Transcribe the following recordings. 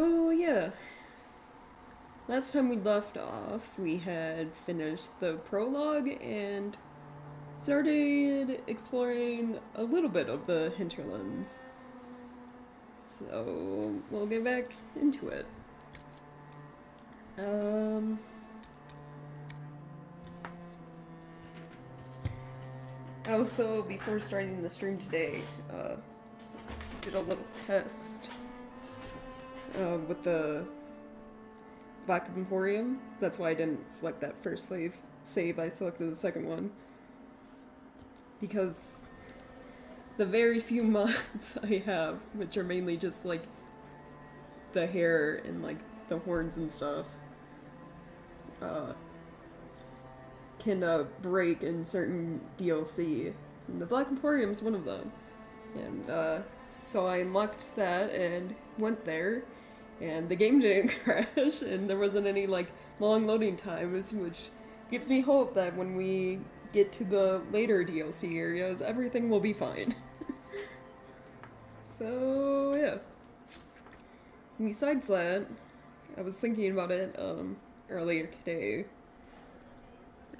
Oh yeah, last time we left off, we had finished the prologue and started exploring a little bit of the hinterlands. So we'll get back into it. Also, before starting the stream today, did a little test with the Black Emporium. That's why I didn't select that first save. I selected the second one. Because the very few mods I have, which are mainly just like the hair and like the horns and stuff, can break in certain DLC. And the Black Emporium is one of them. And so I unlocked that and went there, and the game didn't crash, and there wasn't any like long loading times, which gives me hope that when we get to the later DLC areas, everything will be fine. So yeah. And besides that, I was thinking about it earlier today,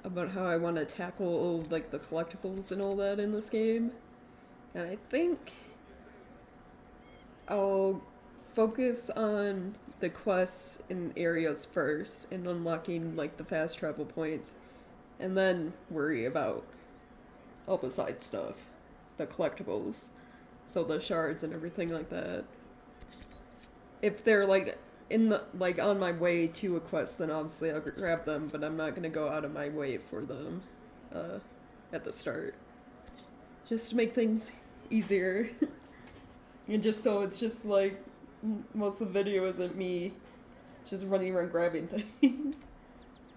about how I want to tackle like the collectibles and all that in this game, and I think I'll focus on the quests in areas first and unlocking like the fast travel points, and then worry about all the side stuff, the collectibles, so the shards and everything like that. If they're like in the on my way to a quest, then obviously I'll grab them, but I'm not gonna go out of my way for them at the start, just to make things easier. And just so it's just like most of the video isn't me just running around grabbing things.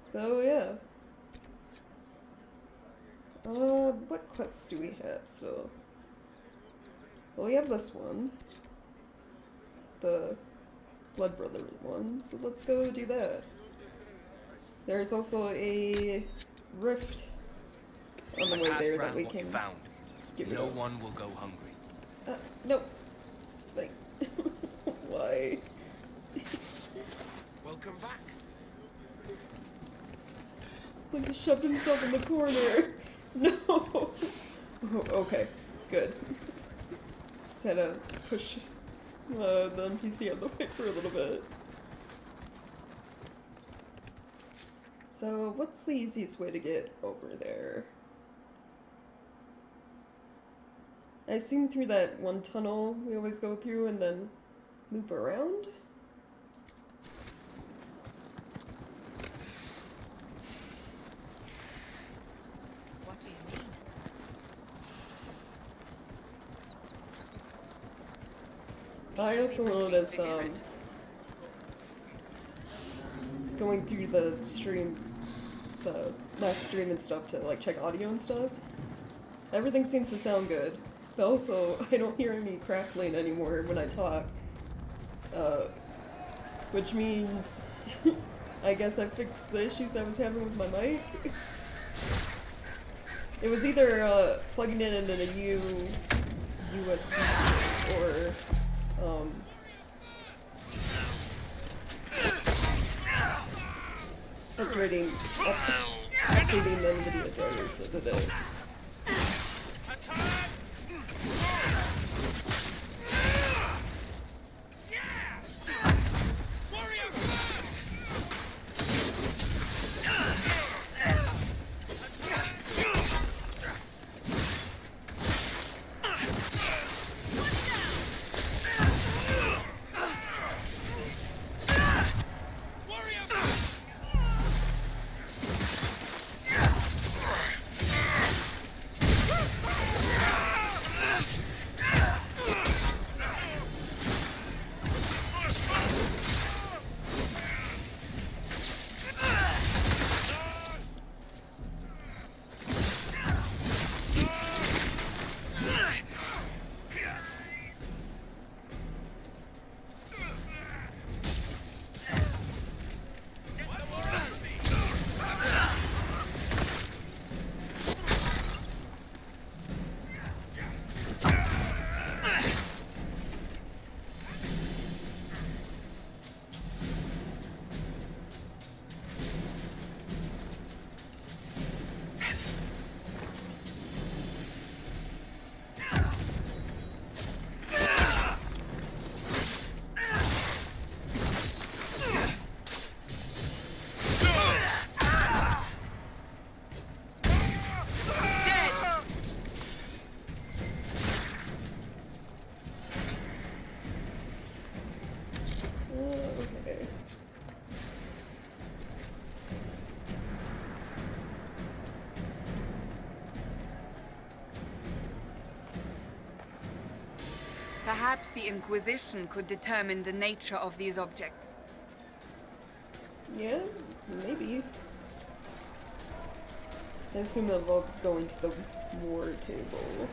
So yeah. What quests do we have still? Well, we have this one, the Blood Brother one, so let's go do that. There's also a rift on the way there that we can give it No up. one will go hungry. No. Like, why? Welcome back. It's like he shoved himself in the corner. No. Oh, okay, good. Just had to push the NPC out the way for a little bit. So, what's the easiest way to get over there? I assume through that one tunnel we always go through and then loop around? What do you mean? I also noticed, going through the stream, the last stream and stuff to like check audio and stuff, everything seems to sound good. But also, I don't hear any crackling anymore when I talk. Which means, I guess I fixed the issues I was having with my mic. It was either plugging it into a USB or updating the NVIDIA drivers the other day. Perhaps the Inquisition could determine the nature of these objects. Yeah, maybe. I assume that involves going to the war table.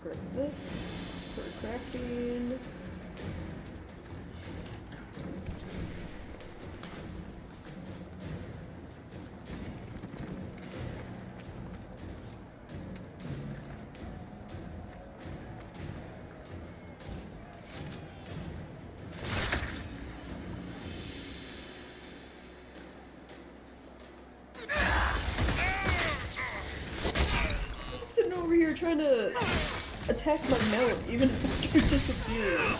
Grab this for crafting. I'm sitting over here trying to attack my mount even after disappearing.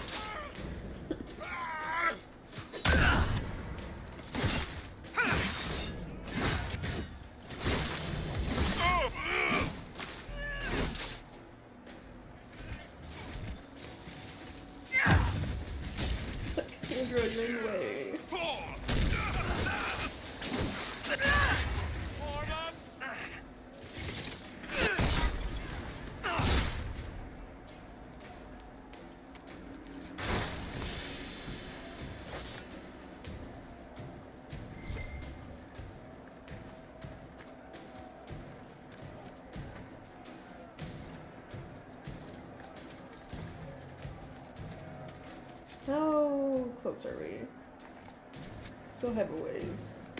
Cassandra, you're in the way. How close are we? Still have a ways.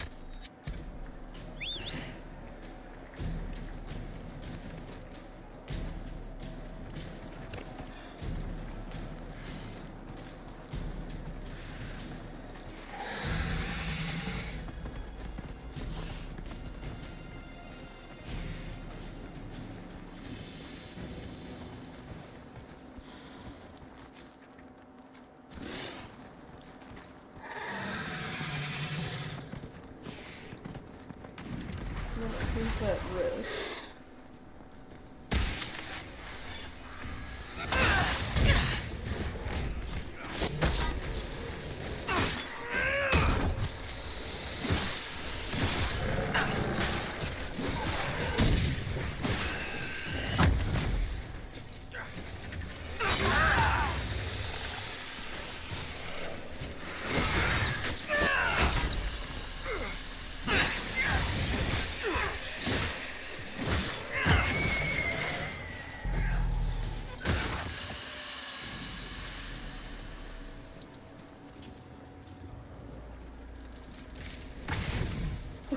Who's that rift?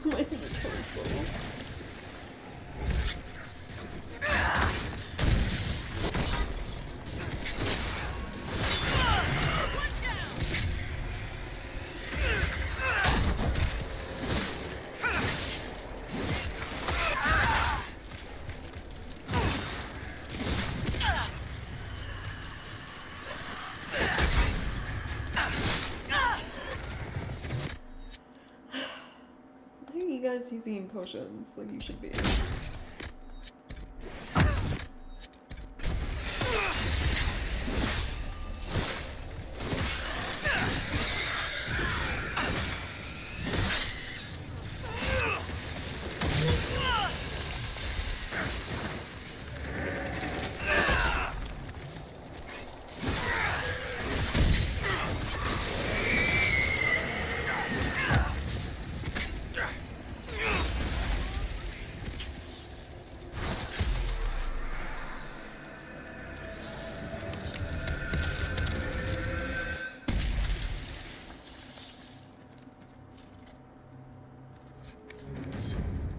My inventory's full. Why are you guys using potions like you should be?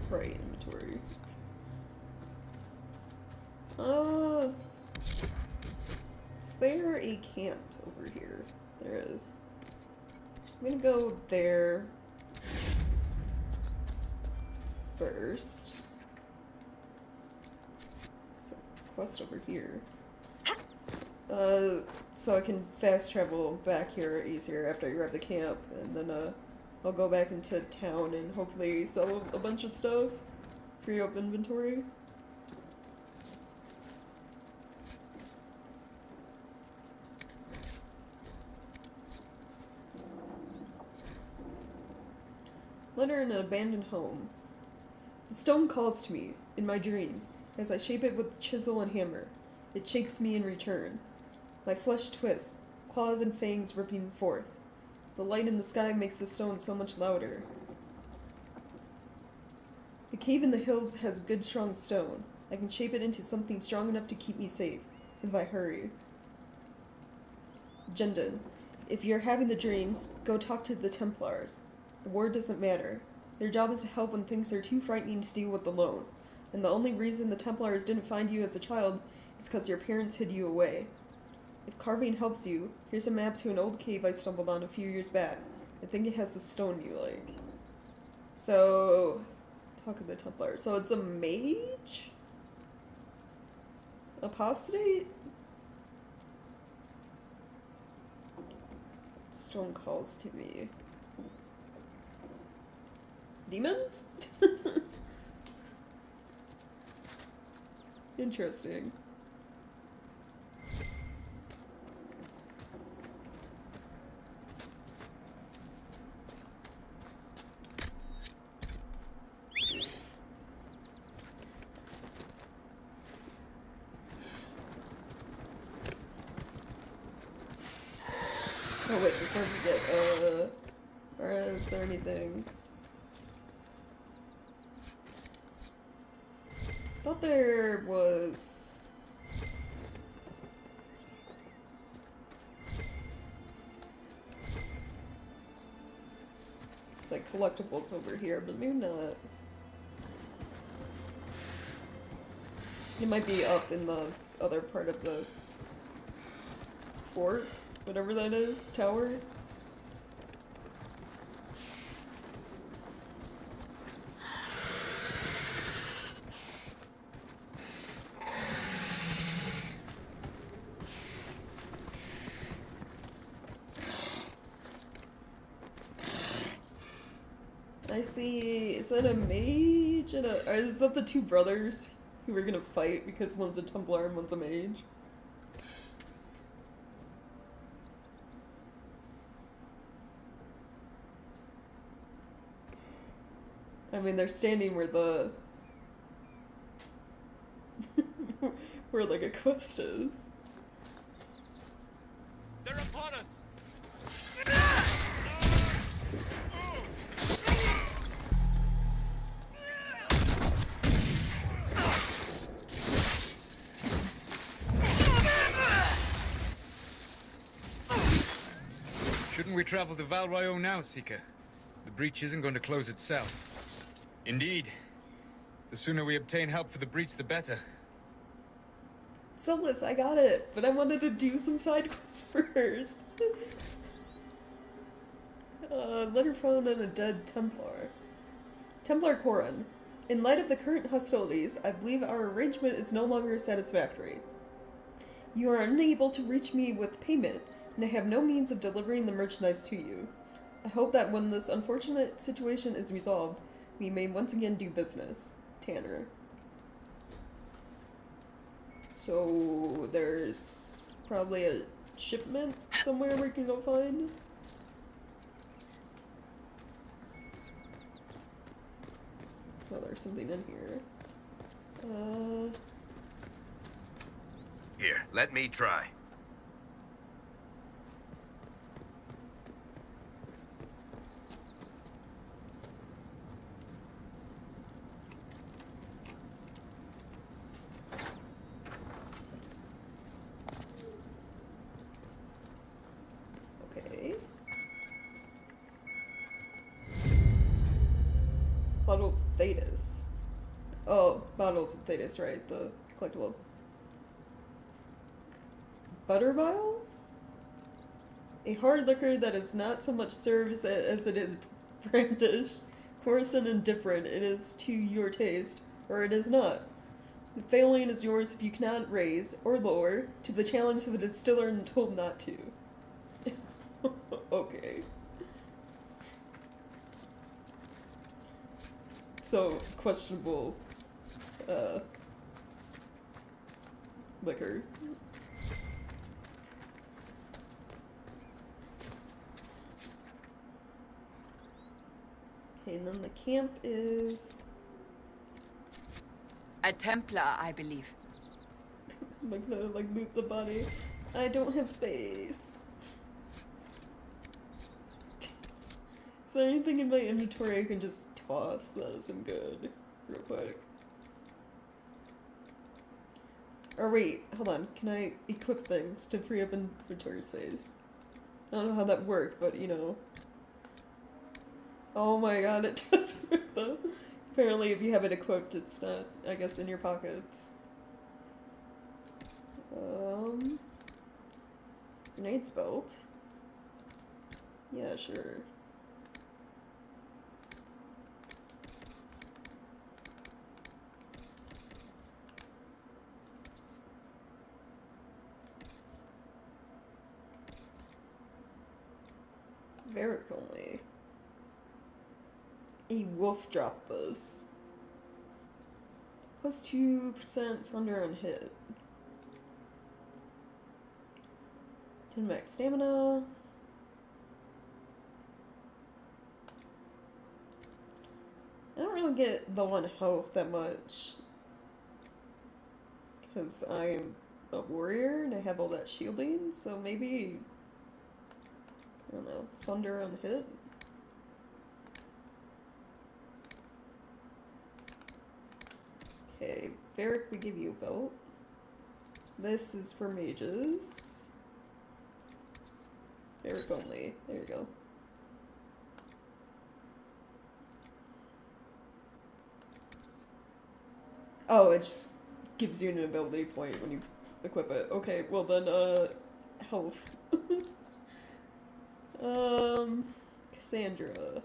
Right, inventory. Is there a camp over here? There is. I'm gonna go there. first. So, quest over here. So I can fast travel back here easier after I grab the camp, and then, I'll go back into town and hopefully sell a bunch of stuff. Free up inventory. Letter in an abandoned home. The stone calls to me, in my dreams, as I shape it with chisel and hammer. It shapes me in return. My flesh twists, claws and fangs ripping forth. The light in the sky makes the stone so much louder. The cave in the hills has good strong stone. I can shape it into something strong enough to keep me safe, if I hurry. Jendon, if you're having the dreams, go talk to the Templars. The word doesn't matter. Their job is to help when things are too frightening to deal with alone. And the only reason the Templars didn't find you as a child is because your parents hid you away. If carving helps you, here's a map to an old cave I stumbled on a few years back. I think it has the stone you like. So, talk of the Templar. So it's a mage? Apostate? Stone calls to me. Demons? Interesting. Oh wait, before we forget, is there anything? I thought there was... like collectibles over here, but maybe not. It might be up in the other part of the fort, whatever that is, tower. I see. Is that a mage and a... or is that the two brothers who were gonna fight because one's a Templar and one's a mage? I mean, they're standing where the... where, like, a quest is. They're upon us! Shouldn't we travel to Val Royeaux now, Seeker? The breach isn't going to close itself. Indeed. The sooner we obtain help for the breach, the better. Soulless, I got it, but I wanted to do some side quests first. Letter found on a dead Templar. Templar Corin. In light of the current hostilities, I believe our arrangement is no longer satisfactory. You are unable to reach me with payment, and I have no means of delivering the merchandise to you. I hope that when this unfortunate situation is resolved, we may once again do business. Tanner. So, there's probably a shipment somewhere we can go find? Oh, there's something in here. Here, let me try. Okay. Bottle of Thetis. Oh, bottles of Thetis, right, the collectibles. Butterbile? A hard liquor that is not so much served as it is brandished. coarse and indifferent, it is to your taste, or it is not. The failing is yours if you cannot raise or lower to the challenge of a distiller and told not to. Okay. So, questionable, liquor. Okay, and then the camp is... A Templar, I believe. like loot the body. I don't have space. Is there anything in my inventory I can just toss that isn't good? Real quick. Or wait, hold on. Can I equip things to free up inventory space? I don't know how that worked, but you know. Oh my god, it does work though. Apparently if you have it equipped, it's not, I guess, in your pockets. Grenade belt. Yeah, sure. Varric only. A wolf dropped this. Plus 2% thunder on hit. 10 max stamina. I don't really get the 1 health that much. Because I am a warrior and I have all that shielding, so maybe, I don't know, thunder on hit? Okay, Varric, we give you a belt. This is for mages. Varric only. There you go. Oh, it just gives you an ability point when you equip it. Okay, well then, health. Cassandra.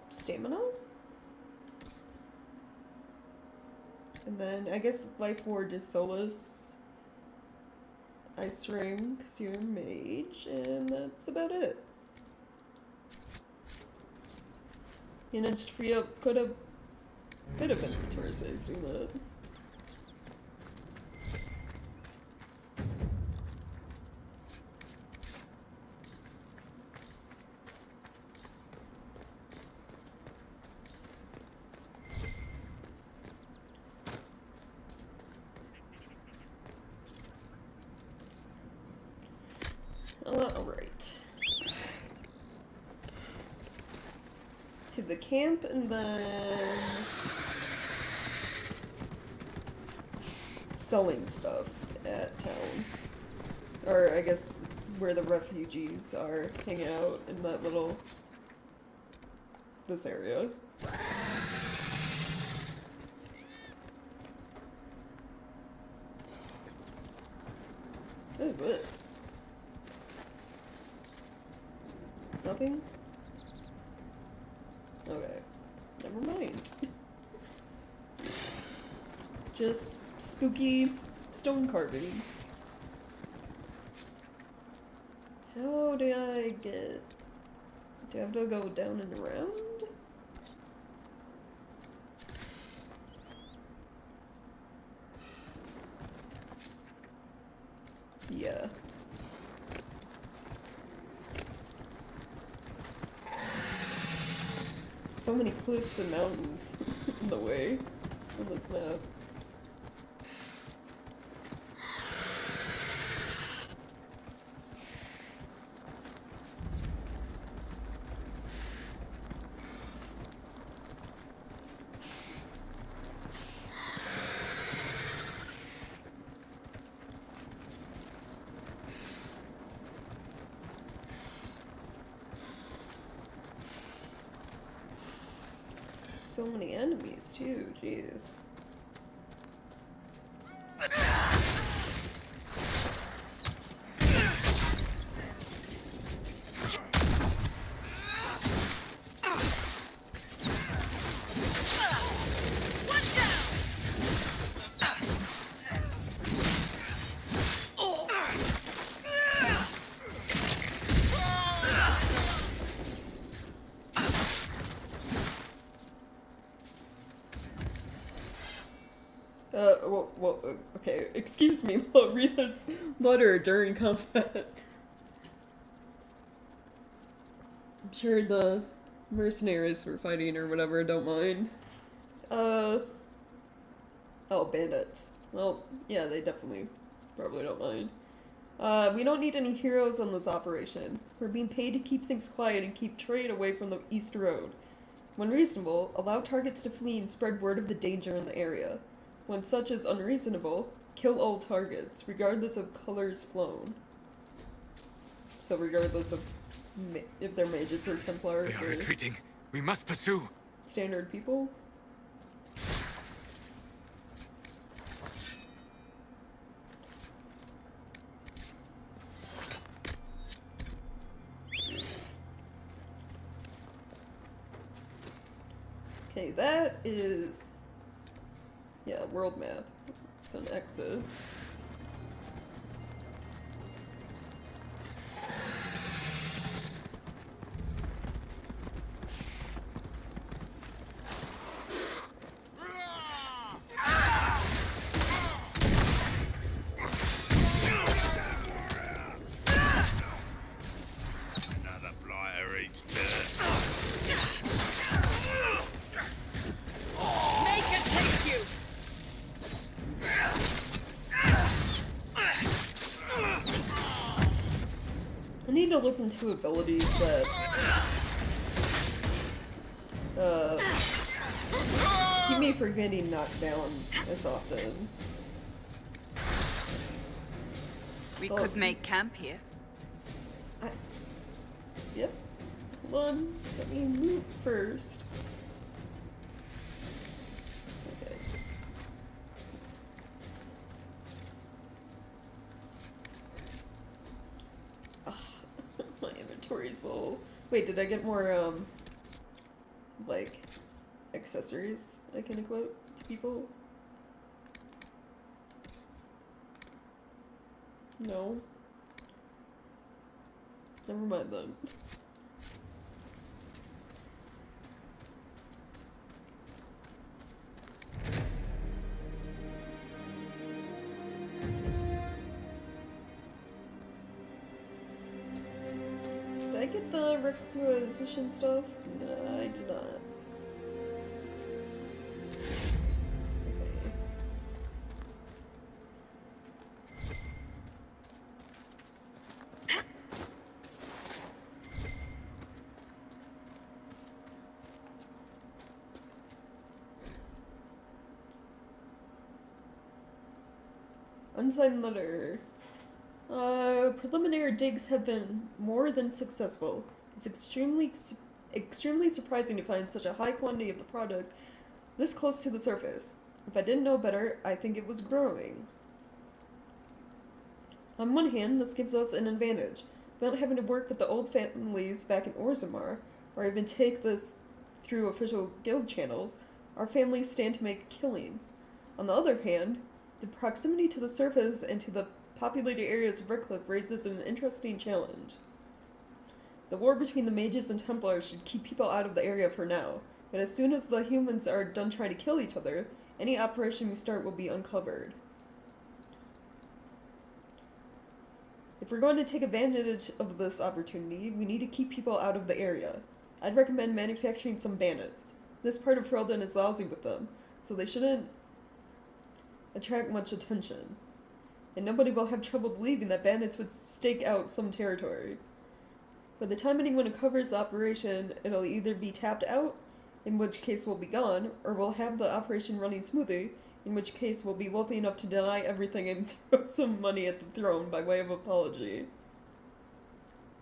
Stamina? And then, I guess Life Ward is Solus. Ice Ring, because you're a mage, and that's about it. You know, just free up quite a bit of inventory space doing that. Alright. To the camp and then selling stuff at town. Or I guess where the refugees are hanging out in that little this area. What is this? Nothing? Okay. Never mind. Just spooky stone carvings. How do I get... Do I have to go down and around? Yeah. So many cliffs and mountains in the way on this map. So many enemies too, jeez. Okay, excuse me, I'll read this letter during combat. I'm sure the mercenaries we're fighting or whatever don't mind. Oh, bandits. Well, yeah, they definitely probably don't mind. We don't need any heroes on this operation. We're being paid to keep things quiet and keep trade away from the East Road. When reasonable, allow targets to flee and spread word of the danger in the area. When such is unreasonable, kill all targets, regardless of colors flown. So regardless of if they're mages or Templars They are or retreating. We must pursue. standard people. Okay, that is... yeah, world map. It's an exit. Another blighter each turn. Make it take you! I need to look into abilities that keep me from getting knocked down as often. We Oh. could make camp here. Yep. Hold on. Let me loot first. Okay. Ugh. My inventory's full. Wait, did I get more, like, accessories I can equip to people? No. Never mind then. Did I get the requisition stuff? No, I did not. Okay. Unsigned letter. Preliminary digs have been more than successful. It's extremely surprising to find such a high quantity of the product this close to the surface. If I didn't know better, I think it was growing. On one hand, this gives us an advantage. Without having to work with the old families back in Orzammar, or even take this through official guild channels, our families stand to make a killing. On the other hand, the proximity to the surface and to the populated areas of Redcliffe raises an interesting challenge. The war between the mages and Templars should keep people out of the area for now, but as soon as the humans are done trying to kill each other, any operation we start will be uncovered. If we're going to take advantage of this opportunity, we need to keep people out of the area. I'd recommend manufacturing some bandits. This part of Ferelden is lousy with them, so they shouldn't attract much attention. And nobody will have trouble believing that bandits would stake out some territory. By the time anyone uncovers the operation, it'll either be tapped out, in which case we'll be gone, or we'll have the operation running smoothly, in which case we'll be wealthy enough to deny everything and throw some money at the throne by way of apology.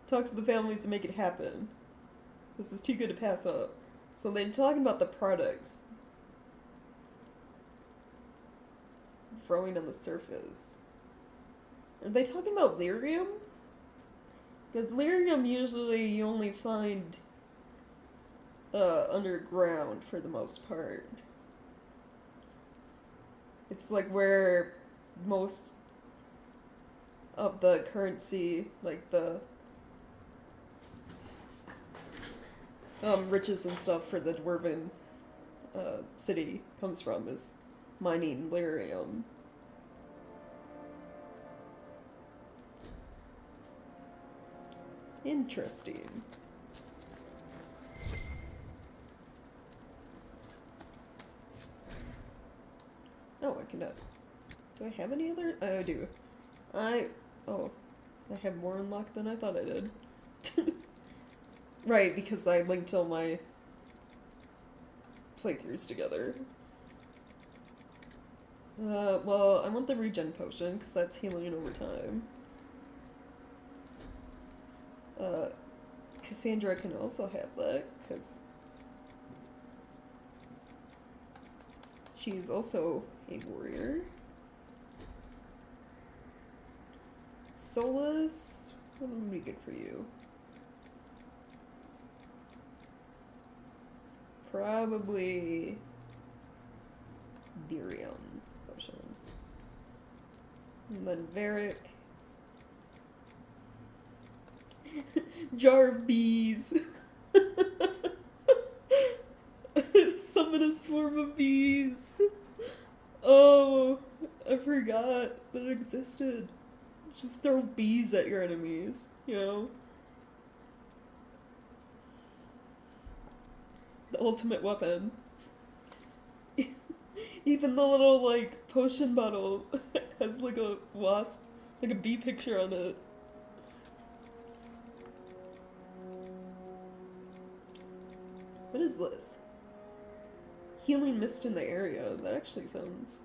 Talk to the families and make it happen. This is too good to pass up. So they're talking about the product. Growing on the surface. Are they talking about lyrium? Because lyrium usually you only find underground for the most part. It's like where most of the currency, like the riches and stuff for the dwarven city comes from, is mining lyrium. Interesting. Oh, I can do I have any other? I do. Oh, I have more unlocked than I thought I did. Right, because I linked all my playthroughs together. Well, I want the regen potion, because that's healing over time. Cassandra can also have that, because she's also a warrior. Solus, what would be good for you? Probably Dirium potion. And then Varric. Jar of bees. Summon a swarm of bees. Oh, I forgot that it existed. Just throw bees at your enemies, you know? The ultimate weapon. Even the little, like, potion bottle has, like, a wasp, like a bee picture on it. What is this? Healing mist in the area. That actually sounds...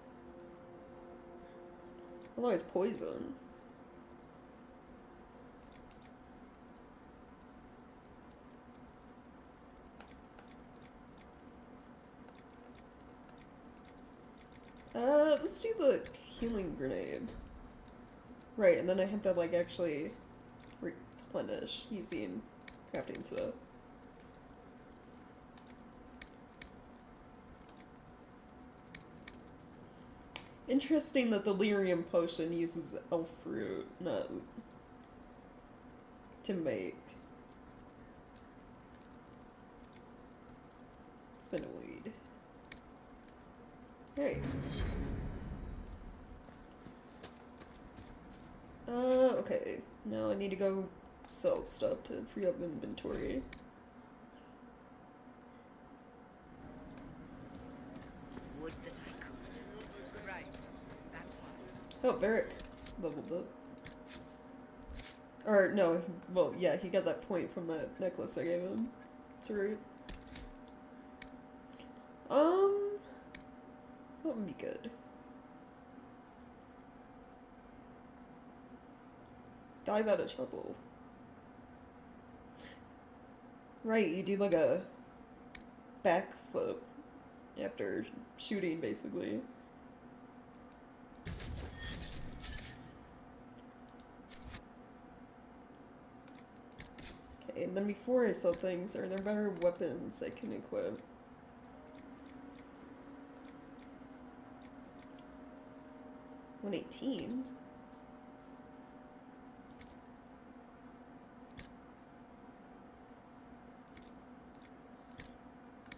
Otherwise poison. Let's do the healing grenade. Right, and then I have to, like, actually replenish using crafting stuff. Interesting that the lyrium potion uses elf fruit, not to make. Spin a weed. Alright. Okay. Now I need to go sell stuff to free up inventory. Would that I could. Right. That's why. Oh, Varric leveled up. Or, no, well, yeah, he got that point from that necklace I gave him. It's right. What would be good? Dive out of trouble. Right, you do like a backflip after shooting, basically. Okay, and then before I sell things, are there better weapons I can equip? $118.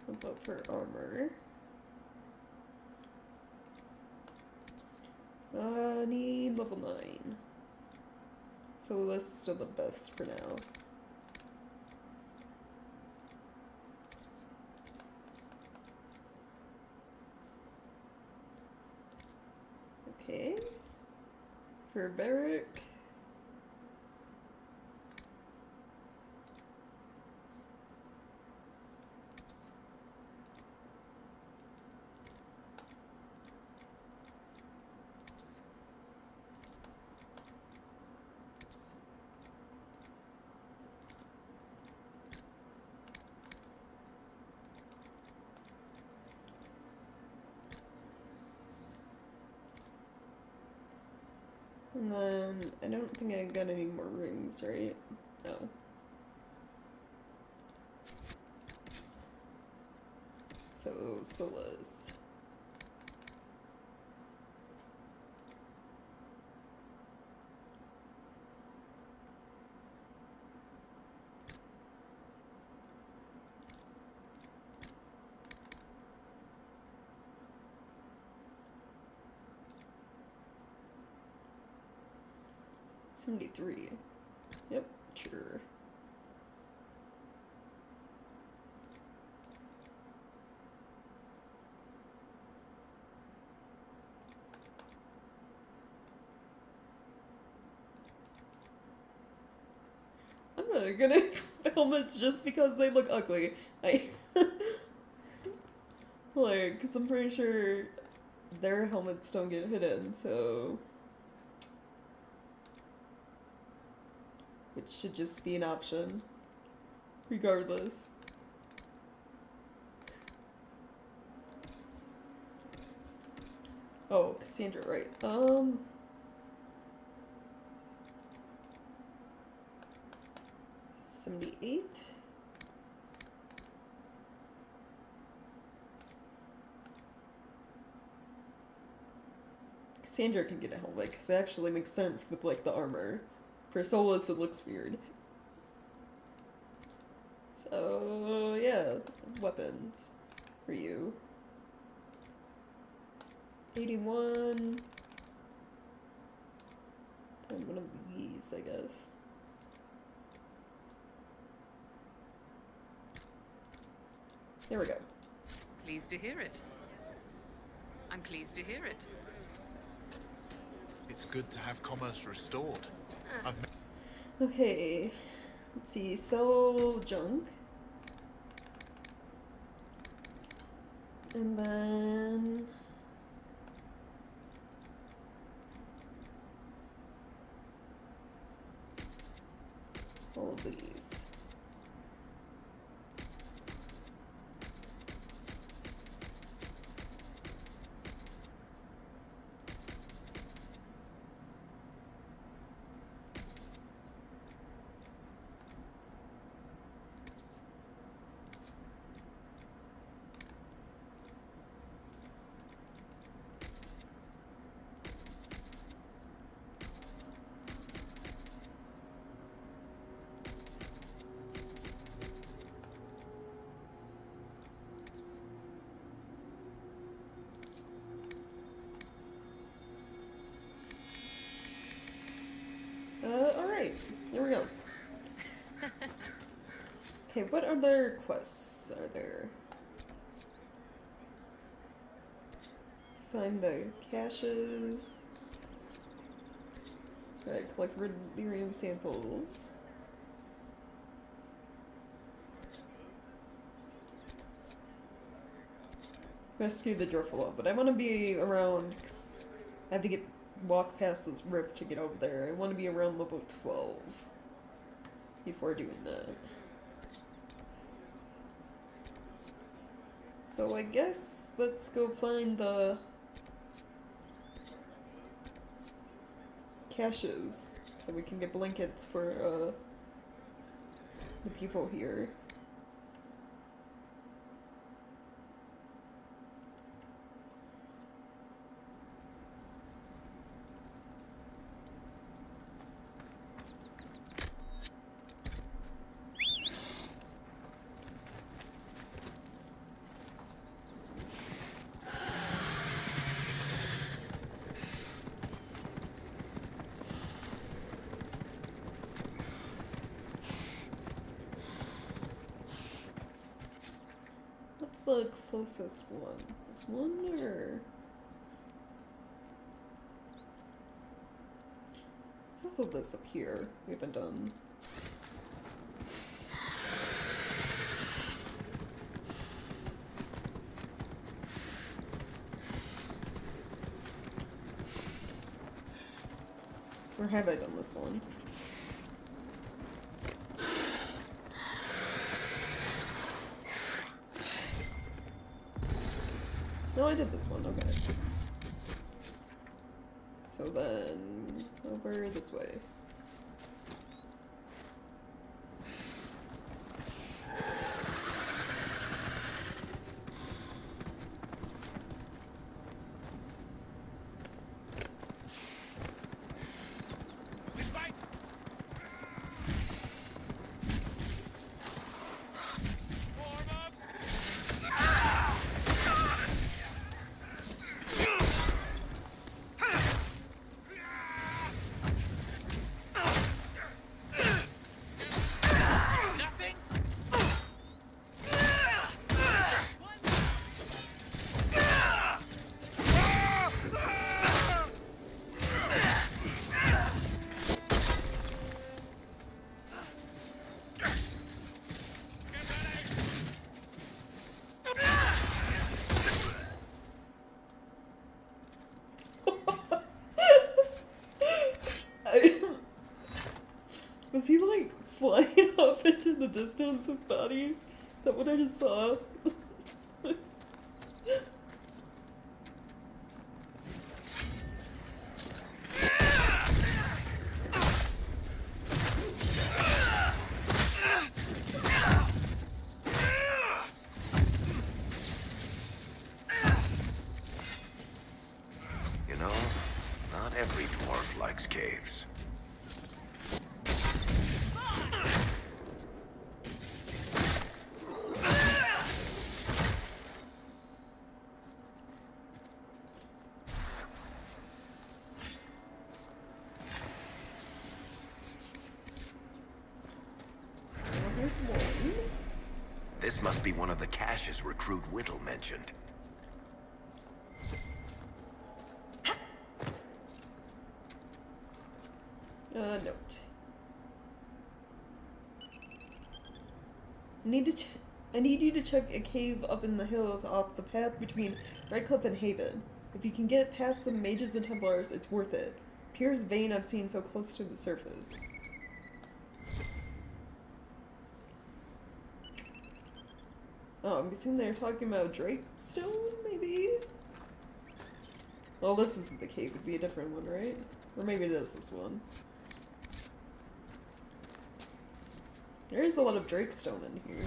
What about for armor? I need level 9. So this is still the best for now. Okay. For Varric. And then, I don't think I got any more rings, right? No. So, Solus. 73. Yep, sure. I'm not gonna helmets just because they look ugly. Like, cause I'm pretty sure their helmets don't get hidden, so it should just be an option, regardless. Oh, Cassandra, right. 78. Cassandra can get a helmet because it actually makes sense with like the armor. For Solus, it looks weird. So yeah, weapons for you. 81. And one of these, I guess. There we go. Pleased to hear it. I'm pleased to hear it. It's good to have commerce restored. Okay. Let's see. Sell junk. And then all of these. Alright, there we go. Okay, what other quests are there? Find the caches. Alright, collect Lyrium samples. Rescue the Driftwall, but I want to be around, cause I have to walk past this rift to get over there. I want to be around level 12 before doing that. So I guess let's go find the caches so we can get blankets for the people here. What's the closest one? This one, or? There's also this up here we haven't done. Or have I done this one? No, I did this one, okay. So then, over this way. in the distance, his body? Is that what I just saw? You know, not every dwarf likes caves. There's one. This must be one of the caches Recruit Whittle mentioned. Note. I need you to check a cave up in the hills off the path between Redcliffe and Haven. If you can get past the mages and Templars, it's worth it. Pierre's vein I've seen so close to the surface. Oh, I'm guessing they're talking about Drakestone, maybe? Well, this isn't the cave, it'd be a different one, right? Or maybe it is this one. There's a lot of Drakestone in here.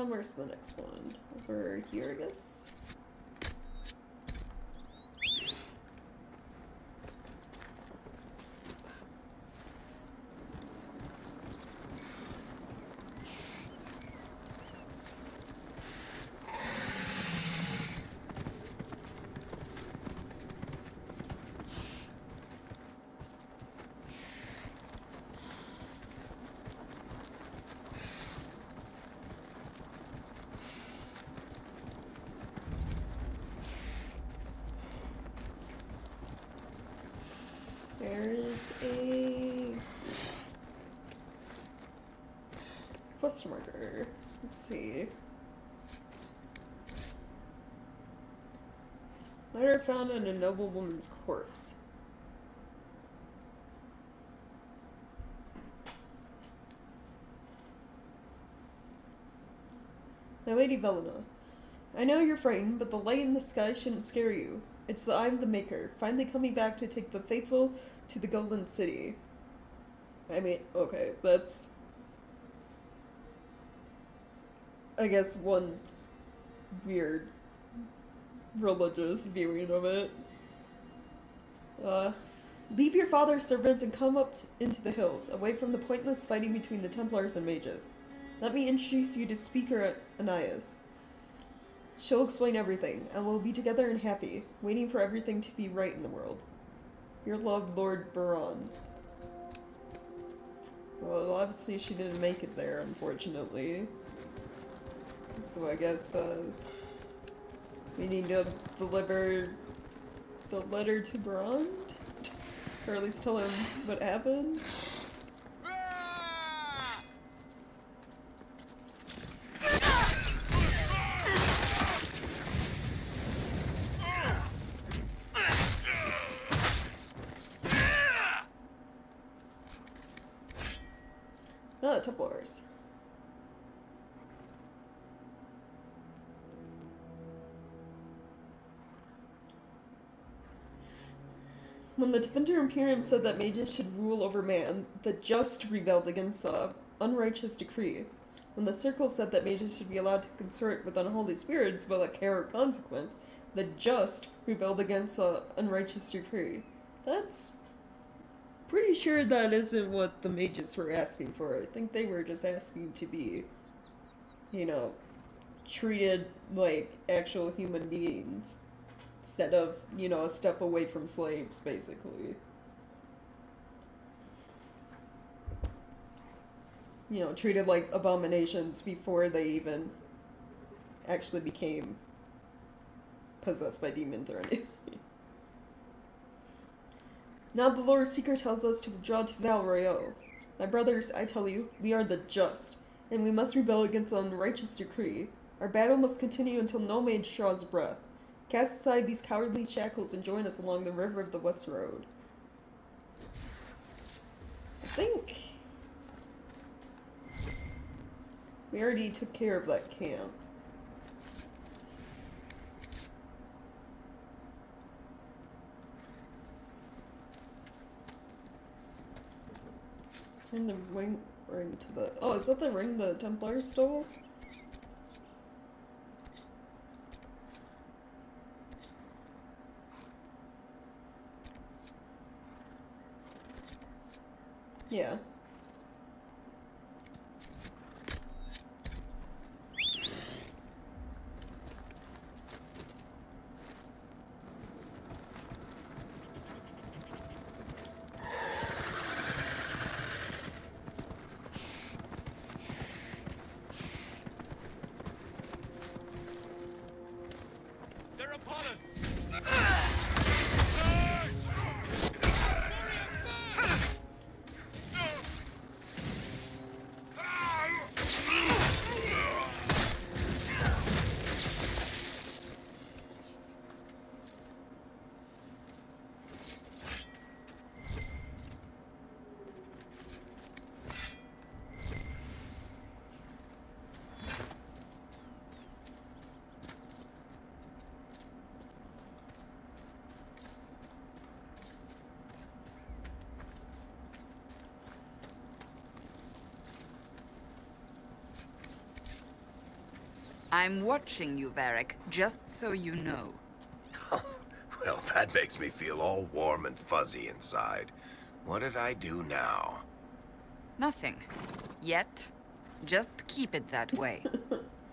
Where's the next one? Over here, I guess? There's a quest marker. Let's see. Letter found on a noblewoman's corpse. My Lady Velena, I know you're frightened, but the light in the sky shouldn't scare you. It's the Eye of the Maker, finally coming back to take the faithful to the Golden City. I mean, okay, that's, I guess, one weird religious viewing of it. Leave your father's servants and come up into the hills, away from the pointless fighting between the Templars and mages. Let me introduce you to Speaker Anais. She'll explain everything, and we'll be together and happy, waiting for everything to be right in the world. Your love, Lord Baron. Well, obviously she didn't make it there, unfortunately. So I guess, we need to deliver the letter to Baron? Or at least tell him what happened? Ah, Templars. When the Defender Imperium said that mages should rule over man, the just rebelled against the unrighteous decree. When the Circle said that mages should be allowed to consort with unholy spirits without care or consequence, the just rebelled against the unrighteous decree. That's pretty sure that isn't what the mages were asking for. I think they were just asking to be, you know, treated like actual human beings. instead of, you know, a step away from slaves, basically. You know, treated like abominations before they even actually became possessed by demons or anything. Now the Lord Seeker tells us to withdraw to Valrayo. My brothers, I tell you, we are the just, and we must rebel against the unrighteous decree. Our battle must continue until no mage draws breath. Cast aside these cowardly shackles and join us along the river of the West Road. I think we already took care of that camp. Turn the ring to the... Oh, is that the ring the Templars stole? Yeah. They're upon us! I'm watching you, Varric, just so you know. Well, that makes me feel all warm and fuzzy inside. What did I do now? Nothing. Yet. Just keep it that way.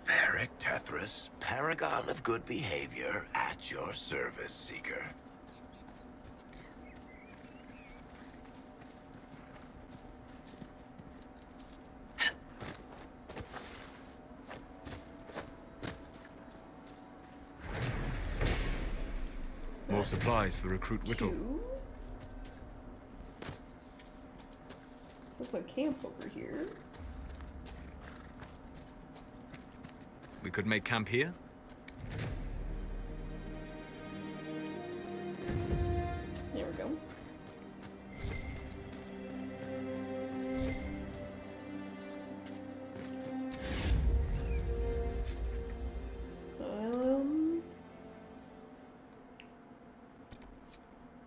Varric Tethras, paragon of good behavior, at your service, Seeker. More supplies for Recruit Whittle. So it's a camp over here. We could make camp here? There we go.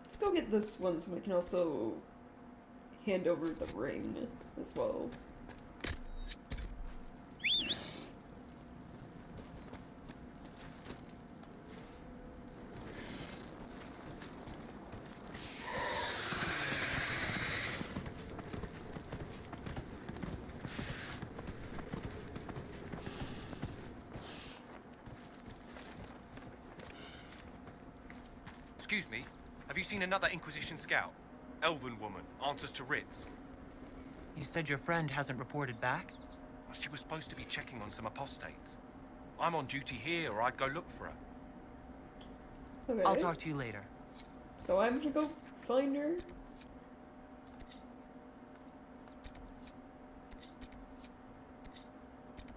Let's go get this one so we can also hand over the ring as well. Excuse me, have you seen another Inquisition scout? Elven woman, answers to writs. You said your friend hasn't reported back? Well, she was supposed to be checking on some apostates. I'm on duty here, or I'd go look for her. Okay. I'll talk to you later. So I'm gonna go find her.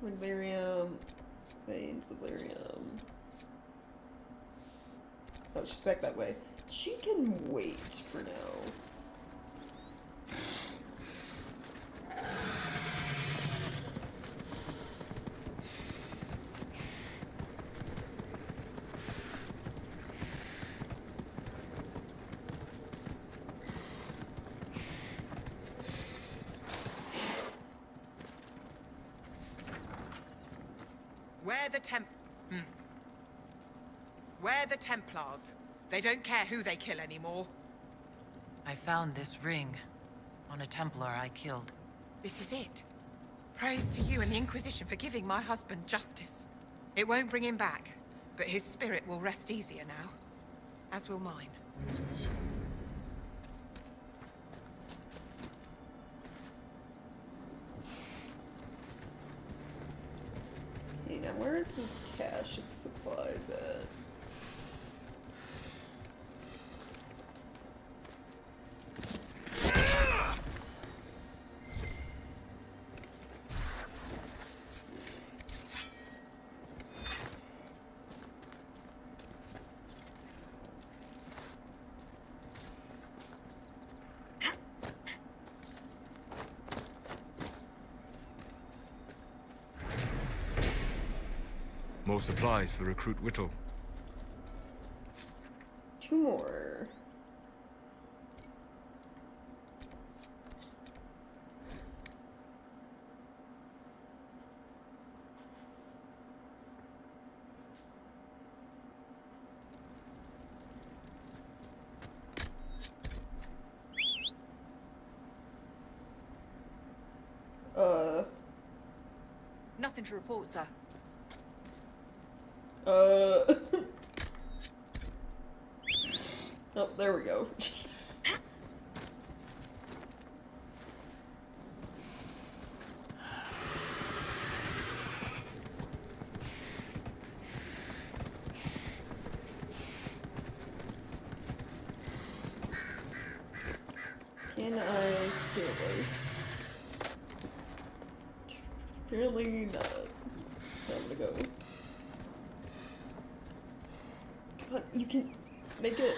Delirium. Veins of Delirium. Oh, she's back that way. She can wait for now. We're the Templars. They don't care who they kill anymore. I found this ring on a Templar I killed. This is it. Praise to you and the Inquisition for giving my husband justice. It won't bring him back, but his spirit will rest easier now. As will mine. Okay, now where is this cache of supplies at? More supplies for Recruit Whittle. 2 more. Nothing to report, sir. Oh, there we go. Jeez. Can I scale this? Apparently not. So I'm gonna go. Come on, you can make it.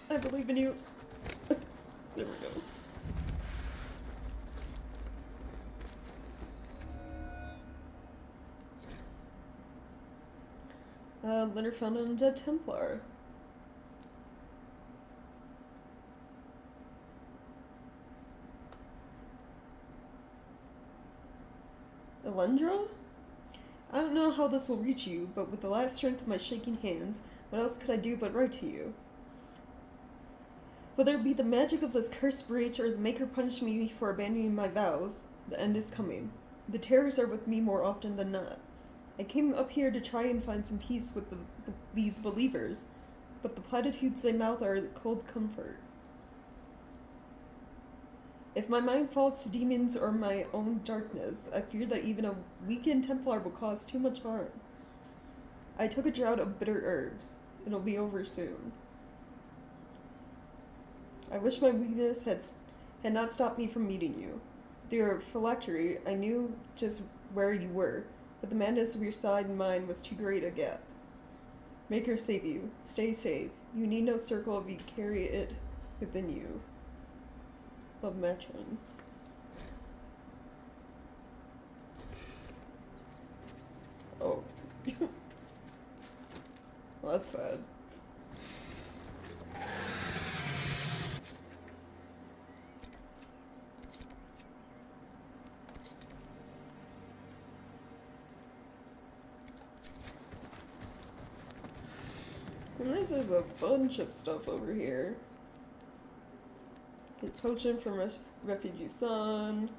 I believe in you. There we go. Letter found on a dead Templar. Elendra? I don't know how this will reach you, but with the last strength of my shaking hands, what else could I do but write to you? Whether it be the magic of this cursed breach or the Maker punished me for abandoning my vows, the end is coming. The terrors are with me more often than not. I came up here to try and find some peace with these believers, but the platitudes they mouth are cold comfort. If my mind falls to demons or my own darkness, I fear that even a weakened Templar will cause too much harm. I took a draught of bitter herbs. It'll be over soon. I wish my weakness had not stopped me from meeting you. Through your phylactery, I knew just where you were, but the madness of your side and mine was too great a gap. Maker save you. Stay safe. You need no circle if you carry it within you. Love, Matron. Oh. Well, that's sad. And there's a bunch of stuff over here. Get potion from refugee son.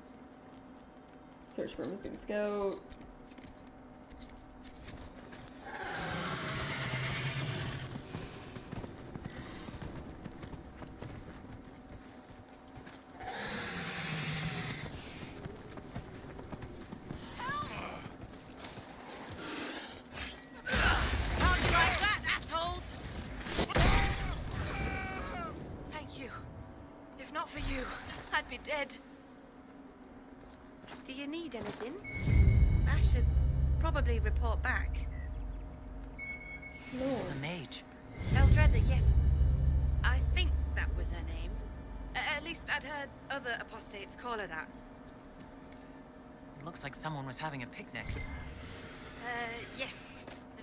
Search for missing scout. How'd you like that, assholes? Thank you. If not for you, I'd be dead. Do you need anything? I should probably report back. No. This is a mage. Eldreda, yes. I think that was her name. At least I'd heard other apostates call her that. It looks like someone was having a picnic. Yes.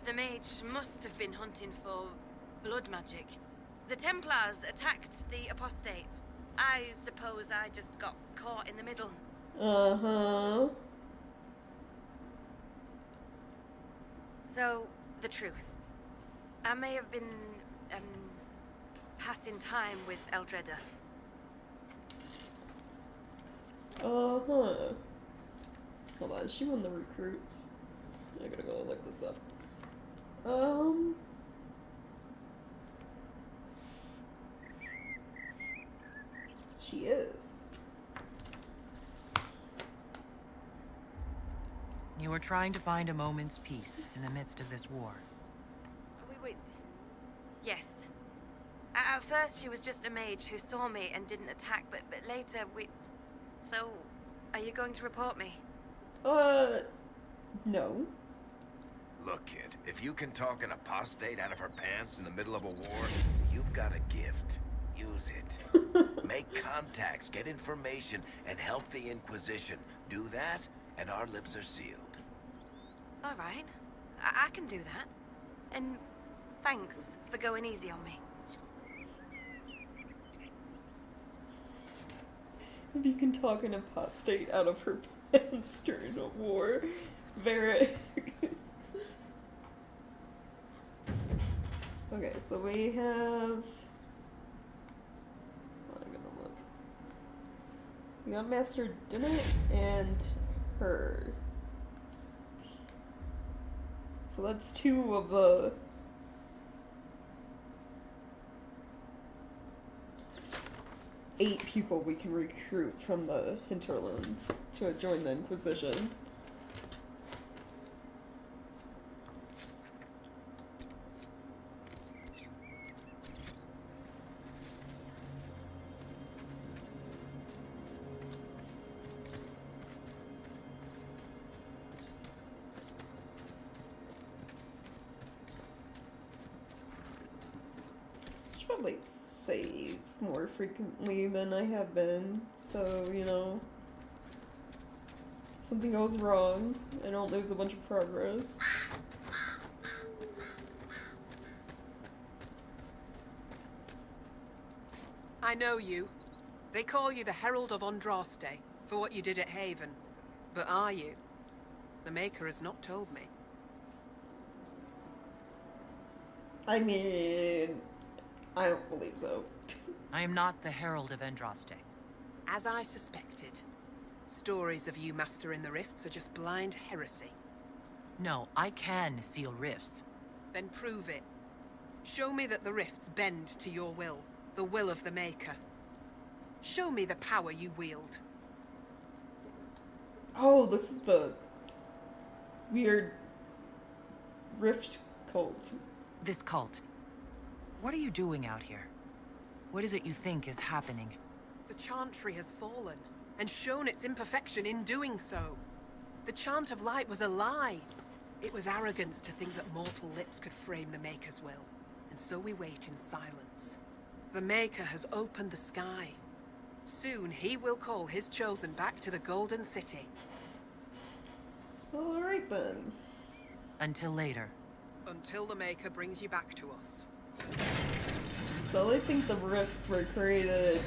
The mage must have been hunting for blood magic. The Templars attacked the apostate. I suppose I just got caught in the middle. Uh-huh. So, the truth. I may have been, passing time with Eldreda. Uh-huh. Hold on, is she one of the recruits? I gotta go look this up. She is. You were trying to find a moment's peace in the midst of this war. Wait. Yes. At first, she was just a mage who saw me and didn't attack, but later we... So, are you going to report me? No. Look, kid, if you can talk an apostate out of her pants in the middle of a war, you've got a gift. Use it. Make contacts, get information, and help the Inquisition. Do that, and our lips are sealed. All right. I can do that. And thanks for going easy on me. If you can talk an apostate out of her pants during a war, very. Okay, so we have. I'm gonna look. We got Master Dinnet and her. So that's 2 of the. Eight people we can recruit from the hinterlands to join the Inquisition. Should probably save more frequently than I have been, so, you know, if something goes wrong, I don't lose a bunch of progress. I know you. They call you the Herald of Andraste for what you did at Haven. But are you? The Maker has not told me. I mean, I don't believe so. I am not the Herald of Andraste. As I suspected, stories of you mastering the rifts are just blind heresy. No, I can seal rifts. Then prove it. Show me that the rifts bend to your will, the will of the Maker. Show me the power you wield. Oh, this is the weird rift cult. This cult. What are you doing out here? What is it you think is happening? The Chantry has fallen, and shown its imperfection in doing so. The Chant of Light was a lie. It was arrogance to think that mortal lips could frame the Maker's will, and so we wait in silence. The Maker has opened the sky. Soon he will call his chosen back to the Golden City. Alright then. Until later. Until the Maker brings you back to us. So I think the rifts were created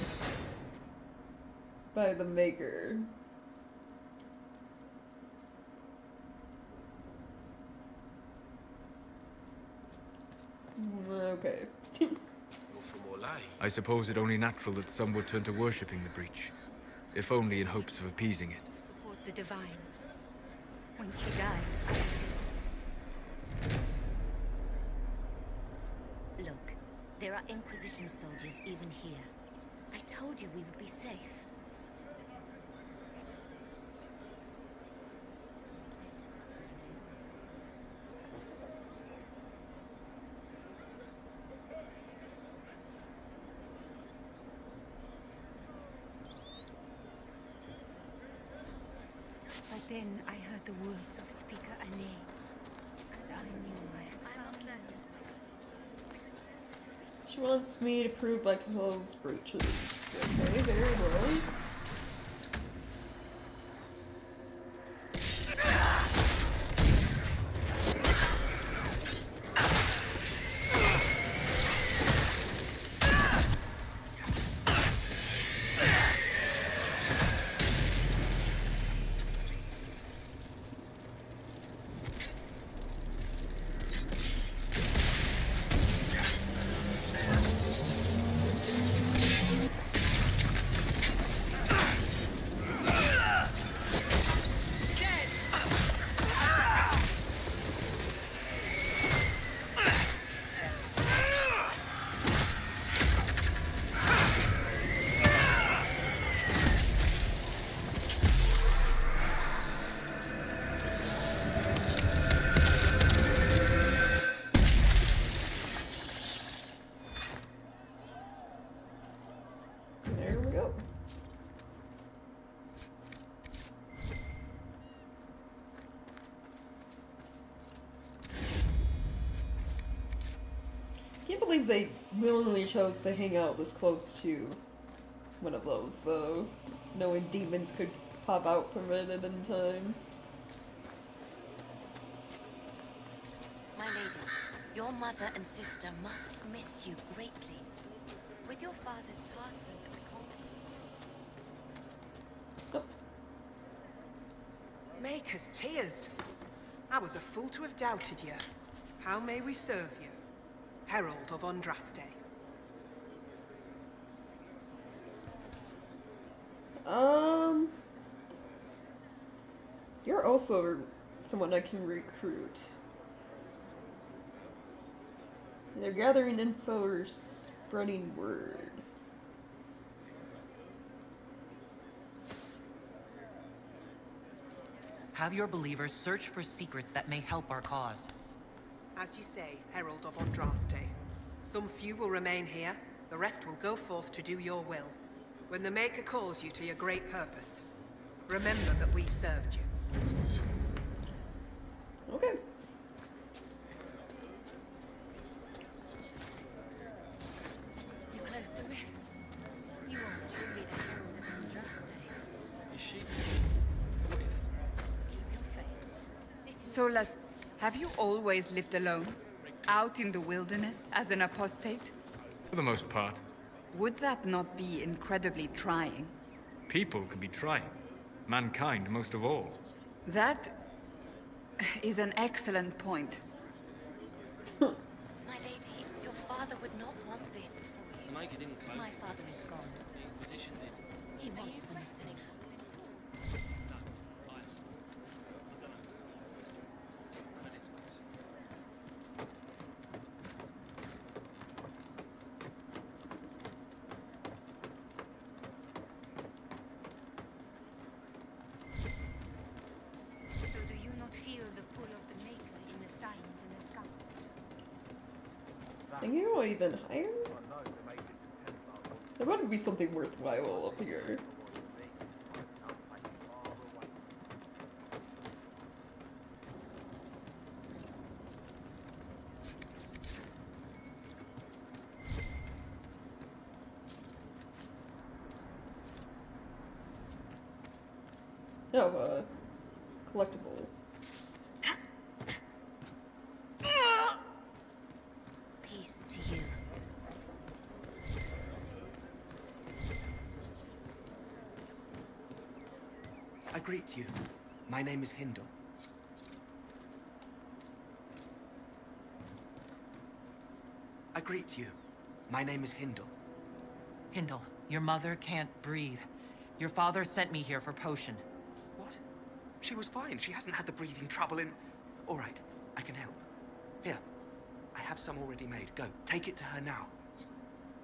by the Maker. Okay. You're from Orlais. I suppose it only natural that some would turn to worshipping the breach, if only in hopes of appeasing it. Support the divine. When she died, I was lost. Look, there are Inquisition soldiers even here. I told you we would be safe. But then I heard the words of Speaker Ane, and I knew I had found them. She wants me to prove Black Hill's breaches. Okay, very well. believe they willingly chose to hang out this close to one of those, though, knowing demons could pop out from it at any time. My lady, your mother and sister must miss you greatly. With your father's passing at the convent. Maker's tears. I was a fool to have doubted you. How may we serve you? Herald of Andraste. You're also someone I can recruit. They're gathering info or spreading word. Have your believers search for secrets that may help our cause. As you say, Herald of Andraste. Some few will remain here, the rest will go forth to do your will. When the Maker calls you to your great purpose, remember that we served you. Okay. You closed the rifts. You are truly the Herald of Andraste. Is she? Keep your faith. This is Solas, have you always lived alone? Out in the wilderness as an apostate? For the most part. Would that not be incredibly trying? People can be trying. Mankind most of all. That is an excellent point. My lady, your father would not want this for you. The Maker didn't close. My father is gone. The Inquisition did. He wants for nothing. So do you not feel the pull of the Maker in the signs in the sky? Think you go even higher? There better be something worthwhile up here. Oh, collectible. Peace to you. I greet you. My name is Hindle. I greet you. My name is Hindle. Hindle, your mother can't breathe. Your father sent me here for potion. What? She was fine. She hasn't had the breathing trouble in... All right, I can help. Here, I have some already made. Go, take it to her now.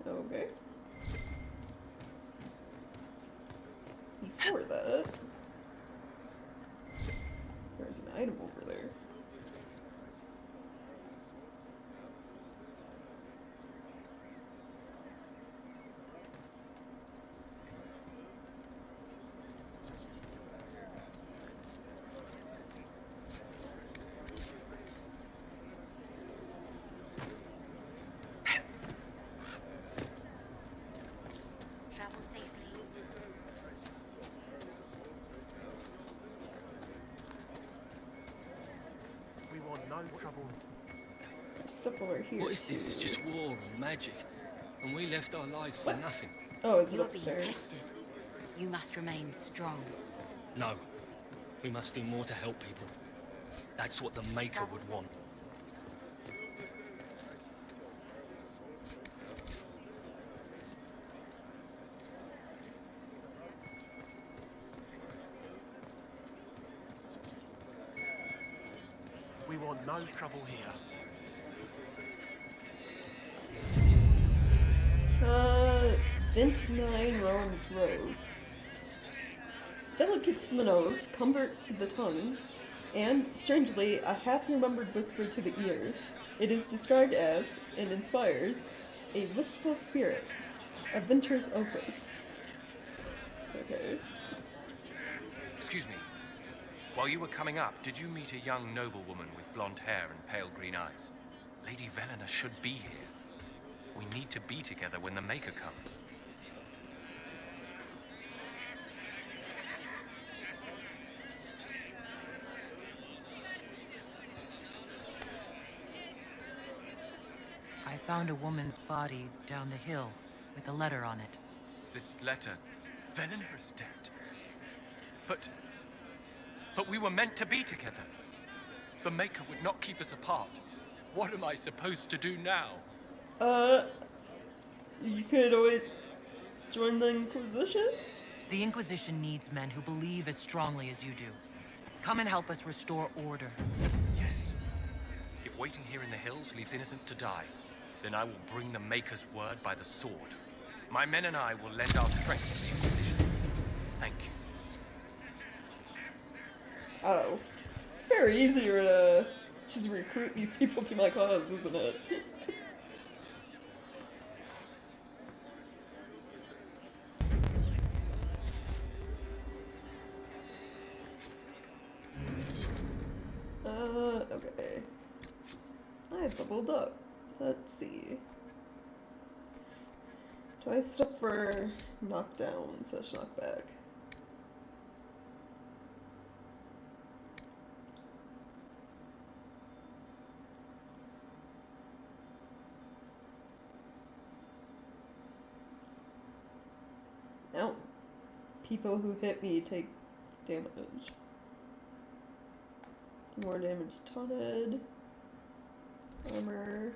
Okay. Before that, there's an item over there. Travel safely. We want no trouble. There's stuff over here. What is this? It's just war and magic. And we left our lives for nothing. Oh, is it You're being upstairs? tested. You must remain strong. No. We must do more to help people. That's what the Maker would want. We want no trouble here. 29 Rowan's Rose. Delicate to the nose, comfort to the tongue, and, strangely, a half-remembered whisper to the ears. It is described as, and inspires, a wistful spirit, a venture's opus. Okay. Excuse me. While you were coming up, did you meet a young noblewoman with blonde hair and pale green eyes? Lady Velena should be here. We need to be together when the Maker comes. I found a woman's body down the hill with a letter on it. This letter, Velenor's dead. But we were meant to be together. The Maker would not keep us apart. What am I supposed to do now? You could always join the Inquisition? The Inquisition needs men who believe as strongly as you do. Come and help us restore order. Yes. If waiting here in the hills leaves innocents to die, then I will bring the Maker's word by the sword. My men and I will lend our strength to the Inquisition. Thank you. Oh. It's very easier to just recruit these people to my cause, isn't it? Okay. I leveled up. Let's see. Do I have stuff for knockdown / knockback? No. People who hit me take damage. More damage taunted. Armor.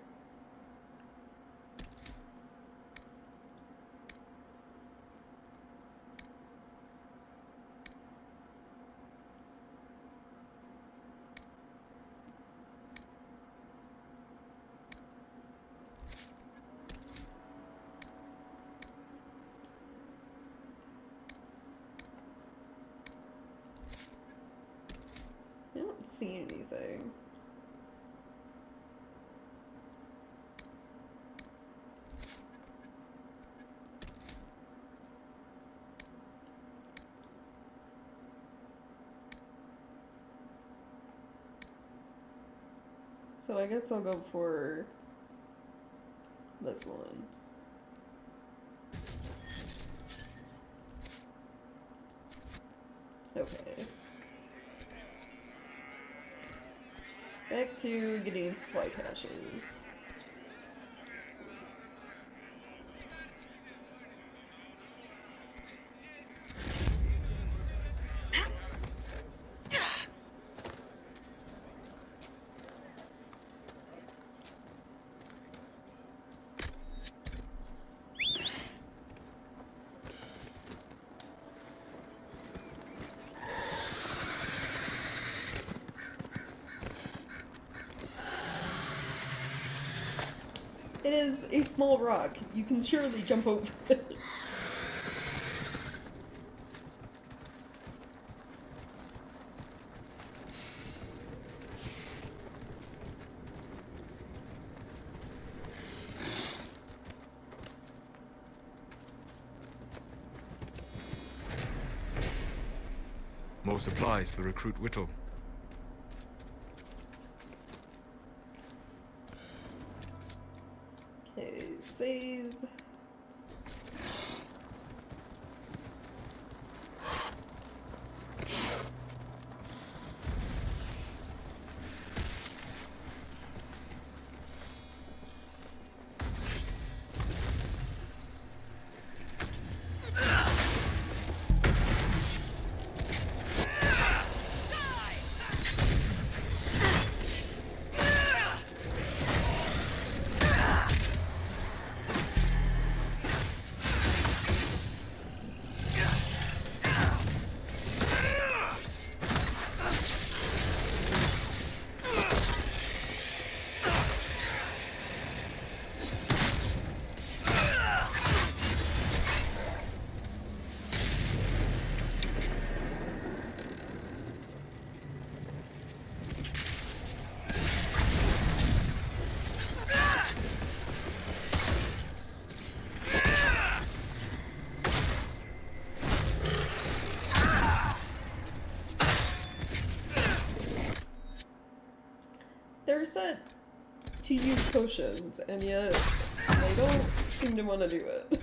I don't see anything. So I guess I'll go for this one. Okay. Back to getting supply caches. It is a small rock. You can surely jump over it. More supplies for Recruit Whittle. Okay, save. There's a to use potions, and yet they don't seem to want to do it.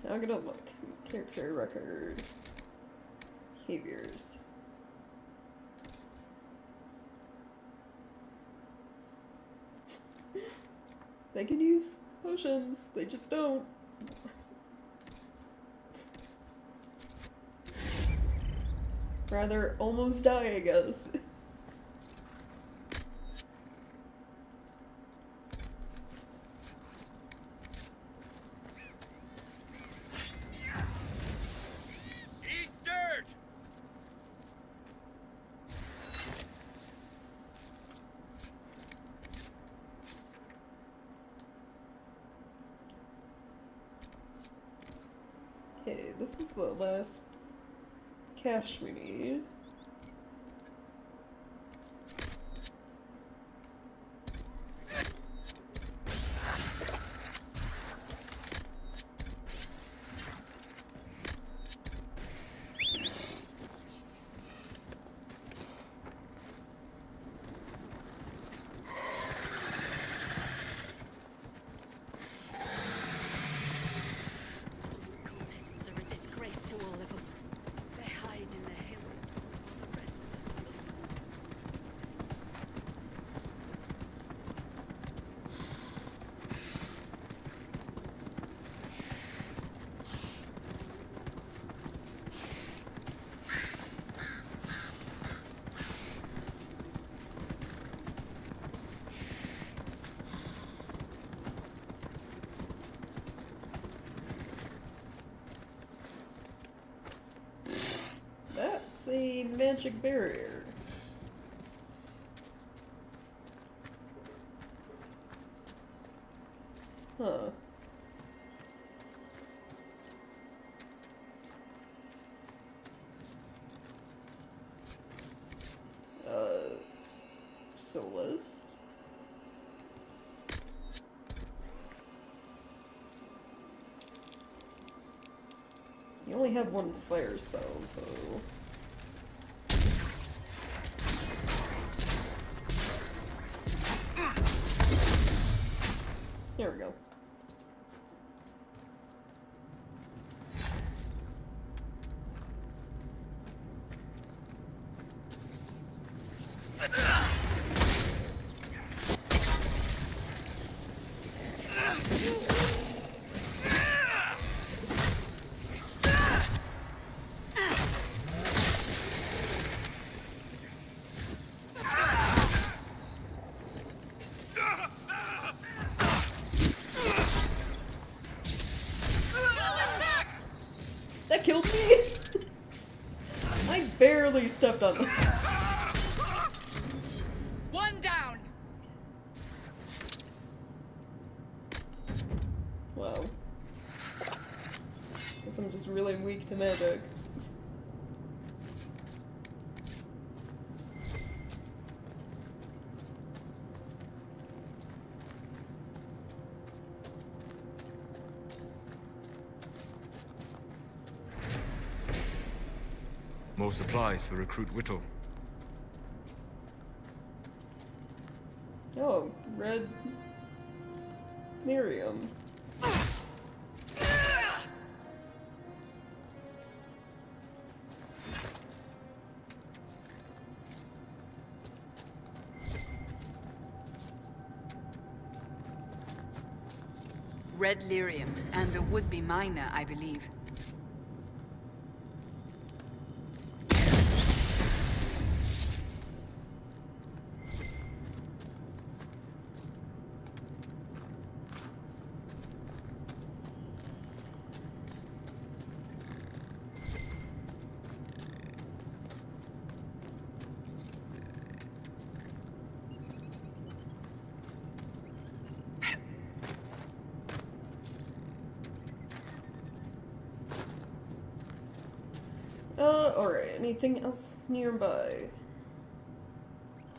I'm gonna look. Character record. Behaviors. They can use potions, they just don't. Rather almost die, I guess. Eat dirt! Okay, this is the last cache we need. Those cultists are a disgrace to all of us. They hide in the hills while the rest of us That's a magic barrier. Huh. Soulless. You only have one fire spell, so... There we go. That killed me! I barely stepped on that. One down! Wow. Guess I'm just really weak to magic. More supplies for Recruit Whittle. Oh, red Miriam. Red lyrium, and the would-be miner, I believe. Alright, anything else nearby?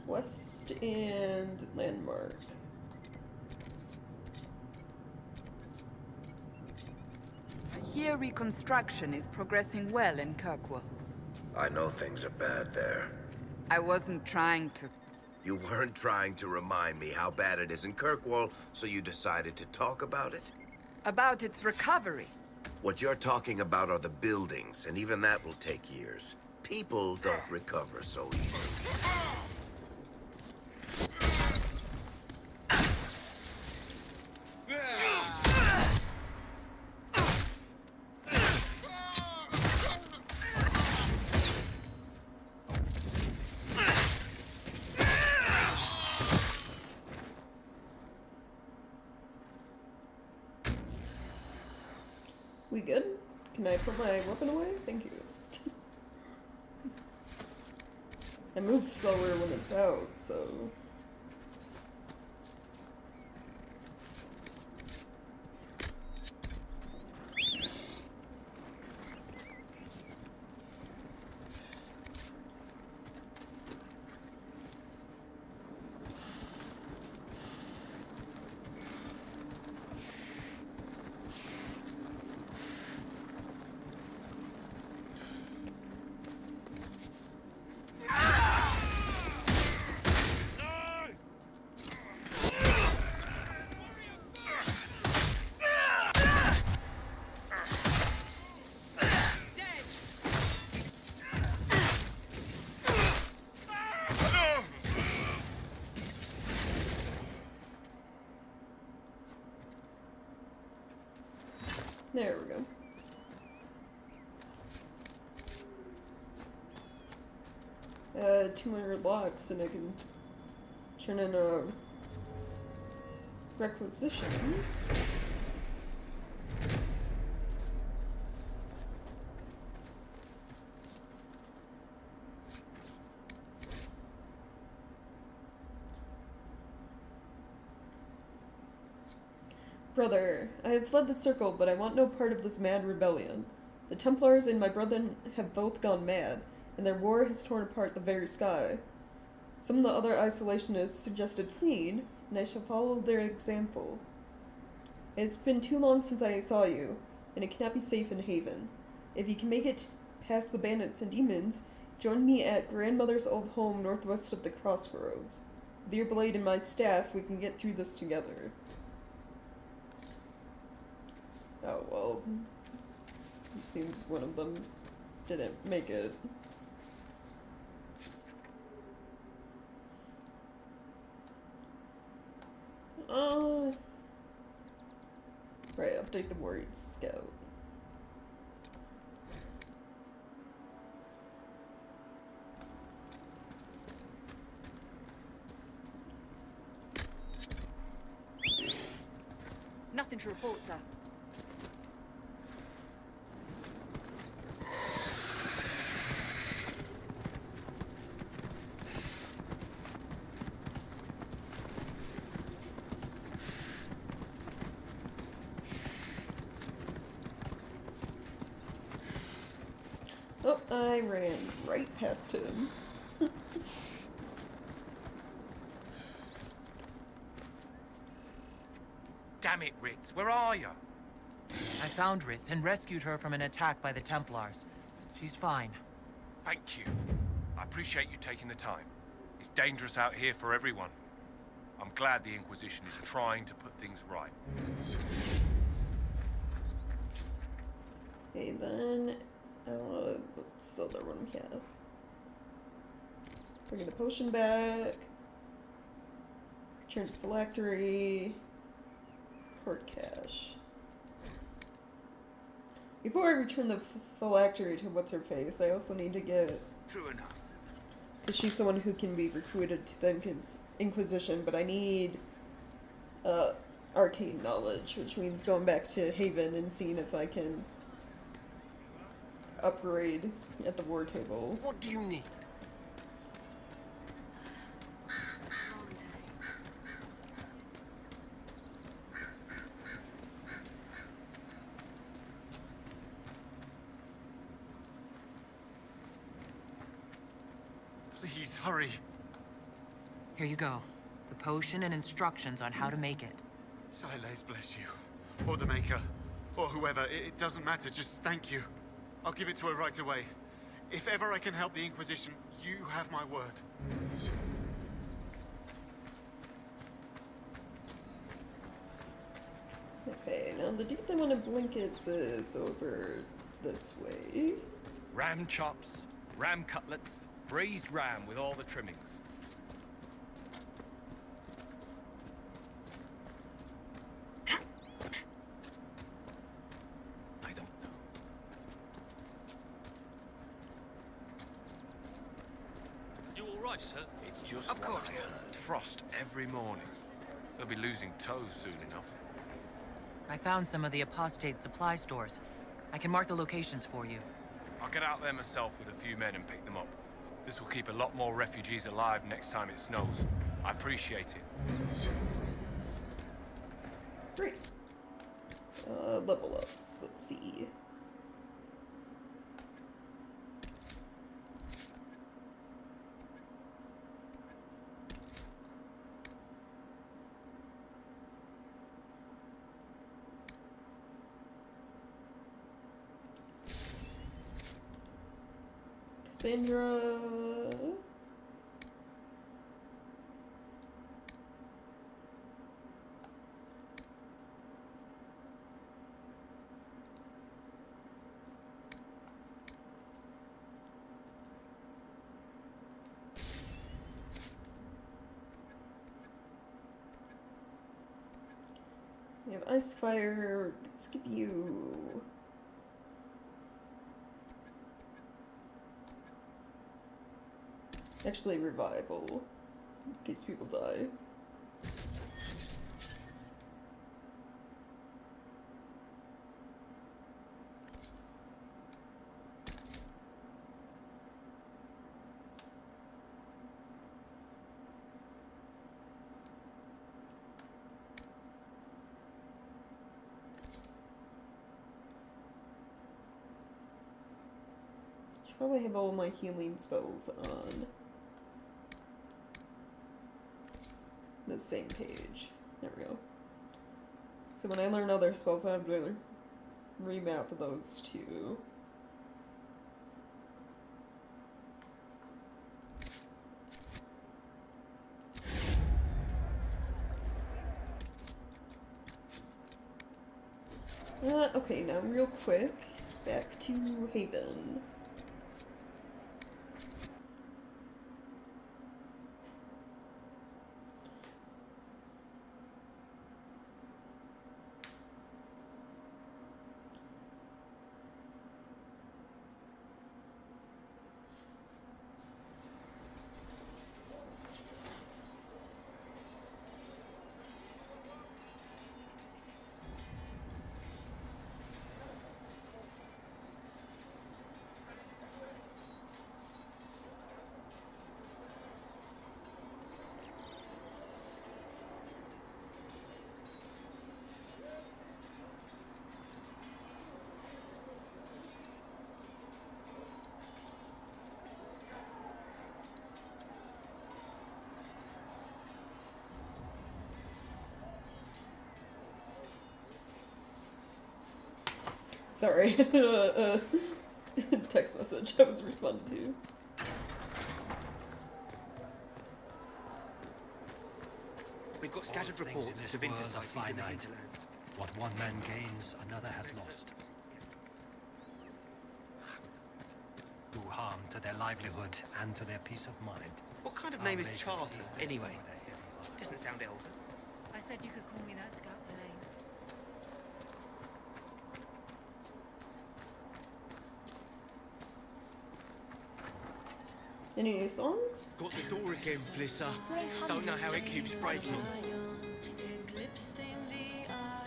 Quest and landmark. Here reconstruction is progressing well in Kirkwall. I know things are bad there. I wasn't trying to... You weren't trying to remind me how bad it is in Kirkwall, so you decided to talk about it? About its recovery. What you're talking about are the buildings, and even that will take years. People don't recover so easily. We good? Can I put my weapon away? Thank you. I move slower when it's out, so... There we go. 200 blocks and I can turn in a requisition. Brother, I have fled the circle, but I want no part of this mad rebellion. The Templars and my brother have both gone mad, and their war has torn apart the very sky. Some of the other isolationists suggested fleeing, and I shall follow their example. It has been too long since I saw you, and it cannot be safe in Haven. If you can make it past the bandits and demons, join me at grandmother's old home northwest of the crossroads. With your blade and my staff, we can get through this together. Oh, well. It seems one of them didn't make it. Right, update the word scout. Nothing to report, sir. Oh, I ran right past him. Damn it, Ritz, where are you? I found Ritz and rescued her from an attack by the Templars. She's fine. Thank you. I appreciate you taking the time. It's dangerous out here for everyone. I'm glad the Inquisition is trying to put things right. Okay, then... what's the other one we have? Bringing the potion back. Return to phylactery. Port cache. Before I return the phylactery to what's-her-face, I also need to get... True enough. Because she's someone who can be recruited to the Inquisition, but I need arcane knowledge, which means going back to Haven and seeing if I can upgrade at the war table. What do you need? Please, hurry. Here you go. The potion and instructions on how to make it. Silas bless you. Or the Maker. Or whoever. It doesn't matter. Just thank you. I'll give it to her right away. If ever I can help the Inquisition, you have my word. Okay, now the dude that wanted blankets is over this way. Ram chops, ram cutlets, braised ram with all the trimmings. I don't know. You all right, sir? It's just Of what course. I heard. Frost every morning. They'll be losing toes soon enough. I found some of the apostate supply stores. I can mark the locations for you. I'll get out there myself with a few men and pick them up. This will keep a lot more refugees alive next time it snows. I appreciate it. Great. Level ups. Let's see. Cassandra. We have ice fire. Let's give you. Actually, revival. In case people die. Should probably have all my healing spells on the same page. There we go. So when I learn other spells, I have to remap those two. Okay, now real quick, back to Haven. Sorry, text message I was responding to. We've got scattered reports of intercepts in the finite. hinterlands. What one man gains, another has lost. Do harm to their livelihood and to their peace of mind. What kind of name is Charter, anyway? Doesn't sound elven. I said you could call me that, Scout Elaine. Any new songs? Got the door again, Flisser. Don't know how it keeps breaking.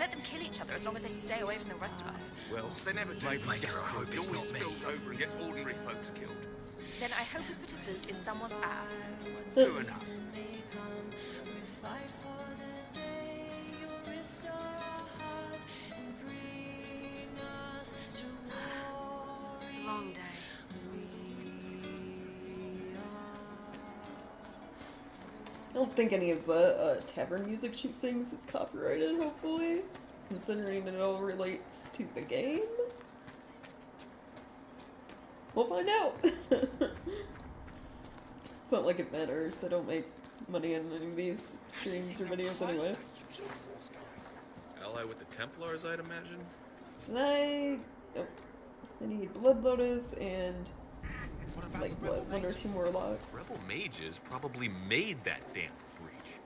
Let them kill each other as long as they stay away from the rest of us. Well, they never do. Maybe I hope It it's always not me. spills over and gets ordinary folks killed. Then I hope we put a boot in someone's ass. True enough. Long day. I don't think any of the tavern music she sings is copyrighted, hopefully, considering it all relates to the game. We'll find out. It's not like it matters. I don't make money on any of these streams or videos anyway. Ally with the Templars, I'd imagine? Nope. I need Blood Lotus and, like, what, 1 or 2 more locks? Rebel mages probably made that damn breach.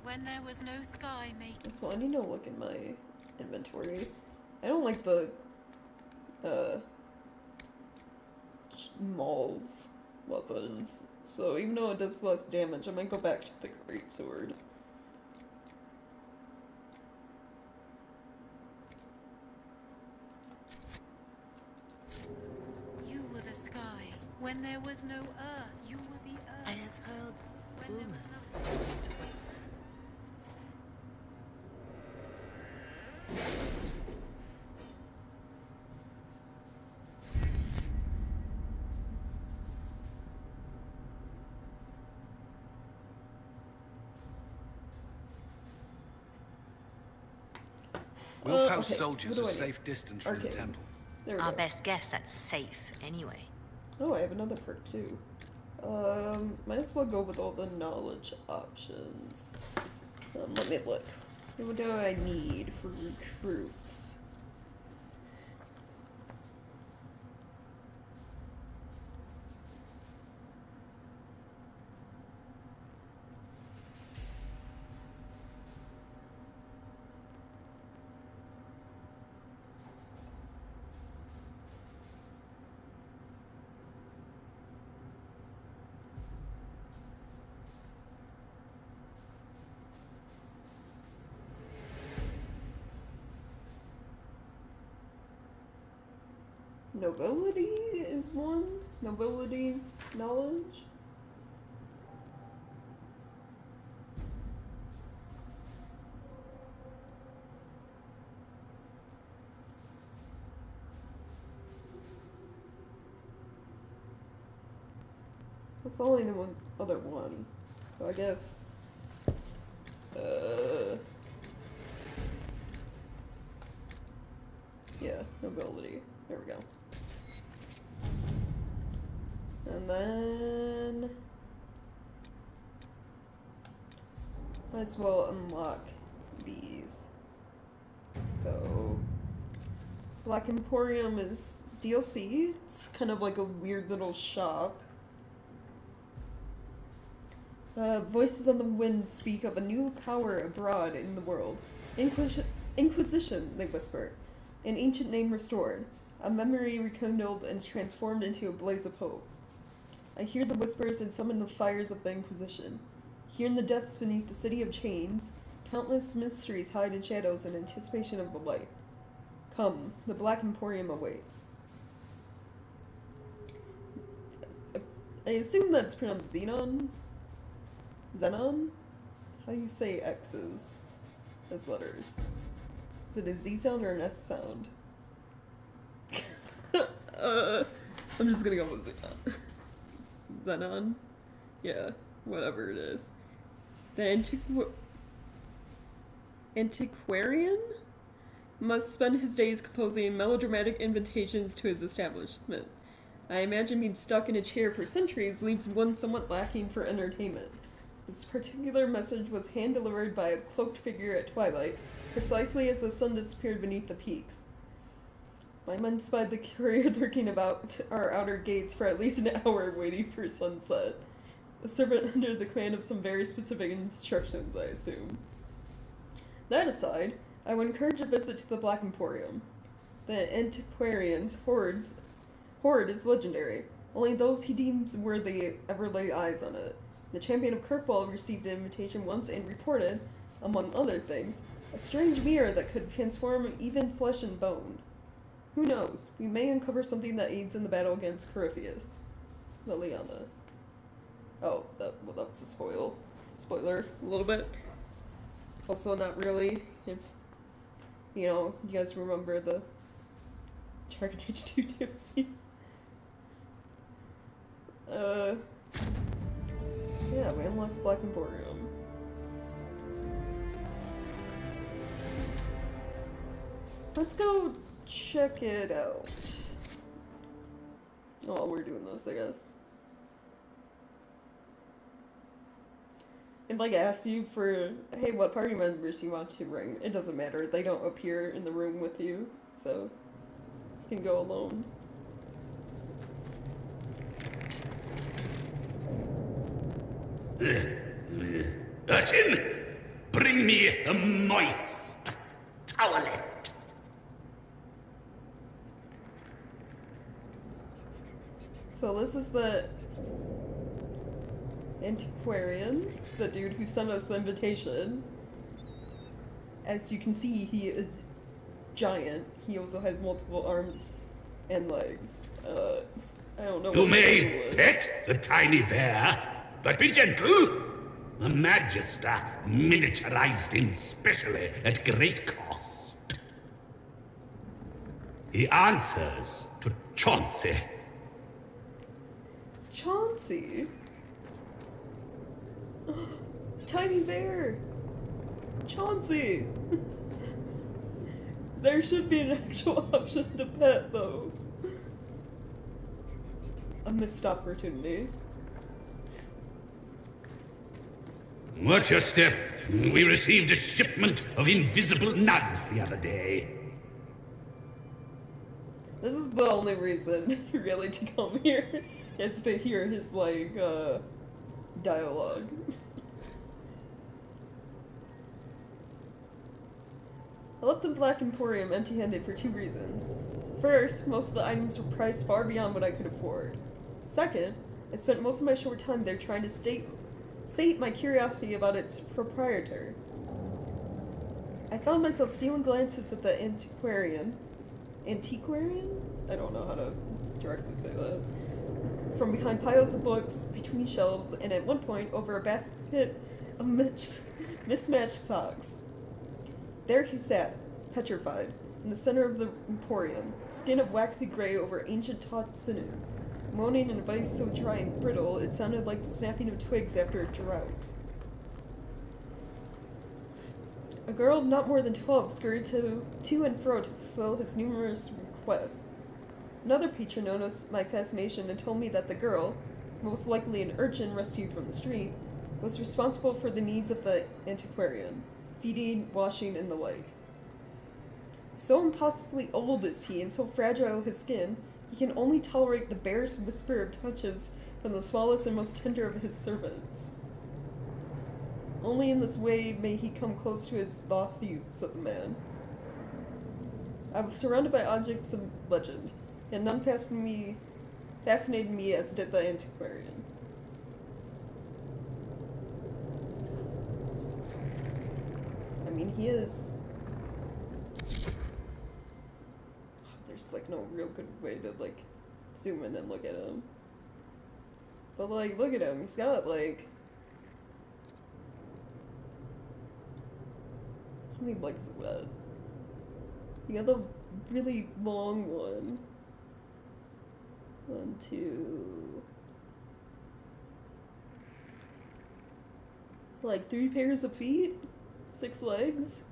When there was no sky, mate. So I need to look in my inventory. I don't like the, Maul's weapons. So even though it does less damage, I might go back to the greatsword. You were the sky. When there was no earth, you were the earth. I have heard When there was rumors no that you hate women. We'll post okay. soldiers What do a I need? safe distance from the Arcane. temple. There we Our go. best guess that's safe, anyway. Oh, I have another perk too. Might as well go with all the knowledge options. Let me look. What do I need for recruits? Nobility is one. Nobility knowledge. That's only the one other one. So I guess yeah, nobility. There we go. And then might as well unlock these. So Black Emporium is DLC. It's kind of like a weird little shop. Voices on the wind speak of a new power abroad in the world. Inquisition, they whisper. An ancient name restored. A memory rekindled and transformed into a blaze of hope. I hear the whispers and summon the fires of the Inquisition. Here in the depths beneath the city of chains, countless mysteries hide in shadows in anticipation of the light. Come, the Black Emporium awaits. I assume that's pronounced Xenon? Xenon? How do you say X's as letters? Is it a Z sound or an S sound? I'm just gonna go with Xenon. Xenon? Yeah, whatever it is. The antiquarian must spend his days composing melodramatic invitations to his establishment. I imagine being stuck in a chair for centuries leaves one somewhat lacking for entertainment. This particular message was hand-delivered by a cloaked figure at twilight, precisely as the sun disappeared beneath the peaks. My men spied the courier lurking about our outer gates for at least an hour waiting for sunset. A servant under the command of some very specific instructions, I assume. That aside, I would encourage a visit to the Black Emporium. The antiquarian's hoard is legendary. Only those he deems worthy ever lay eyes on it. The champion of Kirkwall received an invitation once and reported, among other things, a strange mirror that could transform even flesh and bone. Who knows? We may uncover something that aids in the battle against Corypheus. Liliana. Oh, that was a spoiler a little bit. Also not really, if, you guys remember the Dragon Age 2 DLC. unlock the Black Emporium. Let's go check it out. Oh, we're doing this, I guess. It like asks you for, hey, what party members you want to bring. It doesn't matter. They don't appear in the room with you, so you can go alone. Urchin, bring me a moist towelette. So this is the antiquarian, the dude who sent us the invitation. As you can see, he is giant. He also has multiple arms and legs. I don't know You what may his name was. pet the tiny bear, but be gentle. A Magister miniaturized him specially at great cost. He answers to Chauncey. Chauncey? Tiny bear! Chauncey! There should be an actual option to pet, though. A missed opportunity. Watch your step. We received a shipment of invisible nugs the other day. This is the only reason, really, to come here, is to hear his, like, dialogue. I left the Black Emporium empty-handed for two reasons. First, most of the items were priced far beyond what I could afford. Second, I spent most of my short time there trying to sate my curiosity about its proprietor. I found myself stealing glances at the antiquarian? I don't know how to directly say that. From behind piles of books, between shelves, and at one point over a basket of mismatched socks. There he sat, petrified, in the center of the emporium, skin of waxy gray over ancient taut sinew, moaning in a voice so dry and brittle it sounded like the snapping of twigs after a drought. A girl not more than 12 scurried to and fro to fulfill his numerous requests. Another patron noticed my fascination and told me that the girl, most likely an urchin rescued from the street, was responsible for the needs of the antiquarian, feeding, washing, and the like. So impossibly old is he, and so fragile his skin, he can only tolerate the barest whisper of touches from the smallest and most tender of his servants. Only in this way may he come close to his lost youth, said the man. I was surrounded by objects of legend, and none fascinated me as did the antiquarian. I mean, he is... There's, like, no real good way to, like, zoom in and look at him. But, like, look at him. He's got, like... How many legs is that? You got the really long one. 1, 2... Like, 3 pairs of feet? 6 legs?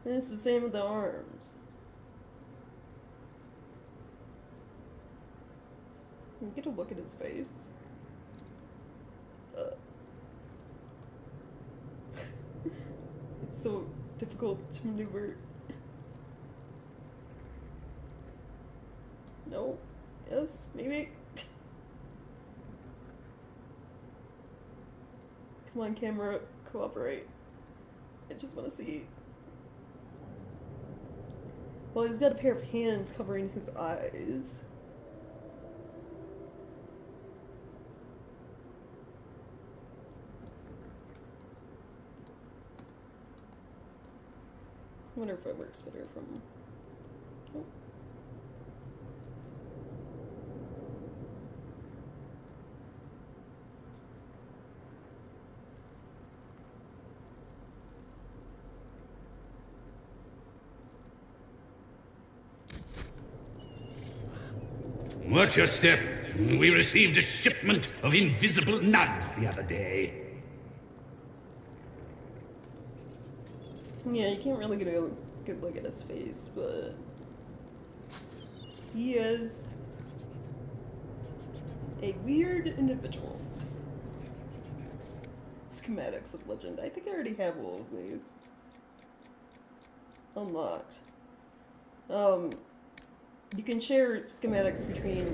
And it's the same with the arms. Get a look at his face. It's so difficult to maneuver. No? Yes? Maybe? Come on, camera, cooperate. I just want to see. Well, he's got a pair of hands covering his eyes. I wonder if it works better from... Oh. Watch your step. We received a shipment of invisible nugs the other day. Yeah, you can't really get a good look at his face, but he is a weird individual. Schematics of Legend. I think I already have all of these unlocked. You can share schematics between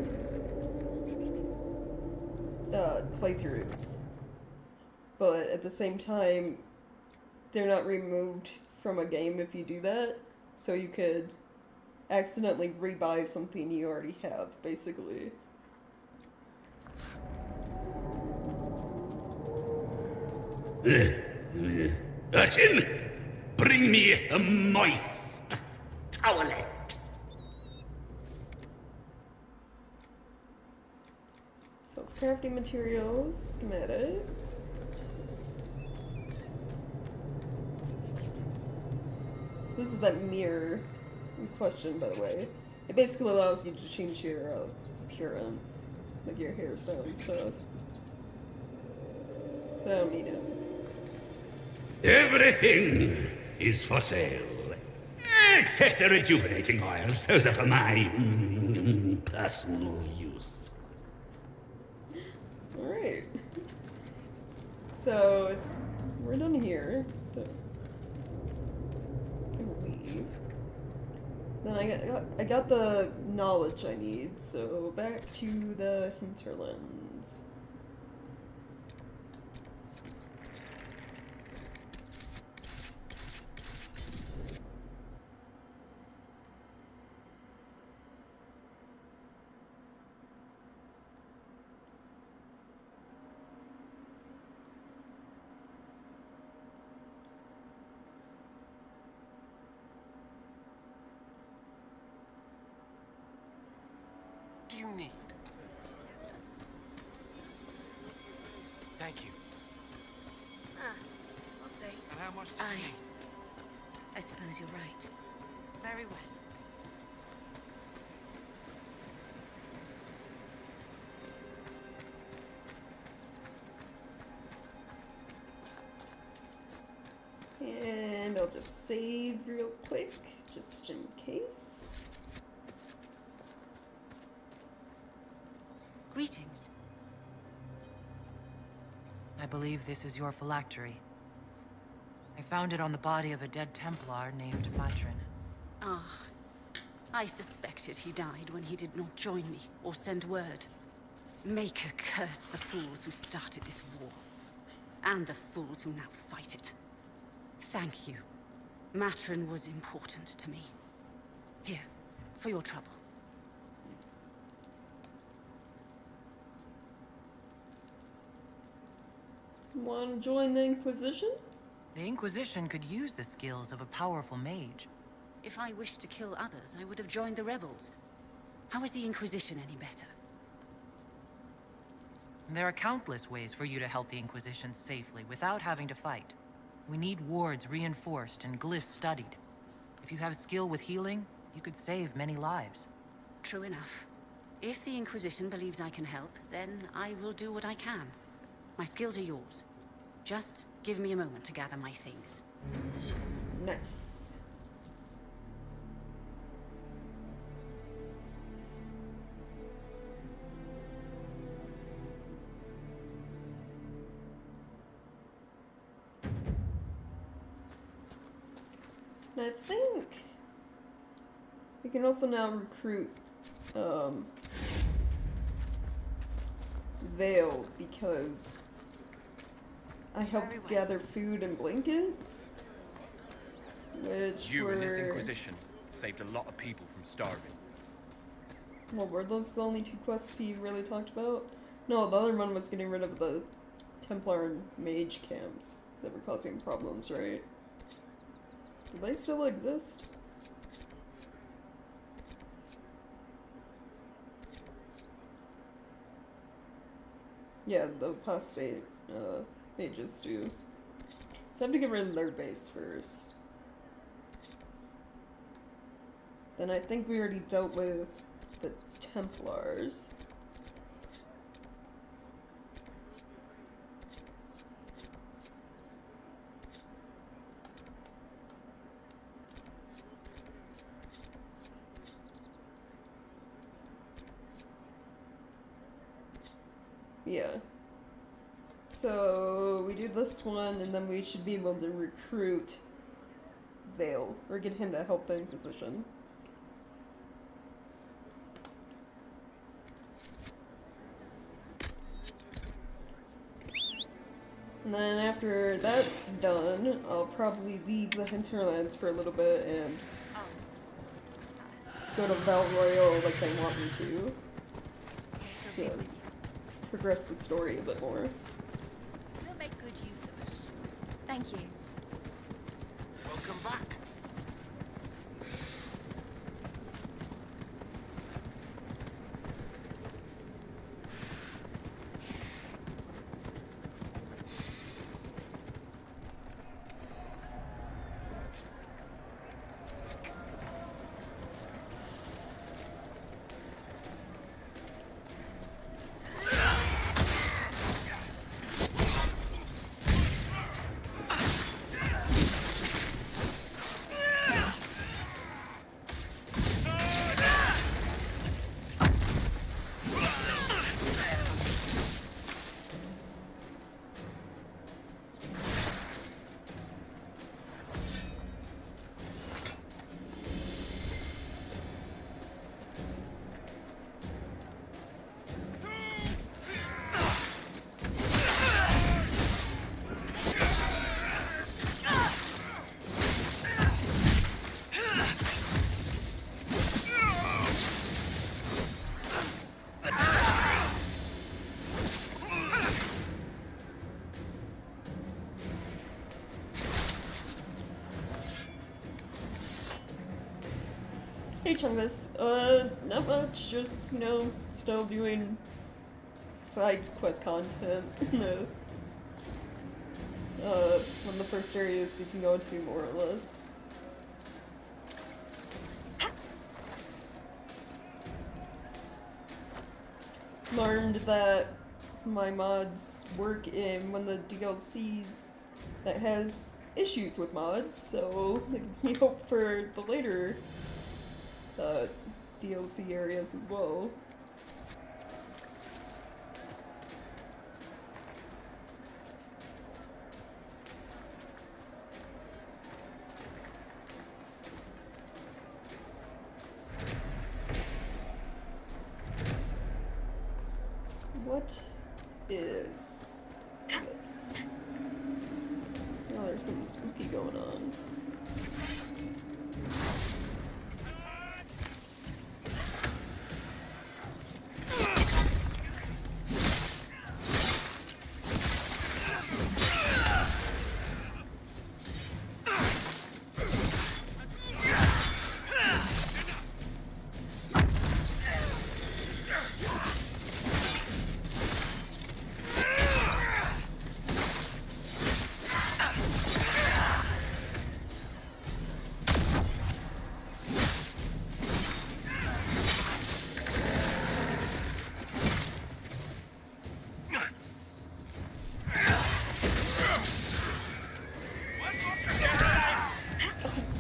playthroughs, but at the same time, they're not removed from a game if you do that, so you could accidentally rebuy something you already have, basically. Urchin, bring me a moist towelette. So it's crafting materials, schematics. This is that mirror in question, by the way. It basically allows you to change your appearance, like your hairstyle and stuff. But I don't need it. Everything is for sale. Except the rejuvenating oils. Those are for my personal use. Alright. So, we're done here. Leave. Then I got the knowledge I need, so back to the hinterlands. Do you need? Thank you. We'll see. And how much do you need? I suppose you're right. Very well. And I'll just save real quick, just in case. Greetings. I believe this is your phylactery. I found it on the body of a dead Templar named Matrin. Ah, I suspected he died when he did not join me or send word. Maker curse the fools who started this war, and the fools who now fight it. Thank you. Matrin was important to me. Here, for your trouble. Want to join the Inquisition? The Inquisition could use the skills of a powerful mage. If I wished to kill others, I would have joined the rebels. How is the Inquisition any better? There are countless ways for you to help the Inquisition safely without having to fight. We need wards reinforced and glyphs studied. If you have skill with healing, you could save many lives. True enough. If the Inquisition believes I can help, then I will do what I can. My skills are yours. Just give me a moment to gather my things. Nice. And I think we can also now recruit Vale because I helped gather food and blankets, which You were... and this Inquisition saved a lot of people from starving. Well, were those the only two quests he really talked about? No, the other one was getting rid of the Templar and Mage camps that were causing problems, right? Do they still exist? Yeah, the apostate mages do. Time to get rid of their base first. Then I think we already dealt with the Templars. Yeah. So we do this one, and then we should be able to recruit Vale, or get him to help the Inquisition. And then after that's done, I'll probably leave the Hinterlands for a little bit and go to Val Royal like they want me to progress the story a bit more. We'll make good use of it. Thank you. Welcome back. Hey Chungus, not much, just, you know, still doing side quest content in the, one of the first areas you can go into, more or less. Learned that my mods work in one of the DLCs that has issues with mods, so that gives me hope for the later DLC areas as well. What is this? Oh, there's something spooky going on.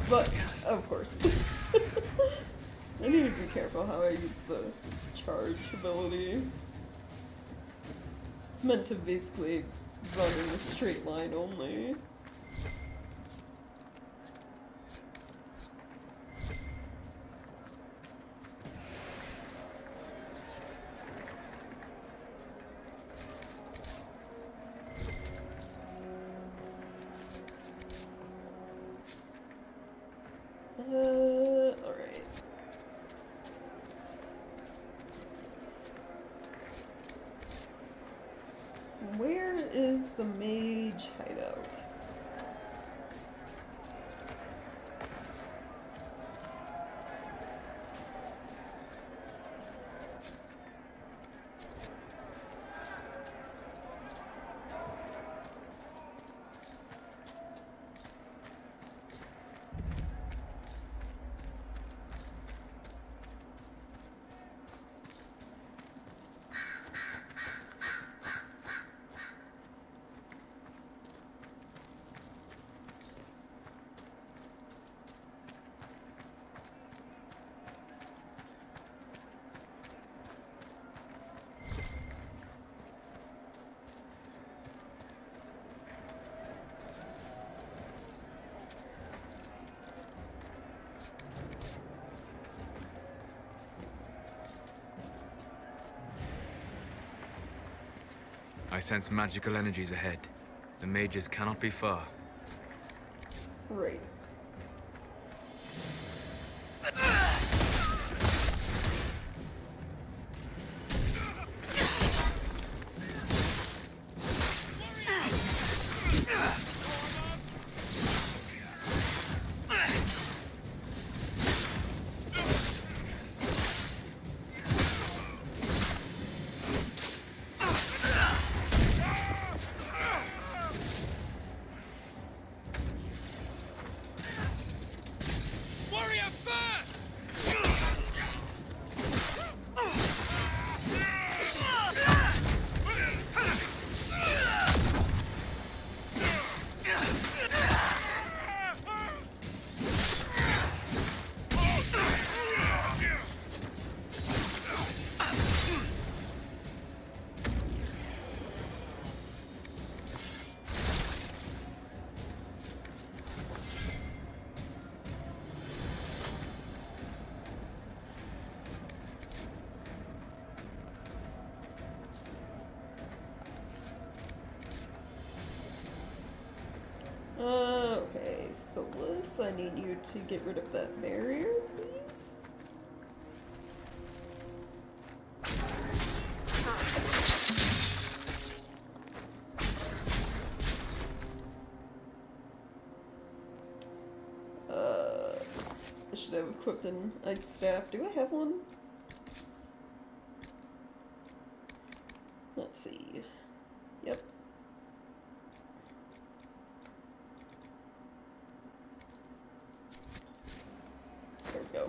But, of course. I need to be careful how I use the charge ability. It's meant to basically run in a straight line only. Alright. Where is the mage hideout? I sense magical energies ahead. The mages cannot be far. Right. Okay, Solus, I need you to get rid of that barrier, please. I should have equipped an ice staff. Do I have one? Let's see. Yep. There we go.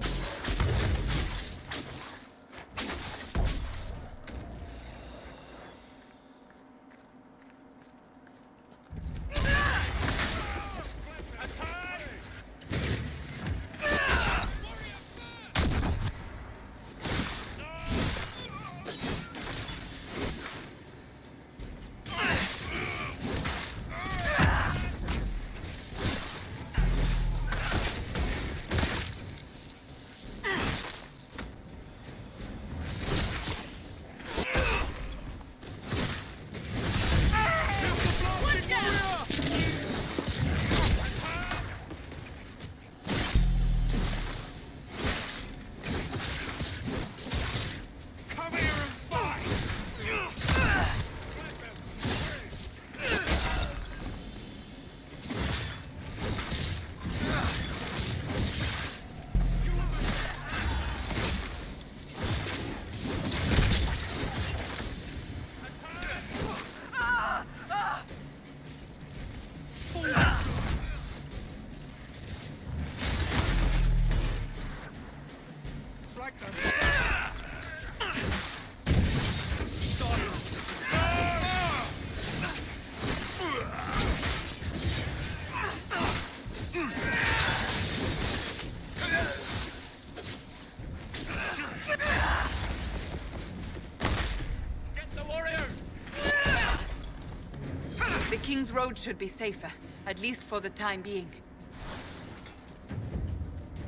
The King's Road should be safer, at least for the time being.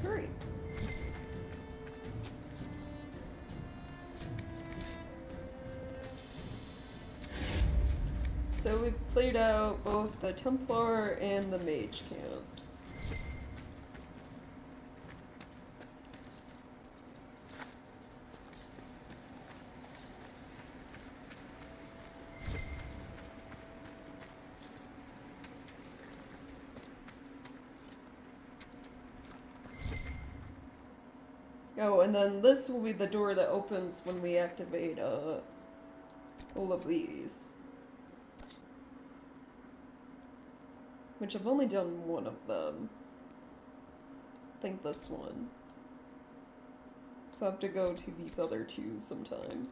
Great. So we've cleared out both the Templar and the Mage camps. Oh, and then this will be the door that opens when we activate all of these. Which I've only done one of them. I think this one. So I have to go to these other two sometime.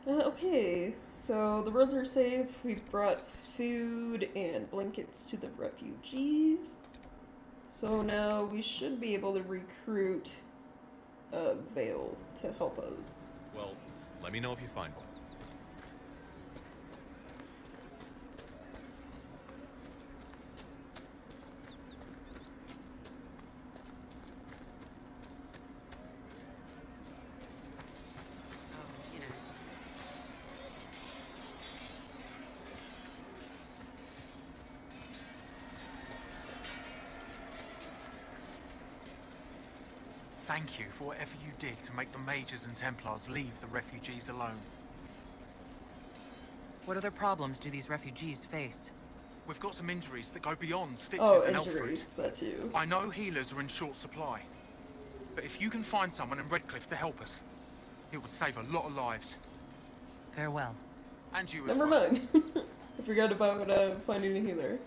Okay, so the roads are safe. We brought food and blankets to the refugees. So now we should be able to recruit Vale to help us. Well, let me know if you find one. Thank you for whatever you did to make the Mages and Templars leave the refugees alone. What other problems do these refugees face? We've got some injuries that go beyond stitches Oh, and injuries, Elfrid. that too. I know healers are in short supply, but if you can find someone in Redcliffe to help us, it would save a lot of lives. Farewell. And you as Never well. mind. I forgot about finding a healer.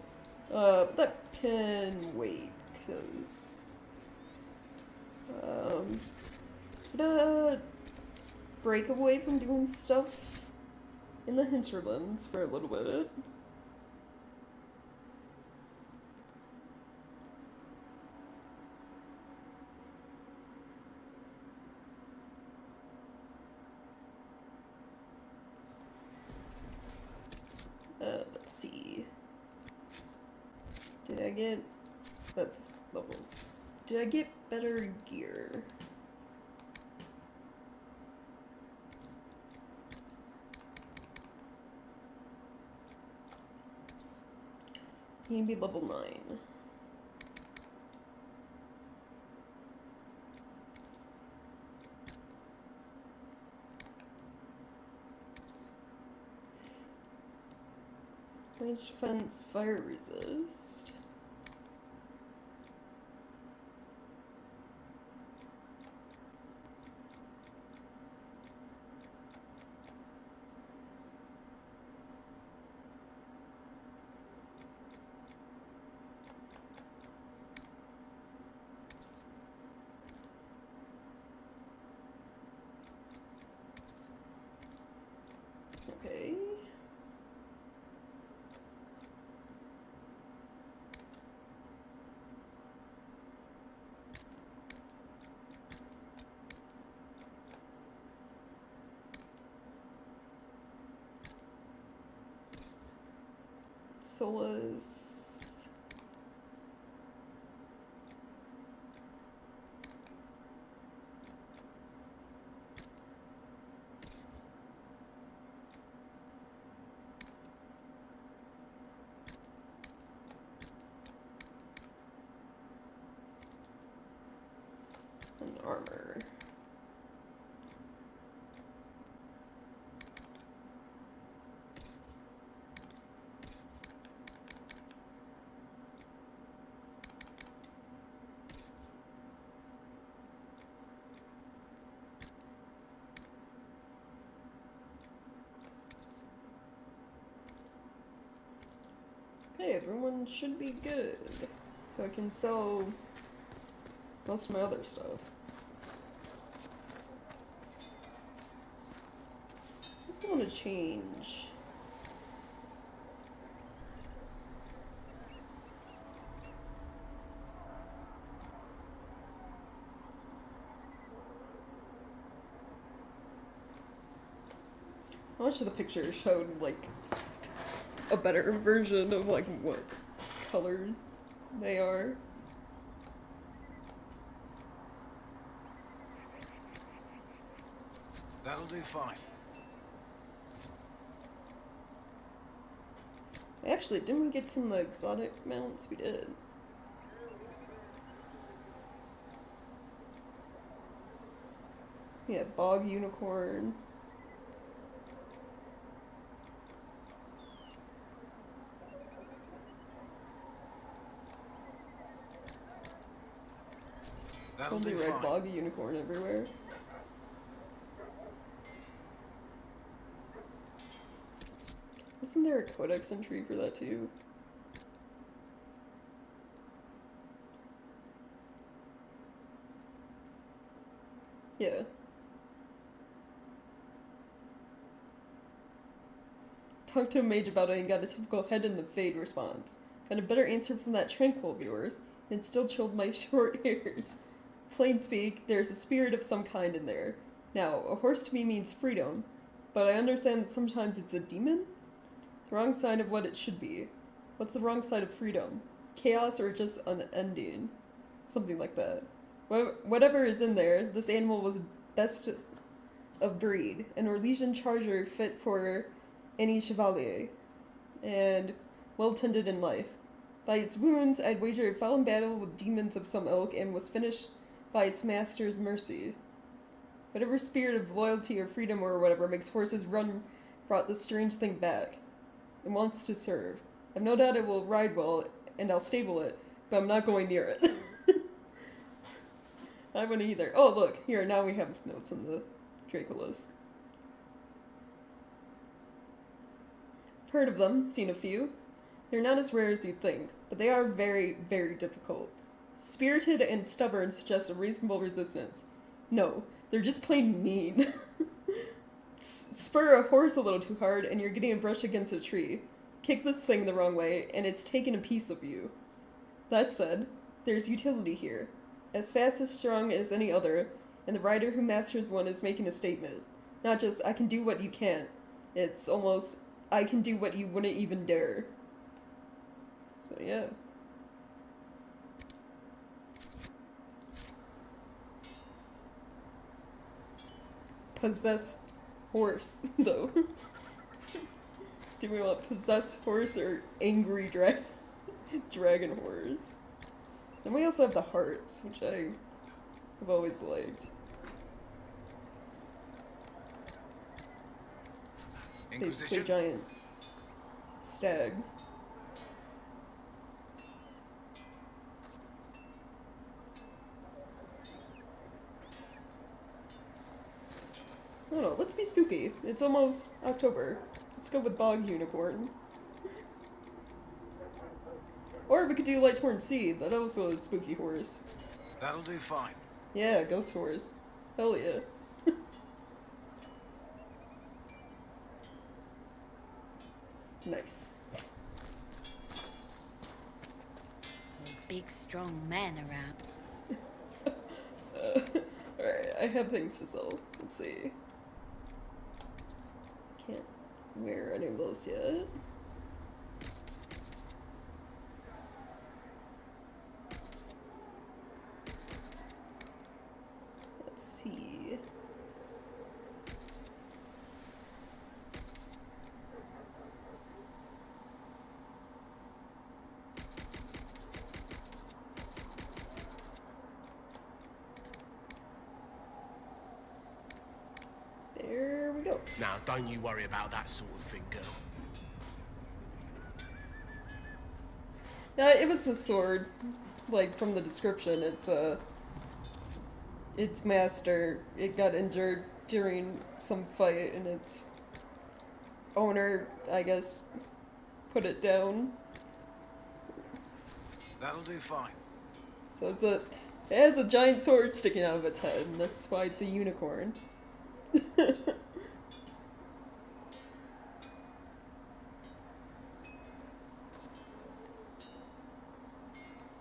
But that can wait, because... break away from doing stuff in the hinterlands for a little bit. Let's see. Did I get... That's levels. Did I get better gear? You need to be level 9. Range defense, fire resist. Okay. Solus. And armor. Okay, everyone should be good. So I can sell most of my other stuff. I also want to change. How much of the picture showed like a better version of like what color they are? That'll do fine. Actually, didn't we get some of the exotic mounts? We did. Yeah, bog unicorn. That'll Totally do red fine. bog unicorn everywhere. Isn't there a codex entry for that too? Yeah. Talked to a mage about it and got a typical head in the fade response. Got a better answer from that tranquil viewers. and still chilled my short hairs. Plain speak, there's a spirit of some kind in there. Now, a horse to me means freedom, but I understand that sometimes it's a demon? The wrong side of what it should be. What's the wrong side of freedom? Chaos or just unending? Something like that. Whatever is in there, this animal was best of breed, an Orlesian charger fit for any chevalier, and well tended in life. By its wounds, I'd wager it fell in battle with demons of some ilk and was finished by its master's mercy. Whatever spirit of loyalty or freedom or whatever makes horses run brought this strange thing back. It wants to serve. I've no doubt it will ride well, and I'll stable it, but I'm not going near it. I wouldn't either. Oh, look, here, now we have notes on the Draco list. I've heard of them, seen a few. They're not as rare as you'd think, but they are very, very difficult. Spirited and stubborn suggest a reasonable resistance. No, they're just plain mean. Spur a horse a little too hard and you're getting a brush against a tree. Kick this thing the wrong way and it's taken a piece of you. That said, there's utility here. As fast as strong as any other, and the rider who masters one is making a statement. Not just, I can do what you can't. It's almost, I can do what you wouldn't even dare. So yeah. Possessed horse, though. Do we want possessed horse or angry dragon horse? And we also have the hearts, which I have always liked. Basically giant stags. I don't know, let's be spooky. It's almost October. Let's go with Bog Unicorn. Or we could do Lighthorn Seed, that also is spooky horse. That'll do fine. Yeah, ghost horse. Hell yeah. Nice. Big, strong men around. Alright, I have things to sell. Let's see. Can't wear any of those yet. Let's see. There we go. Now, don't you worry about that sort of thing, girl. Yeah, it was a sword. Like, from the description, its master, it got injured during some fight, and its owner, I guess, put it down. That'll do fine. So it has a giant sword sticking out of its head, and that's why it's a unicorn.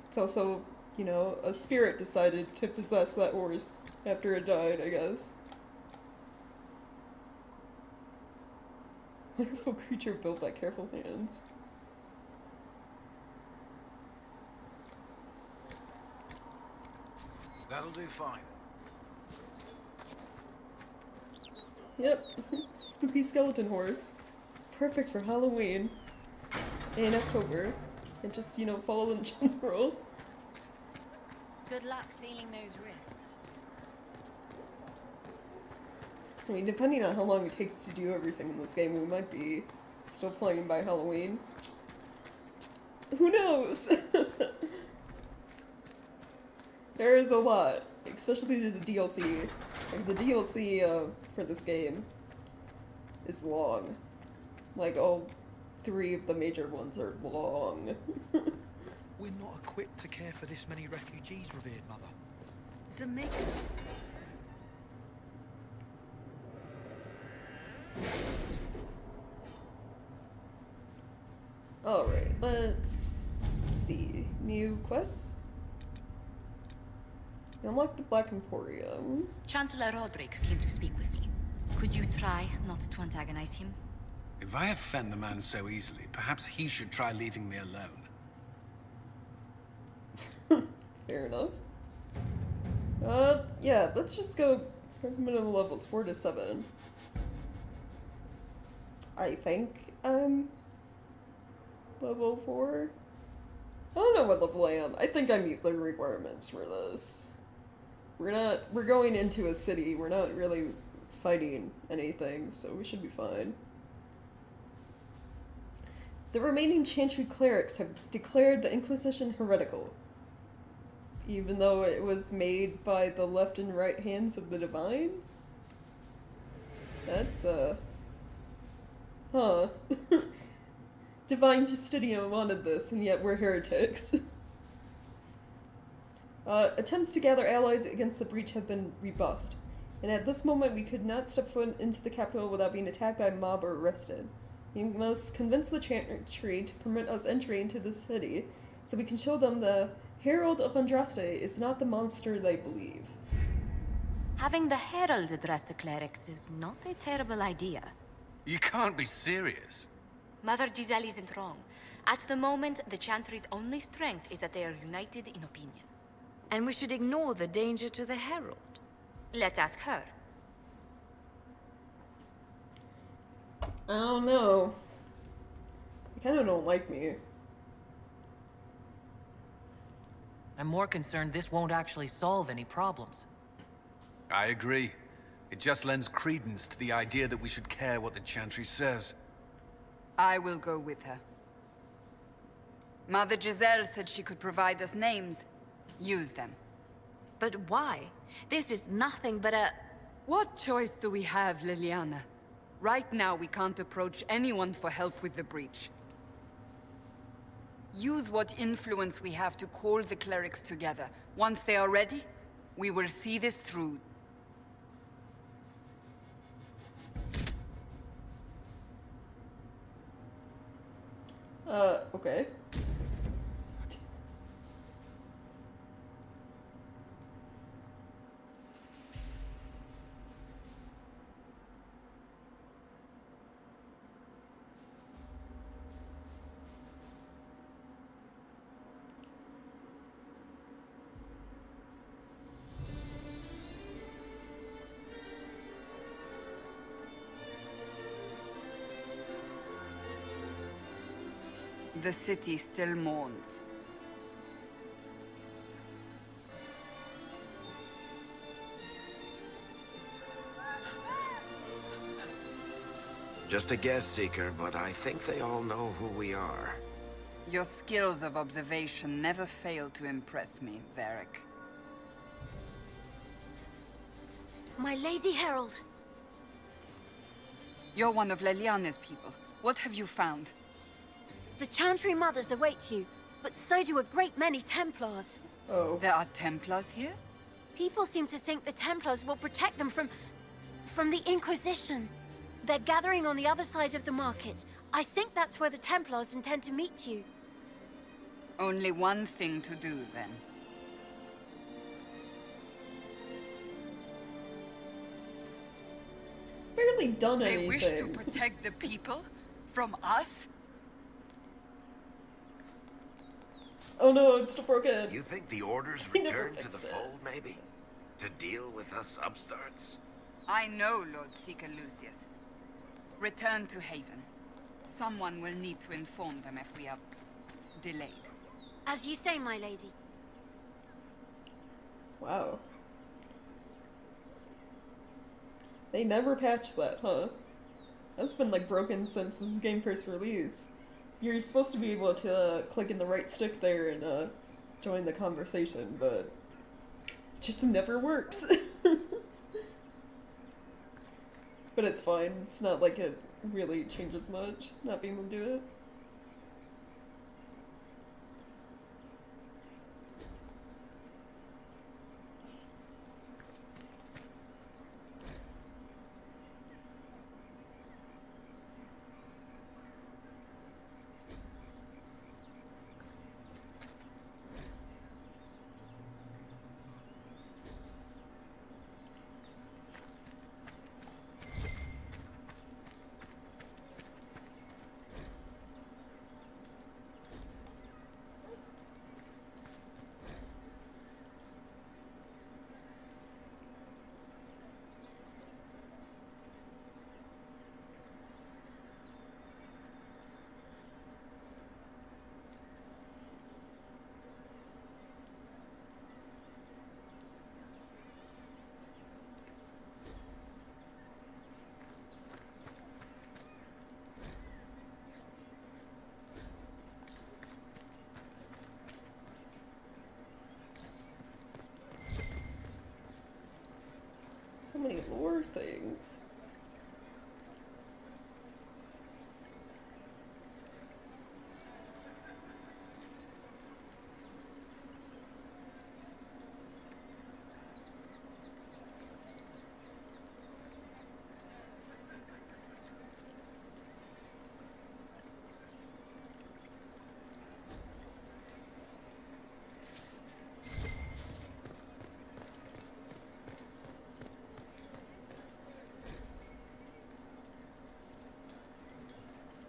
It's also, you know, a spirit decided to possess that horse after it died, I guess. Wonderful creature built by careful hands. That'll do fine. Yep, spooky skeleton horse. Perfect for Halloween in October. And just, you know, fall in general. Good luck sealing those rifts. I mean, depending on how long it takes to do everything in this game, we might be still playing by Halloween. Who knows? There is a lot, especially the DLC. Like, the DLC for this game is long. Like, all 3 of the major ones are long. We're not equipped to care for this many refugees, revered mother. The Maker. Alright, let's see. New quests? Unlock the Black Emporium. Chancellor Roderick came to speak with me. Could you try not to antagonize him? If I offend the man so easily, perhaps he should try leaving me alone. Fair enough. Yeah, let's just go recommended levels 4 to 7. I think I'm level 4. I don't know what level I am. I think I meet the requirements for this. We're going into a city. We're not really fighting anything, so we should be fine. The remaining Chantry clerics have declared the Inquisition heretical, even though it was made by the left and right hands of the Divine? That's, huh. Divine Justitia wanted this, and yet we're heretics. Attempts to gather allies against the breach have been rebuffed, and at this moment we could not step foot into the capital without being attacked by a mob or arrested. We must convince the Chantry to permit us entry into the city, so we can show them the Herald of Andraste is not the monster they believe. Having the Herald address the clerics is not a terrible idea. You can't be serious. Mother Giselle isn't wrong. At the moment, the Chantry's only strength is that they are united in opinion. And we should ignore the danger to the Herald. Let's ask her. I don't know. They kind of don't like me. I'm more concerned this won't actually solve any problems. I agree. It just lends credence to the idea that we should care what the Chantry says. I will go with her. Mother Giselle said she could provide us names. Use them. But why? This is nothing but a... What choice do we have, Liliana? Right now, we can't approach anyone for help with the breach. Use what influence we have to call the clerics together. Once they are ready, we will see this through. Okay. The city still mourns. Just a guess, Seeker, but I think they all know who we are. Your skills of observation never fail to impress me, Varric. My Lady Herald! You're one of Leliana's people. What have you found? The Chantry Mothers await you, but so do a great many Templars. Oh. There are Templars here? People seem to think the Templars will protect them from the Inquisition. They're gathering on the other side of the market. I think that's where the Templars intend to meet you. Only one thing to do, then. Barely done anything. They wish to protect the people? From us? Oh no, it's still broken. You think the Order's He never returned to the fixed it. fold, maybe? To deal with us upstarts? I know, Lord Seeker Lucius. Return to Haven. Someone will need to inform them if we are delayed. As you say, my lady. Wow. They never patched that, huh? That's been like broken since this game first released. You're supposed to be able to click in the right stick there and join the conversation, but it just never works. But it's fine. It's not like it really changes much, not being able to do it. many lore things.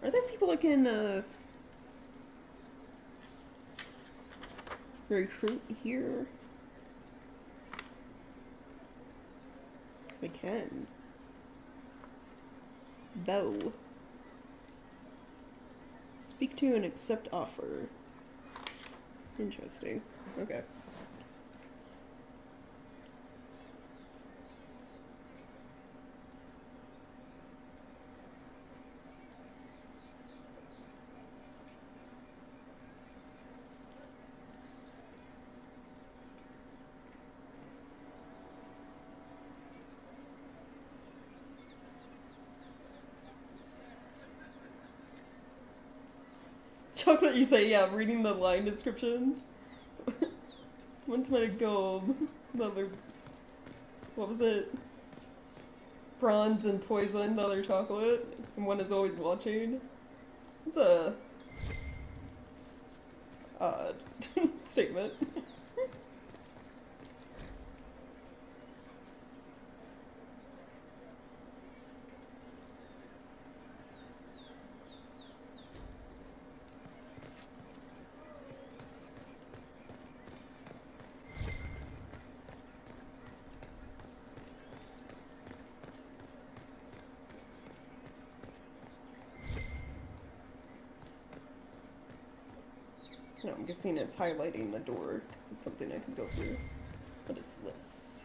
Are there people that can recruit here? I can. Though. Speak to and accept offer. Interesting. Okay. Chocolate, you say, yeah, reading the line descriptions. One's made of gold, the other, what was it? Bronze and poison, the other chocolate, and one is always watching. It's a odd statement. No, I'm guessing it's highlighting the door, because it's something I can go through. What is this?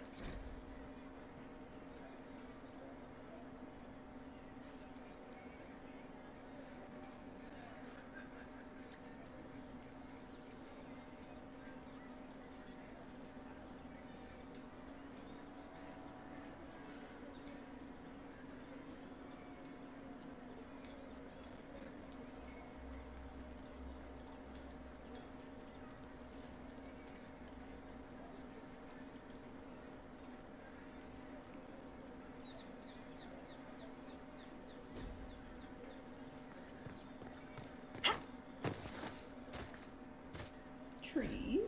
Tree.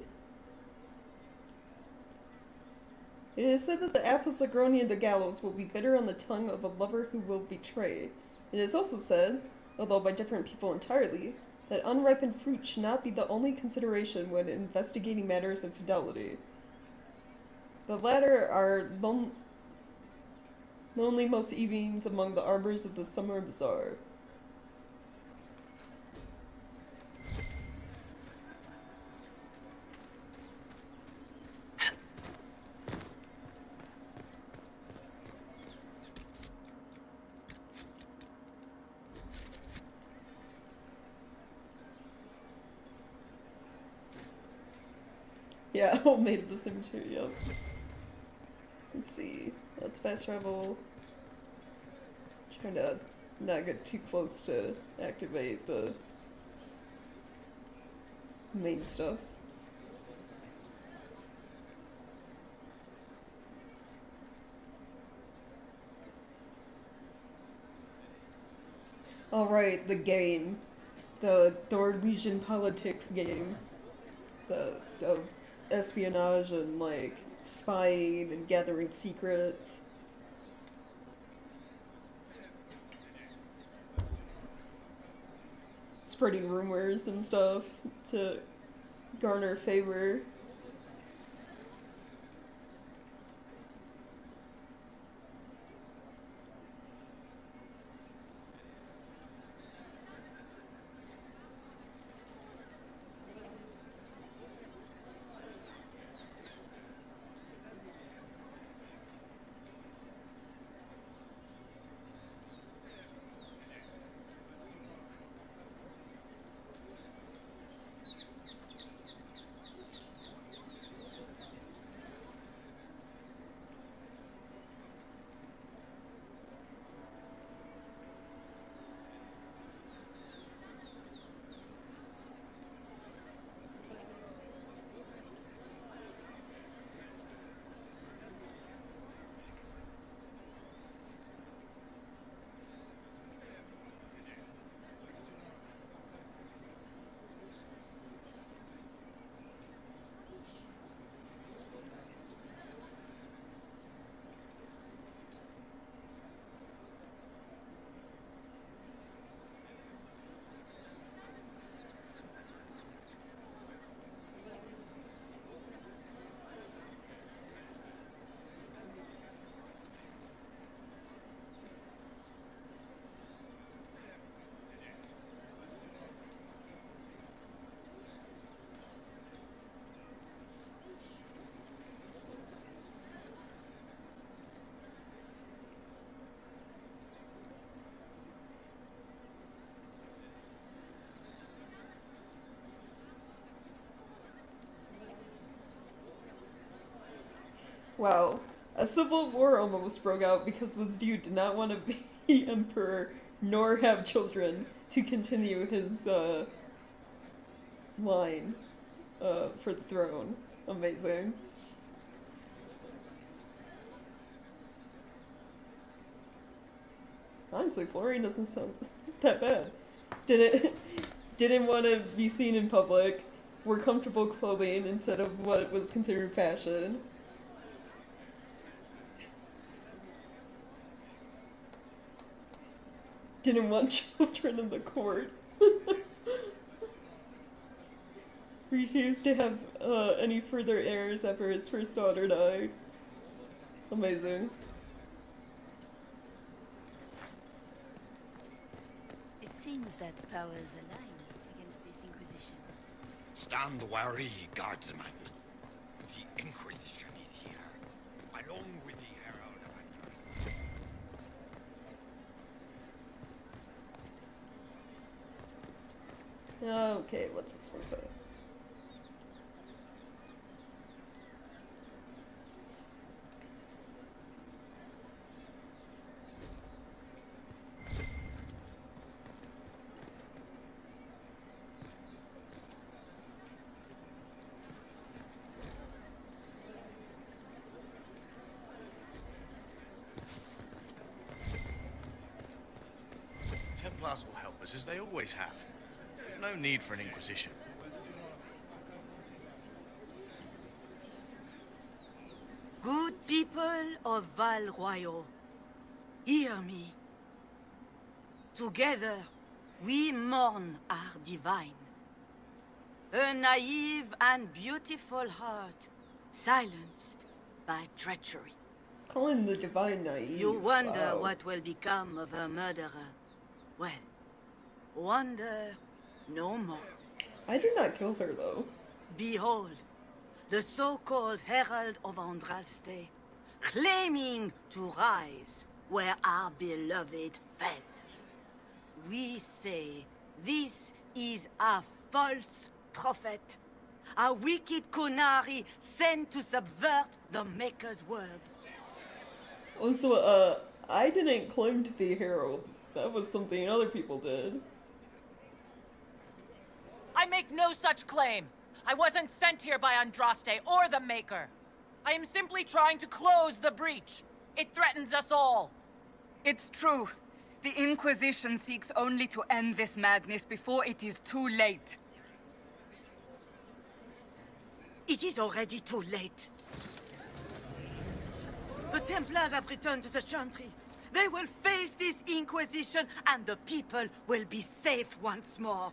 It is said that the apples that grow near the gallows will be bitter on the tongue of a lover who will betray. It is also said, although by different people entirely, that unripened fruit should not be the only consideration when investigating matters of fidelity. The latter are lonely most evenings among the arbors of the summer bazaar. Yeah, all made of the same material. Let's see. Let's fast travel. Trying to not get too close to activate the main stuff. Alright, the game. The Legion politics game. The espionage and like spying and gathering secrets. Spreading rumors and stuff to garner favor. Wow. A civil war almost broke out because this dude did not want to be emperor nor have children to continue his line for the throne. Amazing. Honestly, Florian doesn't sound that bad. Didn't want to be seen in public. Wore comfortable clothing instead of what was considered fashion. Didn't want children in the court. Refused to have any further heirs after his first daughter died. Amazing. It seems that powers align against this Inquisition. Stand wary, guardsman. The Inquisition is here, along with the Herald of Andraste. Okay, what's this one say? Templars will help us, as they always have. There's no need for an Inquisition. Good people of Val Royal, hear me. Together, we mourn our divine. A naive and beautiful heart, silenced by treachery. Calling the divine naive. You wonder wow. what will become of a murderer. Well, wonder no more. I did not kill her, though. Behold, the so-called Herald of Andraste, claiming to rise where our beloved fell. We say this is a false prophet, a wicked Kunari sent to subvert the Maker's word. Also, I didn't claim to be a herald. That was something other people did. I make no such claim. I wasn't sent here by Andraste or the Maker. I am simply trying to close the breach. It threatens us all. It's true. The Inquisition seeks only to end this madness before it is too late. It is already too late. The Templars have returned to the Chantry. They will face this Inquisition, and the people will be safe once more.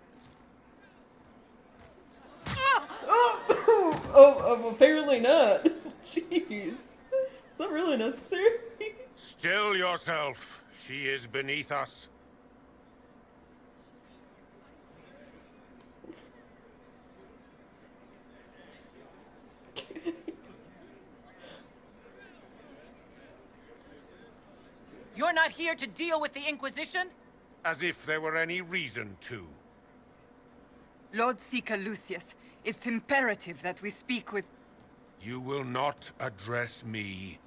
Apparently not. Jeez. Is that really necessary? Still yourself. She is beneath us. You're not here to deal with the Inquisition? As if there were any reason to. Lord Seeker Lucius, it's imperative that we speak with... You will not address me.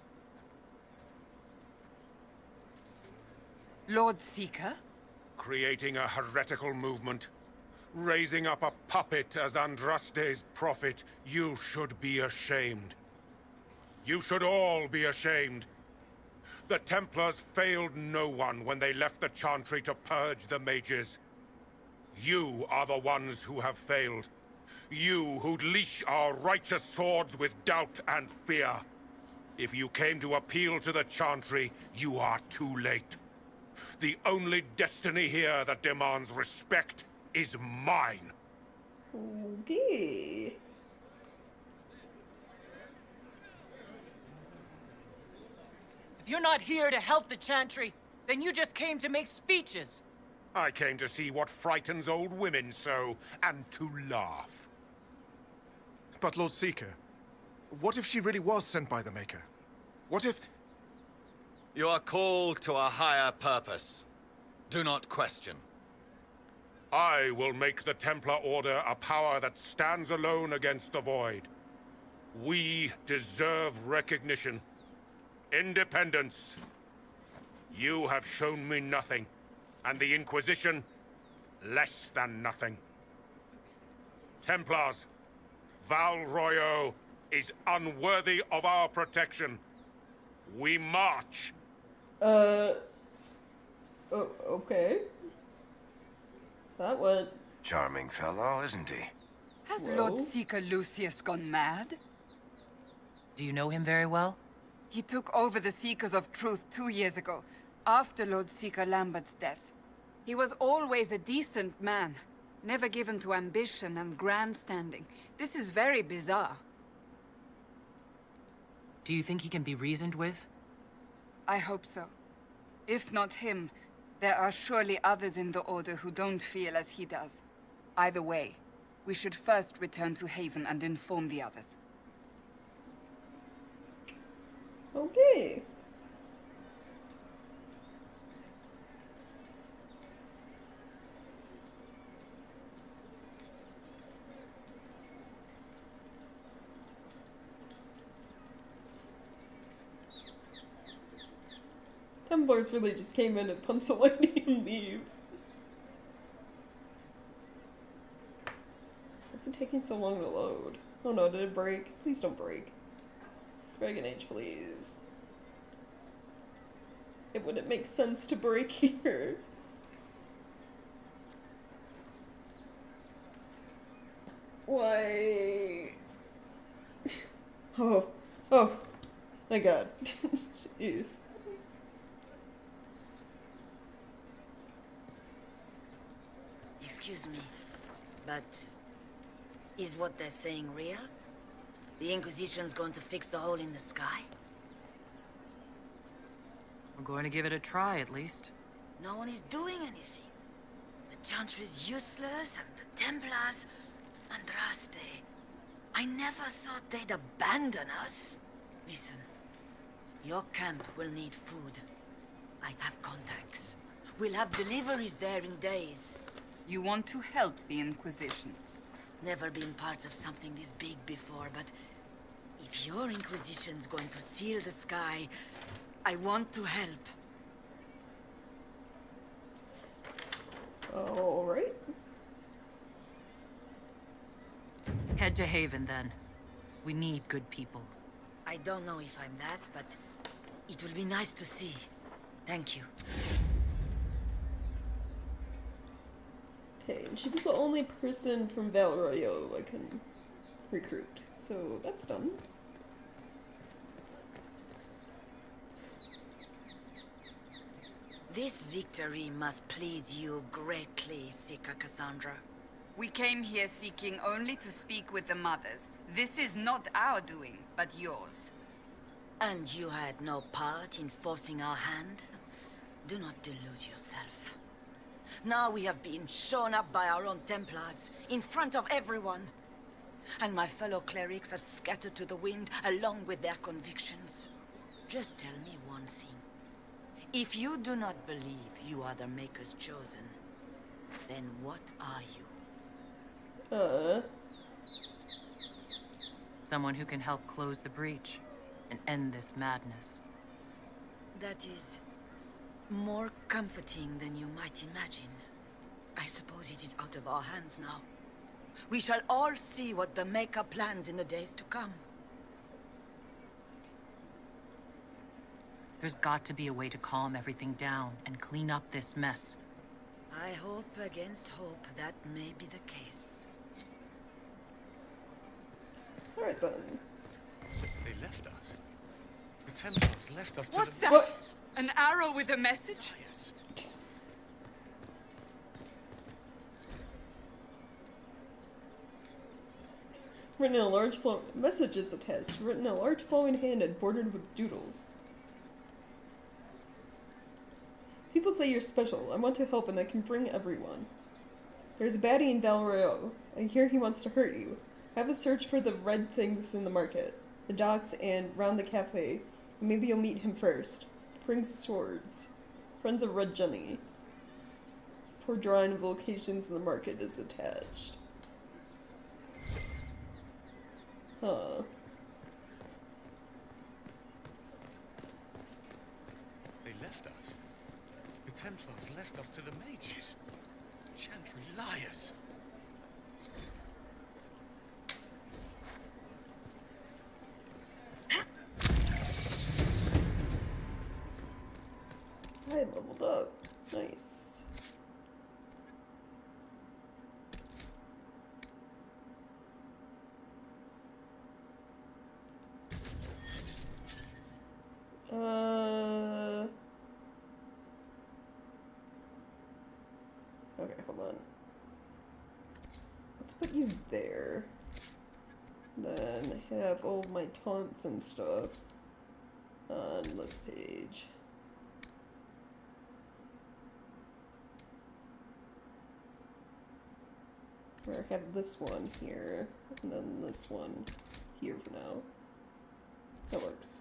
Lord Seeker? Creating a heretical movement. Raising up a puppet as Andraste's prophet. You should be ashamed. You should all be ashamed. The Templars failed no one when they left the Chantry to purge the mages. You are the ones who have failed. You who'd leash our righteous swords with doubt and fear. If you came to appeal to the Chantry, you are too late. The only destiny here that demands respect is mine. Okay. If you're not here to help the Chantry, then you just came to make speeches. I came to see what frightens old women so, and to laugh. But Lord Seeker, what if she really was sent by the Maker? What if... You are called to a higher purpose. Do not question. I will make the Templar Order a power that stands alone against the Void. We deserve recognition. Independence. You have shown me nothing, and the Inquisition, less than nothing. Templars, Val Royo is unworthy of our protection. We march. Okay. That went... Charming fellow, isn't he? Has Lord Seeker Lucius gone mad? Do you know him very well? He took over the Seekers of Truth 2 years ago, after Lord Seeker Lambert's death. He was always a decent man, never given to ambition and grandstanding. This is very bizarre. Do you think he can be reasoned with? I hope so. If not him, there are surely others in the Order who don't feel as he does. Either way, we should first return to Haven and inform the others. Okay. Templars really just came in and punched the lady and leave. Why's it taking so long to load? Oh no, did it break? Please don't break. Dragon Age, please. It wouldn't make sense to break here. Why? Oh. Oh. Thank God. Jeez. Excuse me, but is what they're saying real? The Inquisition's going to fix the hole in the sky? We're going to give it a try, at least. No one is doing anything. The Chantry's useless, and the Templars... Andraste. I never thought they'd abandon us. Listen, your camp will need food. I have contacts. We'll have deliveries there in days. You want to help the Inquisition? Never been part of something this big before, but if your Inquisition's going to seal the sky, I want to help. Alright. Head to Haven, then. We need good people. I don't know if I'm that, but it will be nice to see. Thank you. Okay, and she was the only person from Val Royo I can recruit, so that's done. This victory must please you greatly, Seeker Cassandra. We came here seeking only to speak with the mothers. This is not our doing, but yours. And you had no part in forcing our hand? Do not delude yourself. Now we have been shown up by our own Templars, in front of everyone. And my fellow clerics have scattered to the wind along with their convictions. Just tell me one thing. If you do not believe you are the Maker's chosen, then what are you? Someone who can help close the breach and end this madness. That is more comforting than you might imagine. I suppose it is out of our hands now. We shall all see what the Maker plans in the days to come. There's got to be a way to calm everything down and clean up this mess. I hope against hope that may be the case. Alright then. They left us. The Templars left us to What's the... that? What? An arrow with a message? Written in a large messages attached, written in a large flowing hand and bordered with doodles. People say you're special. I want to help and I can bring everyone. There's a baddie in Val Royo. I hear he wants to hurt you. Have a search for the red things in the market, the docks, and round the cafe. And maybe you'll meet him first. Bring swords. Friends of Red Jenny. For drawing of locations in the market is attached. Huh. Templars left us to the mages. Chantry liars. I leveled up. Nice. Okay, hold on. Let's put you there. Then have all my taunts and stuff on this page. Or have this one here, and then this one here for now. That works.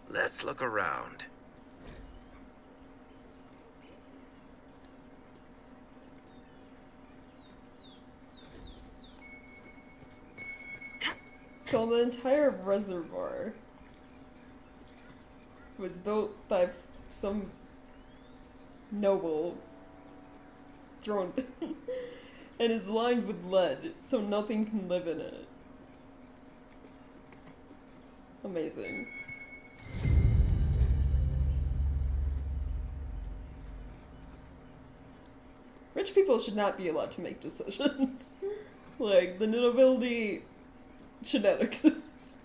Let's look around. So the entire reservoir was built by some noble thrown and is lined with lead, so nothing can live in it. Amazing. Rich people should not be allowed to make decisions. Like, the nobility should not exist.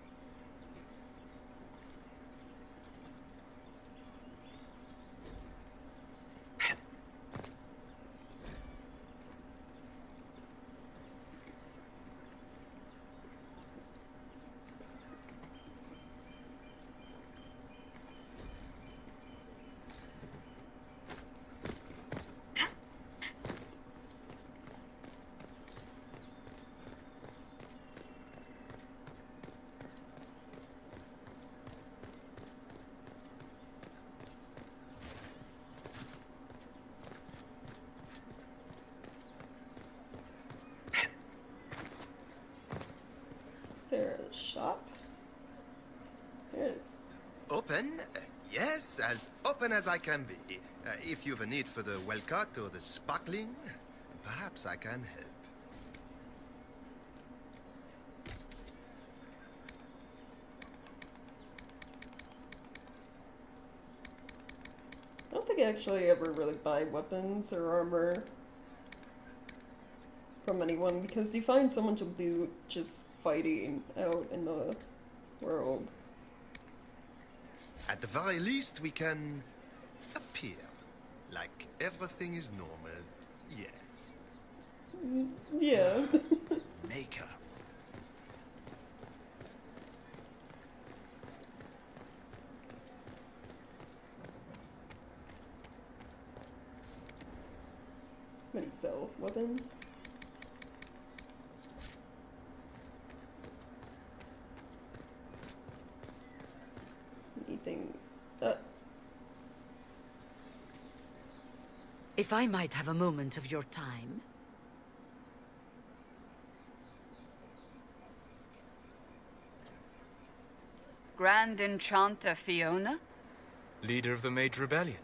Is there a shop? There is. Open? Yes, as open as I can be. If you've a need for the well cut or the sparkling, perhaps I can help. I don't think I actually ever really buy weapons or armor from anyone because you find so much loot just fighting out in the world. At the very least, we can appear like everything is normal. Yes. Yeah. Maker. What do you sell? Weapons? Anything? If I might have a moment of your time. Grand Enchanter Fiona? Leader of the Mage Rebellion.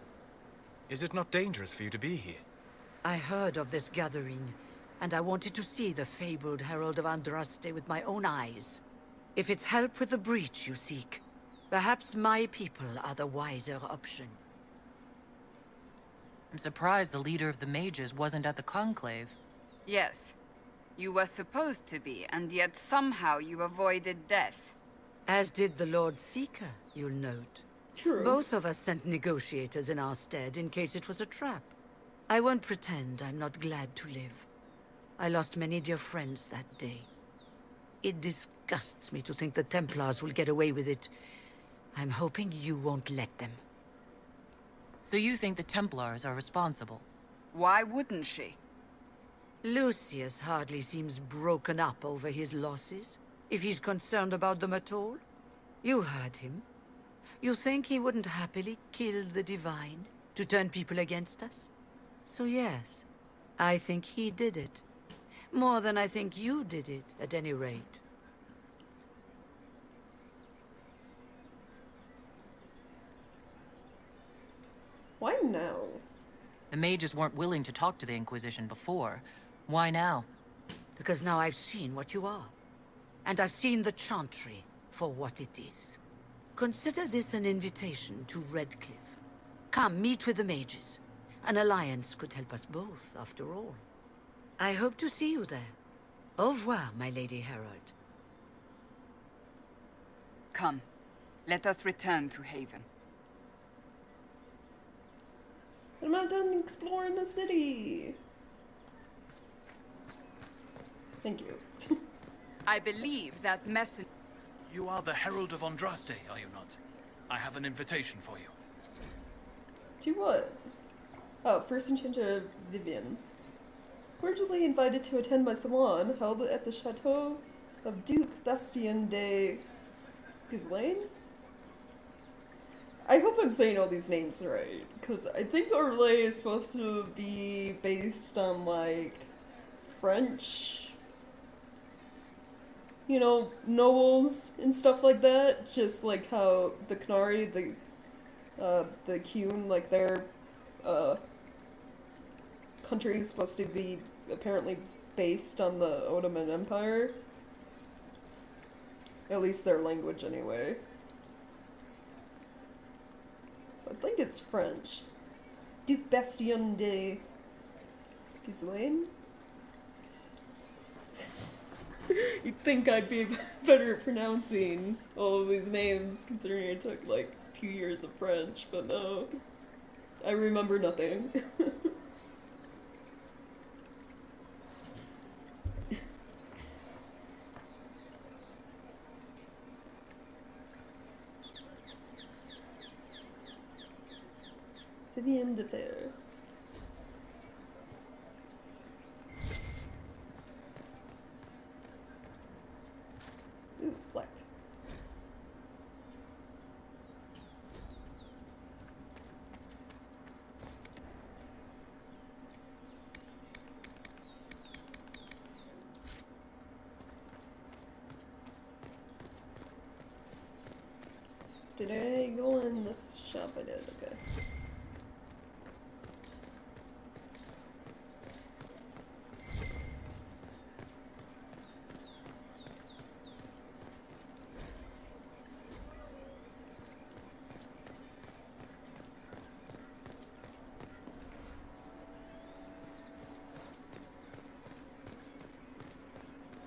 Is it not dangerous for you to be here? I heard of this gathering, and I wanted to see the fabled Herald of Andraste with my own eyes. If it's help with the breach you seek, perhaps my people are the wiser option. I'm surprised the leader of the mages wasn't at the conclave. Yes. You were supposed to be, and yet somehow you avoided death. As did the Lord Seeker, you'll note. True. Both of us sent negotiators in our stead in case it was a trap. I won't pretend I'm not glad to live. I lost many dear friends that day. It disgusts me to think the Templars will get away with it. I'm hoping you won't let them. So you think the Templars are responsible? Why wouldn't she? Lucius hardly seems broken up over his losses, if he's concerned about them at all. You heard him. You think he wouldn't happily kill the Divine to turn people against us? So yes, I think he did it. More than I think you did it, at any rate. Why now? The mages weren't willing to talk to the Inquisition before. Why now? Because now I've seen what you are. And I've seen the Chantry for what it is. Consider this an invitation to Redcliffe. Come, meet with the mages. An alliance could help us both, after all. I hope to see you there. Au revoir, my Lady Herald. Come, let us return to Haven. I'm not done exploring the city. Thank you. I believe that messenger... You are the Herald of Andraste, are you not? I have an invitation for you. To what? Oh, first enchanter Vivian. Cordially invited to attend my salon, held at the Chateau of Duke Bastien de Ghislaine? I hope I'm saying all these names right, because I think Orlais is supposed to be based on, like, French, you know, nobles and stuff like that. Just like how the Canary, the Cune, like, their, country is supposed to be apparently based on the Ottoman Empire. At least their language, anyway. I think it's French. Duke Bastien de Ghislaine? You'd think I'd be better at pronouncing all of these names, considering I took like 2 years of French, but no. I remember nothing. Vivian de Fer. Ooh, black. Did I go in this shop? I did, okay.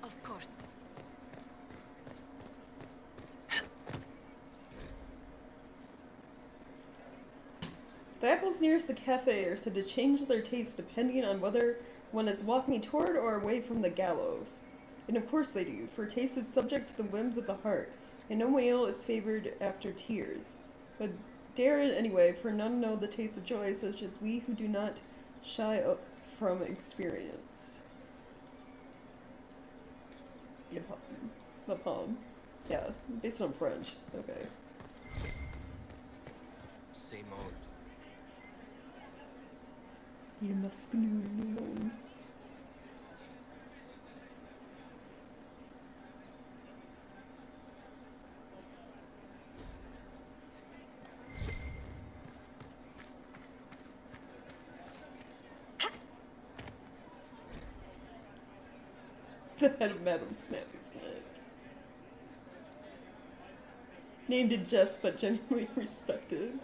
Of course. The apples nearest the cafe are said to change their taste depending on whether one is walking toward or away from the gallows. And of course they do, for taste is subject to the whims of the heart, and no meal is favored after tears. But dare it anyway, for none know the taste of joy such as we who do not shy from experience. The poem. Yeah, based on French. Okay. Same old. Il masculin. The head of Madame Snappy Snaps. Named in jest but genuinely respected.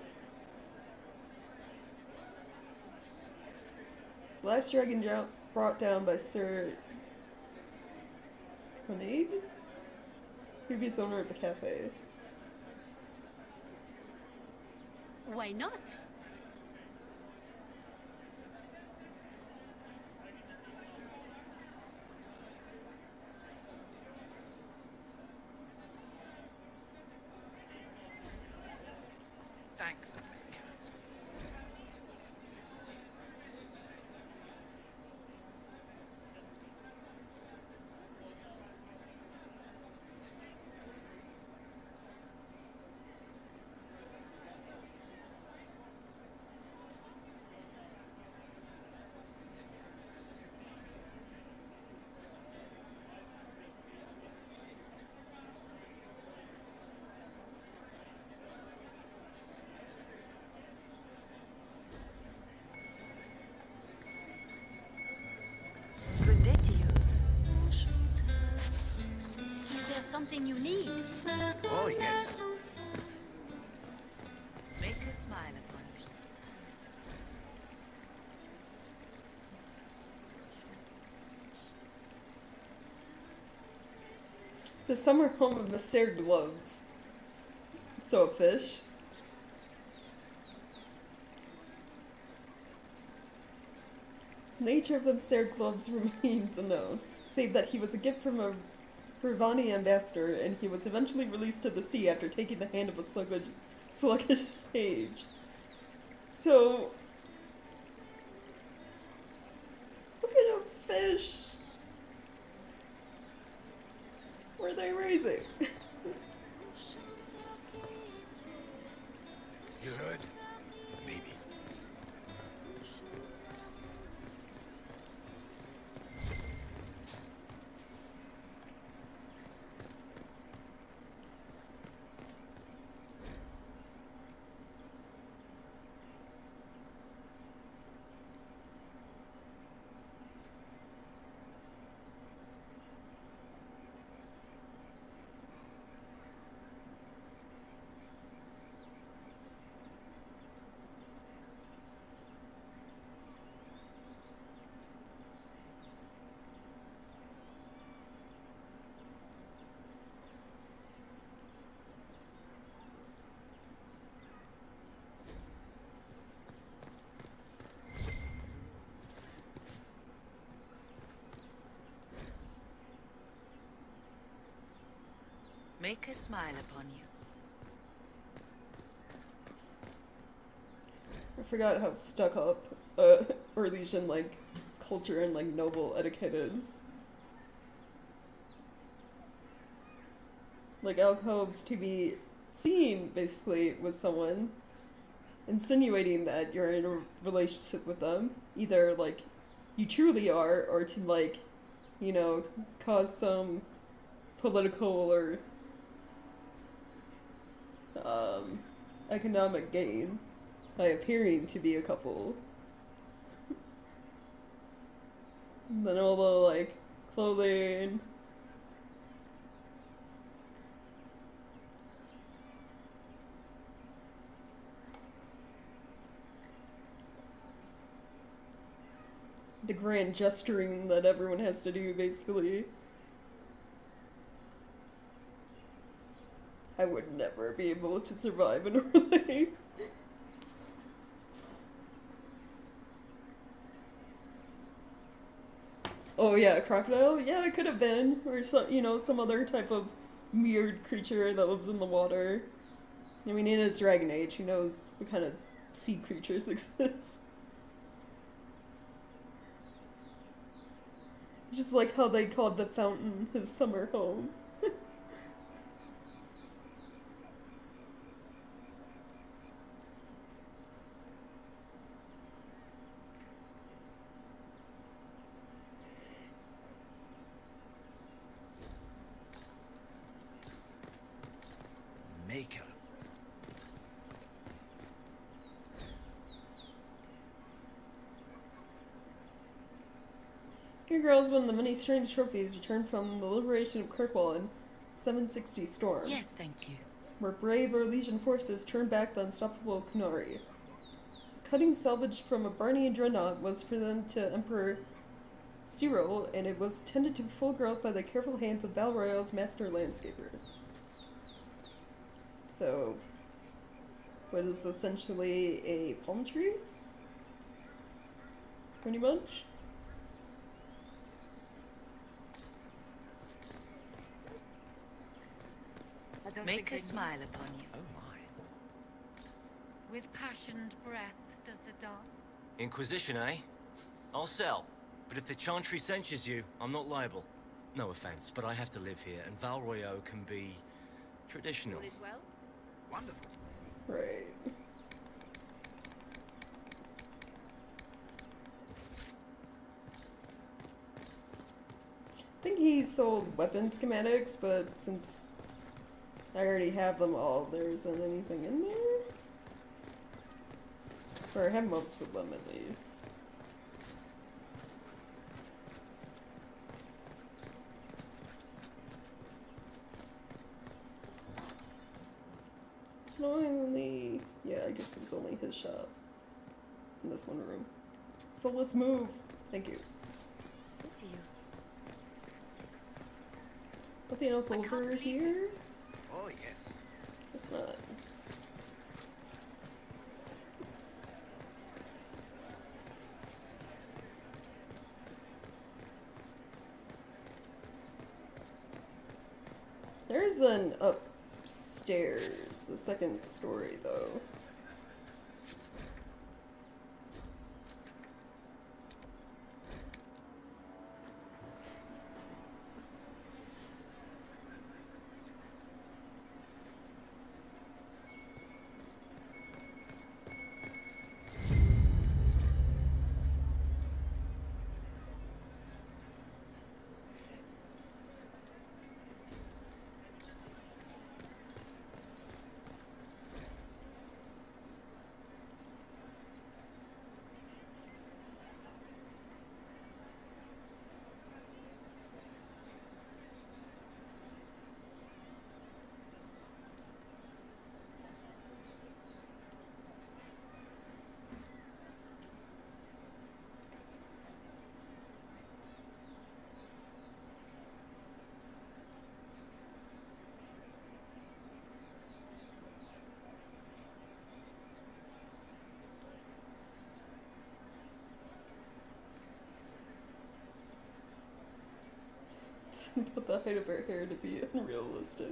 Last dragon brought down by Sir Koenig, previous owner of the cafe. Why not? Thank the Maker. Good day to you. Is there something you need? Oh, yes. Make a smile upon yourself. The summer home of Mr. Gloves. So a fish. Nature of the Mr. Gloves remains unknown, save that he was a gift from a Ravani ambassador, and he was eventually released to the sea after taking the hand of a sluggish page. So, what kind of fish were they raising? You heard? Maybe. Make a smile upon you. I forgot how stuck up Orlesian like culture and like noble etiquette is. Like alcoves to be seen basically with someone, insinuating that you're in a relationship with them, either like you truly are, or to like, you know, cause some political or economic gain by appearing to be a couple. And then all the like clothing. The grand gesturing that everyone has to do, basically. I would never be able to survive in Orlais. Oh yeah, a crocodile? Yeah, it could have been. Or some, you know, some other type of weird creature that lives in the water. I mean, in his Dragon Age, who knows what kind of sea creatures exist. Just like how they called the fountain his summer home. Maker. Your girl is one of the many strange trophies returned from the liberation of Kirkwall in 760 Storm. Yes, thank you. Where brave Orlesian forces turned back the unstoppable Kunari. Cutting salvage from a Barney dreadnought was presented to Emperor Cyril, and it was tended to full growth by the careful hands of Val Royal's master landscapers. So, what is essentially a palm tree? Pretty much. Make a smile upon you. Oh my. With passioned breath does the dark. Inquisition, eh? I'll sell. But if the Chantry censures you, I'm not liable. No offense, but I have to live here, and Val Royeaux can be traditional. All is well? Wonderful. Right. I think he sold weapon schematics, but since I already have them all, there isn't anything in there? Or I have most of them, at least. It's not only... yeah, I guess it was only his shop. In this one room. So let's move. Thank you. Nothing else over here? Oh, yes. It's not. There's an upstairs, the second story though. Put the height of her hair to be unrealistic.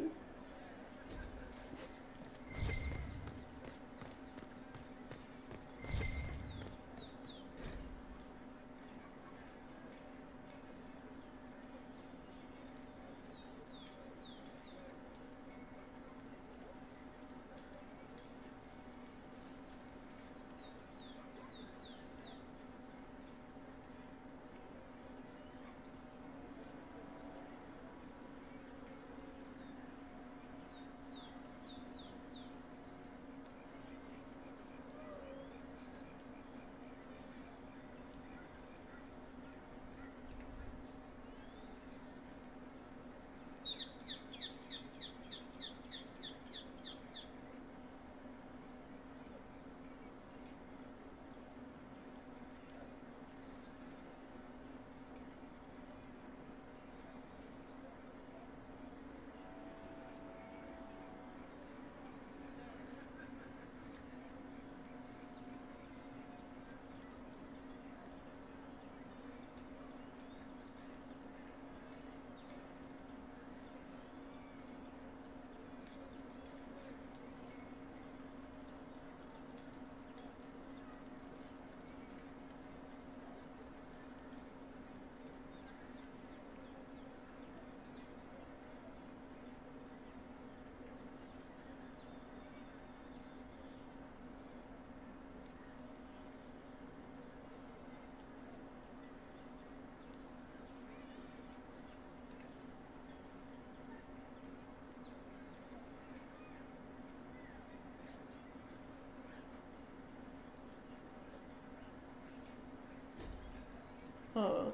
Huh.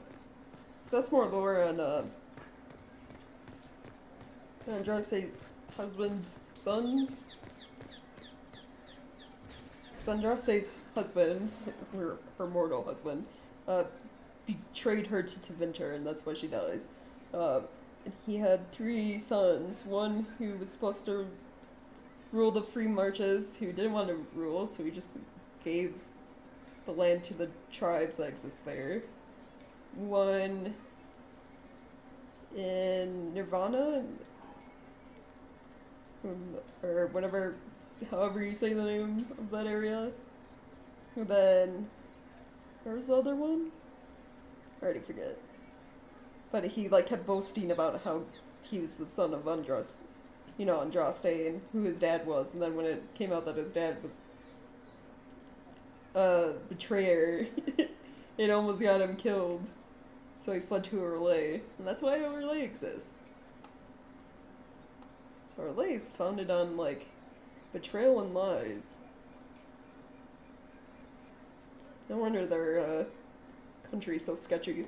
So that's more lore on Andraste's husband's sons. So Andraste's husband, her mortal husband, betrayed her to Tevinter, and that's why she dies. And he had 3 sons. One who was supposed to rule the free marches who didn't want to rule, so he just gave the land to the tribes that exist there. One in Nirvana, or whatever, however you say the name of that area. And then, where was the other one? I already forget. But he like kept boasting about how he was the son of Andraste, Andraste, and who his dad was. And then when it came out that his dad was a betrayer, it almost got him killed. So he fled to Orlais, and that's why Orlais exists. So Orlais is founded on, like, betrayal and lies. No wonder their country's so sketchy.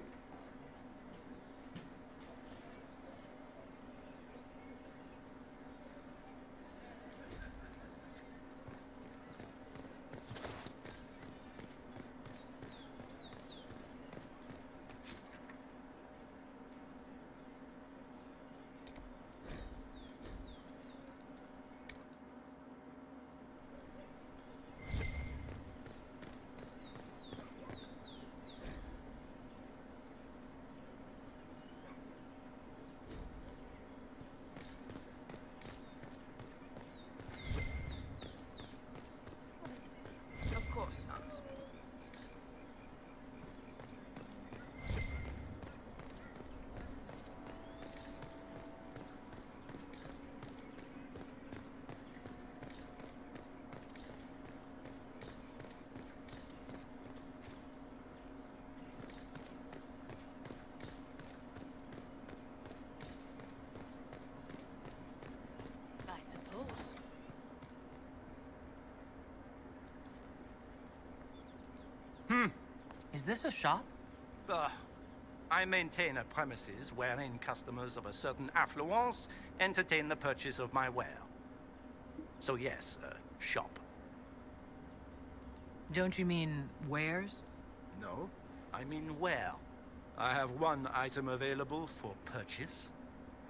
Of course not. I suppose. Is this a shop? I maintain a premises wherein customers of a certain affluence entertain the purchase of my ware. So yes, shop. Don't you mean wares? No, I mean ware. I have one item available for purchase.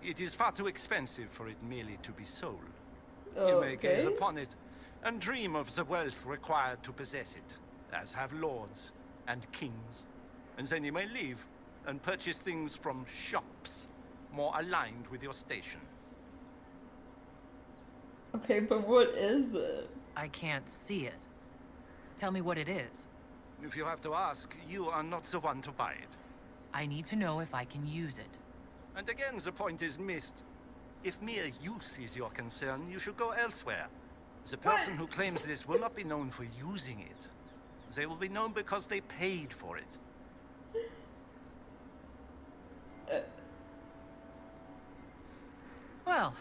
It is far too expensive for it merely to be sold. You may gaze upon it and dream of the wealth required to possess it, as have lords and kings. And then you may leave and purchase things from shops more aligned with your station. Okay, but what is it? I can't see it. Tell me what it is. If you have to ask, you are not the one to buy it. I need to know if I can use it. And again, the point is missed. If mere use is your concern, you should go elsewhere. The person who claims this will not be known for using it. They will be known because they paid for it. Well,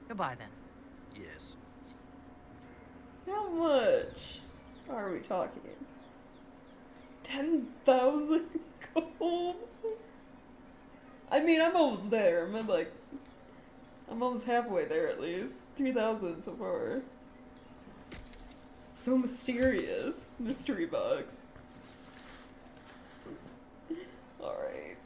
goodbye then. Yes. How much are we talking? 10,000 gold? I mean, I'm almost there. I'm almost halfway there at least. 3,000 so far. So mysterious. Mystery box. Alright.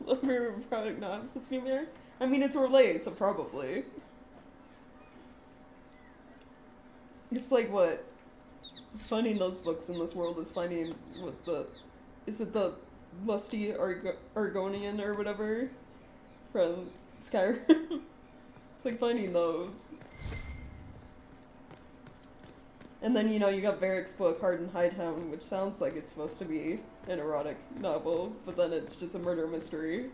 Lumber product not. What's new there? I mean, it's Orlais, so probably. It's like what? Finding those books in this world is finding what the... Is it the lusty Argonian or whatever? From Skyrim? It's like finding those. And then, you got Varric's book, Hard in Hightown, which sounds like it's supposed to be an erotic novel, but then it's just a murder mystery.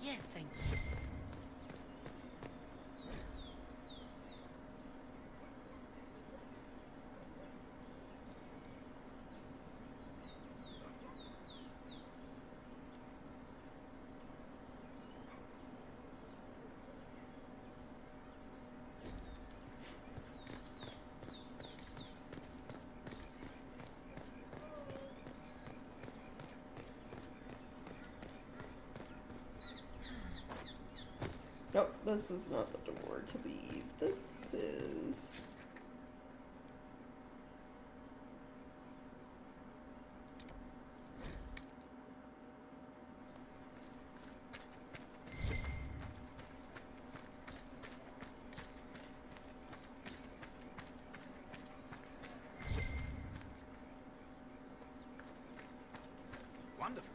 Yes, thank you. this is not the door to leave. This is... Wonderful.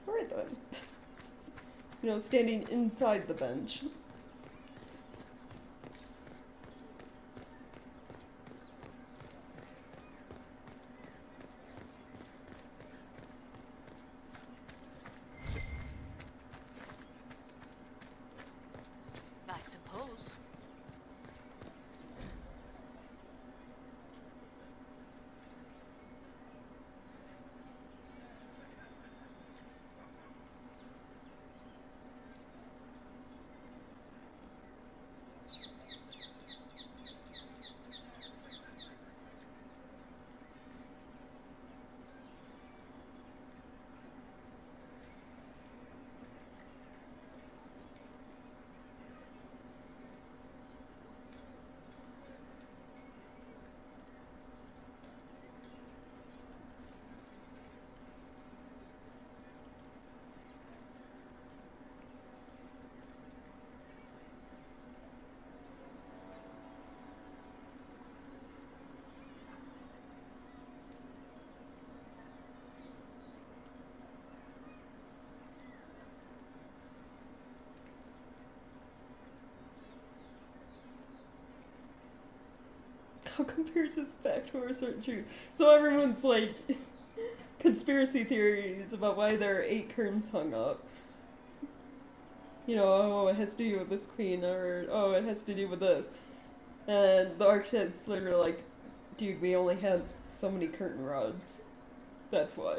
Alright then. You know, standing inside the bench. I suppose. How compares this back to a certain truth? So everyone's like conspiracy theories about why there are 8 curtains hung up. You know, oh, it has to do with this queen, or oh, it has to do with this. And the architect's literally like, dude, we only had so many curtain rods. That's why.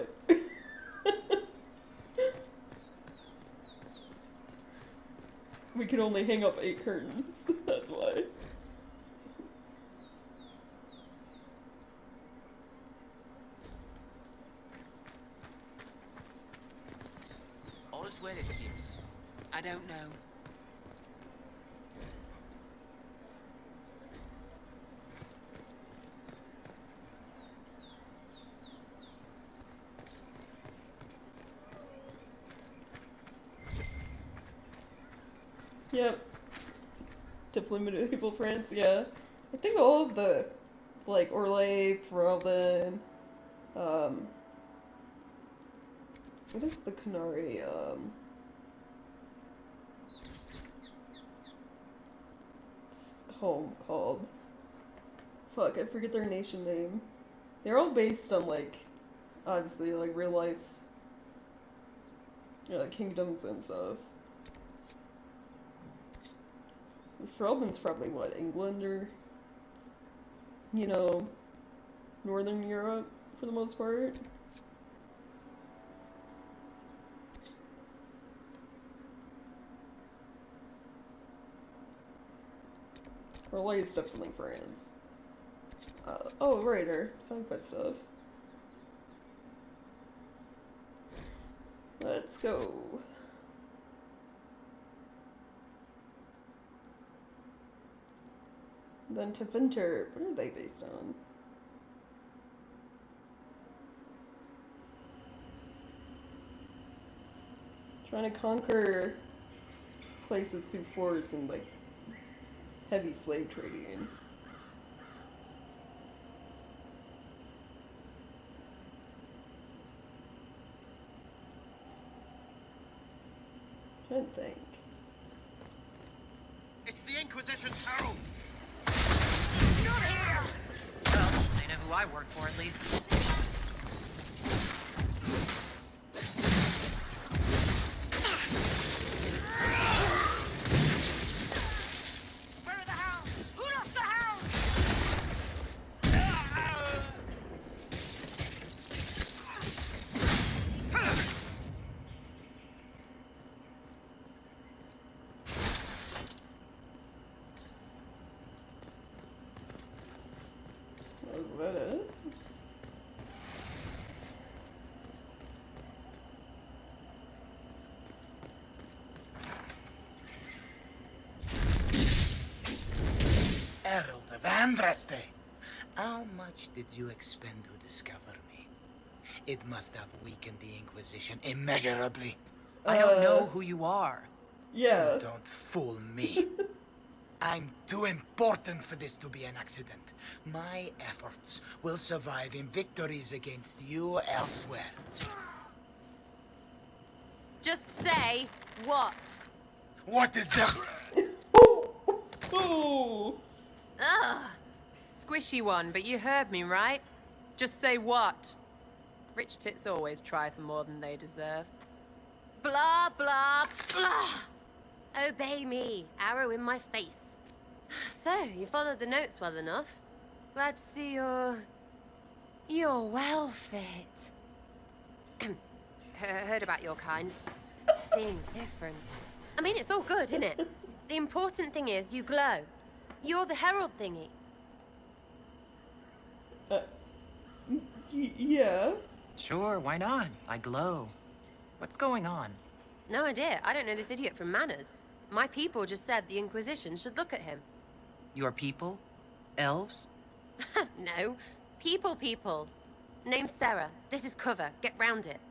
We could only hang up 8 curtains. That's why. All's well, it seems. I don't know. Yep. Definitely medieval France, yeah. I think all of the, like, Orlais, Ferelden, what is the Canary, home called? Fuck, I forget their nation name. They're all based on, like, obviously, like, real life, kingdoms and stuff. Ferelden's probably, what, England or, you know, Northern Europe, for the most part? Orlais is definitely France. Oh, right, our side quest stuff. Let's go. Then to Winter, what are they based on? Trying to conquer places through force and, like, heavy slave trading. Trying to think. It's the Inquisition's herald! You're here! Well, they know who I work for, at least. Where are the hounds? Andraste! How much did you expend to discover me? It must have weakened the Inquisition immeasurably. I don't know who you are. Yeah. You don't fool me. I'm too important for this to be an accident. My efforts will survive in victories against you elsewhere. Just say what? What is that? Oh. Ugh. Squishy one, but you heard me, right? Just say what? Rich tits always try for more than they deserve. Blah, blah, blah. Obey me. Arrow in my face. So, you followed the notes well enough. Glad to see you're well fit. Heard about your kind. Seems different. I mean, it's all good, isn't it? The important thing is you glow. You're the herald thingy. Yeah. Sure, why not? I glow. What's going on? No idea. I don't know this idiot from Manners. My people just said the Inquisition should look at him. Your people? Elves? No. People. Name's Sarah. This is cover. Get round it.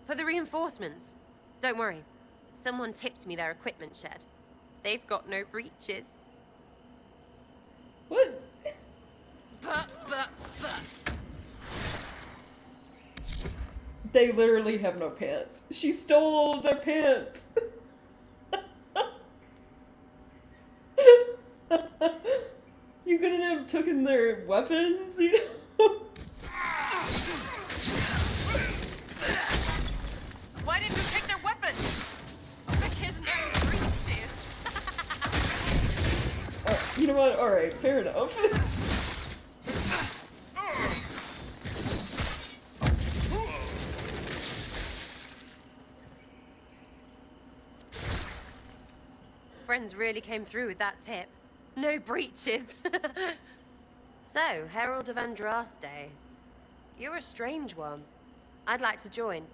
For the reinforcements. Don't worry. Someone tipped me their equipment shed. They've got no breaches. What? But. They literally have no pants. She stole their pants. You couldn't have taken their weapons, you know? Why didn't you take their weapons? Because no breaches. You know what? Alright, fair enough. Friends really came through with that tip. No breaches. So, Herald of Andraste. You're a strange one. I'd like to join.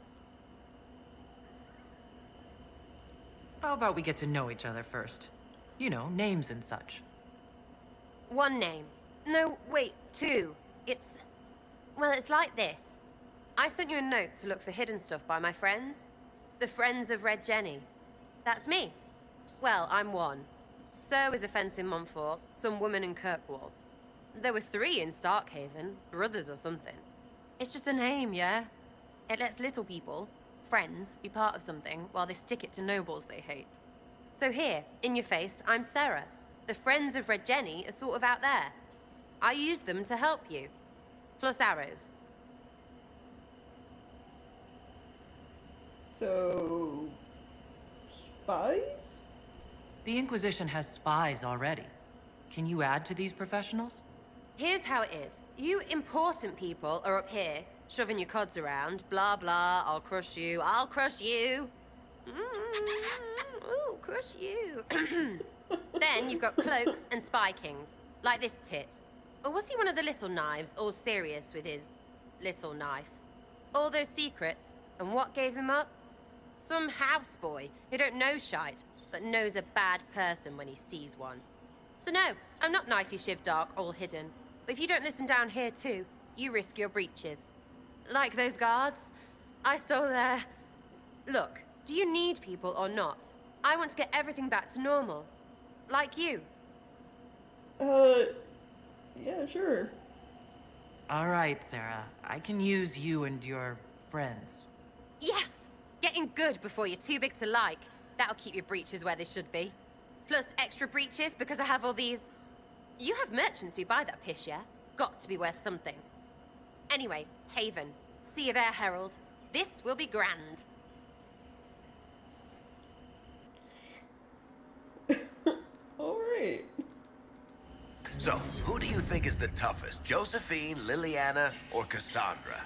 How about we get to know each other first? You know, names and such. One name. No, wait, two. Well, it's like this. I sent you a note to look for hidden stuff by my friends. The Friends of Red Jenny. That's me. Well, I'm one. So is a fence in Montfort, some woman in Kirkwall. There were 3 in Starkhaven, brothers or something. It's just a name, yeah? It lets little people, friends, be part of something while they stick it to nobles they hate. So here, in your face, I'm Sarah. The Friends of Red Jenny are sort of out there. I use them to help you. Plus arrows. So... spies? The Inquisition has spies already. Can you add to these professionals? Here's how it is. You important people are up here, shoving your cods around. Blah, blah, I'll crush you. Ooh, crush you. Then you've got cloaks and spy kings, like this tit. Or was he one of the little knives, all serious with his little knife? All those secrets, and what gave him up? Some houseboy who don't know shite, but knows a bad person when he sees one. So no, I'm not knifey shiv dark, all hidden. But if you don't listen down here too, you risk your breeches. Like those guards, I stole their... Look, do you need people or not? I want to get everything back to normal. Like you. Yeah, sure. All right, Sarah. I can use you and your friends. Yes! Getting good before you're too big to like. That'll keep your breeches where they should be. Plus extra breeches because I have all these... You have merchants who buy that piss, yeah? Got to be worth something. Anyway, Haven. See you there, Herald. This will be grand. Alright. So, who do you think is the toughest? Josephine, Liliana, or Cassandra?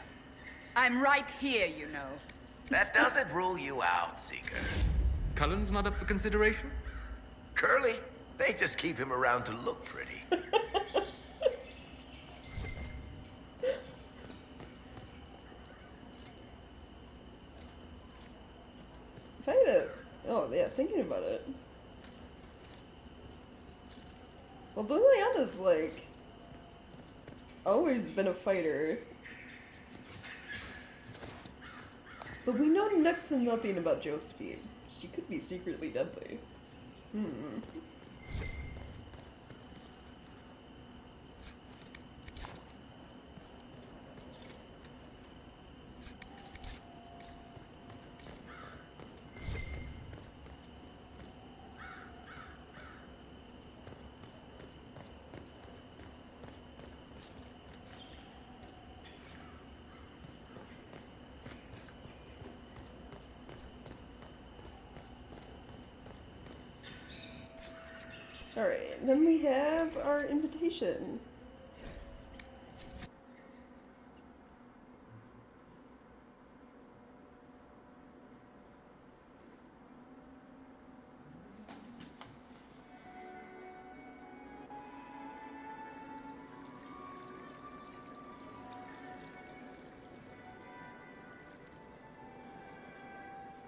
I'm right here, you know. That doesn't rule you out, Seeker. Cullen's not up for consideration? Curly? They just keep him around to look pretty. If I had a... Oh, yeah, thinking about it. Well, Liliana's, like, always been a fighter. But we know next to nothing about Josephine. She could be secretly deadly. Alright, then we have our invitation.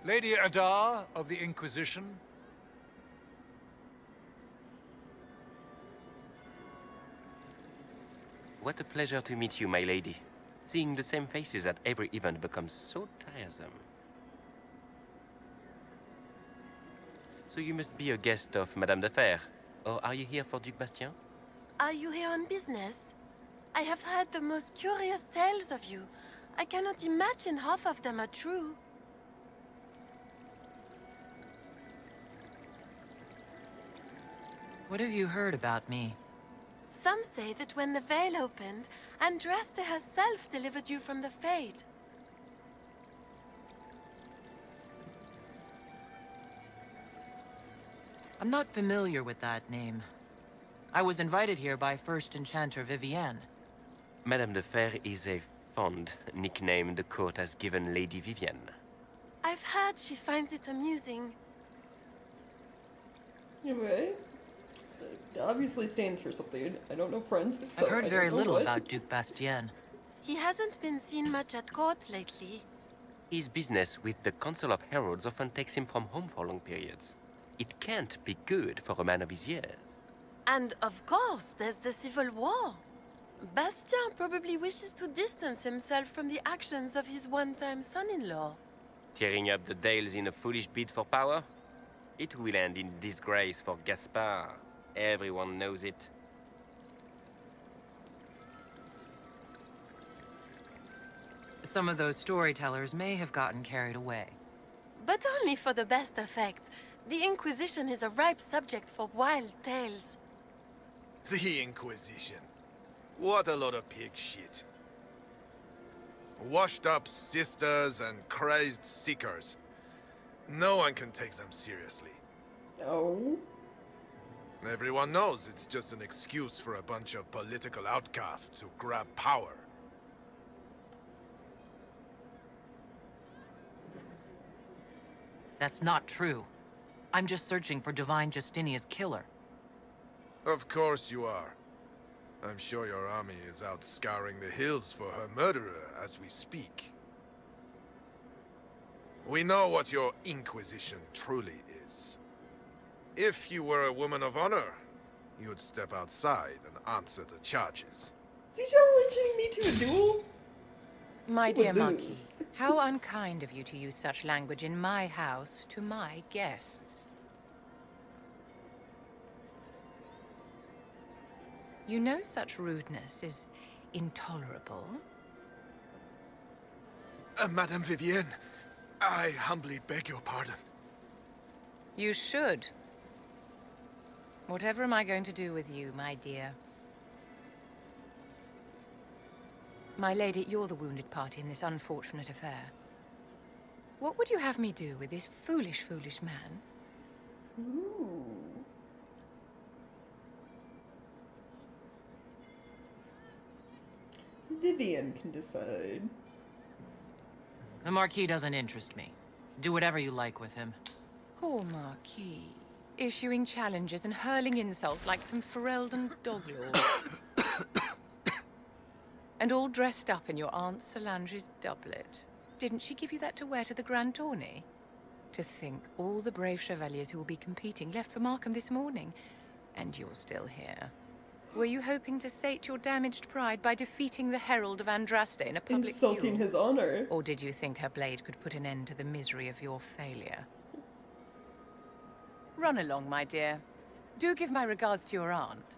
Lady Adar of the Inquisition. What a pleasure to meet you, my lady. Seeing the same faces at every event becomes so tiresome. So you must be a guest of Madame de Fer, or are you here for Duc Bastien? Are you here on business? I have heard the most curious tales of you. I cannot imagine half of them are true. What have you heard about me? Some say that when the veil opened, Andraste herself delivered you from the Fate. I'm not familiar with that name. I was invited here by First Enchanter Vivienne. Madame de Fer is a fond nickname the court has given Lady Vivienne. I've heard she finds it amusing. Anyway, it obviously stands for something. I don't know French, so I've heard very little what. about Duc Bastien. He hasn't been seen much at court lately. His business with the Council of Heralds often takes him from home for long periods. It can't be good for a man of his years. And of course, there's the Civil War. Bastien probably wishes to distance himself from the actions of his one-time son-in-law. Tearing up the Dales in a foolish bid for power? It will end in disgrace for Gaspard. Everyone knows it. Some of those storytellers may have gotten carried away. But only for the best effect. The Inquisition is a ripe subject for wild tales. The Inquisition. What a lot of pig shit. Washed up sisters and crazed seekers. No one can take them seriously. Oh? Everyone knows it's just an excuse for a bunch of political outcasts to grab power. That's not true. I'm just searching for Divine Justinia's killer. Of course you are. I'm sure your army is out scouring the hills for her murderer as we speak. We know what your Inquisition truly is. If you were a woman of honor, you'd step outside and answer the charges. Is he challenging me to a duel? My dear monkey, how unkind of you to use such language in my house to my guests. You know such rudeness is intolerable. Madame Vivienne, I humbly beg your pardon. You should. Whatever am I going to do with you, my dear? My lady, you're the wounded party in this unfortunate affair. What would you have me do with this foolish, foolish man? Ooh. Vivienne can decide. The Marquis doesn't interest me. Do whatever you like with him. Poor Marquis. Issuing challenges and hurling insults like some Ferelden doglord. And all dressed up in your Aunt Solange's doublet. Didn't she give you that to wear to the Grand Tourney? To think all the brave chevaliers who will be competing left for Markham this morning, and you're still here. Were you hoping to sate your damaged pride by defeating the Herald of Andraste in a public Insulting duel? his honor. Or did you think her blade could put an end to the misery of your failure? Run along, my dear. Do give my regards to your aunt.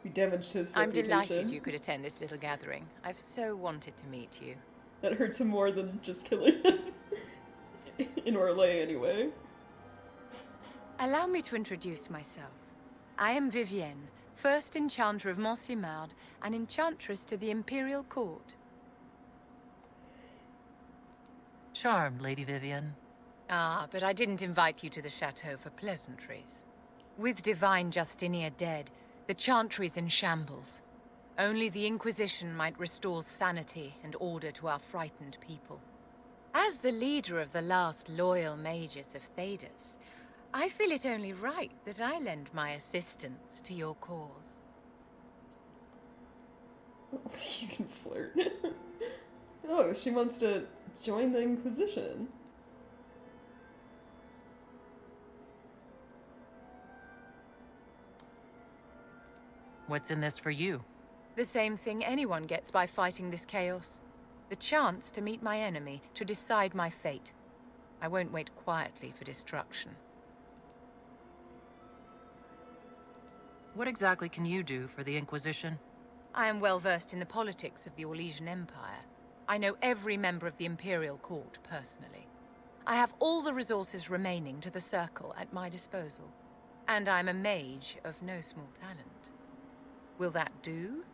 You damaged his I'm reputation. delighted you could attend this little gathering. I've so wanted to meet you. That hurts him more than just killing him. In Orlais, anyway. Allow me to introduce myself. I am Vivienne, first enchanter of Montsimard and enchantress to the Imperial Court. Charmed, Lady Vivienne. Ah, but I didn't invite you to the chateau for pleasantries. With Divine Justinia dead, the Chantry's in shambles. Only the Inquisition might restore sanity and order to our frightened people. As the leader of the last loyal mages of Thedas, I feel it only right that I lend my assistance to your cause. You can flirt. Oh, she wants to join the Inquisition. What's in this for you? The same thing anyone gets by fighting this chaos. The chance to meet my enemy, to decide my fate. I won't wait quietly for destruction. What exactly can you do for the Inquisition? I am well versed in the politics of the Orlesian Empire. I know every member of the Imperial Court personally. I have all the resources remaining to the Circle at my disposal. And I'm a mage of no small talent. Will that do?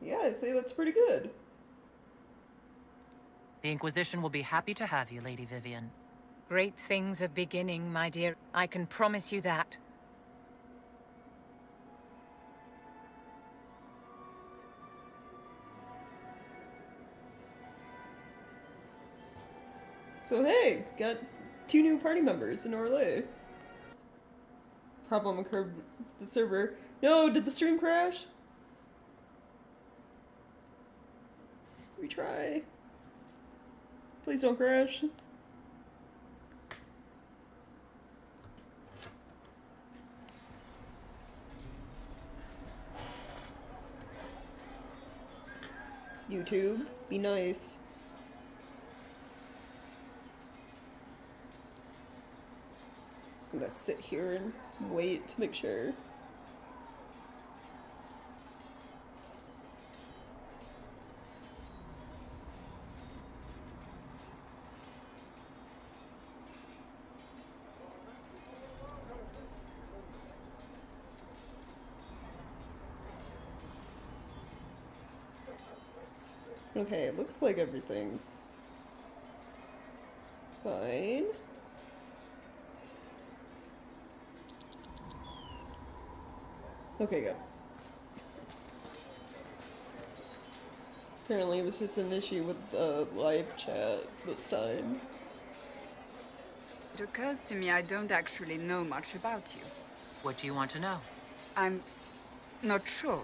Yeah, I'd say that's pretty good. The Inquisition will be happy to have you, Lady Vivienne. Great things are beginning, my dear. I can promise you that. So hey, got 2 new party members in Orlais. Problem occurred with the server. No, did the stream crash? Retry. Please don't crash. YouTube, be nice. I'm gonna sit here and wait to make sure. Okay, it looks like everything's fine. Okay, good. Apparently it was just an issue with the live chat this time. It occurs to me I don't actually know much about you. What do you want to know? I'm not sure.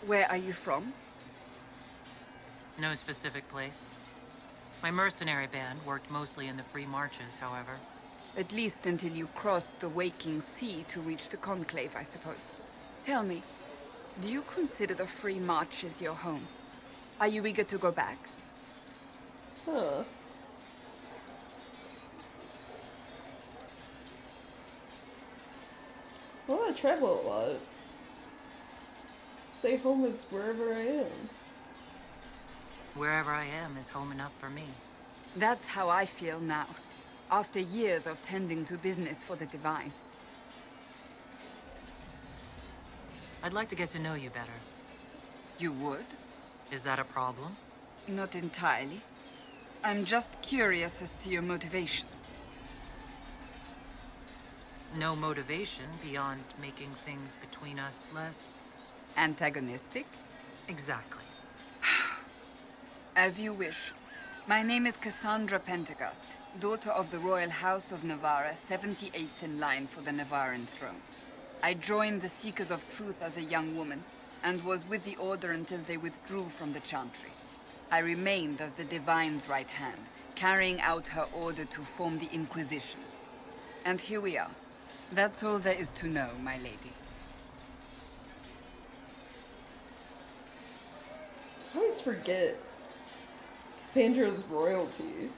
Where are you from? No specific place. My mercenary band worked mostly in the Free Marches, however. At least until you crossed the waking sea to reach the Conclave, I suppose. Tell me, do you consider the Free Marches your home? Are you eager to go back? Huh. Well, I travel a lot. Say home is wherever I am. Wherever I am is home enough for me. That's how I feel now, after years of tending to business for the Divine. I'd like to get to know you better. You would? Is that a problem? Not entirely. I'm just curious as to your motivation. No motivation beyond making things between us less... antagonistic? Exactly. As you wish. My name is Cassandra Pentagast, daughter of the Royal House of Navarra, 78th in line for the Navarran throne. I joined the Seekers of Truth as a young woman, and was with the Order until they withdrew from the Chantry. I remained as the Divine's right hand, carrying out her order to form the Inquisition. And here we are, That's all there is to know, my lady. I always forget Cassandra's royalty.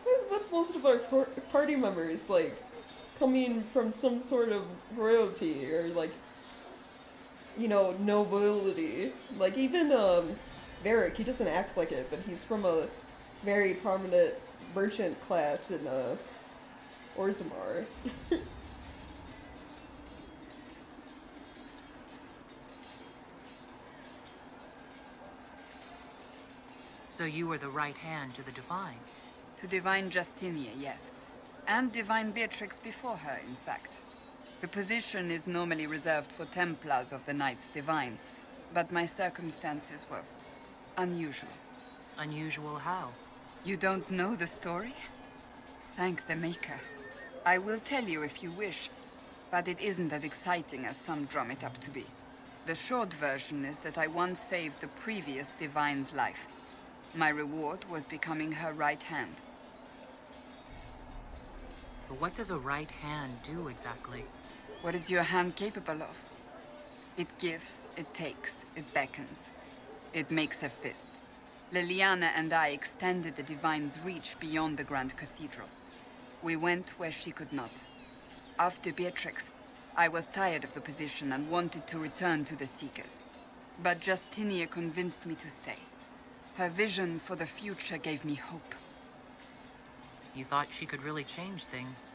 What is with most of our party members, like, coming from some sort of royalty or, like, you know, nobility? Like, even, Varric, he doesn't act like it, but he's from a very prominent merchant class in, Orzammar. So you were the right hand to the Divine? To Divine Justinia, yes. And Divine Beatrix before her, in fact. The position is normally reserved for Templars of the Knights Divine, but my circumstances were unusual. Unusual how? You don't know the story? Thank the Maker. I will tell you if you wish, but it isn't as exciting as some drum it up to be. The short version is that I once saved the previous Divine's life. My reward was becoming her right hand. But what does a right hand do exactly? What is your hand capable of? It gives, it takes, it beckons. It makes a fist. Liliana and I extended the Divine's reach beyond the Grand Cathedral. We went where she could not. After Beatrix, I was tired of the position and wanted to return to the Seekers. But Justinia convinced me to stay. Her vision for the future gave me hope. You thought she could really change things?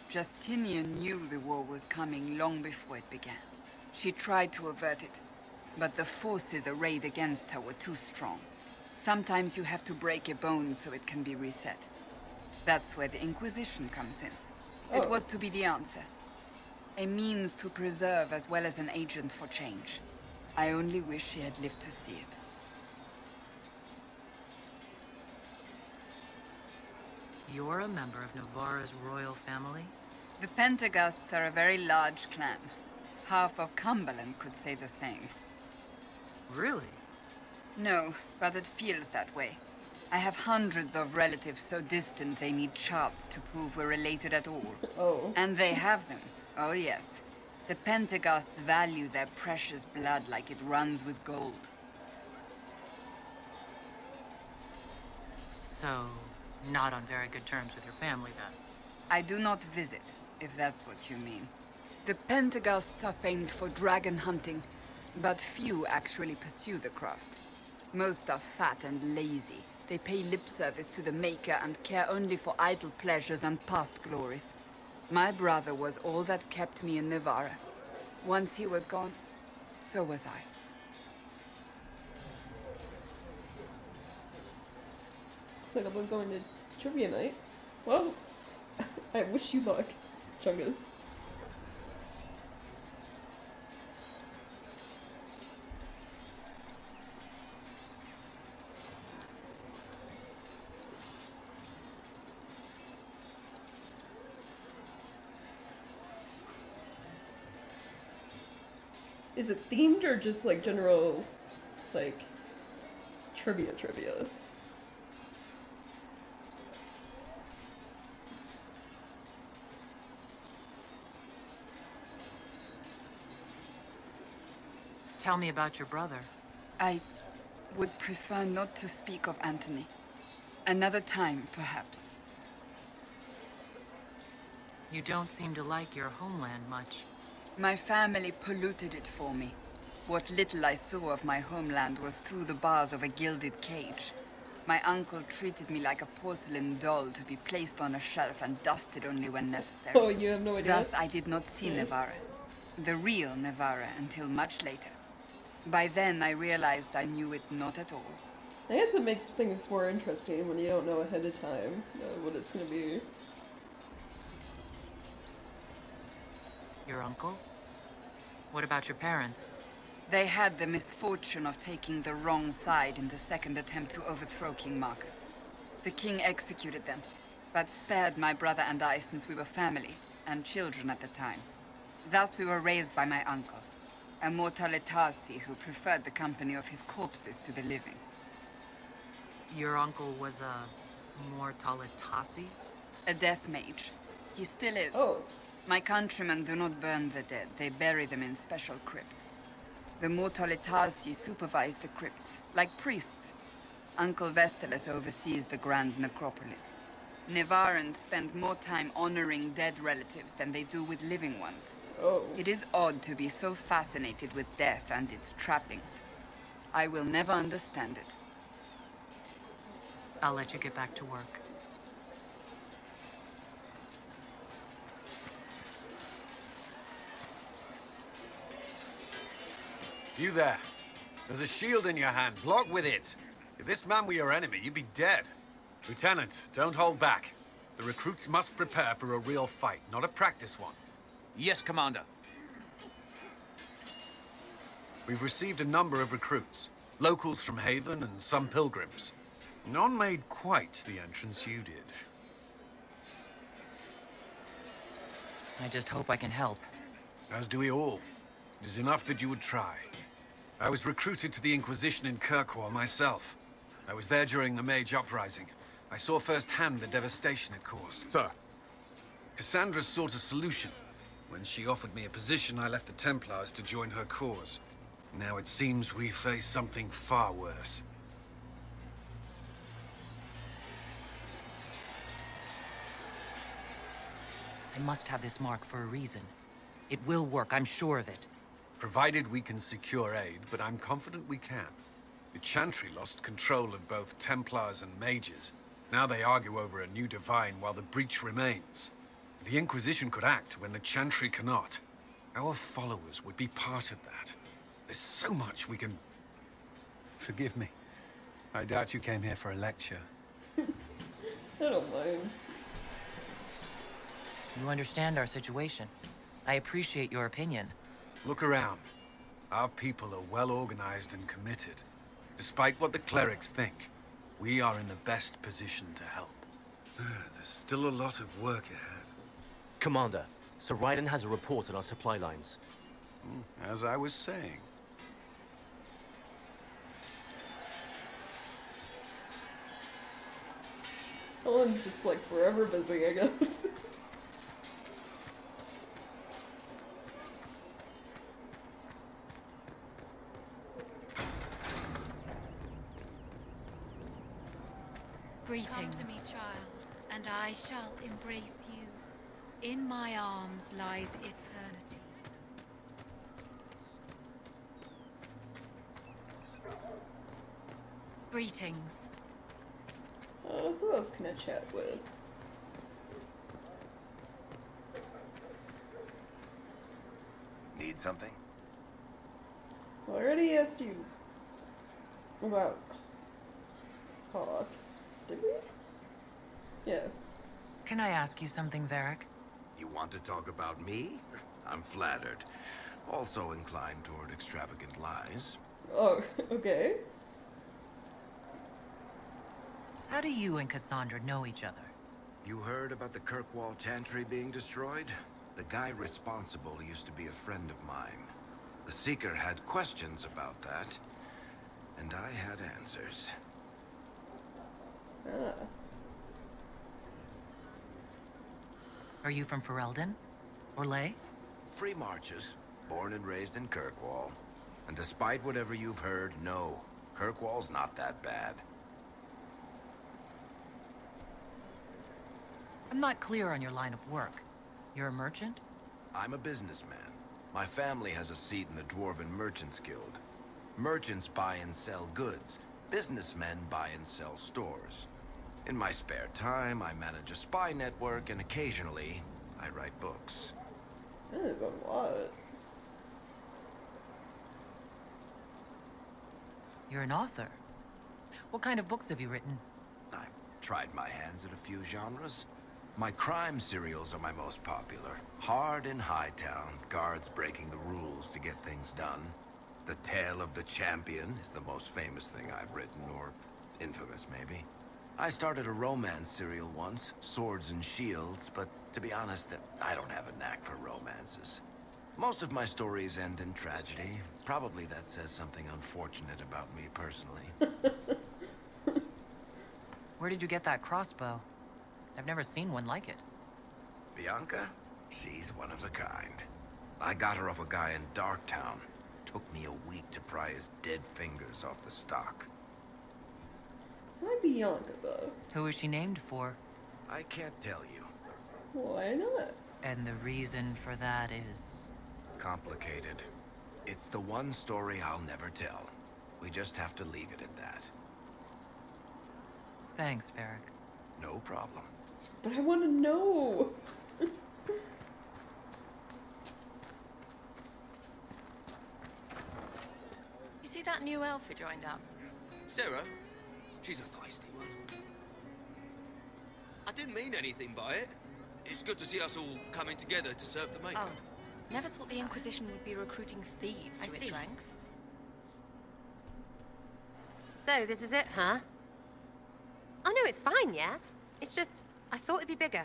Justinia knew the war was coming long before it began. She tried to avert it, but the forces arrayed against her were too strong. Sometimes you have to break a bone so it can be reset. That's where the Inquisition comes in. It was to be the answer. A means to preserve as well as an agent for change. I only wish she had lived to see it. You're a member of Navarra's royal family? The Pentaghasts are a very large clan. Half of Cumberland could say the same. Really? No, but it feels that way. I have hundreds of relatives so distant they need charts to prove we're related at all. Oh. And they have them. Oh yes. The Pentaghasts value their precious blood like it runs with gold. So, not on very good terms with your family, then? I do not visit, if that's what you mean. The Pentaghasts are famed for dragon hunting, but few actually pursue the craft. Most are fat and lazy. They pay lip service to the Maker and care only for idle pleasures and past glories. My brother was all that kept me in Navarra. Once he was gone, so was I. Looks like I'm going to trivia night. Well, I wish you luck, Chungus. Is it themed or just like general, like, trivia? Tell me about your brother. I would prefer not to speak of Anthony. Another time, perhaps. You don't seem to like your homeland much. My family polluted it for me. What little I saw of my homeland was through the bars of a gilded cage. My uncle treated me like a porcelain doll to be placed on a shelf and dusted only when necessary. Oh, you have no idea? Thus, I did not see Navarra. The real Navarra, until much later. By then, I realized I knew it not at all. I guess it makes things more interesting when you don't know ahead of time what it's going to be. Your uncle? What about your parents? They had the misfortune of taking the wrong side in the second attempt to overthrow King Marcus. The king executed them, but spared my brother and I since we were family, and children at the time. Thus we were raised by my uncle, a Mortalitasi who preferred the company of his corpses to the living. Your uncle was a Mortalitasi? A death mage. He still is. Oh. My countrymen do not burn the dead. They bury them in special crypts. The Mutalitasi supervise the crypts, like priests. Uncle Vestalis oversees the grand necropolis. Nevarans spend more time honoring dead relatives than they do with living ones. Oh. It is odd to be so fascinated with death and its trappings. I will never understand it. I'll let you get back to work. You there. There's a shield in your hand. Block with it. If this man were your enemy, you'd be dead. Lieutenant, don't hold back. The recruits must prepare for a real fight, not a practice one. Yes, Commander. We've received a number of recruits. Locals from Haven and some pilgrims. None made quite the entrance you did. I just hope I can help. As do we all. It is enough that you would try. I was recruited to the Inquisition in Kirkwall myself. I was there during the Mage Uprising. I saw firsthand the devastation it caused. Sir. Cassandra sought a solution. When she offered me a position, I left the Templars to join her cause. Now it seems we face something far worse. I must have this mark for a reason. It will work, I'm sure of it. Provided we can secure aid, but I'm confident we can. The Chantry lost control of both Templars and Mages. Now they argue over a new divine while the breach remains. The Inquisition could act when the Chantry cannot. Our followers would be part of that. There's so much we can... Forgive me. I doubt you came here for a lecture. I don't mind. You understand our situation. I appreciate your opinion. Look around. Our people are well organized and committed. Despite what the clerics think, we are in the best position to help. There's still a lot of work ahead. Commander, Sir Raiden has a report on our supply lines. As I was saying. Owen's just like forever busy, I guess. Greetings. Come to me, child, and I shall embrace you. In my arms lies eternity. Greetings. Who else can I chat with? Need something? I already asked you about Hawk. Did we? Yeah. Can I ask you something, Varric? You want to talk about me? I'm flattered. Also inclined toward extravagant lies. Oh, okay. How do you and Cassandra know each other? You heard about the Kirkwall Chantry being destroyed? The guy responsible used to be a friend of mine. The Seeker had questions about that, and I had answers. Ah. Are you from Ferelden? Or Ley? Free Marches, born and raised in Kirkwall. And despite whatever you've heard, no, Kirkwall's not that bad. I'm not clear on your line of work. You're a merchant? I'm a businessman. My family has a seat in the Dwarven Merchants Guild. Merchants buy and sell goods. Businessmen buy and sell stores. In my spare time, I manage a spy network, and occasionally, I write books. That is a lot. You're an author. What kind of books have you written? I've tried my hands at a few genres. My crime serials are my most popular. Hard in Hightown, guards breaking the rules to get things done. The Tale of the Champion is the most famous thing I've written, or infamous maybe. I started a romance serial once, Swords and Shields, but to be honest, I don't have a knack for romances. Most of my stories end in tragedy. Probably that says something unfortunate about me personally. Where did you get that crossbow? I've never seen one like it. Bianca? She's one of a kind. I got her off a guy in Darktown. Took me a week to pry his dead fingers off the stock. Why Bianca, though? Who is she named for? I can't tell you. Why not? And the reason for that is... Complicated. It's the one story I'll never tell. We just have to leave it at that. Thanks, Varric. No problem. But I want to know. You see that new elf who joined up? Sarah? She's a feisty one. I didn't mean anything by it. It's good to see us all coming together to serve the Maker. Oh, never thought the Inquisition would be recruiting thieves to its ranks. So, this is it, huh? Oh no, it's fine, yeah? It's just, I thought it'd be bigger.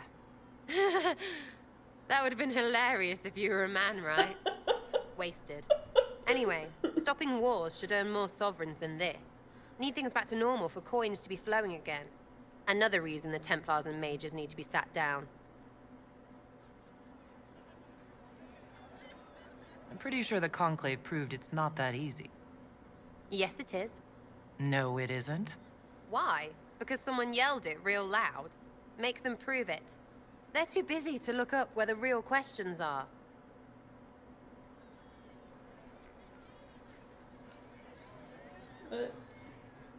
That would have been hilarious if you were a man, right? Wasted. Anyway, stopping wars should earn more sovereigns than this. Need things back to normal for coins to be flowing again. Another reason the Templars and mages need to be sat down. I'm pretty sure the Conclave proved it's not that easy. Yes, it is. No, it isn't. Why? Because someone yelled it real loud? Make them prove it. They're too busy to look up where the real questions are.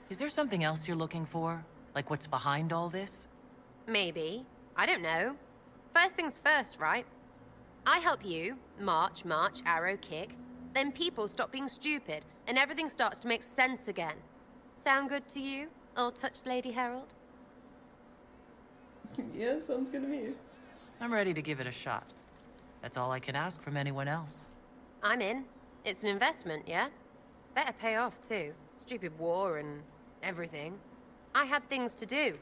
Is there something else you're looking for? Like what's behind all this? Maybe. I don't know. First things first, right? I help you, march, arrow, kick. Then people stop being stupid, and everything starts to make sense again. Sound good to you, old-touched Lady Herald? Yeah, sounds good to me. I'm ready to give it a shot. That's all I can ask from anyone else. I'm in. It's an investment, yeah? Better pay off, too. Stupid war and everything. I had things to do.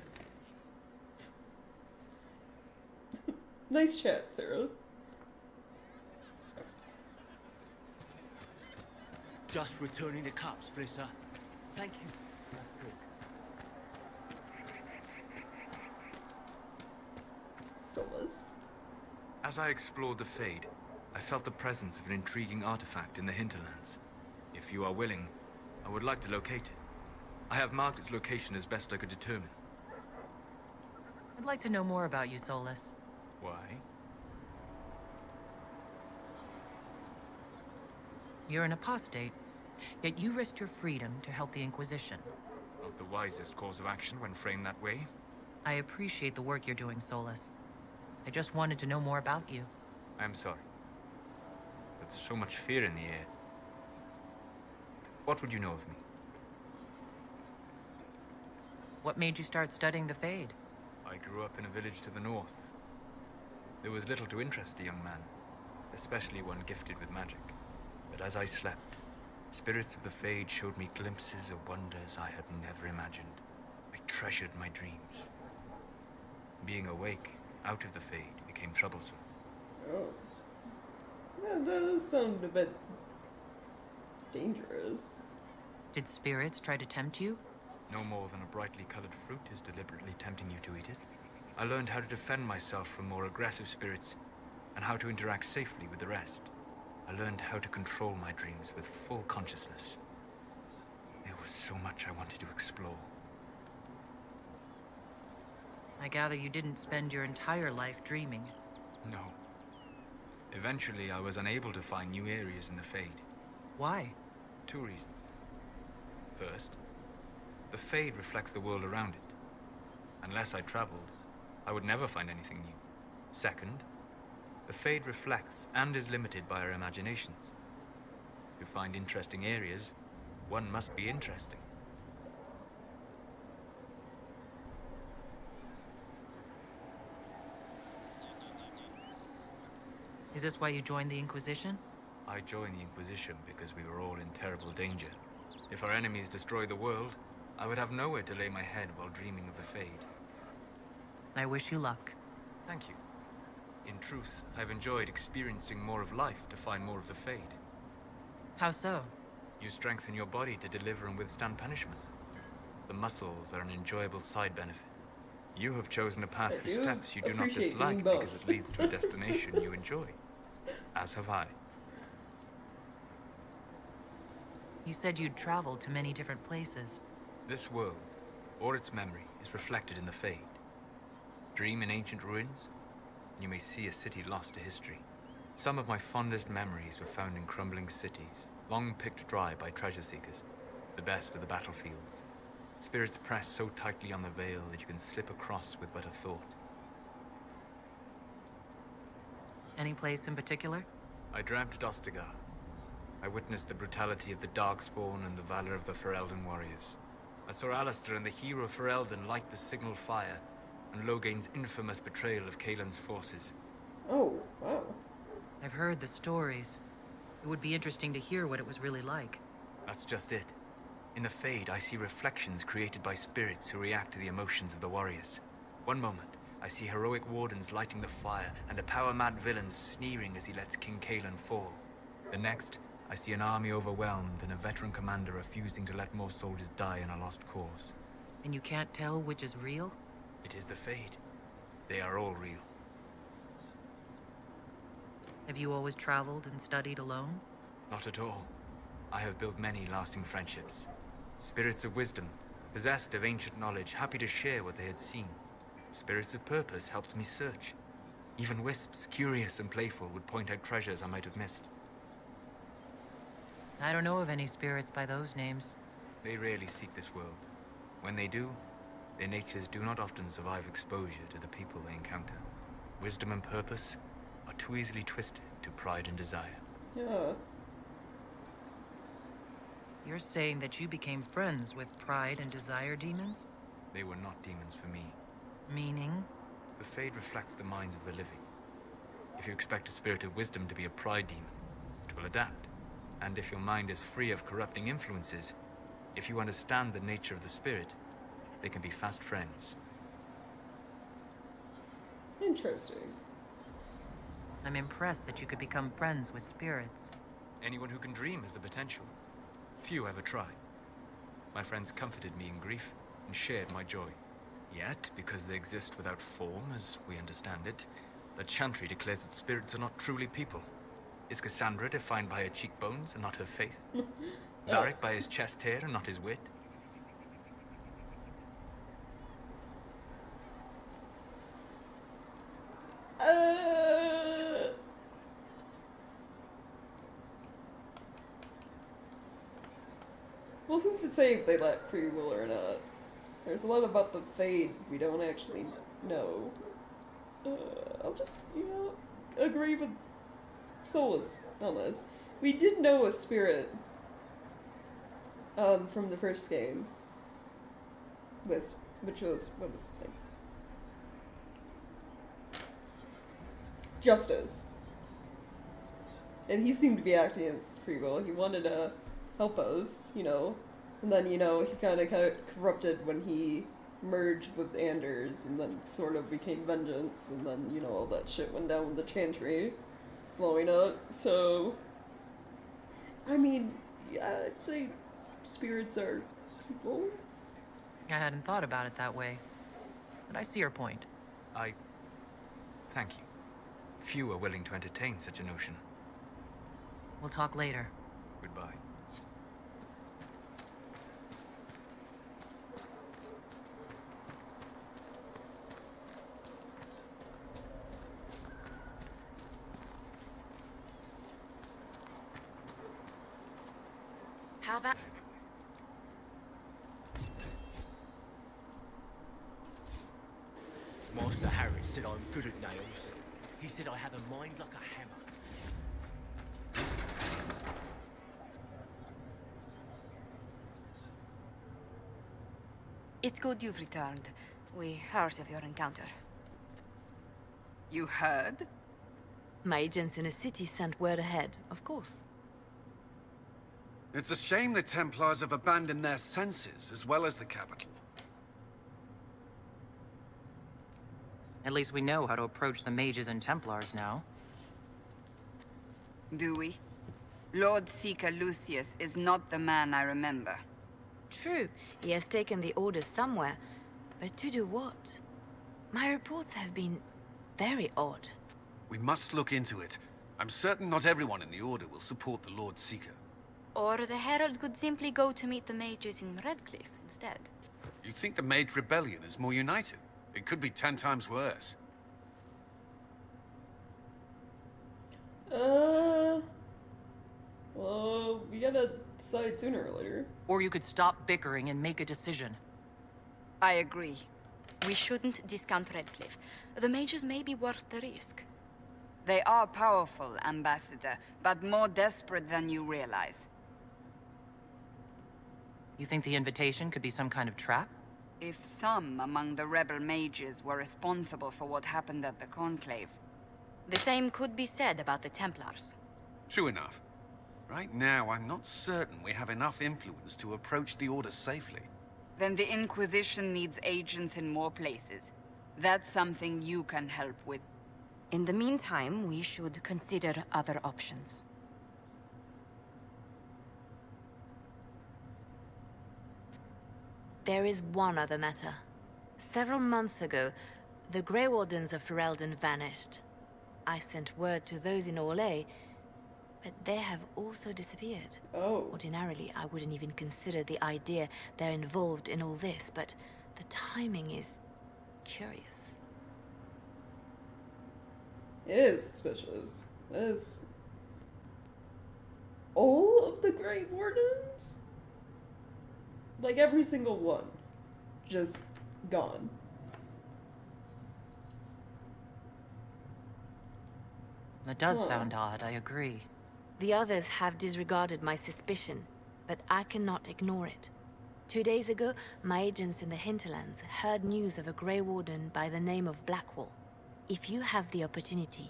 Nice chat, Sarah. Just returning the cups, Flisser. Thank you. Solus. As I explored the Fade, I felt the presence of an intriguing artifact in the hinterlands. If you are willing, I would like to locate it. I have marked its location as best I could determine. I'd like to know more about you, Solus. Why? You're an apostate, yet you risked your freedom to help the Inquisition. Not the wisest course of action when framed that way. I appreciate the work you're doing, Solus. I just wanted to know more about you. I am sorry. There's so much fear in the air. What would you know of me? What made you start studying the Fade? I grew up in a village to the north. There was little to interest a young man, especially one gifted with magic. But as I slept, spirits of the Fade showed me glimpses of wonders I had never imagined. I treasured my dreams. Being awake, out of the Fade, became troublesome. Oh. That does sound a bit dangerous. Did spirits try to tempt you? No more than a brightly colored fruit is deliberately tempting you to eat it. I learned how to defend myself from more aggressive spirits, and how to interact safely with the rest. I learned how to control my dreams with full consciousness. There was so much I wanted to explore. I gather you didn't spend your entire life dreaming. No. Eventually, I was unable to find new areas in the Fade. Why? 2 reasons. First, the Fade reflects the world around it. Unless I traveled, I would never find anything new. Second, the Fade reflects and is limited by our imaginations. To find interesting areas, one must be interesting. Is this why you joined the Inquisition? I joined the Inquisition because we were all in terrible danger. If our enemies destroyed the world, I would have nowhere to lay my head while dreaming of the Fade. I wish you luck. Thank you. In truth, I've enjoyed experiencing more of life to find more of the Fade. How so? You strengthen your body to deliver and withstand punishment. The muscles are an enjoyable side benefit. You have chosen a path I of do steps you do not appreciate being dislike both. because it leads to a destination you enjoy. As have I. You said you'd traveled to many different places. This world, or its memory, is reflected in the Fade. Dream in ancient ruins, and you may see a city lost to history. Some of my fondest memories were found in crumbling cities, long picked dry by treasure seekers, the best of the battlefields. Spirits press so tightly on the veil that you can slip across with but a thought. Any place in particular? I dreamt at Ostagar. I witnessed the brutality of the Darkspawn and the valor of the Ferelden warriors. I saw Alistair and the hero Ferelden light the signal fire, and Logain's infamous betrayal of Kaelin's forces. Oh, wow. I've heard the stories. It would be interesting to hear what it was really like. That's just it. In the Fade, I see reflections created by spirits who react to the emotions of the warriors. One moment, I see heroic wardens lighting the fire, and a power-mad villain sneering as he lets King Kaelin fall. The next, I see an army overwhelmed and a veteran commander refusing to let more soldiers die in a lost cause. And you can't tell which is real? It is the Fade. They are all real. Have you always traveled and studied alone? Not at all. I have built many lasting friendships. Spirits of wisdom, possessed of ancient knowledge, happy to share what they had seen. Spirits of purpose helped me search. Even wisps, curious and playful, would point out treasures I might have missed. I don't know of any spirits by those names. They rarely seek this world. When they do, their natures do not often survive exposure to the people they encounter. Wisdom and purpose are too easily twisted to pride and desire. Yeah. You're saying that you became friends with pride and desire demons? They were not demons for me. Meaning? The Fade reflects the minds of the living. If you expect a spirit of wisdom to be a pride demon, it will adapt. And if your mind is free of corrupting influences, if you understand the nature of the spirit, they can be fast friends. Interesting. I'm impressed that you could become friends with spirits. Anyone who can dream has the potential. Few ever try. My friends comforted me in grief and shared my joy. Yet, because they exist without form, as we understand it, the Chantry declares that spirits are not truly people. Is Cassandra defined by her cheekbones and not her faith? Varric by his chest hair and not his wit? Well, who's to say if they lack free will or not? There's a lot about the Fade we don't actually know. I'll just, agree with Solus on this. We did know a spirit from the first game, which was, what was his name? Justice. And he seemed to be acting as free will. He wanted to help us, and then, he kind of corrupted when he merged with Anders, and then sort of became Vengeance, and then, all that shit went down with the Chantry blowing up, so... I mean, yeah, I'd say spirits are people. I hadn't thought about it that way, but I see your point. Thank you. Few are willing to entertain such a notion. We'll talk later. Goodbye. How about... Master Harry said I'm good at nails. He said I have a mind like a hammer. It's good you've returned. We heard of your encounter. You heard? My agents in the city sent word ahead, of course. It's a shame the Templars have abandoned their senses, as well as the capital. At least we know how to approach the mages and Templars now. Do we? Lord Seeker Lucius is not the man I remember. True, he has taken the orders somewhere. But to do what? My reports have been very odd. We must look into it. I'm certain not everyone in the Order will support the Lord Seeker. Or the Herald could simply go to meet the mages in Redcliffe instead. You think the Mage Rebellion is more united? It could be 10 times worse. Well, we gotta decide sooner or later. Or you could stop bickering and make a decision. I agree. We shouldn't discount Redcliffe. The mages may be worth the risk. They are powerful, Ambassador, but more desperate than you realize. You think the invitation could be some kind of trap? If some among the rebel mages were responsible for what happened at the Conclave. The same could be said about the Templars. True enough. Right now, I'm not certain we have enough influence to approach the Order safely. Then the Inquisition needs agents in more places. That's something you can help with. In the meantime, we should consider other options. There is one other matter. Several months ago, the Grey Wardens of Ferelden vanished. I sent word to those in Orlais, but they have also disappeared. Oh. Ordinarily, I wouldn't even consider the idea they're involved in all this, but the timing is curious. It is suspicious. It is... all of the Grey Wardens? Like, every single one. Just gone. That does sound odd, I agree. The others have disregarded my suspicion, but I cannot ignore it. 2 days ago, my agents in the hinterlands heard news of a Grey Warden by the name of Blackwall. If you have the opportunity,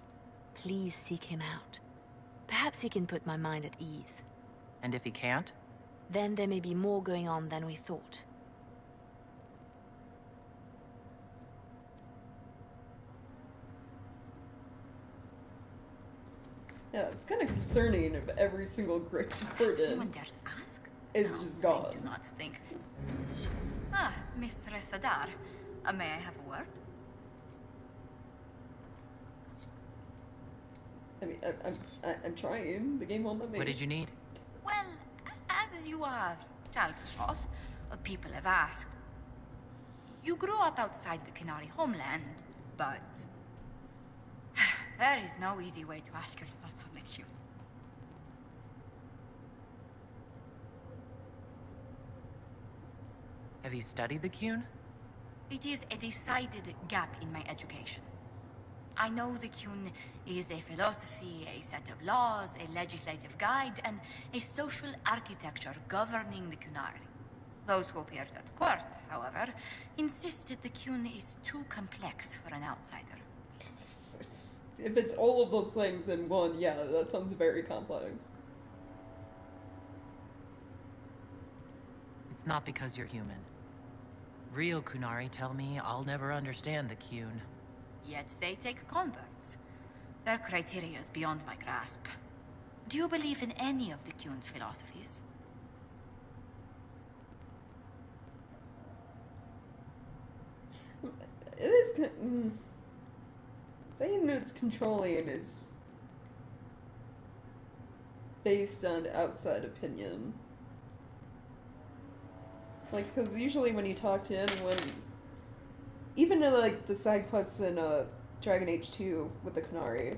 please seek him out. Perhaps he can put my mind at ease. And if he can't? Then there may be more going on than we thought. Yeah, it's kind of concerning if every single Grey Warden is just gone. I do not think. Ah, Mistress Adar. May I have a word? I mean, I'm trying. The game won't let me. What did you need? Well, as you are Chalfashos, people have asked. You grew up outside the Canary homeland, but there is no easy way to ask your thoughts on the Q. Have you studied the Qun? It is a decided gap in my education. I know the Qun is a philosophy, a set of laws, a legislative guide, and a social architecture governing the Qunari. Those who appeared at court, however, insisted the Qun is too complex for an outsider. If it's all of those things in one, yeah, that sounds very complex. It's not because you're human. Real Qunari tell me I'll never understand the Qun. Yet they take converts. Their criteria is beyond my grasp. Do you believe in any of the Qun's philosophies? It is... saying it's controlling is based on outside opinion. Like, because usually when you talk to anyone, even in, like, the side quests in Dragon Age 2 with the Qunari,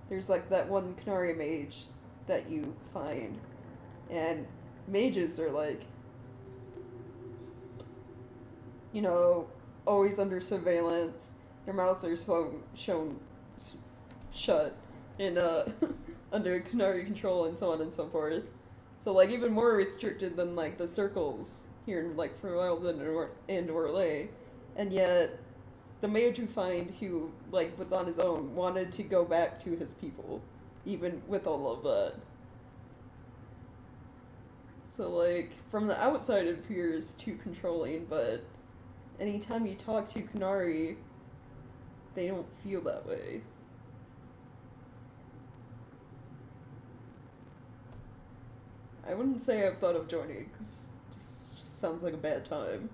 there's, like, that one Qunari mage that you find, and mages are, like, you know, always under surveillance, their mouths are shown shut, and, under Qunari control and so on and so forth. So, like, even more restricted than, like, the circles here in, like, Ferelden and Orlais, and yet the mage you find who, like, was on his own wanted to go back to his people, even with all of that. So, like, from the outside it appears too controlling, but anytime you talk to Qunari, they don't feel that way. I wouldn't say I've thought of joining, because it just sounds like a bad time.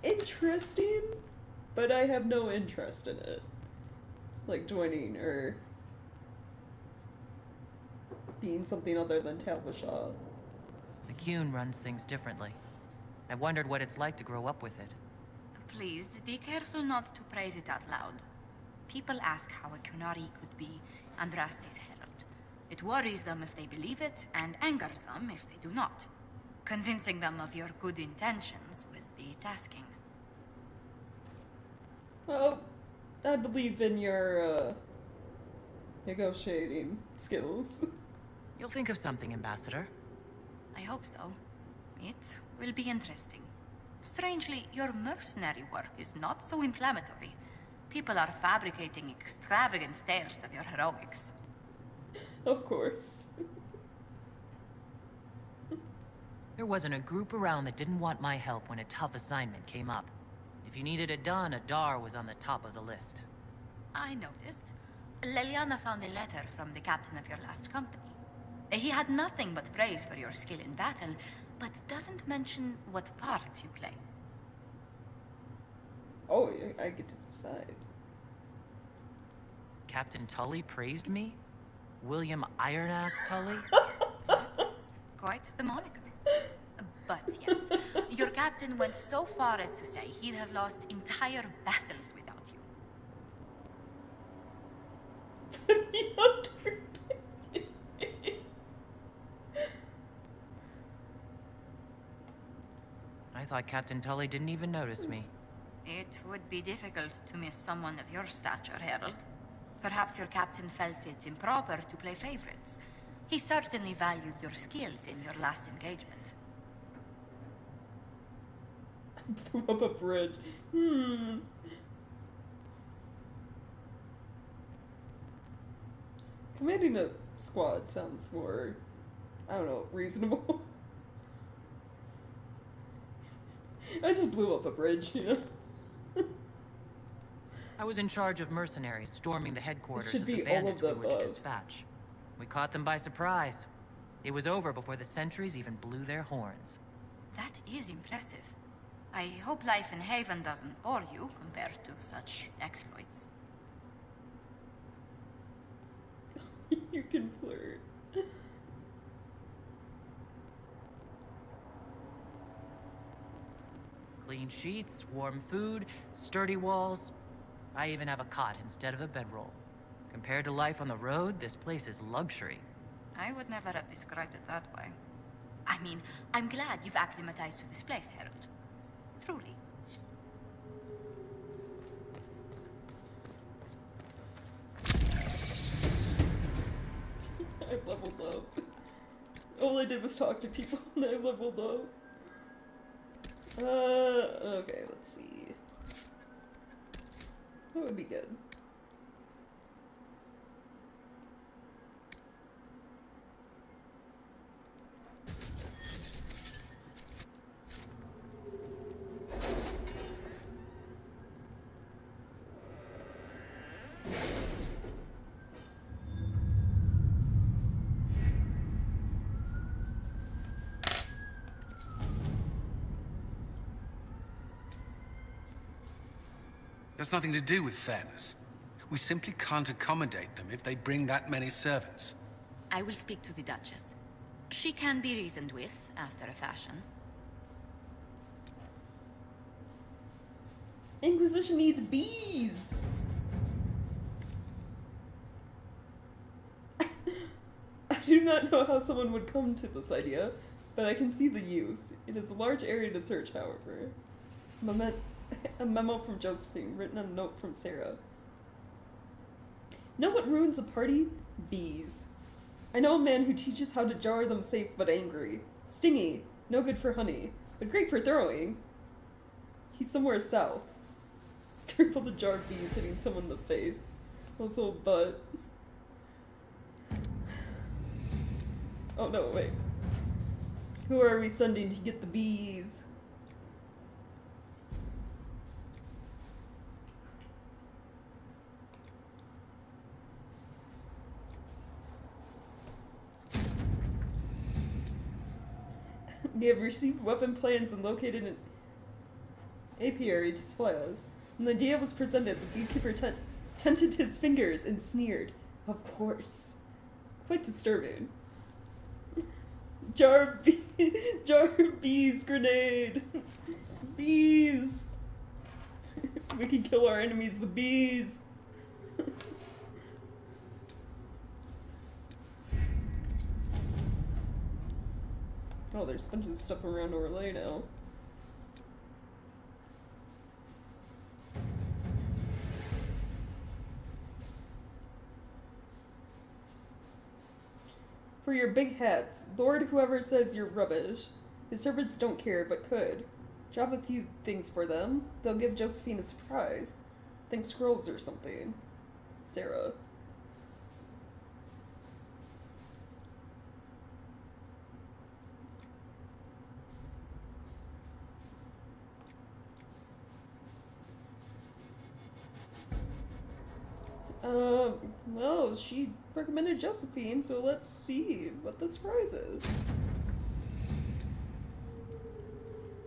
interesting, but I have no interest in it. Like joining or being something other than Talbashah. The Cune runs things differently. I wondered what it's like to grow up with it. Please, be careful not to praise it out loud. People ask how a Kunari could be Andraste's herald. It worries them if they believe it, and angers them if they do not. Convincing them of your good intentions will be tasking. Well, I believe in your, negotiating skills. You'll think of something, Ambassador. I hope so. It will be interesting. Strangely, your mercenary work is not so inflammatory. People are fabricating extravagant tales of your heroics. Of course. There wasn't a group around that didn't want my help when a tough assignment came up. If you needed it done, Adar was on the top of the list. I noticed. Leliana found a letter from the captain of your last company. He had nothing but praise for your skill in battle, but doesn't mention what part you play. Oh, I get to decide. Captain Tully praised me? William Ironass Tully? That's quite the moniker. But yes, your captain went so far as to say he'd have lost entire battles without you. I thought Captain Tully didn't even notice me. It would be difficult to miss someone of your stature, Herald. Perhaps your captain felt it improper to play favorites. He certainly valued your skills in your last engagement. Blew up a bridge. Commanding a squad sounds more, I don't know, reasonable. I just blew up a bridge, you know? I was in charge of mercenaries storming the headquarters should of the be all bandits of we the were to above. dispatch. We caught them by surprise. It was over before the sentries even blew their horns. That is impressive. I hope life in Haven doesn't bore you compared to such exploits. You can flirt. Clean sheets, warm food, sturdy walls. I even have a cot instead of a bedroll. Compared to life on the road, this place is luxury. I would never have described it that way. I mean, I'm glad you've acclimatized to this place, Herald. Truly. I leveled up. All I did was talk to people and I leveled up. Okay, let's see. That would be good. That's nothing to do with fairness. We simply can't accommodate them if they bring that many servants. I will speak to the Duchess. She can be reasoned with, after a fashion. Inquisition needs bees! I do not know how someone would come to this idea, but I can see the use. It is a large area to search, however. A memo from Josephine, written on a note from Sarah. Know what ruins a party? Bees. I know a man who teaches how to jar them safe but angry. Stingy, no good for honey, but great for throwing. He's somewhere south. Scribble the jar bees hitting someone in the face. Also, butt. Oh no, wait. Who are we sending to get the bees? We have received weapon plans and located apiary to supply us. When the idea was presented, the beekeeper tented his fingers and sneered. Of course. Quite disturbing. Jar of bees grenade! Bees! We can kill our enemies with bees! Oh, there's a bunch of stuff around Orlais now. For your big hats, Lord whoever says you're rubbish. His servants don't care, but could. Drop a few things for them. They'll give Josephine a surprise. Think scrolls or something. Sarah. Well, she recommended Josephine, so let's see what the surprise is.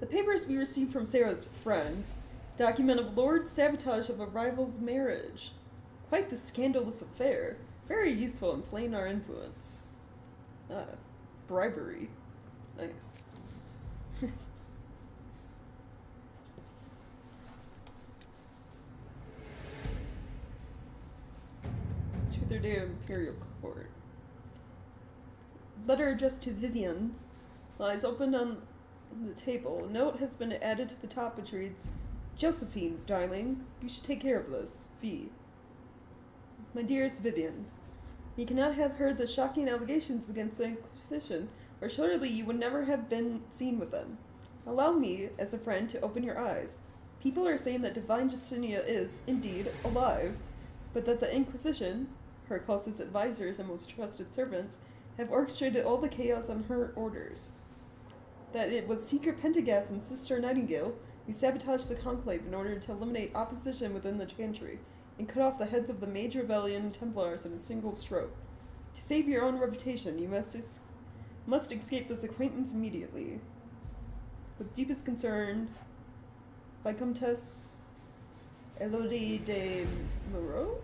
The papers we received from Sarah's friends document a Lord's sabotage of a rival's marriage. Quite the scandalous affair. Very useful in playing our influence. Bribery. Nice. Their day of Imperial Court. Letter addressed to Vivian lies open on the table. A note has been added to the top which reads, Josephine, darling, you should take care of this. V. My dearest Vivian, you cannot have heard the shocking allegations against the Inquisition, or surely you would never have been seen with them. Allow me, as a friend, to open your eyes. People are saying that Divine Justinia is, indeed, alive, but that the Inquisition, her closest advisors and most trusted servants, have orchestrated all the chaos on her orders. That it was Seeker Pentagast and Sister Nightingale who sabotaged the Conclave in order to eliminate opposition within the Chantry, and cut off the heads of the Mage Rebellion and Templars in a single stroke. To save your own reputation, you must escape this acquaintance immediately. With deepest concern, Vicomtesse Elodie de Moreau?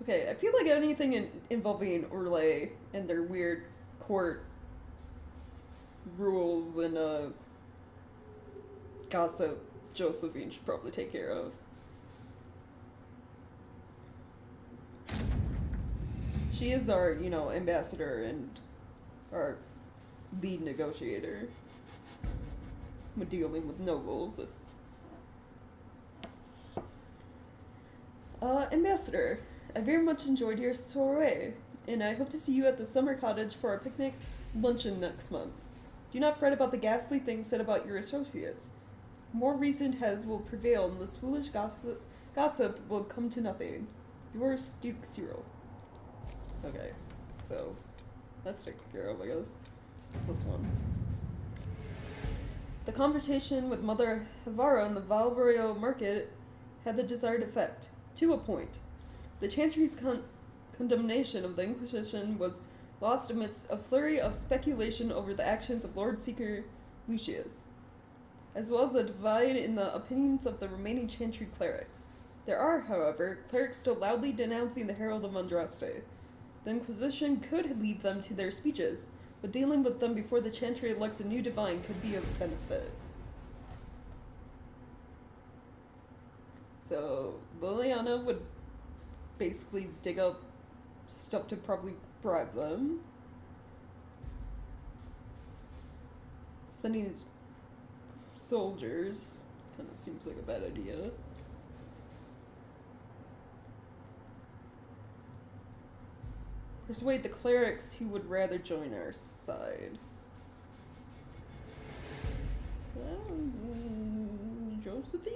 Okay, I feel like anything involving Orlais and their weird court rules and gossip, Josephine should probably take care of. She is our, ambassador and our lead negotiator when dealing with nobles. Ambassador, I very much enjoyed your soiree, and I hope to see you at the summer cottage for our picnic luncheon next month. Do not fret about the ghastly things said about your associates. More recent heads will prevail, and this foolish gossip will come to nothing. Yours, Duke Cyril. Okay, so that's taken care of, I guess. What's this one? The confrontation with Mother Havara in the Valroyo market had the desired effect, to a point. The Chancery's condemnation of the Inquisition was lost amidst a flurry of speculation over the actions of Lord Seeker Lucius, as well as a divide in the opinions of the remaining Chantry clerics. There are, however, clerics still loudly denouncing the Herald of Andraste. The Inquisition could leave them to their speeches, but dealing with them before the Chantry elects a new divine could be of benefit. So, Liliana would basically dig up stuff to probably bribe them. Sending soldiers kind of seems like a bad idea. Persuade the clerics who would rather join our side. Josephine?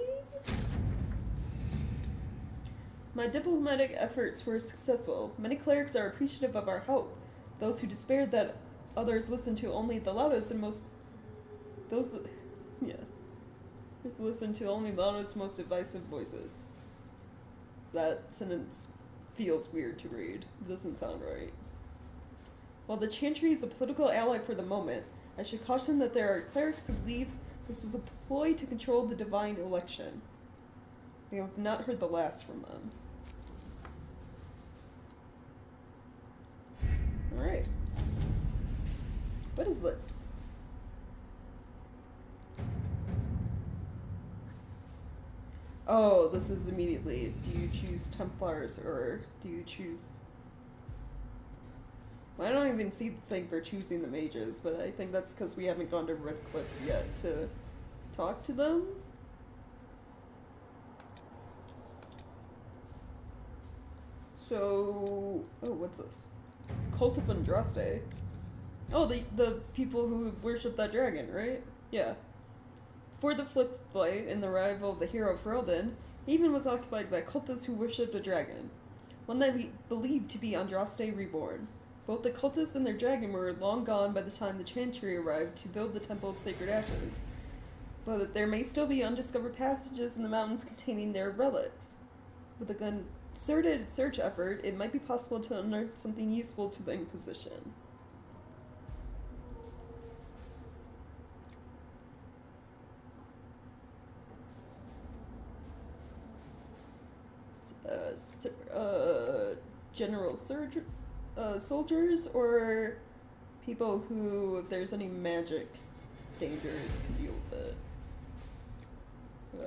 My diplomatic efforts were successful. Many clerics are appreciative of our help. Those who despaired that others listened to only the loudest and most... Those listen to only the loudest, most divisive voices. That sentence feels weird to read. It doesn't sound right. While the Chantry is a political ally for the moment, I should caution that there are clerics who believe this was a ploy to control the divine election. We have not heard the last from them. Alright. What is this? Oh, this is immediately. Do you choose Templars or do you choose... Well, I don't even see the thing for choosing the mages, but I think that's because we haven't gone to Redcliffe yet to talk to them. So... Oh, what's this? Cult of Andraste. Oh, the people who worship that dragon, right? Yeah. Before the Flick Blight and the arrival of the hero Ferelden, Haven was occupied by cultists who worshipped a dragon, one they believed to be Andraste reborn. Both the cultists and their dragon were long gone by the time the Chantry arrived to build the Temple of Sacred Ashes, but there may still be undiscovered passages in the mountains containing their relics. With a concerted search effort, it might be possible to unearth something useful to the Inquisition. General soldiers or people who, if there's any magic dangers, can deal with it.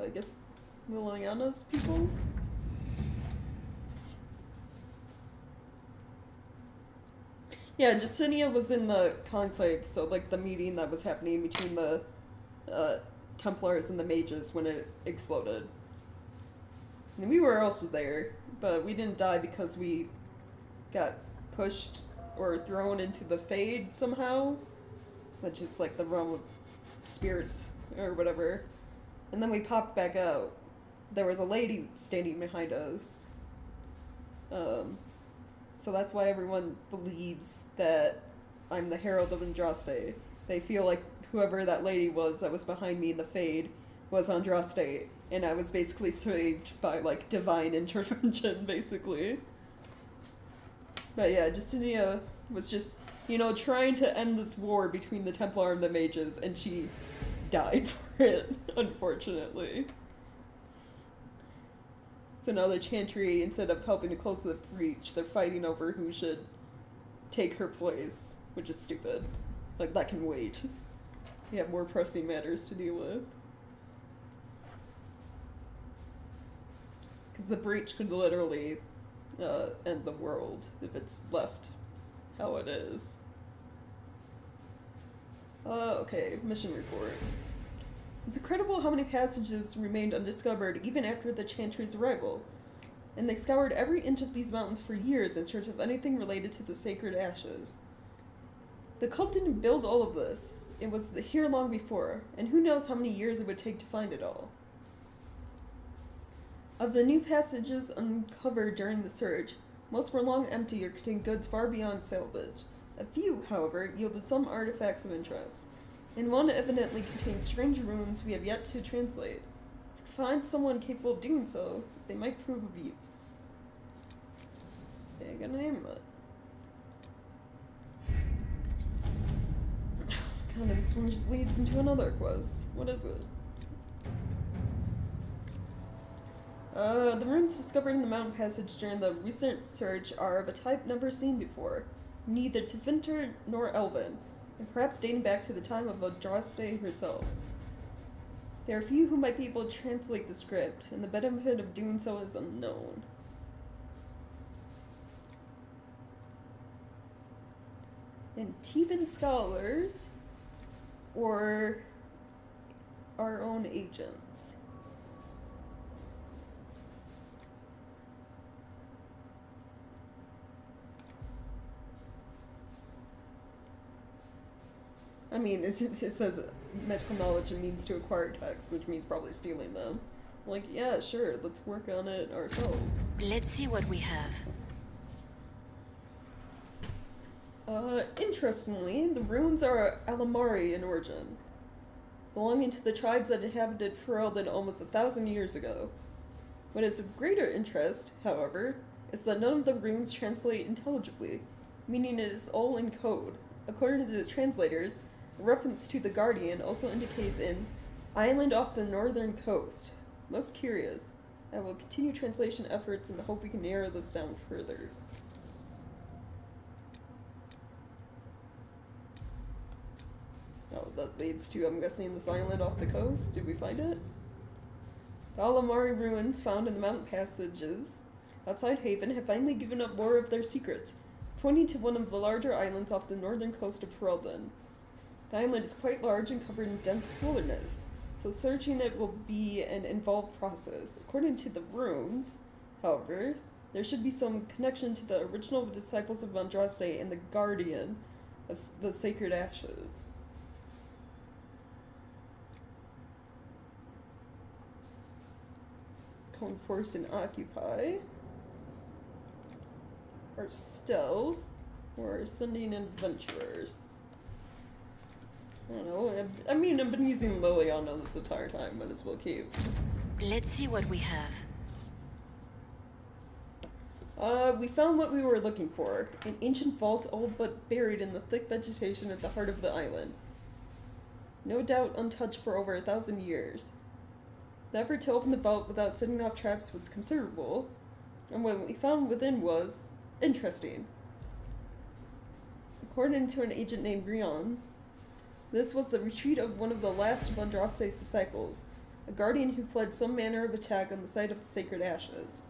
I guess Liliana's people? Yeah, Justinia was in the conclave, so like the meeting that was happening between the Templars and the mages when it exploded. And we were also there, but we didn't die because we got pushed or thrown into the Fade somehow, which is like the realm of spirits or whatever. And then we popped back out. There was a lady standing behind us. So that's why everyone believes that I'm the Herald of Andraste. They feel like whoever that lady was that was behind me in the Fade was Andraste, and I was basically saved by, like, divine intervention, basically. But yeah, Justinia was just, you know, trying to end this war between the Templar and the mages, and she died for it, unfortunately. So now the Chantry, instead of helping to close the breach, they're fighting over who should take her place, which is stupid. Like, that can wait. We have more pressing matters to deal with. Because the breach could literally end the world if it's left how it is. Okay, mission report. It's incredible how many passages remained undiscovered even after the Chantry's arrival, and they scoured every inch of these mountains for years in search of anything related to the Sacred Ashes. The cult didn't build all of this. It was here long before, and who knows how many years it would take to find it all. Of the new passages uncovered during the search, most were long empty or contained goods far beyond salvage. A few, however, yielded some artifacts of interest, and one evidently contains strange runes we have yet to translate. If we find someone capable of doing so, they might prove of use. Okay, I got a name of that. God, and this one just leads into another quest. What is it? The runes discovered in the mountain passage during the recent search are of a type never seen before, neither Tevinter nor Elven, and perhaps dating back to the time of Andraste herself. There are few who might be able to translate the script, and the benefit of doing so is unknown. And Tevan scholars, or our own agents. I mean, it says magical knowledge and means to acquire texts, which means probably stealing them. Like, yeah, sure, let's work on it ourselves. Let's see what we have. Interestingly, the runes are Alamari in origin, belonging to the tribes that inhabited Ferelden almost 1,000 years ago. What is of greater interest, however, is that none of the runes translate intelligibly. meaning it is all in code. According to the translators, a reference to the Guardian also indicates an island off the northern coast. Most curious. I will continue translation efforts in the hope we can narrow this down further. Oh, that leads to, I'm guessing, this island off the coast. Did we find it? The Alamari ruins found in the mountain passages outside Haven have finally given up more of their secrets, pointing to one of the larger islands off the northern coast of Ferelden. The island is quite large and covered in dense wilderness, so searching it will be an involved process. According to the runes, however, there should be some connection to the original disciples of Andraste and the Guardian of the Sacred Ashes. Cone Force and Occupy. Or Stealth. Or Ascending Adventurers. I don't know. I mean, I've been using Liliana this entire time. Might as well keep. Let's see what we have. We found what we were looking for. An ancient vault, old but buried in the thick vegetation at the heart of the island. No doubt untouched for over 1,000 years. The effort to open the vault without setting off traps was considerable, and what we found within was interesting. According to an agent named Rion, this was the retreat of one of the last of Andraste's disciples, a guardian who fled some manner of attack on the site of the Sacred Ashes.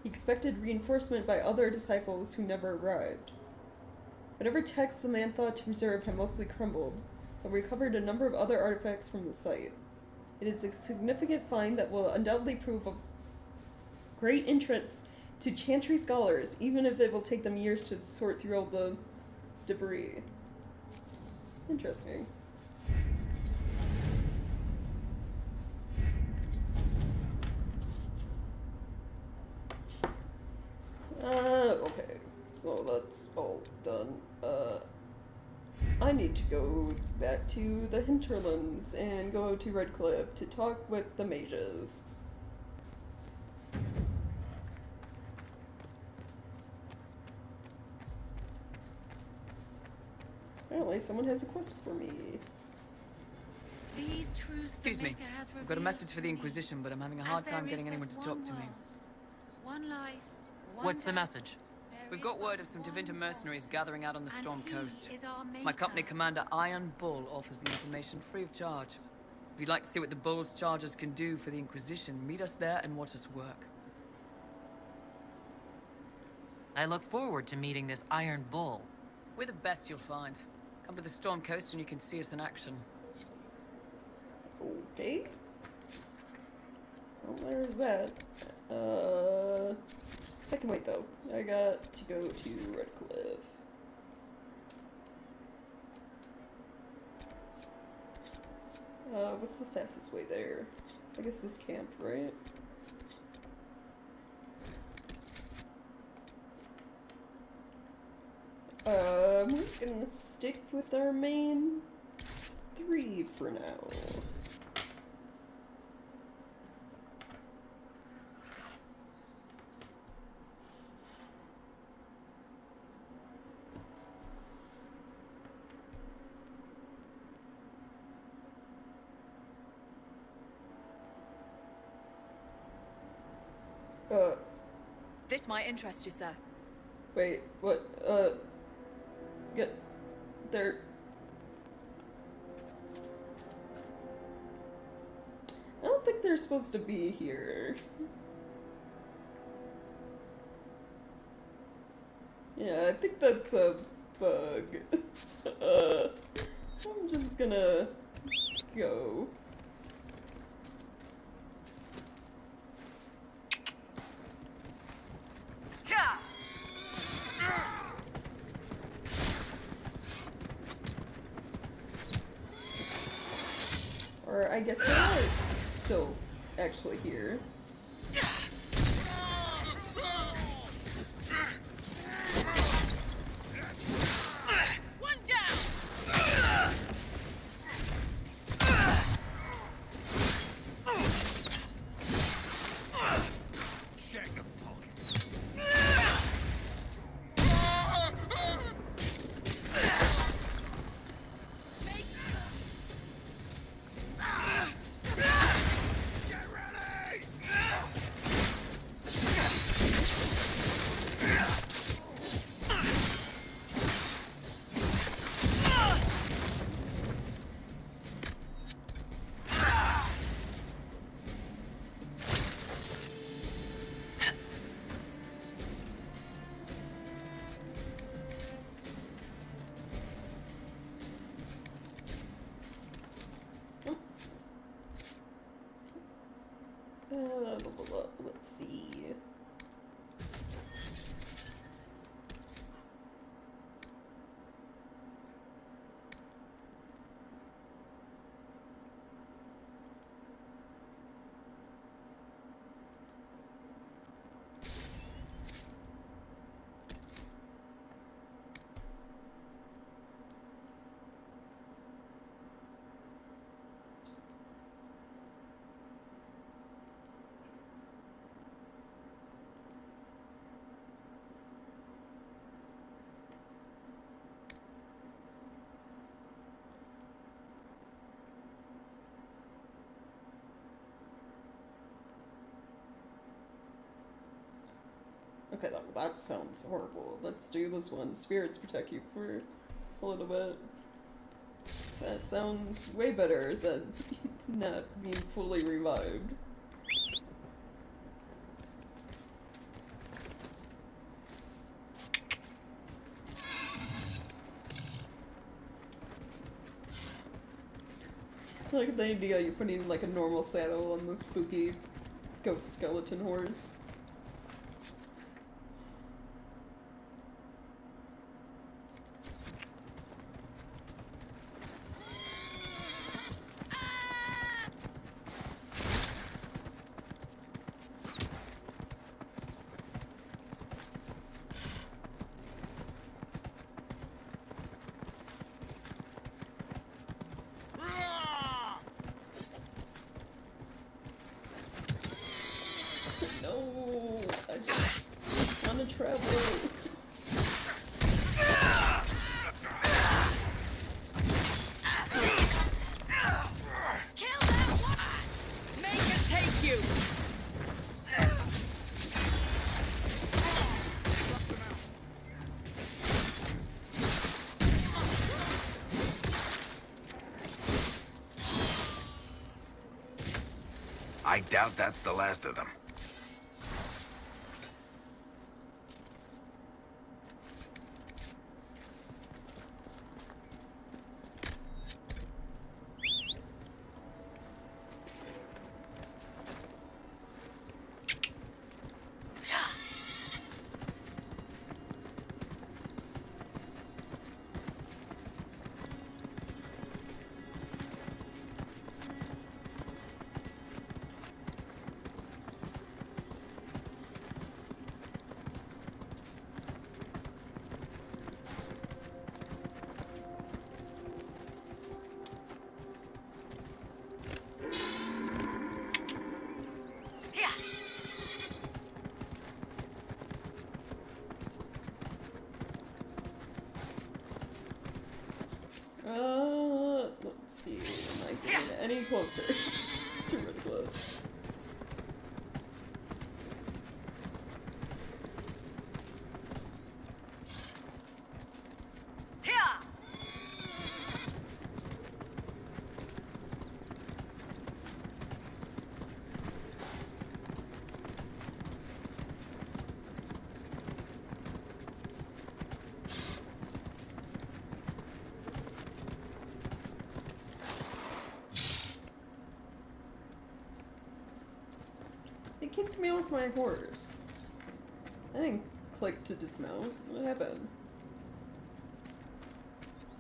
He expected reinforcement by other disciples who never arrived. Whatever texts the man thought to preserve had mostly crumbled, but recovered a number of other artifacts from the site. It is a significant find that will undoubtedly prove of great interest to Chantry scholars, even if it will take them years to sort through all the debris. Interesting. Okay, so that's all done. I need to go back to the hinterlands and go to Redcliffe to talk with the mages. Apparently someone has a quest for me. These truths Excuse me. I've got a message for the Inquisition, but I'm having a hard time getting anyone to talk to me. One life. What's the message? We've got word of some Tevinter mercenaries gathering out on the Storm Coast. My company commander, Iron Bull, offers the information free of charge. If you'd like to see what the Bull's charges can do for the Inquisition, meet us there and watch us work. I look forward to meeting this Iron Bull. We're the best you'll find. Come to the Storm Coast and you can see us in action. Okay. Well, there's that. I can wait though. I got to go to Redcliffe. What's the fastest way there? I guess this camp, right? We're gonna stick with our main 3 for now. This might interest you, sir. Wait, what? Get there. I don't think they're supposed to be here. Yeah, I think that's a bug. I'm just gonna go. Or I guess they are still actually here. One down! level up. Let's see. Okay, that sounds horrible. Let's do this one. Spirits protect you for a little bit. That sounds way better than not being fully revived. I like the idea you're putting like a normal saddle on the spooky ghost skeleton horse. No, I just want to travel. Kill that one! Make it take you! I doubt that's the last of them. Let's see, am I getting any closer to Red Glove? It kicked me off my horse. I didn't click to dismount. What happened?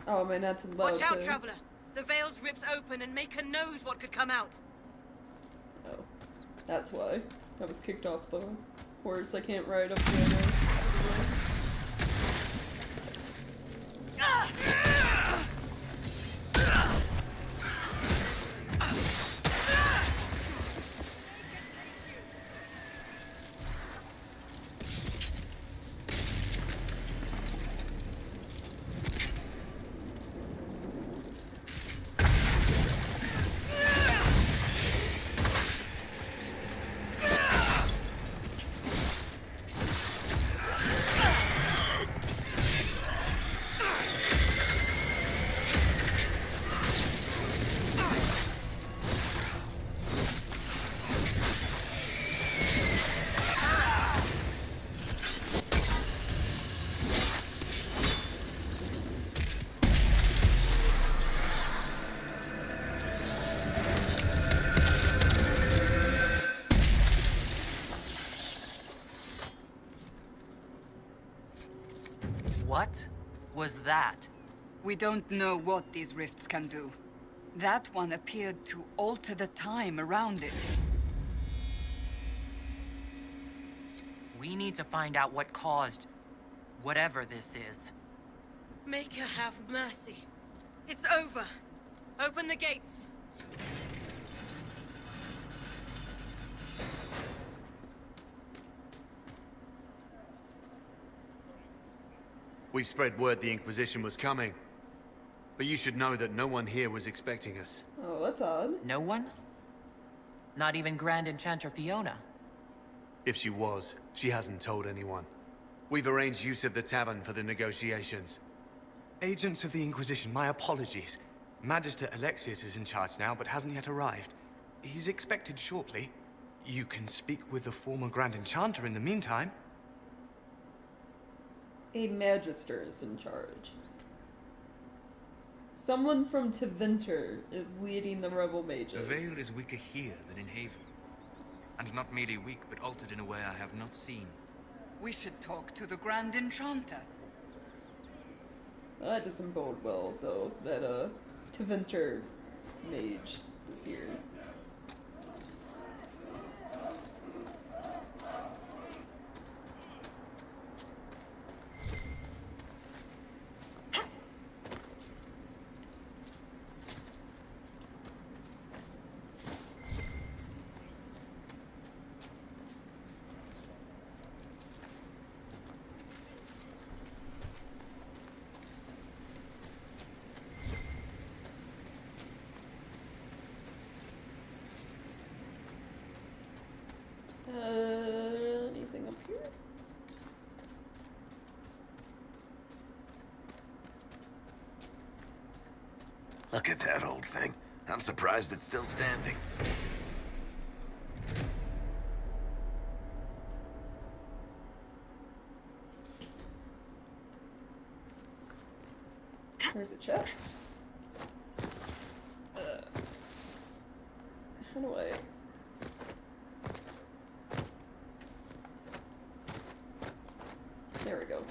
Oh, am I not allowed to? Watch out, traveler! The veil's ripped open and Maker knows what could come out. Oh, that's why. I was kicked off the horse. I can't ride up the others. What was that? We don't know what these rifts can do. That one appeared to alter the time around it. We need to find out what caused whatever this is. Make her have mercy. It's over. Open the gates. We spread word the Inquisition was coming. But you should know that no one here was expecting us. Oh, that's odd. No one? Not even Grand Enchanter Fiona? If she was, she hasn't told anyone. We've arranged use of the tavern for the negotiations. Agents of the Inquisition, my apologies. Magister Alexius is in charge now, but hasn't yet arrived. He's expected shortly. You can speak with the former Grand Enchanter in the meantime. A Magister is in charge. Someone from Tevinter is leading the rebel mages. The Veil is weaker here than in Haven. And not merely weak, but altered in a way I have not seen. We should talk to the Grand Enchanter. That doesn't bode well, though, that Tevinter mage is here. Anything up here? Look at that old thing. I'm surprised it's still standing. There's a chest. How do I... There we go.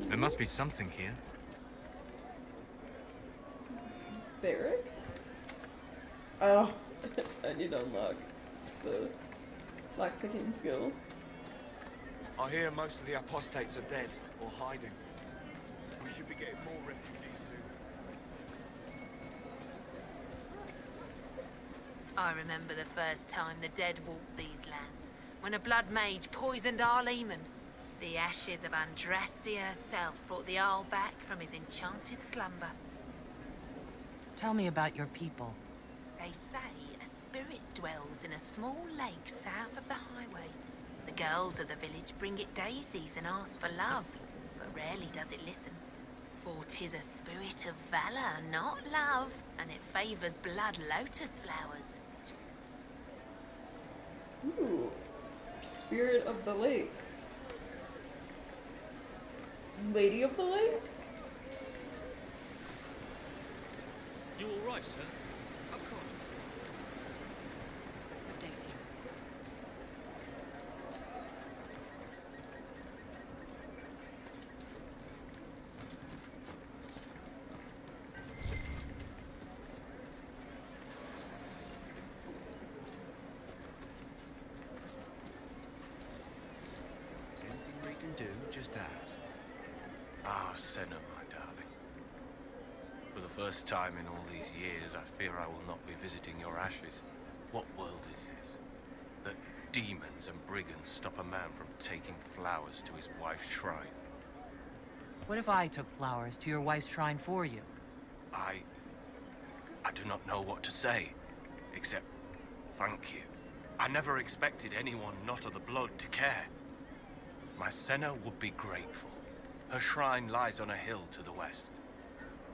There must be something here. Varric? Oh, I need to unlock the lockpicking skill. I hear most of the apostates are dead or hiding. We should be getting more refugees soon. I remember the first time the dead walked these lands, when a blood mage poisoned our leman. The ashes of Andrastia herself brought the Arl back from his enchanted slumber. Tell me about your people. They say a spirit dwells in a small lake south of the highway. The girls of the village bring it daisies and ask for love, but rarely does it listen. For 'tis a spirit of valor, not love, and it favors blood lotus flowers. Ooh. Spirit of the Lake. Lady of the Lake? You all right, sir? Of course. Update you. Is there anything we can do? Just ask. Ah, Senna, my darling. For the first time in all these years, I fear I will not be visiting your ashes. What world is this? That demons and brigands stop a man from taking flowers to his wife's shrine. What if I took flowers to your wife's shrine for you? I do not know what to say, except thank you. I never expected anyone not of the blood to care. My Senna would be grateful. Her shrine lies on a hill to the west,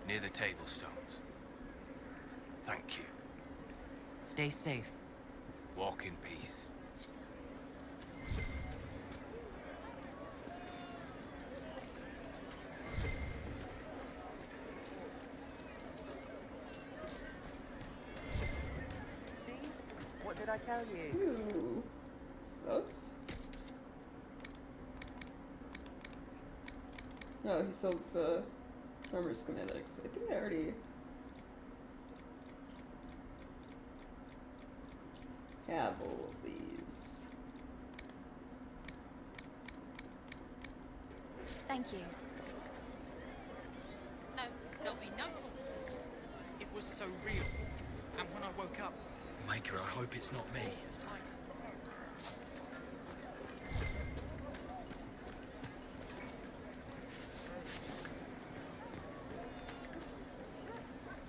near the tablstones. Thank you. Stay safe. Walk in peace. What did I tell you? Ooh, stuff. No, he sells armor schematics. I think I already have all of these. Thank you. No, there'll be no talk of this. It was so real. And when I woke up... Maker, I hope it's not me.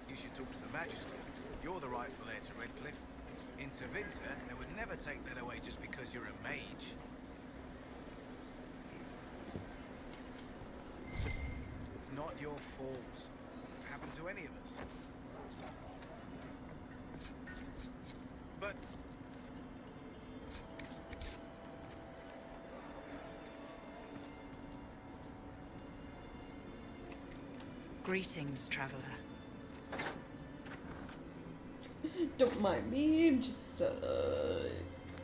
You should talk to the Magister. You're the rightful heir to Redcliffe. Into Winter, they would never take that away just because you're a mage. It's not your fault. It happened to any of us. But Greetings, traveler. Don't mind me, I'm just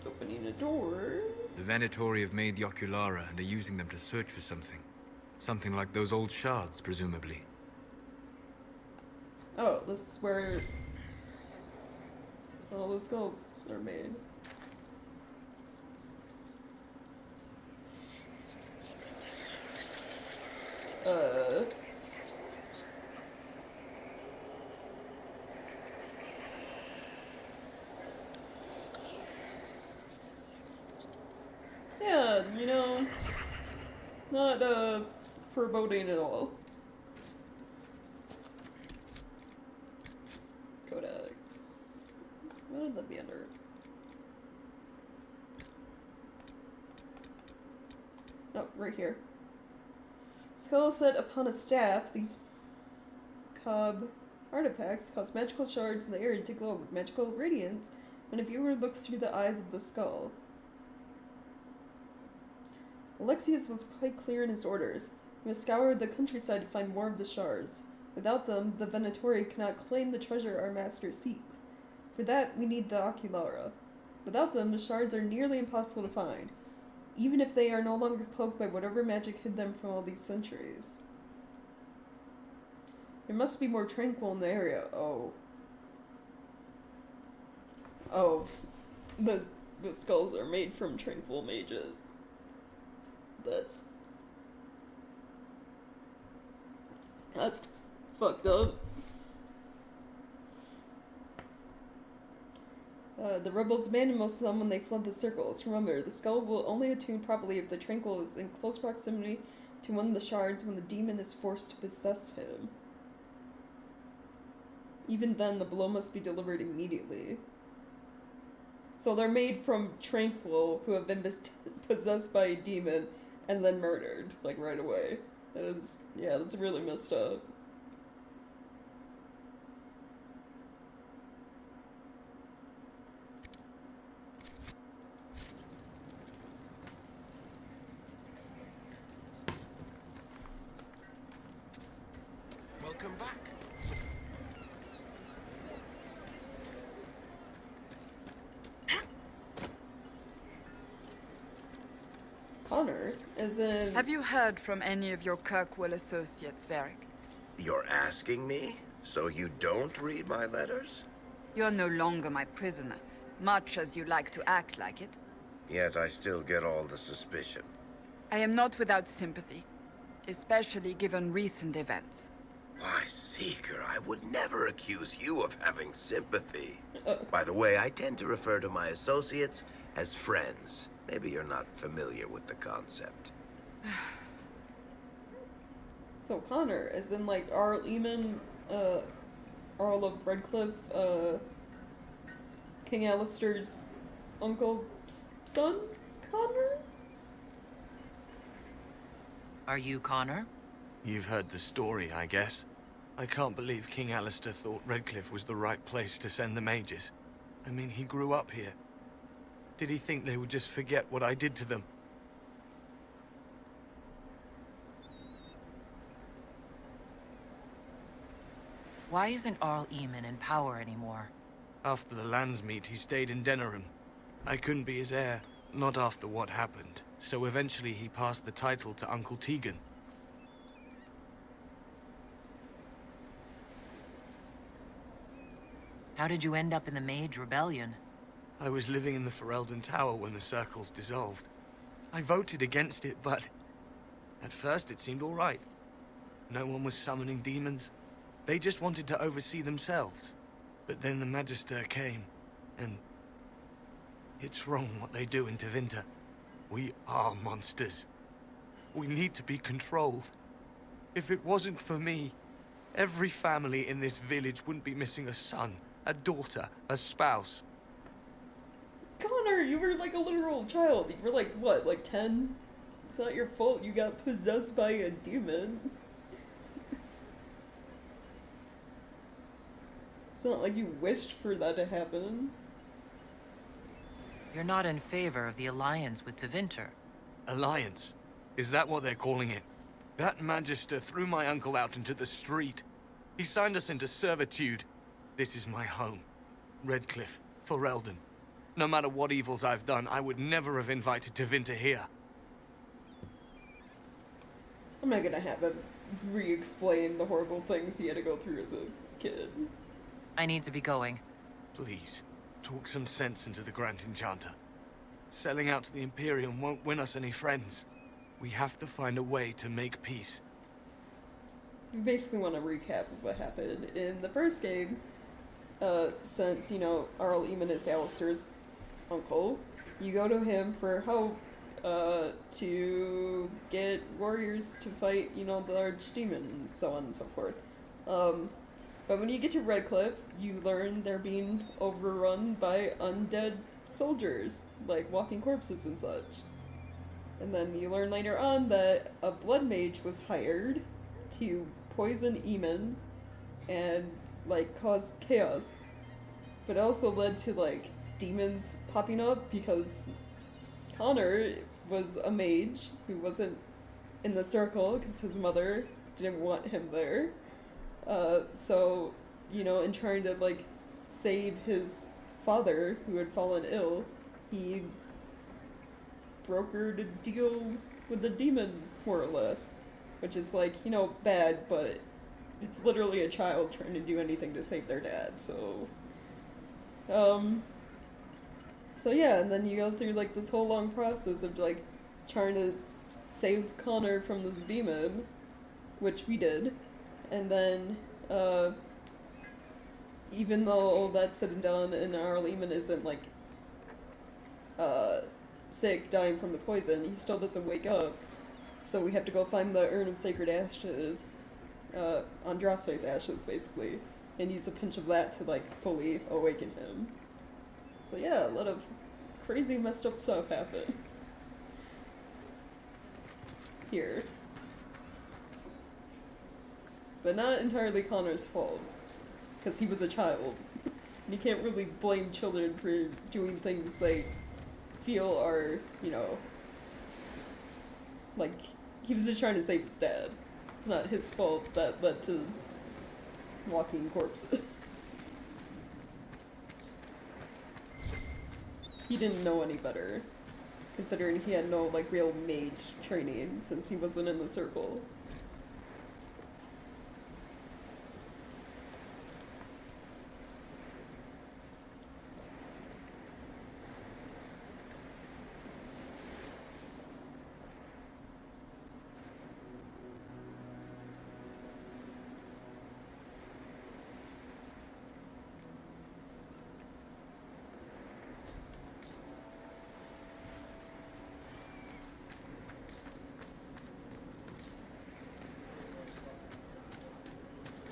opening a door. The Venatori have made the Oculara and are using them to search for something. Something like those old shards, presumably. Oh, this is where all the skulls are made. Yeah, you know, not, foreboding at all. Codex. What would that be under? Oh, right here. Skull set upon a staff, these cob artifacts cause magical shards in the area to glow with magical radiance when a viewer looks through the eyes of the skull. Alexius was quite clear in his orders. He must scour the countryside to find more of the shards. Without them, the Venatori cannot claim the treasure our master seeks. For that, we need the Oculara. Without them, the shards are nearly impossible to find, even if they are no longer cloaked by whatever magic hid them from all these centuries. There must be more tranquil in the area. Oh. Oh. The skulls are made from tranquil mages. That's fucked up. The rebels abandoned most of them when they fled the circles. Remember, the skull will only attune properly if the tranquil is in close proximity to one of the shards when the demon is forced to possess him. Even then, the blow must be delivered immediately. So they're made from tranquil who have been possessed by a demon and then murdered, like, right away. That is, yeah, that's really messed up. welcome back. Connor, as in... Have you heard from any of your Kirkwall associates, Varric? You're asking me? So you don't read my letters? You're no longer my prisoner, much as you like to act like it. Yet I still get all the suspicion. I am not without sympathy, especially given recent events. Why, Seeker, I would never accuse you of having sympathy. By the way, I tend to refer to my associates as friends. Maybe you're not familiar with the concept. So Connor, as in like Arl Eamon, Arl of Redcliffe, King Alistair's uncle's son? Connor? Are you Connor? You've heard the story, I guess. I can't believe King Alistair thought Redcliffe was the right place to send the mages. I mean, he grew up here. Did he think they would just forget what I did to them? Why isn't Arl Eamon in power anymore? After the Landsmeet, he stayed in Denerim. I couldn't be his heir, not after what happened. So eventually he passed the title to Uncle Tegan. How did you end up in the Mage Rebellion? I was living in the Ferelden Tower when the Circles dissolved. I voted against it, but at first it seemed all right. No one was summoning demons. They just wanted to oversee themselves. But then the Magister came, and it's wrong what they do in Tevinter. We are monsters. We need to be controlled. If it wasn't for me, every family in this village wouldn't be missing a son, a daughter, a spouse. Connor, you were like a literal child. You were like, what, like 10? It's not your fault you got possessed by a demon. It's not like you wished for that to happen. You're not in favor of the alliance with Tevinter. Alliance? Is that what they're calling it? That Magister threw my uncle out into the street. He signed us into servitude. This is my home. Redcliffe, Ferelden. No matter what evils I've done, I would never have invited Tevinter here. I'm not gonna have him re-explain the horrible things he had to go through as a kid. I need to be going. Please, talk some sense into the Grand Enchanter. Selling out to the Imperium won't win us any friends. We have to find a way to make peace. We basically want to recap of what happened in the first game. Since, you know, Arl Eamon is Alistair's uncle, you go to him for help to get warriors to fight, you know, the large demon and so on and so forth. But when you get to Redcliffe, you learn they're being overrun by undead soldiers, like walking corpses and such. And then you learn later on that a blood mage was hired to poison Eamon and, like, cause chaos. But it also led to, like, demons popping up because Connor was a mage who wasn't in the circle because his mother didn't want him there. So, you know, in trying to, like, save his father, who had fallen ill, he brokered a deal with the demon, more or less. Which is, like, you know, bad, but it's literally a child trying to do anything to save their dad, so... So yeah, and then you go through, like, this whole long process of, like, trying to save Connor from this demon, which we did. And then, even though all that's said and done and Arl Eamon isn't, like, sick, dying from the poison, he still doesn't wake up. So we have to go find the Urn of Sacred Ashes, Andraste's ashes, basically, and use a pinch of that to, like, fully awaken him. So yeah, a lot of crazy messed up stuff happened. Here. But not entirely Connor's fault, because he was a child. And you can't really blame children for doing things they feel are, you know, like, he was just trying to save his dad. It's not his fault that led to walking corpses. He didn't know any better, considering he had no, like, real mage training since he wasn't in the circle.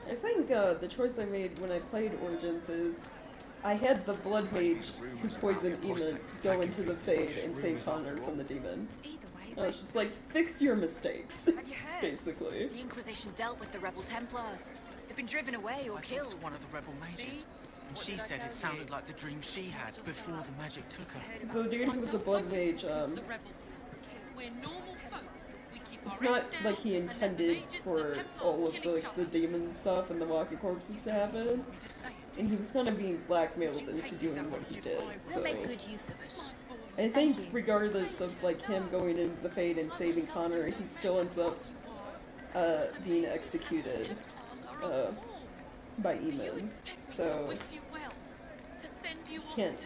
I think the choice I made when I played Origins is I had the blood mage who poisoned Eamon go into the Fade and save Connor from the demon. It's just like, fix your mistakes, Have you heard? basically. The Inquisition dealt with the rebel Templars. They've been driven away or killed. One of the rebel mages. And she said it sounded like the dream she had before the magic took her. So the dude who was a blood mage, We're normal folk. We keep our it's not heads down, like he intended for all of the demon stuff and the walking corpses to happen. And he was kind of being blackmailed into doing what he did, so... We'll make good use of it. I think regardless of like him going into the Fade and saving Connor, he still ends up being executed by Eamon. So he can't,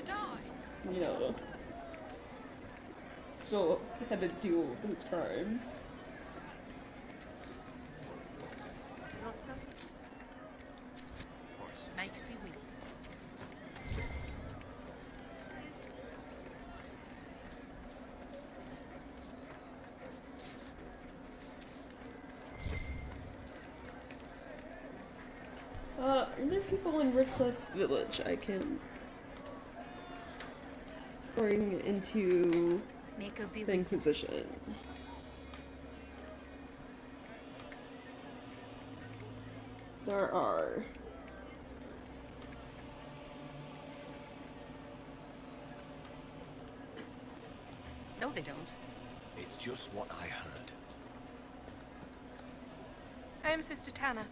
you know, still had to deal with his crimes. Make me with you. Are there people in Redcliffe Village I can bring into the Inquisition? There are. No, they don't. It's just what I heard. I am Sister Tanner.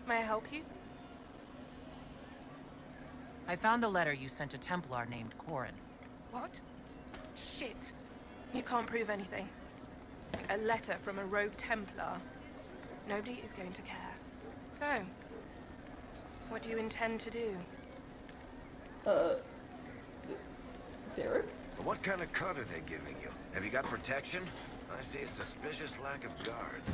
May I help you? I found the letter you sent a Templar named Corin. What? Shit. You can't prove anything. A letter from a rogue Templar. Nobody is going to care. So, what do you intend to do? Derek? What kind of cut are they giving you? Have you got protection? I see a suspicious lack of guards.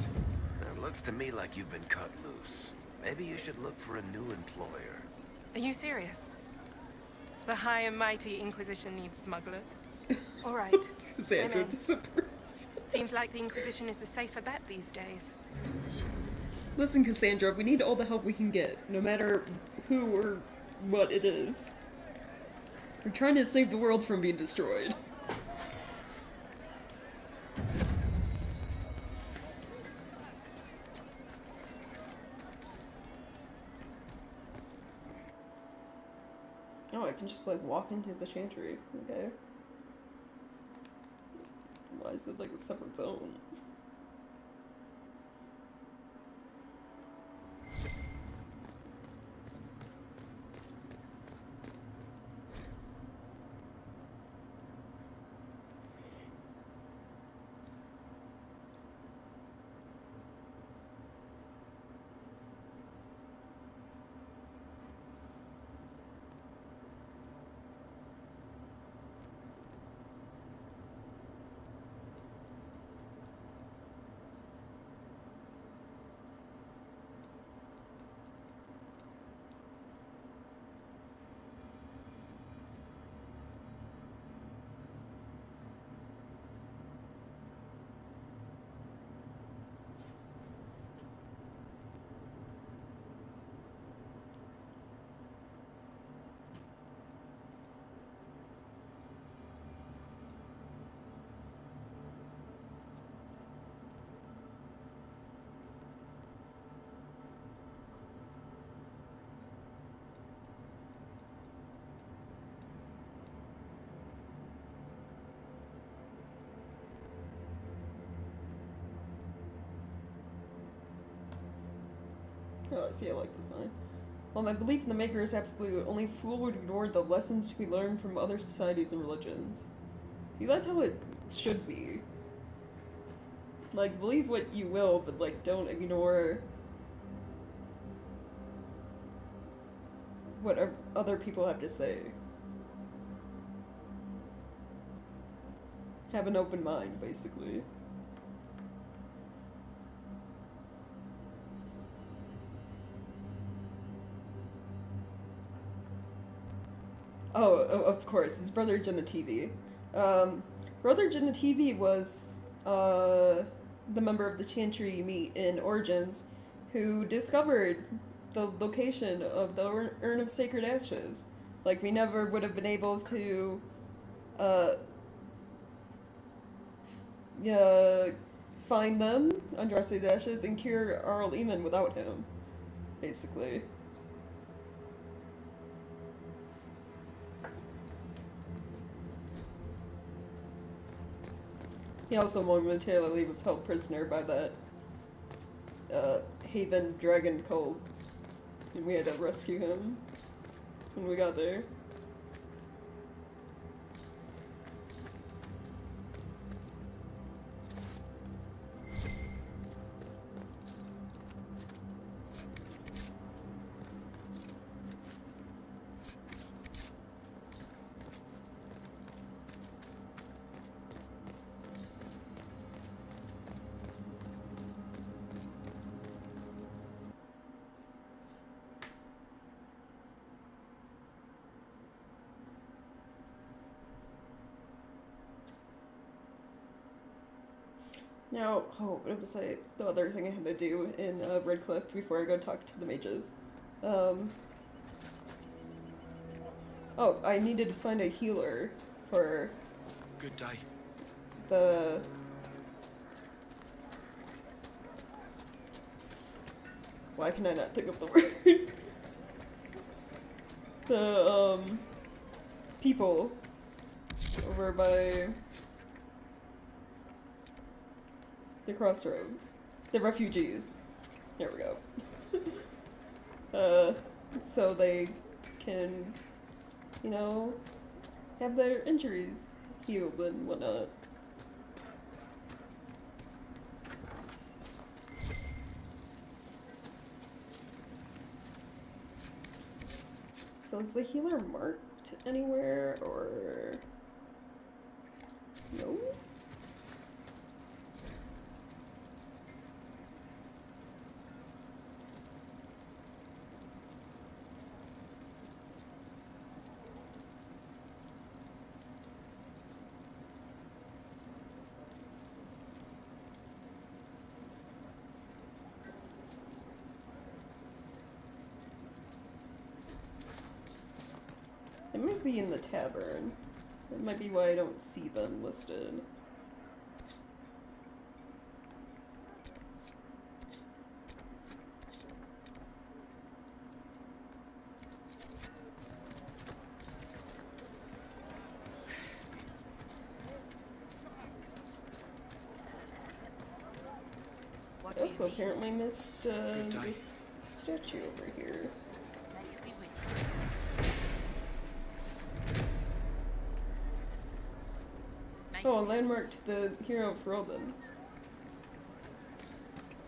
It looks to me like you've been cut loose. Maybe you should look for a new employer. Are you serious? The high and mighty Inquisition needs smugglers? All right. Cassandra I'm in. disapproves. Seems like the Inquisition is the safer bet these days. Listen, Cassandra, we need all the help we can get, no matter who or what it is. We're trying to save the world from being destroyed. Oh, I can just like walk into the chantry. Okay. Why is it like a separate zone? Oh, see, I like the sign. While my belief in the Maker is absolute, only a fool would ignore the lessons to be learned from other societies and religions. See, that's how it should be. Like, believe what you will, but, like, don't ignore what other people have to say. Have an open mind, basically. Oh, of course, his brother Genetivi. Brother Genetivi was the member of the Chantry you meet in Origins who discovered the location of the Urn of Sacred Ashes. Like, we never would have been able to, find them, undress his ashes, and cure Arl Eamon without him, basically. He also momentarily was held prisoner by that Haven Dragon cult, and we had to rescue him when we got there. Now, what was the other thing I had to do in Redcliffe before I go talk to the mages? Oh, I needed to find a healer for... Good day. The... Why can I not think of the word? The, people over by the crossroads. The refugees. There we go. So they can, you know, have their injuries healed and whatnot. So is the healer marked anywhere, or no? It might be in the tavern. That might be why I don't see them listed. I also apparently missed this statue over here. Oh, a landmark to the hero of Roldan.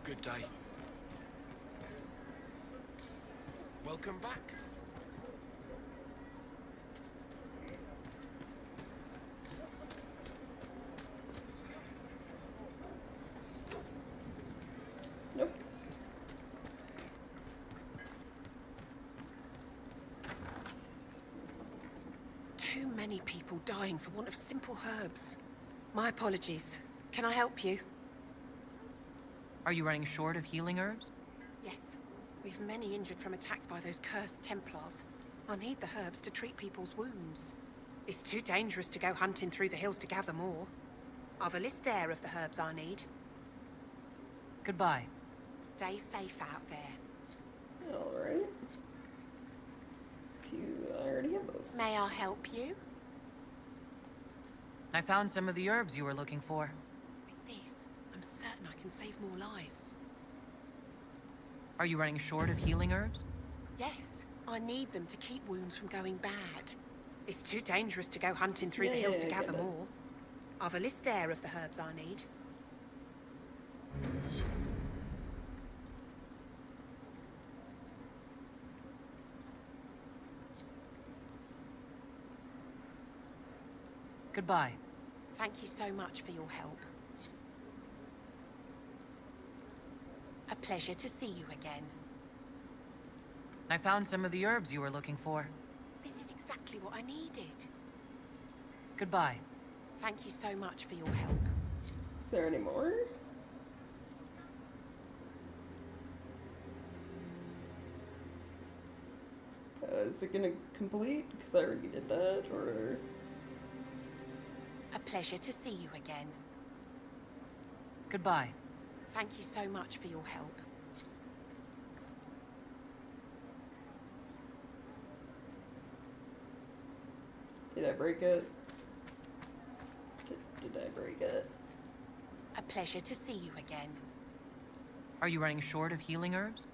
Good day. Welcome back. Nope. Too many people dying for want of simple herbs. My apologies. Can I help you? Are you running short of healing herbs? Yes. We've many injured from attacks by those cursed Templars. I need the herbs to treat people's wounds. It's too dangerous to go hunting through the hills to gather more. I've a list there of the herbs I need. Goodbye. Stay safe out there. Alright. I already have those. May I help you? I found some of the herbs you were looking for. With this, I'm certain I can save more lives. Are you running short of healing herbs? Yes. I need them to keep wounds from going bad. It's too dangerous to go hunting through the hills to gather more. I've a list there of the herbs I need. Goodbye. Thank you so much for your help. A pleasure to see you again. I found some of the herbs you were looking for. This is exactly what I needed. Goodbye. Thank you so much for your help. Is there any more? Is it gonna complete? Because I already did that, or... A pleasure to see you again. Goodbye. Thank you so much for your help. Did I break it? Did I break it? A pleasure to see you again. Are you running short of healing herbs?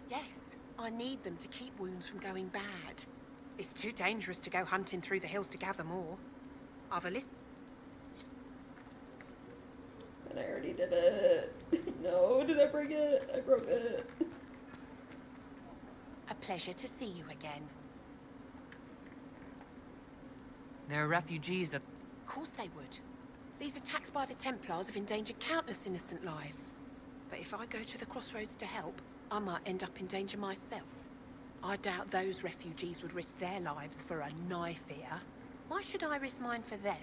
Yes, I need them to keep wounds from going bad. It's too dangerous to go hunting through the hills to gather more. I've a list. And I already did it. No, did I break it? I broke it. A pleasure to see you again. There are refugees of... Of course they would. These attacks by the Templars have endangered countless innocent lives. But if I go to the crossroads to help, I might end up in danger myself. I doubt those refugees would risk their lives for a knife here. Why should I risk mine for them?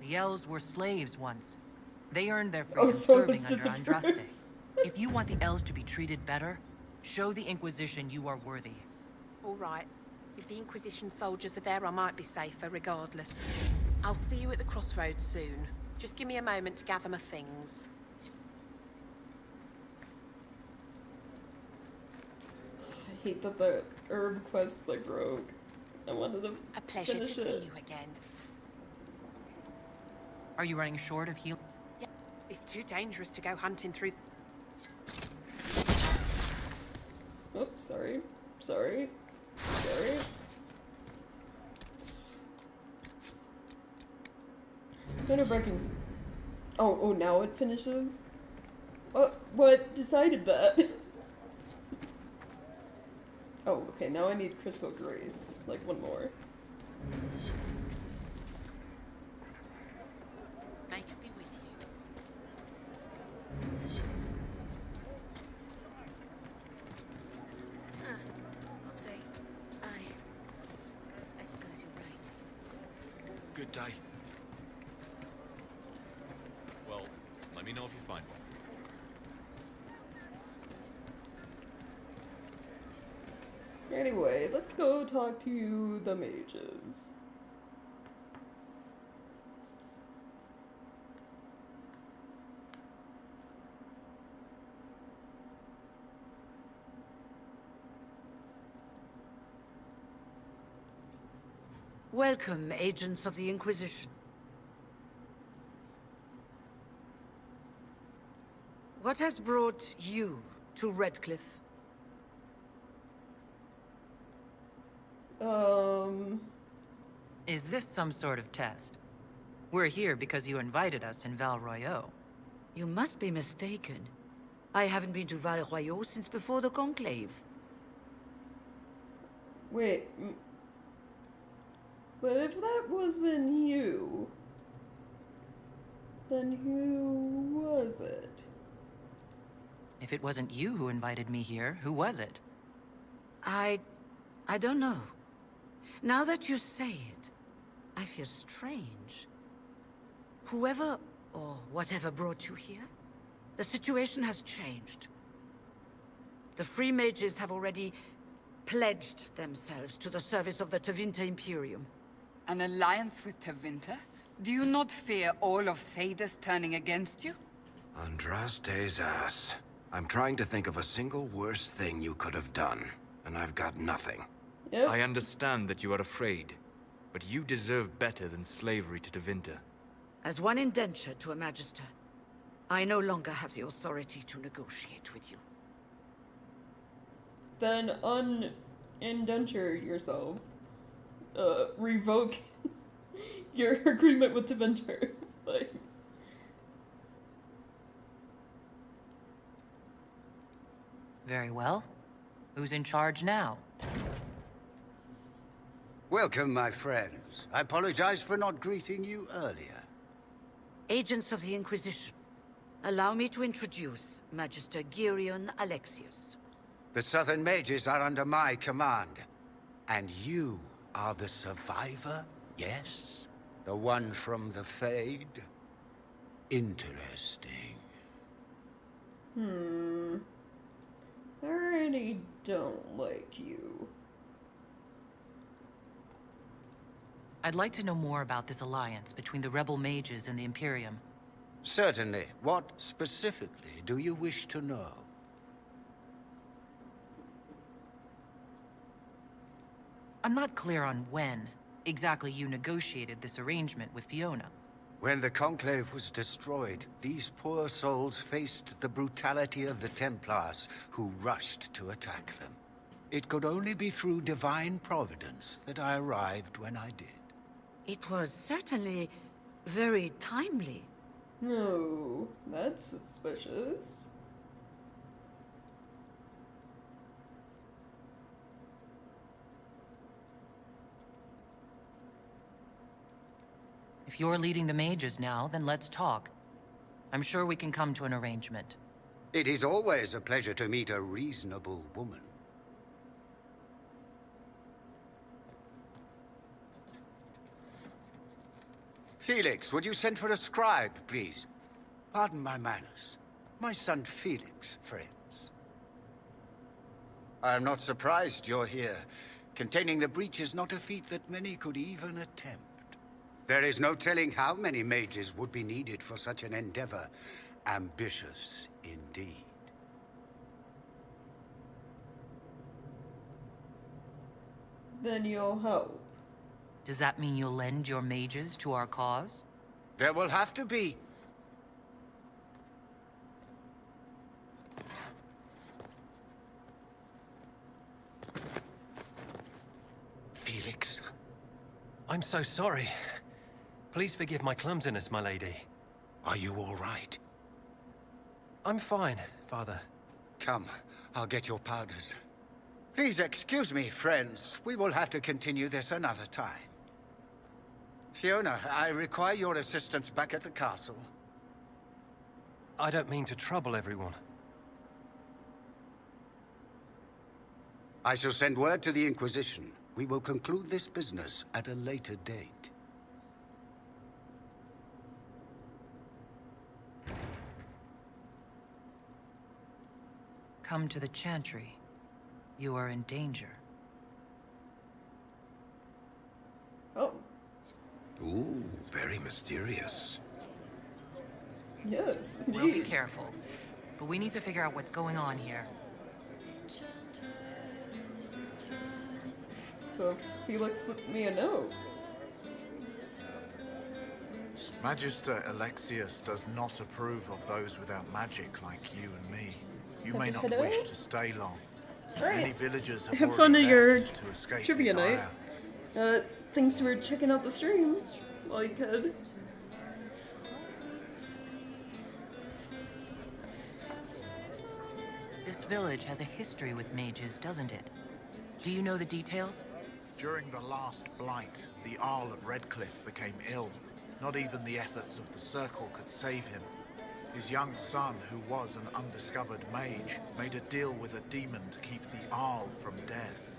The elves were slaves once. They earned their freedom so serving under Andraste. If you want the elves to be treated better, show the Inquisition you are worthy. All right. If the Inquisition soldiers are there, I might be safer regardless. I'll see you at the crossroads soon. Just give me a moment to gather my things. I hate that the herb quest like broke. I wanted to A pleasure to finish see it. you again. Are you running short of heal? Yeah, it's too dangerous to go hunting through... Oops, sorry. Sorry. Sorry. Kind of breaking. Oh, now it finishes? What decided that? Oh, okay, now I need Crystal Grace. Like, one more. May it be with you. I'll say. I suppose you're right. Good day. Well, let me know if you find one. Anyway, let's go talk to the mages. Welcome, agents of the Inquisition. What has brought you to Redcliffe? Is this some sort of test? We're here because you invited us in Val Royeaux. You must be mistaken. I haven't been to Val Royeaux since before the Conclave. Wait. But if that wasn't you, then who was it? If it wasn't you who invited me here, who was it? I don't know. Now that you say it, I feel strange. Whoever or whatever brought you here, the situation has changed. The Free Mages have already pledged themselves to the service of the Tevinter Imperium. An alliance with Tevinter? Do you not fear all of Thedas turning against you? Andraste's ass. I'm trying to think of a single worse thing you could have done, and I've got nothing. I understand that you are afraid, but you deserve better than slavery to Tevinter. As one indenture to a Magister, I no longer have the authority to negotiate with you. Then unindenture yourself. Revoke your agreement with Tevinter. Like... Very well. Who's in charge now? Welcome, my friends. I apologize for not greeting you earlier. Agents of the Inquisition, allow me to introduce Magister Girion Alexius. The Southern Mages are under my command. And you are the survivor, yes? The one from the Fade? Interesting. I already don't like you. I'd like to know more about this alliance between the rebel mages and the Imperium. Certainly. What specifically do you wish to know? I'm not clear on when exactly you negotiated this arrangement with Fiona. When the Conclave was destroyed, these poor souls faced the brutality of the Templars, who rushed to attack them. It could only be through divine providence that I arrived when I did. It was certainly very timely. No, that's suspicious. If you're leading the mages now, then let's talk. I'm sure we can come to an arrangement. It is always a pleasure to meet a reasonable woman. Felix, would you send for a scribe, please? Pardon my manners. My son Felix, friends. I am not surprised you're here. Containing the breach is not a feat that many could even attempt. There is no telling how many mages would be needed for such an endeavor. Ambitious, indeed. Then you'll help. Does that mean you'll lend your mages to our cause? There will have to be. Felix. I'm so sorry. Please forgive my clumsiness, my lady. Are you all right? I'm fine, Father. Come, I'll get your powders. Please excuse me, friends. We will have to continue this another time. Fiona, I require your assistance back at the castle. I don't mean to trouble everyone. I shall send word to the Inquisition. We will conclude this business at a later date. Come to the Chantry. You are in danger. Oh. Ooh, very mysterious. Yes, We'll be indeed. careful. But we need to figure out what's going on here. So Felix left me a note. Magister Alexius does not approve of those without magic like you and me. You may not Hello? wish to stay long. Alright. Many villagers have Have fun already at your left to escape trivia the night. ire. Thanks for checking out the stream while you could. This village has a history with mages, doesn't it? Do you know the details? During the last blight, the Arl of Redcliffe became ill. Not even the efforts of the Circle could save him. His young son, who was an undiscovered mage, made a deal with a demon to keep the Arl from death.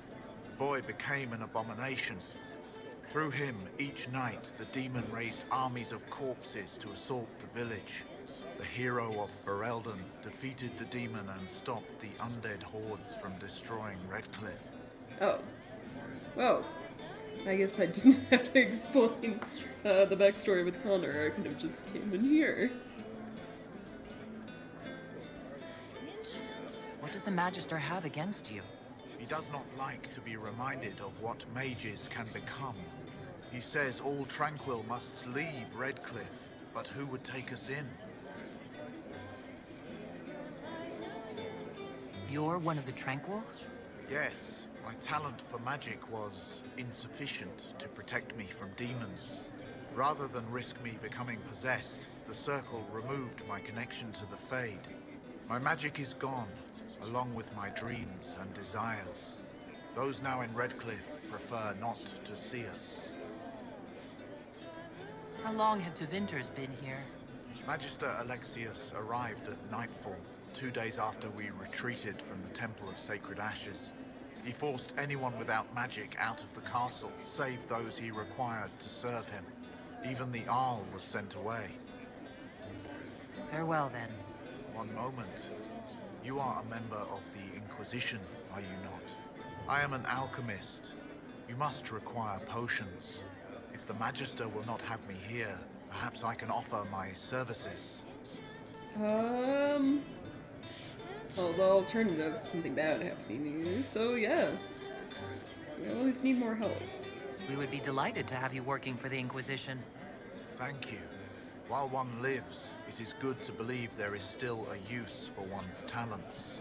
The boy became an abomination. Through him, each night, the demon raised armies of corpses to assault the village. The hero of Ferelden defeated the demon and stopped the undead hordes from destroying Redcliffe. Oh. Well, I guess I didn't have to explain the backstory with Connor. I could have just came in here. What does the Magister have against you? He does not like to be reminded of what mages can become. He says all Tranquil must leave Redcliffe, but who would take us in? You're one of the Tranquils? Yes, my talent for magic was insufficient to protect me from demons. Rather than risk me becoming possessed, the Circle removed my connection to the Fade. My magic is gone, along with my dreams and desires. Those now in Redcliffe prefer not to see us. How long have Tevinters been here? Magister Alexius arrived at nightfall, 2 days after we retreated from the Temple of Sacred Ashes. He forced anyone without magic out of the castle, save those he required to serve him. Even the Arl was sent away. Farewell, then. One moment. You are a member of the Inquisition, are you not? I am an alchemist. You must require potions. If the Magister will not have me here, perhaps I can offer my services. Well, the alternative is something bad happening to you, so yeah. We always need more help. We would be delighted to have you working for the Inquisition. Thank you. While one lives, it is good to believe there is still a use for one's talents.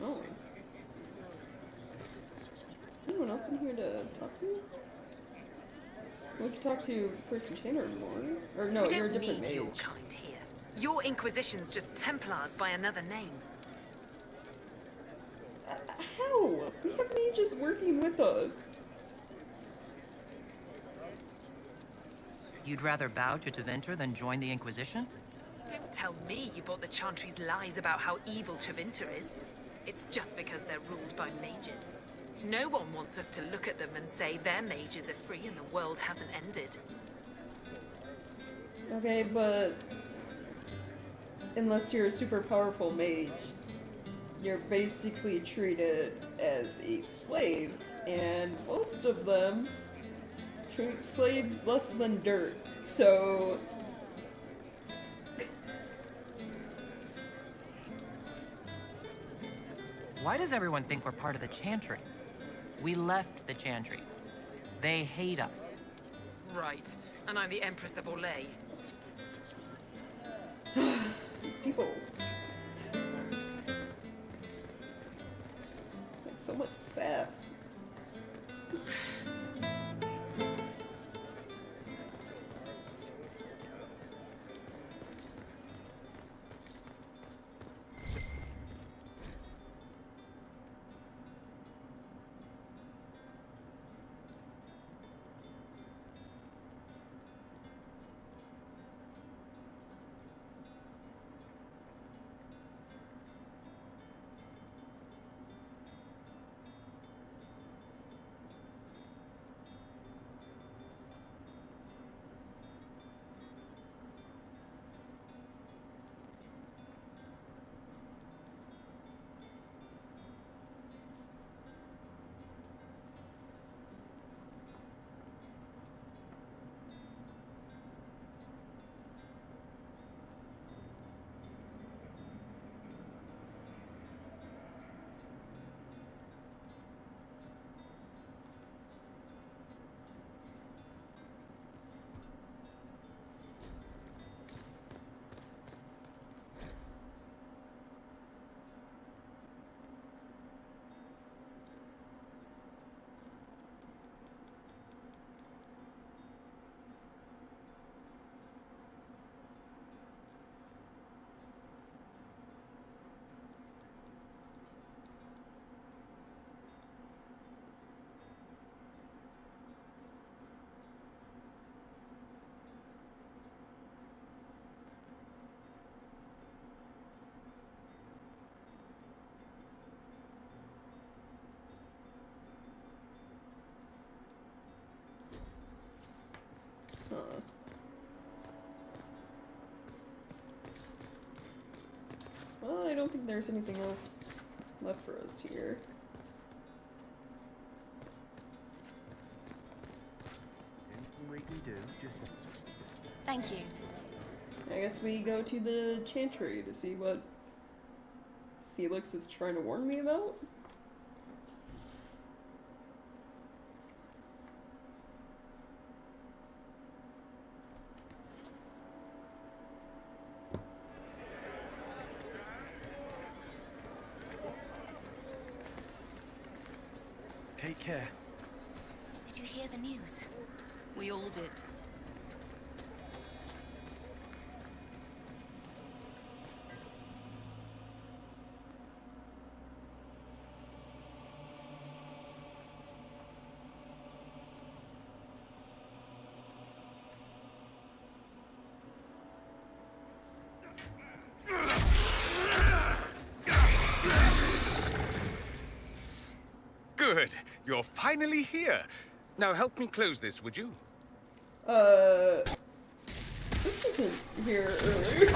Oh. Anyone else in here to talk to? We could talk to First Enchanter more. Or no, We you're a don't different need your mage. kind here. Your Inquisition's just Templars by another name. How? We have mages working with us. You'd rather bow to Tevinter than join the Inquisition? Don't tell me you bought the Chantry's lies about how evil Tevinter is. It's just because they're ruled by mages. No one wants us to look at them and say their mages are free and the world hasn't ended. Okay, but unless you're a super powerful mage, you're basically treated as a slave, and most of them treat slaves less than dirt, so... Why does everyone think we're part of the Chantry? We left the Chantry. They hate us. Right. And I'm the Empress of Orlais. These people... like so much sass. Well, I don't think there's anything else left for us here. Anything we can do, just... Thank you. I guess we go to the Chantry to see what Felix is trying to warn me about. Take care. Did you hear the news? We all did. Good. You're finally here. Now help me close this, would you? This wasn't here earlier.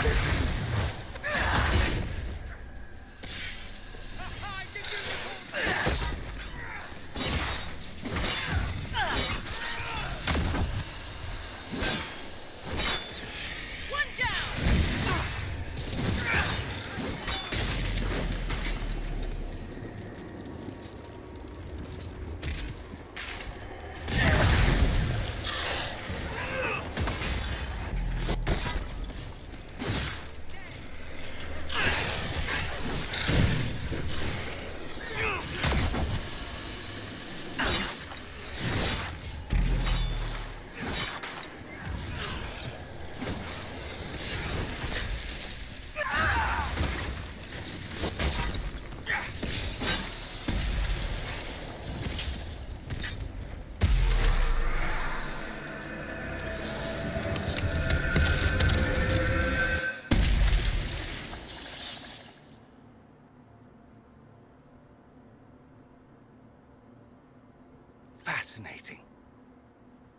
Fascinating.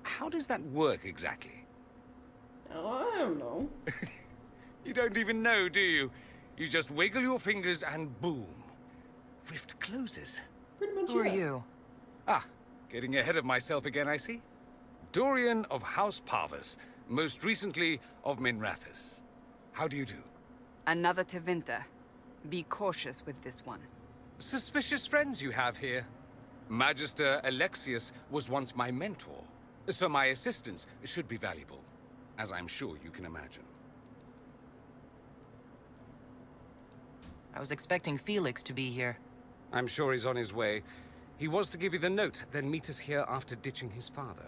How does that work exactly? Oh, I don't know. You don't even know, do you? You just wiggle your fingers and boom. Rift closes. Pretty much. Who are you? Ah, getting ahead of myself again, I see. Dorian of House Parvus, most recently of Minrathous. How do you do? Another Tevinter. Be cautious with this one. Suspicious friends you have here. Magister Alexius was once my mentor, so my assistance should be valuable, as I'm sure you can imagine. I was expecting Felix to be here. I'm sure he's on his way. He was to give you the note, then meet us here after ditching his father.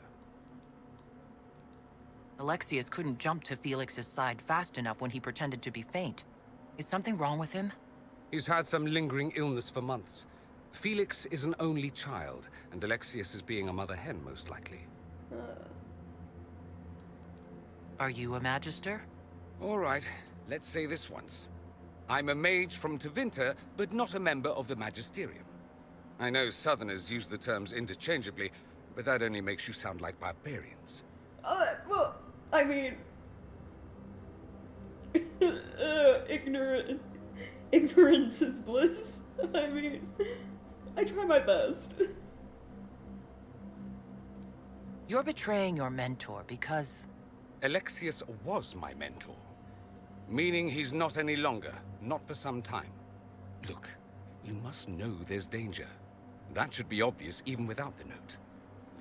Alexius couldn't jump to Felix's side fast enough when he pretended to be faint. Is something wrong with him? He's had some lingering illness for months. Felix is an only child, and Alexius is being a mother hen, most likely. Are you a Magister? All right, let's say this once. I'm a mage from Tevinter, but not a member of the Magisterium. I know Southerners use the terms interchangeably, but that only makes you sound like barbarians. Well, I mean... Ignorance is bliss. I mean, I try my best. You're betraying your mentor because... Alexius was my mentor. Meaning he's not any longer, not for some time. Look, you must know there's danger. That should be obvious even without the note.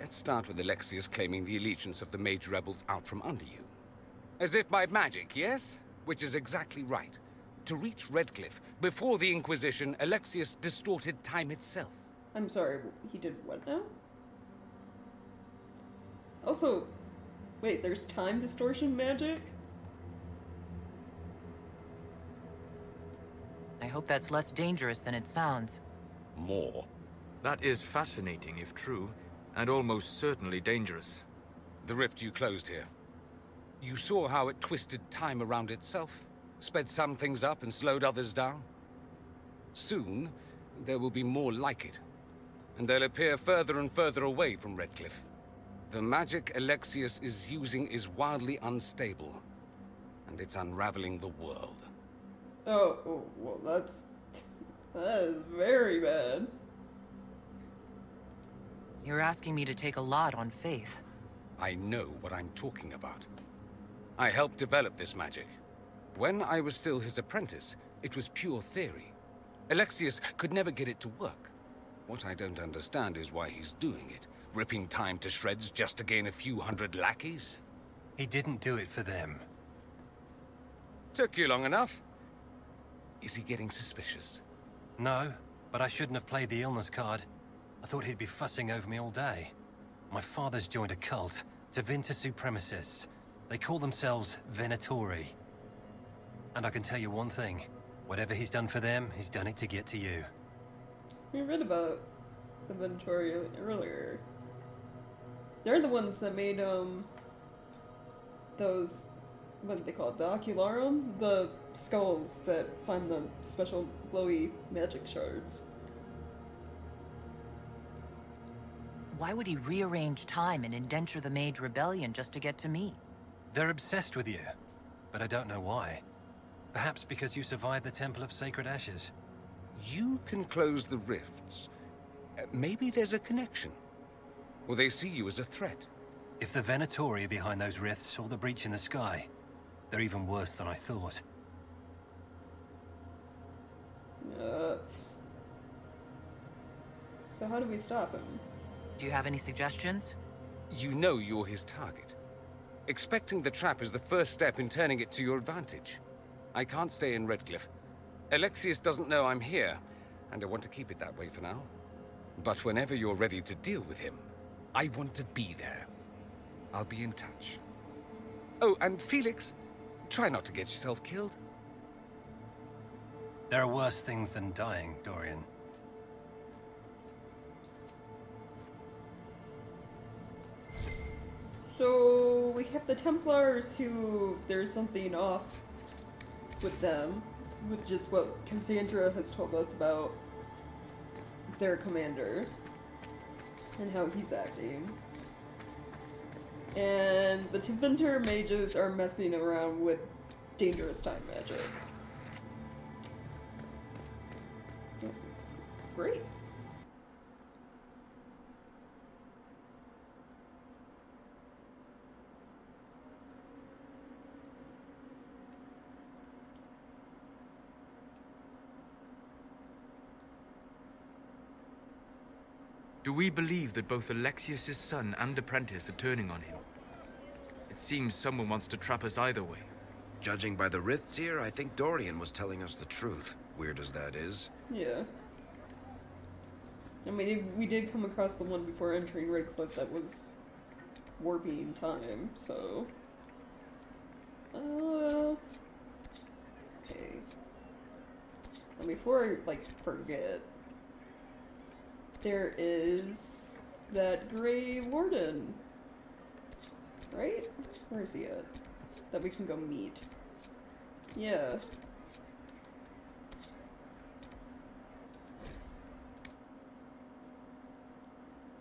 Let's start with Alexius claiming the allegiance of the mage rebels out from under you. As if by magic, yes? Which is exactly right. To reach Redcliffe, before the Inquisition, Alexius distorted time itself. I'm sorry, he did what now? Also, wait, there's time distortion magic? I hope that's less dangerous than it sounds. More. That is fascinating if true, and almost certainly dangerous. The rift you closed here. You saw how it twisted time around itself? Sped some things up and slowed others down? Soon, there will be more like it. And they'll appear further and further away from Redcliffe. The magic Alexius is using is wildly unstable. And it's unraveling the world. Oh, well, that is very bad. You're asking me to take a lot on faith. I know what I'm talking about. I helped develop this magic. When I was still his apprentice, it was pure theory. Alexius could never get it to work. What I don't understand is why he's doing it, ripping time to shreds just to gain a few hundred lackeys. He didn't do it for them. Took you long enough. Is he getting suspicious? No, but I shouldn't have played the illness card. I thought he'd be fussing over me all day. My father's joined a cult, Tevinter Supremacists. They call themselves Venatori. And I can tell you one thing. Whatever he's done for them, he's done it to get to you. We read about the Venatori earlier. They're the ones that made, those, what do they call it, the Ocularum? The skulls that find the special glowy magic shards. Why would he rearrange time and indenture the Mage Rebellion just to get to me? They're obsessed with you, but I don't know why. Perhaps because you survived the Temple of Sacred Ashes. You can close the rifts. Maybe there's a connection. Or they see you as a threat. If the Venatori are behind those rifts or the breach in the sky, they're even worse than I thought. So how do we stop him? Do you have any suggestions? You know you're his target. Expecting the trap is the first step in turning it to your advantage. I can't stay in Redcliffe. Alexius doesn't know I'm here, and I want to keep it that way for now. But whenever you're ready to deal with him, I want to be there. I'll be in touch. Oh, and Felix, try not to get yourself killed. There are worse things than dying, Dorian. So we have the Templars who there's something off with them, which is what Cassandra has told us about their commander and how he's acting. And the Tevinter mages are messing around with dangerous time magic. Great. Do we believe that both Alexius's son and apprentice are turning on him? It seems someone wants to trap us either way. Judging by the rifts here, I think Dorian was telling us the truth. Weird as that is. Yeah. I mean, we did come across the one before entering Redcliffe that was warping time, so... Okay. And before I, like, forget... There is that Grey Warden, right? Where is he at? That we can go meet. Yeah.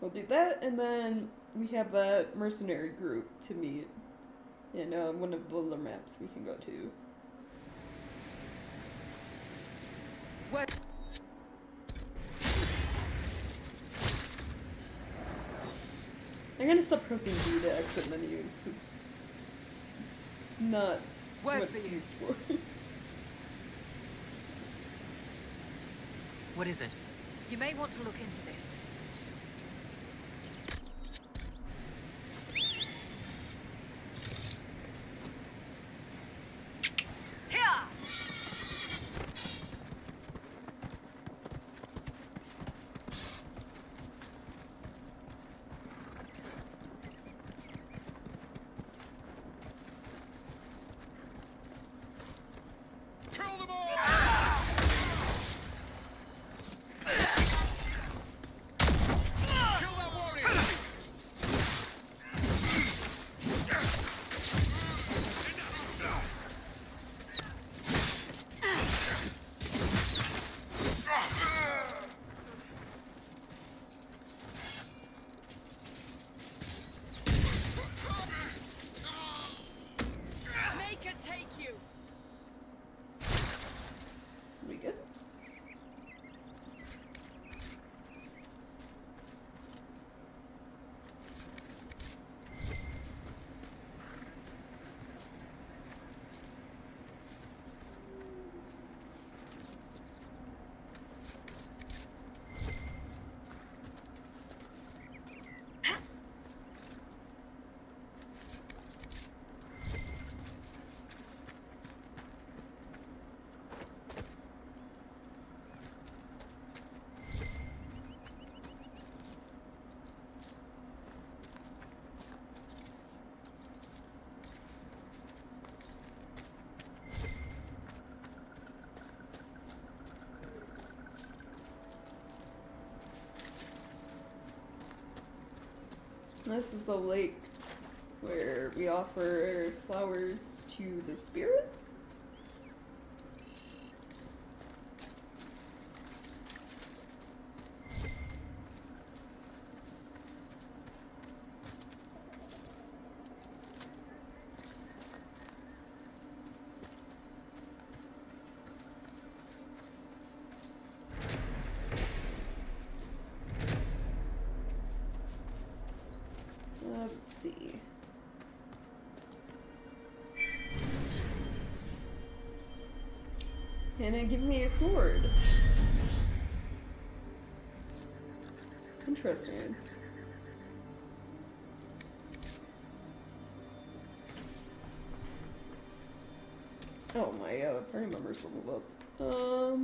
We'll do that, and then we have that mercenary group to meet in one of the other maps we can go to. What? I'm gonna stop pressing D to exit menus, because it's not what it's used for. What is it? You may want to look into this. We good? This is the lake where we offer flowers to the spirit. Let's see. And it give me a sword. Interesting. Oh, my party members leveled up.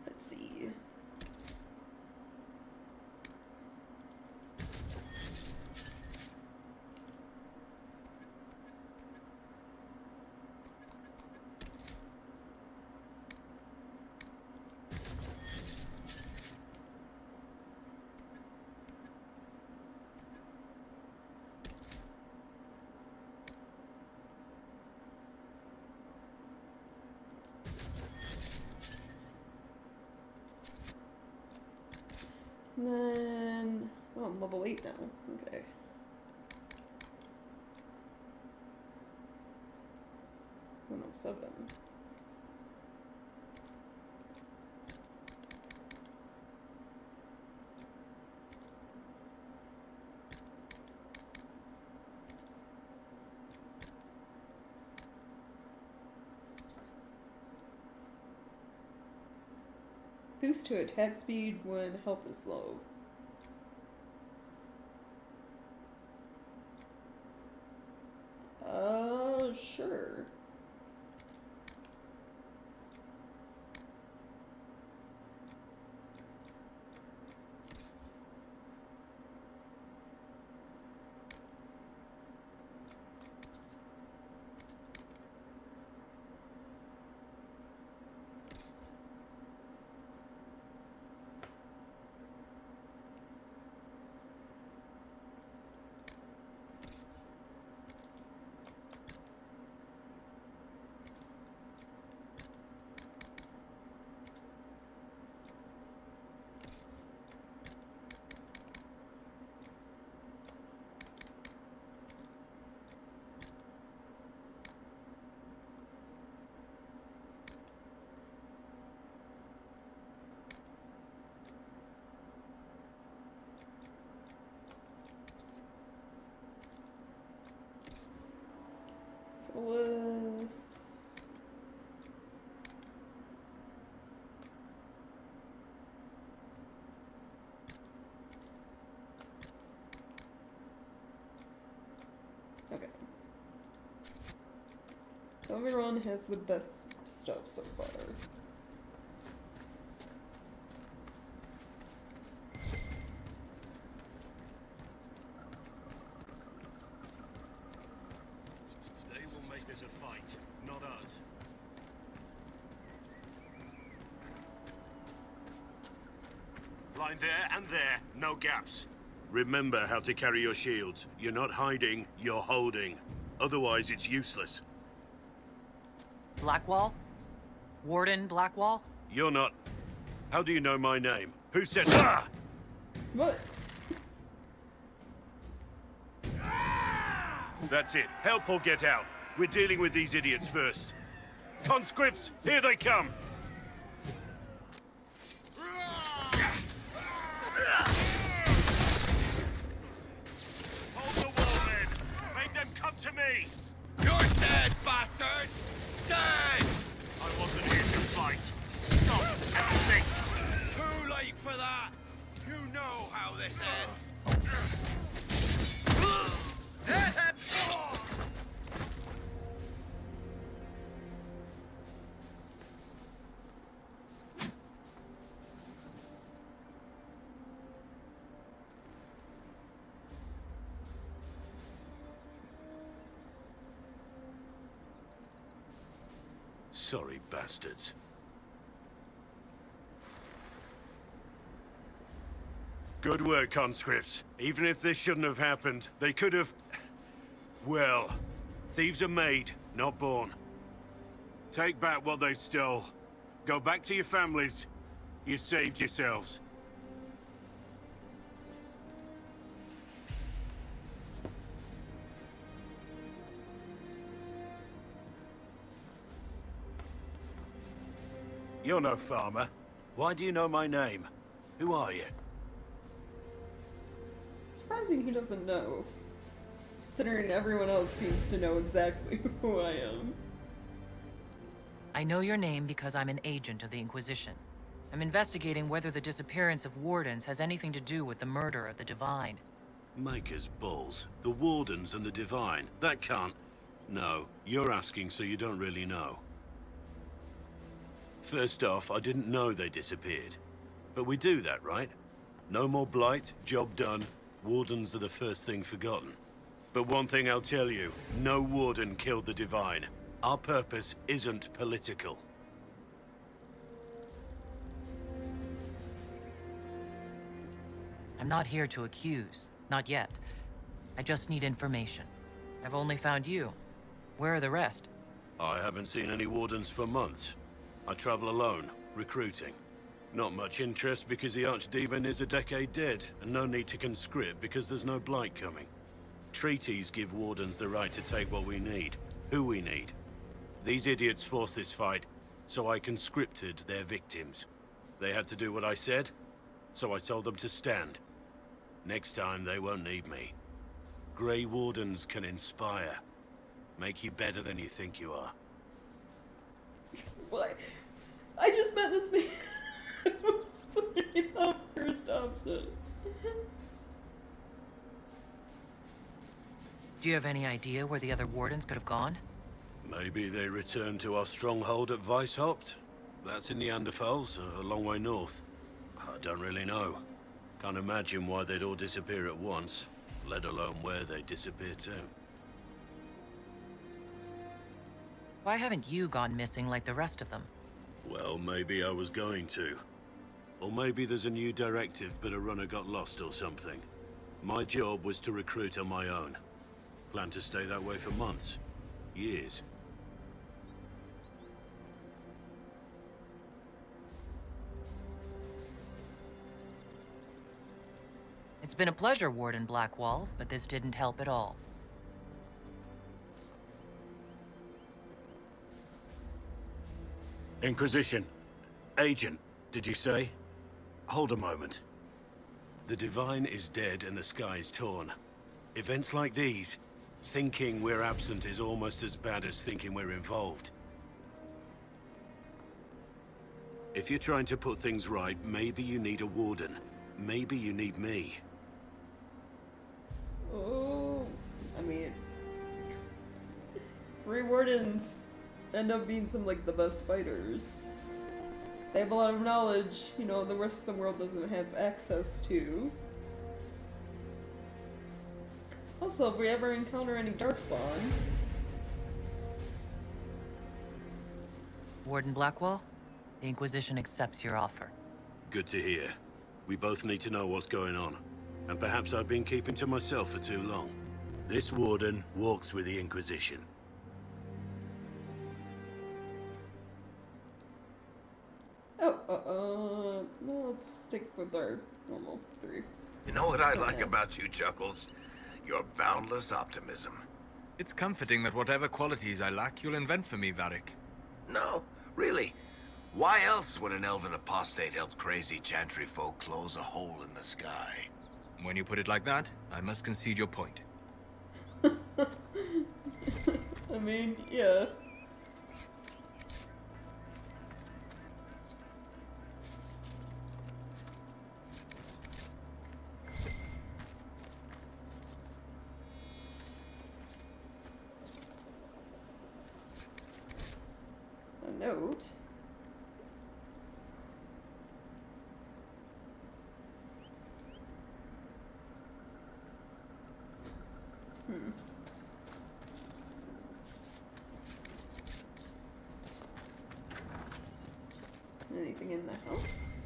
Let's see. And then, oh, I'm level 8 now. Okay. Oh no, 7. Boost to attack speed when health is low. Sure. Solus. Okay. So everyone has the best stuff so far. A fight, not us. Line there and there, no gaps. Remember how to carry your shields. You're not hiding, you're holding. Otherwise, it's useless. Blackwall? Warden Blackwall? You're not. How do you know my name? Who said... Ah! What? That's it. Help or get out. We're dealing with these idiots first. Conscripts, here they come! Hold the wall, men! Make them come to me! You're dead, bastard! Dead! I wasn't here to fight. Stop and think! Too late for that! You know how this ends! Sorry, bastards. Good work, conscripts. Even if this shouldn't have happened, they could have... Well, thieves are made, not born. Take back what they stole. Go back to your families. You saved yourselves. You're no farmer. Why do you know my name? Who are you? Surprising he doesn't know, considering everyone else seems to know exactly who I am. I know your name because I'm an agent of the Inquisition. I'm investigating whether the disappearance of Wardens has anything to do with the murder of the Divine. Maker's balls. The Wardens and the Divine. That can't... No, you're asking so you don't really know. First off, I didn't know they disappeared. But we do that, right? No more blight, job done. Wardens are the first thing forgotten. But one thing I'll tell you, no Warden killed the Divine. Our purpose isn't political. I'm not here to accuse. Not yet. I just need information. I've only found you. Where are the rest? I haven't seen any Wardens for months. I travel alone, recruiting. Not much interest because the Archdemon is a decade dead, and no need to conscript because there's no blight coming. Treaties give Wardens the right to take what we need, who we need. These idiots forced this fight, so I conscripted their victims. They had to do what I said, so I told them to stand. Next time they won't need me. Grey Wardens can inspire. Make you better than you think you are. What? I just met this man who was putting up first option. Do you have any idea where the other Wardens could have gone? Maybe they returned to our stronghold at Weishaupt. That's in the Anderfels, a long way north. I don't really know. Can't imagine why they'd all disappear at once, let alone where they'd disappear to. Why haven't you gone missing like the rest of them? Well, maybe I was going to. Or maybe there's a new directive but a runner got lost or something. My job was to recruit on my own. Plan to stay that way for months. Years. It's been a pleasure, Warden Blackwall, but this didn't help at all. Inquisition. Agent, did you say? Hold a moment. The Divine is dead and the sky is torn. Events like these, thinking we're absent is almost as bad as thinking we're involved. If you're trying to put things right, maybe you need a Warden. Maybe you need me. Oh, I mean, Grey Wardens end up being some, like, the best fighters. They have a lot of knowledge, you know, the rest of the world doesn't have access to. Also, if we ever encounter any Darkspawn... Warden Blackwall, the Inquisition accepts your offer. Good to hear. We both need to know what's going on. And perhaps I've been keeping to myself for too long. This Warden walks with the Inquisition. No, let's stick with our normal 3. You know what I like about you, Chuckles? Your boundless optimism. It's comforting that whatever qualities I lack, you'll invent for me, Varric. No, really. Why else would an elven apostate help crazy chantry folk close a hole in the sky? When you put it like that, I must concede your point. I mean, yeah. A note. Anything in the house?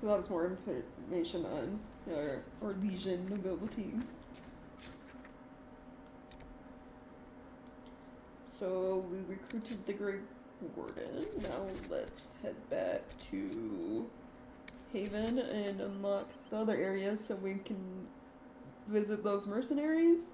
So that was more information on our Legion nobility. So we recruited the Great Warden. Now let's head back to Haven and unlock the other areas so we can visit those mercenaries.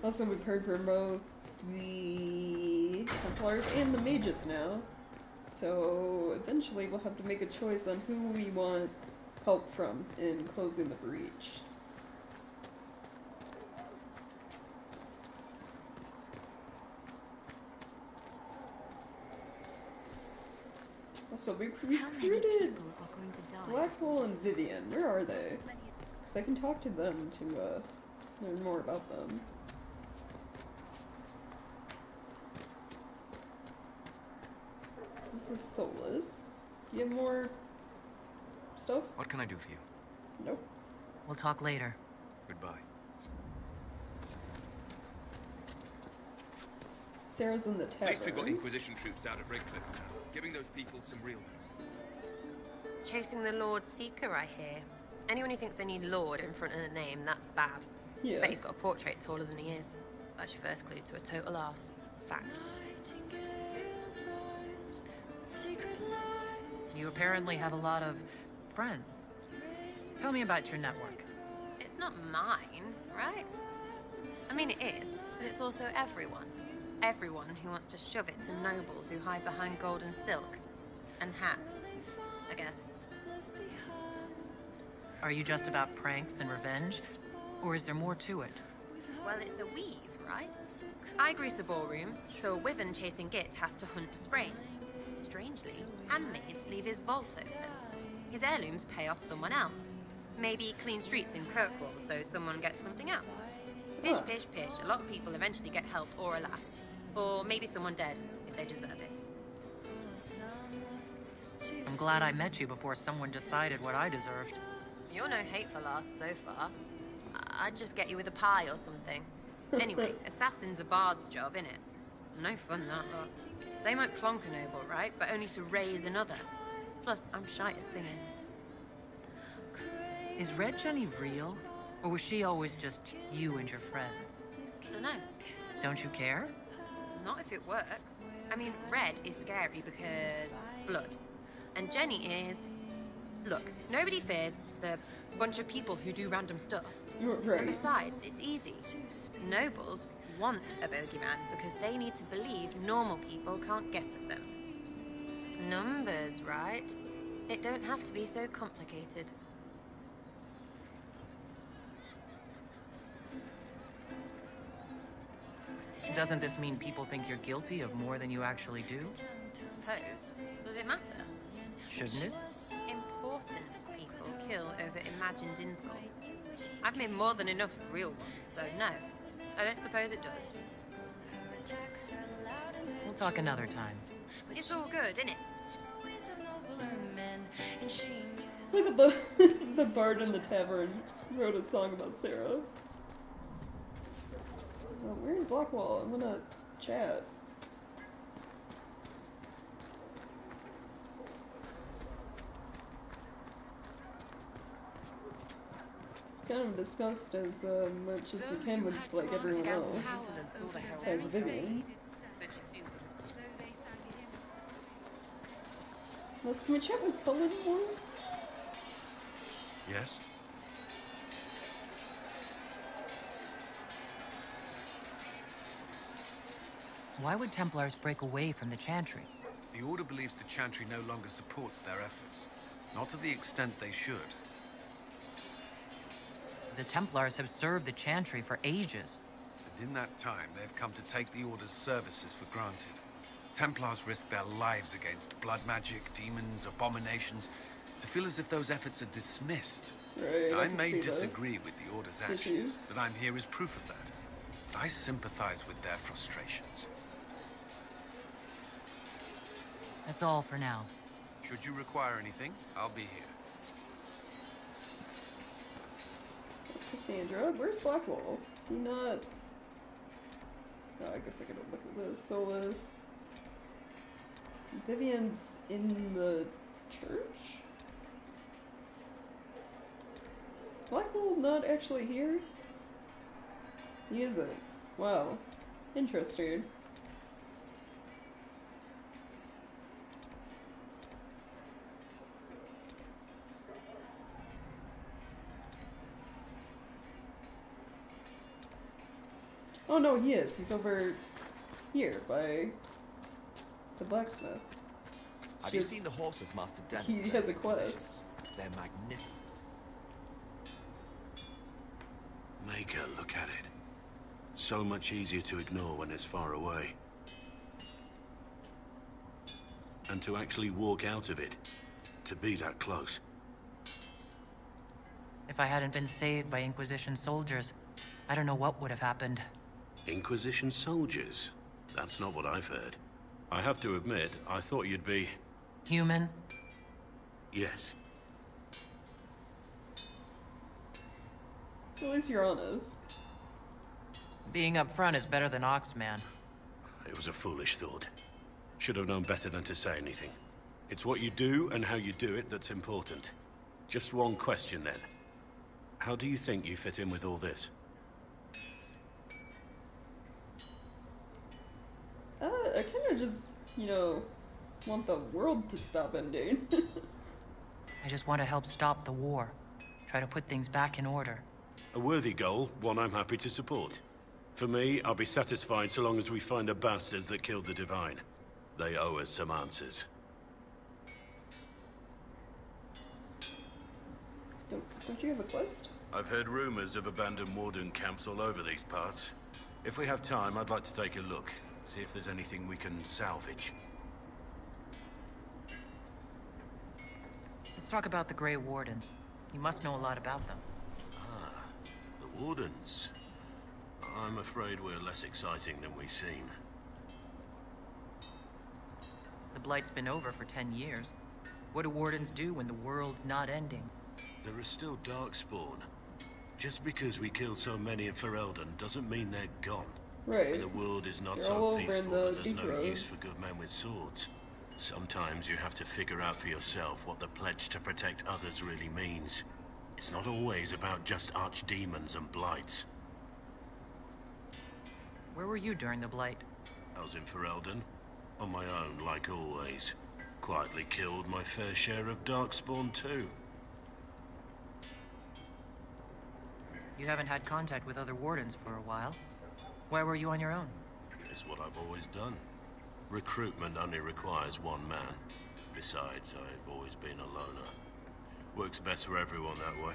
Also, we've heard from both the Templars and the Mages now, so eventually we'll have to make a choice on who we want help from in closing the breach. Also, we recruited Blackwell and Vivian. Where are they? Because I can talk to them to learn more about them. This is Solus. Do you have more stuff? What can I do for you? Nope. We'll talk later. Goodbye. Sarah's in the tavern. At least we've got Inquisition troops out at Redcliffe now, giving those people some real hope. Chasing the Lord Seeker, I hear. Anyone who thinks they need Lord in front of the name, that's bad. Yeah. Bet he's got a portrait taller than he is. That's your first clue to a total arse. Fact. You apparently have a lot of friends. Tell me about your network. It's not mine, right? I mean, it is, but it's also everyone. Everyone who wants to shove it to nobles who hide behind gold and silk. And hats, I guess. Are you just about pranks and revenge? Or is there more to it? Well, it's a weave, right? I grease a ballroom, so a wyvern chasing Git has to hunt sprained. Strangely, handmaids leave his vault open. His heirlooms pay off someone else. Maybe clean streets in Kirkwall so someone gets something else. Pish, pish, pish. A lot of people eventually get help or a laugh. Or maybe someone dead, if they deserve it. I'm glad I met you before someone decided what I deserved. You're no hateful ass so far. I'd just get you with a pie or something. Anyway, assassin's a bard's job, innit? No fun, that lot. They might plonk a noble, right? But only to raise another. Plus, I'm shy at singing. Is Red Jenny real? Or was she always just you and your friends? Dunno. Don't you care? Not if it works. I mean, Red is scary because blood. And Jenny is... Look, nobody fears the bunch of people who do random stuff. Right. And besides, it's easy. Nobles want a bogeyman because they need to believe normal people can't get at them. Numbers, right? It don't have to be so complicated. Doesn't this mean people think you're guilty of more than you actually do? Suppose. Does it matter? Shouldn't it? Important people kill over imagined insults. I've made more than enough real ones, so no. I don't suppose it does. We'll talk another time. It's all good, isn't it? Look at the the bard in the tavern wrote a song about Sarah. Oh, where's Blackwall? I'm gonna chat. It's kind of discussed as much as we can with like everyone else, besides Vivian. Let's, can we chat with Cullen more? Yes? Why would Templars break away from the Chantry? The Order believes the Chantry no longer supports their efforts. Not to the extent they should. The Templars have served the Chantry for ages. And in that time, they've come to take the Order's services for granted. Templars risk their lives against blood magic, demons, abominations, to feel as if those efforts are dismissed. Right, I can may see disagree with the Order's actions, issues. but I'm here as proof of that. But I sympathize with their frustrations. That's all for now. Should you require anything, I'll be here. That's Cassandra. Where's Blackwall? Is he not... Oh, I guess I gotta look at this. Solus. Vivian's in the church? Is Blackwall not actually here? He isn't. Wow. Interesting. Oh no, he is. He's over here by the blacksmith. It's Have you just- seen the horses Master Dan? He has a quest. They're magnificent. Make her look at it. So much easier to ignore when it's far away. And to actually walk out of it. To be that close. If I hadn't been saved by Inquisition soldiers, I don't know what would have happened. Inquisition soldiers? That's not what I've heard. I have to admit, I thought you'd be... Human? Yes. At least you're honest. Being up front is better than Oxman. It was a foolish thought. Should have known better than to say anything. It's what you do and how you do it that's important. Just one question then. How do you think you fit in with all this? I kind of just, you know, want the world to stop ending. I just want to help stop the war. Try to put things back in order. A worthy goal, one I'm happy to support. For me, I'll be satisfied so long as we find the bastards that killed the Divine. They owe us some answers. Don't you have a quest? I've heard rumors of abandoned warden camps all over these parts. If we have time, I'd like to take a look. See if there's anything we can salvage. Let's talk about the Grey Wardens. You must know a lot about them. Ah, the Wardens. I'm afraid we're less exciting than we seem. The Blight's been over for 10 years. What do Wardens do when the world's not ending? There is still Darkspawn. Just because we killed so many in Ferelden doesn't mean they're gone. Right. When the world is not They're all so over in peaceful the that there's deep no use roads. for good men with swords. Sometimes you have to figure out for yourself what the pledge to protect others really means. It's not always about just archdemons and blights. Where were you during the Blight? I was in Ferelden, on my own, like always. Quietly killed my fair share of Darkspawn too. You haven't had contact with other wardens for a while. Why were you on your own? It's what I've always done. Recruitment only requires one man. Besides, I've always been a loner. Works best for everyone that way.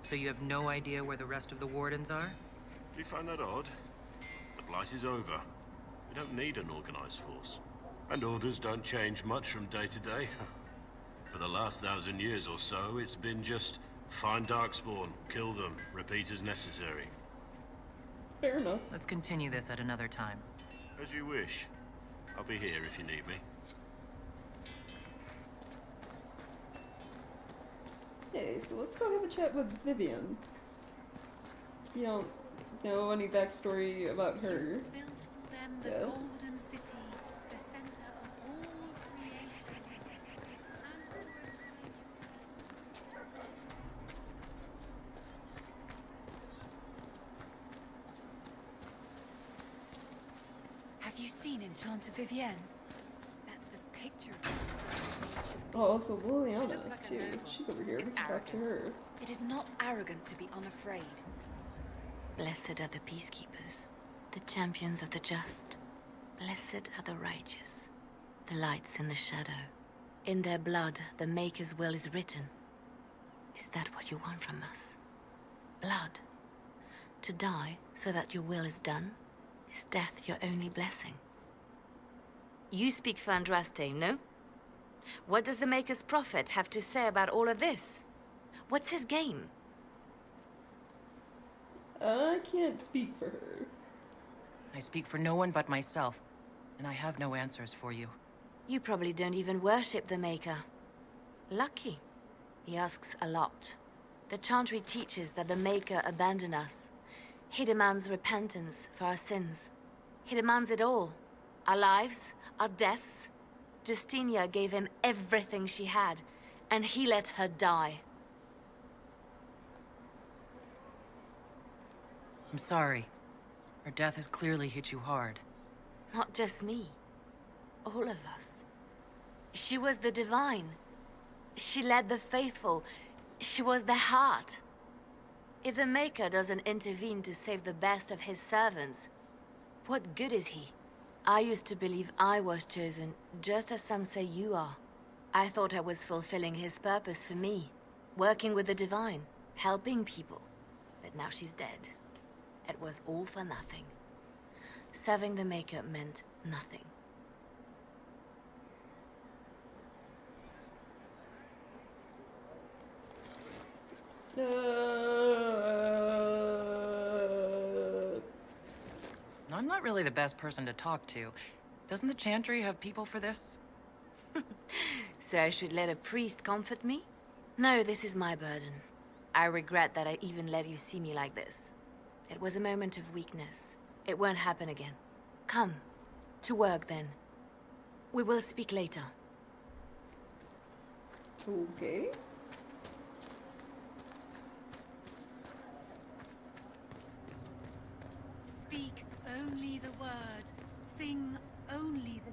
So you have no idea where the rest of the wardens are? Do you find that odd? The Blight is over. We don't need an organized force. And orders don't change much from day to day. For the last 1,000 years or so, it's been just find Darkspawn, kill them, repeat as necessary. Fair enough. Let's continue this at another time. As you wish. I'll be here if you need me. Okay, so let's go have a chat with Vivian. 'Cause you don't know any backstory about her. Built for them the Yeah. golden city, the center of all creation. Have you seen Enchanter Vivienne? That's the picture of Oh, also Liliana, too. She's over here. We can talk to her. It is not arrogant to be unafraid. Blessed are the peacekeepers, the champions of the just. Blessed are the righteous, the lights in the shadow. In their blood, the Maker's will is written. Is that what you want from us? Blood? To die so that your will is done? Is death your only blessing? You speak for Andraste, no? What does the Maker's prophet have to say about all of this? What's his game? I can't speak for her. I speak for no one but myself, and I have no answers for you. You probably don't even worship the Maker. Lucky. He asks a lot. The Chantry teaches that the Maker abandoned us. He demands repentance for our sins. He demands it all. Our lives, our deaths. Justinia gave him everything she had, and he let her die. I'm sorry. Her death has clearly hit you hard. Not just me. All of us. She was the divine. She led the faithful. She was the heart. If the Maker doesn't intervene to save the best of his servants, what good is he? I used to believe I was chosen, just as some say you are. I thought I was fulfilling his purpose for me, working with the divine, helping people. But now she's dead. It was all for nothing. Serving the Maker meant nothing. I'm not really the best person to talk to. Doesn't the Chantry have people for this? So I should let a priest comfort me? No, this is my burden. I regret that I even let you see me like this. It was a moment of weakness. It won't happen again. Come. To work, then. We will speak later. Okay. Speak only the word. Sing only the...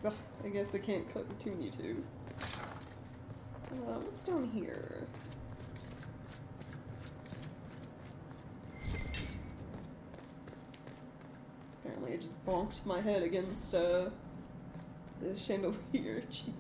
Ugh, I guess I can't cut between you two. What's down here? Apparently I just bonked my head against, the chandelier. Jeez.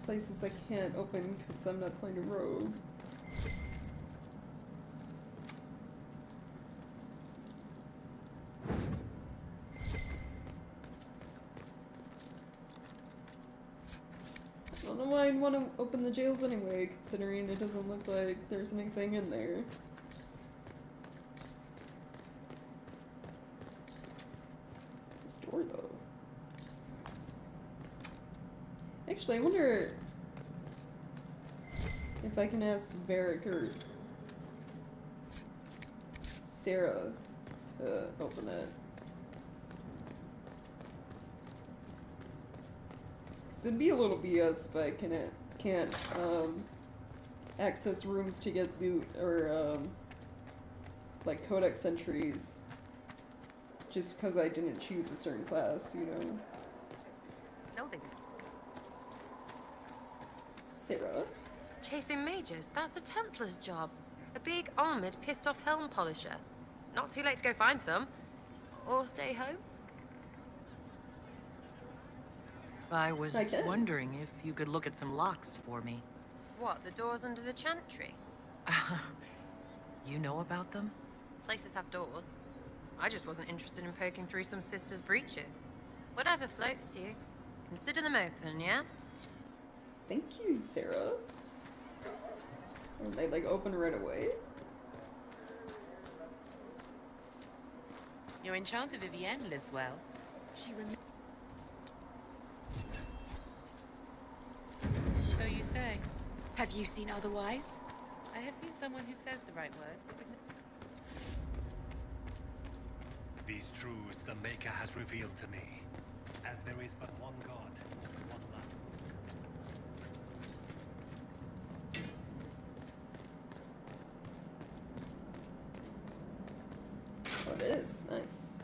places I can't open because I'm not playing a rogue. I don't know why I'd want to open the jails anyway, considering it doesn't look like there's anything in there. This door, though. Actually, I wonder if I can ask Varric or Sarah to open it. It'd be a little BS if I can't access rooms to get loot or like codex entries just because I didn't choose a certain class, you know. No, they Sarah? Chasing mages, that's a Templar's job. A big, armoured, pissed-off helm polisher. Not too late to go find some. Or stay home. I was wondering if you could look at some locks for me. What, the doors under the chantry? You know about them? Places have doors. I just wasn't interested in poking through some sister's breeches. Whatever floats you. Consider them open, yeah? Thank you, Sarah. Are they, like, open right away? Your enchanter Vivienne lives well. She So you say. Have you seen otherwise? I have seen someone who says the right words, but with no... These truths the Maker has revealed to me, as there is but one God, one love. Oh, it is. Nice.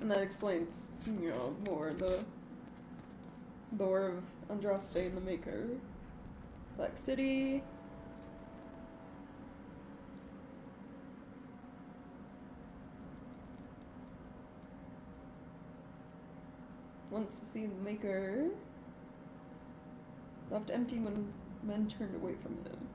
And that explains, you know, more the lore of Andraste and the Maker. Black City. Wants to see the Maker. Left empty when men turned away from him.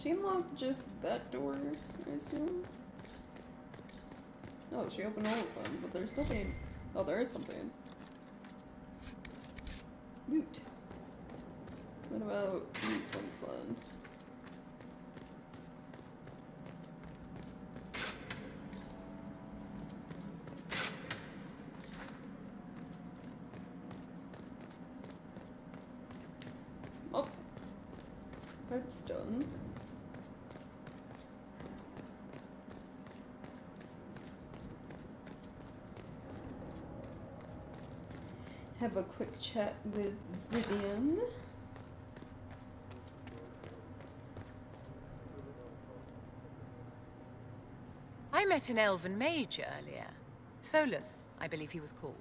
She unlocked just that door, I assume? No, she opened all of them, but there's something. Oh, there is something. Loot. What about these ones then? Oh, that's done. Have a quick chat with Vivian. I met an elven mage earlier. Solus, I believe he was called.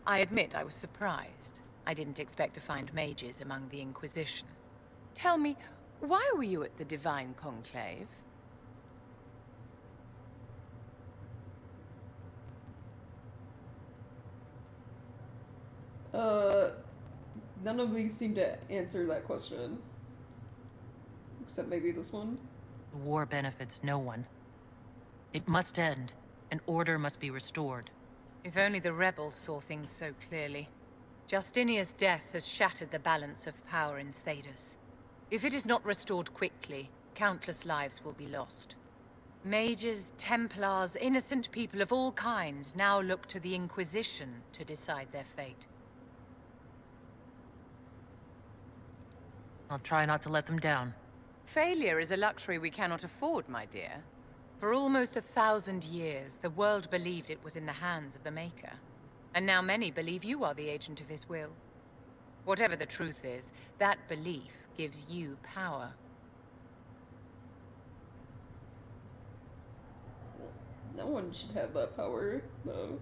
I admit I was surprised. I didn't expect to find mages among the Inquisition. Tell me, why were you at the Divine Conclave? None of these seem to answer that question. Except maybe this one. The war benefits no one. It must end, and order must be restored. If only the rebels saw things so clearly. Justinia's death has shattered the balance of power in Thedas. If it is not restored quickly, countless lives will be lost. Mages, Templars, innocent people of all kinds now look to the Inquisition to decide their fate. I'll try not to let them down. Failure is a luxury we cannot afford, my dear. For almost 1,000 years, the world believed it was in the hands of the Maker. And now many believe you are the agent of his will. Whatever the truth is, that belief gives you power. No one should have that power, though.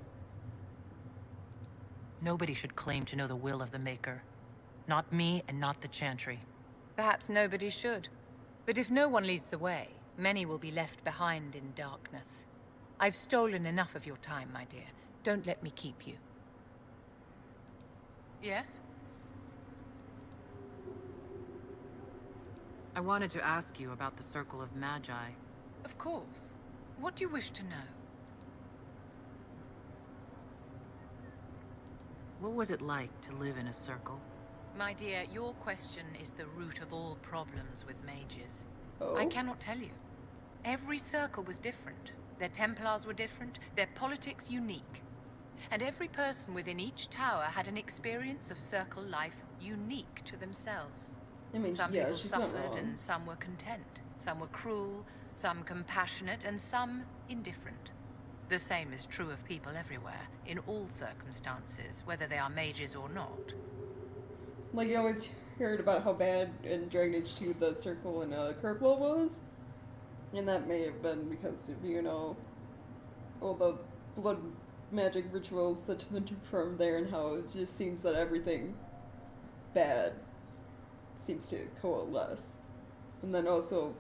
Nobody should claim to know the will of the Maker. Not me and not the Chantry. Perhaps nobody should. But if no one leads the way, many will be left behind in darkness. I've stolen enough of your time, my dear. Don't let me keep you. Yes? I wanted to ask you about the Circle of Magi. Of course. What do you wish to know? What was it like to live in a circle? My dear, your question is the root of all problems with mages. Oh? I cannot tell you. Every circle was different. Their Templars were different, their politics unique. And every person within each tower had an experience of circle life unique to themselves. I mean, Some yeah, people she's not suffered wrong. and some were content. Some were cruel, some compassionate, and some indifferent. The same is true of people everywhere, in all circumstances, whether they are mages or not. Like, you always heard about how bad in Dragon Age 2 the circle in Kirkwall was. And that may have been because of, you know, all the blood magic rituals that went from there and how it just seems that everything bad seems to coalesce. And then also,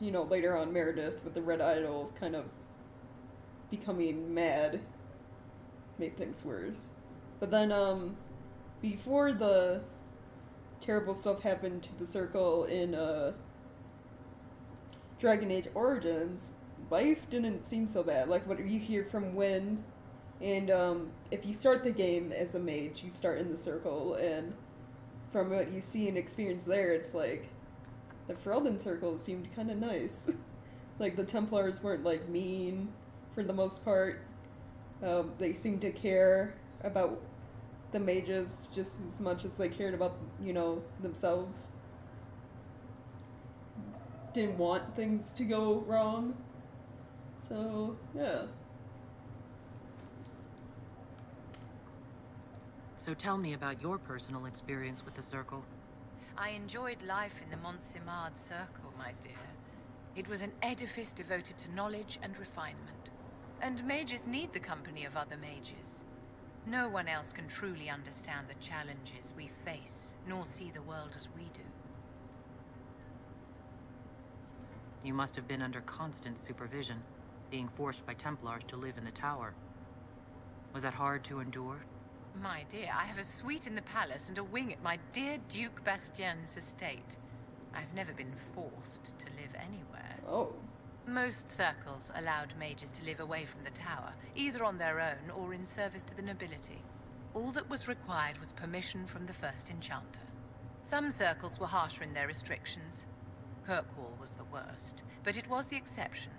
you know, later on Meredith with the Red Idol kind of becoming mad made things worse. But then, before the terrible stuff happened to the circle in, Dragon Age Origins, life didn't seem so bad. Like what you hear from Wynn, and if you start the game as a mage, you start in the circle, and from what you see and experience there, it's like the Ferelden circle seemed kind of nice. Like the Templars weren't like mean for the most part. They seemed to care about the mages just as much as they cared about, you know, themselves. Didn't want things to go wrong. So, yeah. So tell me about your personal experience with the Circle. I enjoyed life in the Montsimard Circle, my dear. It was an edifice devoted to knowledge and refinement. And mages need the company of other mages. No one else can truly understand the challenges we face, nor see the world as we do. You must have been under constant supervision, being forced by Templars to live in the tower. Was that hard to endure? My dear, I have a suite in the palace and a wing at my dear Duke Bastien's estate. I've never been forced to live anywhere. Oh. Most circles allowed mages to live away from the tower, either on their own or in service to the nobility. All that was required was permission from the first enchanter. Some circles were harsher in their restrictions. Kirkwall was the worst, but it was the exception.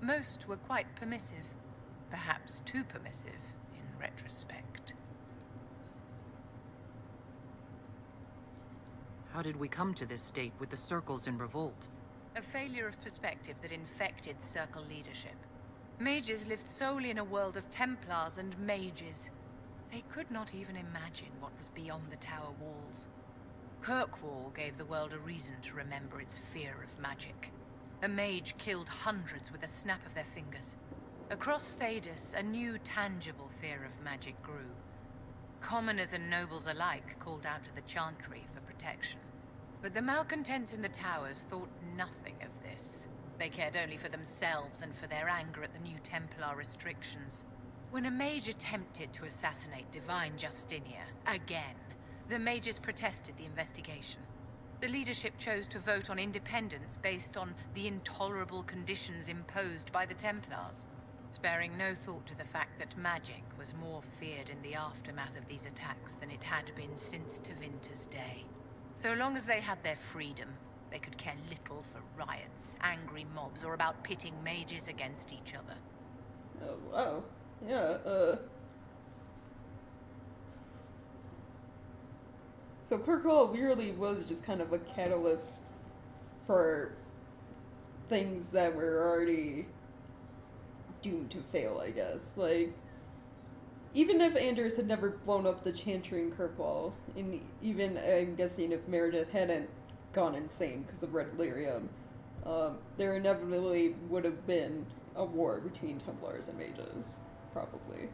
Most were quite permissive. Perhaps too permissive, in retrospect. How did we come to this state with the circles in revolt? A failure of perspective that infected circle leadership. Mages lived solely in a world of Templars and mages. They could not even imagine what was beyond the tower walls. Kirkwall gave the world a reason to remember its fear of magic. A mage killed hundreds with a snap of their fingers. Across Thedas, a new tangible fear of magic grew. Commoners and nobles alike called out to the Chantry for protection. But the malcontents in the towers thought nothing of this. They cared only for themselves and for their anger at the new Templar restrictions. When a mage attempted to assassinate Divine Justinia, again, the mages protested the investigation. The leadership chose to vote on independence based on the intolerable conditions imposed by the Templars, sparing no thought to the fact that magic was more feared in the aftermath of these attacks than it had been since Tevinter's day. So long as they had their freedom, they could care little for riots, angry mobs, or about pitting mages against each other. Oh, wow. Yeah, So Kirkwall weirdly was just kind of a catalyst for things that were already doomed to fail, I guess. Like, even if Anders had never blown up the Chantry in Kirkwall, and even, I'm guessing, if Meredith hadn't gone insane because of Red Lyrium, there inevitably would have been a war between Templars and mages. Probably.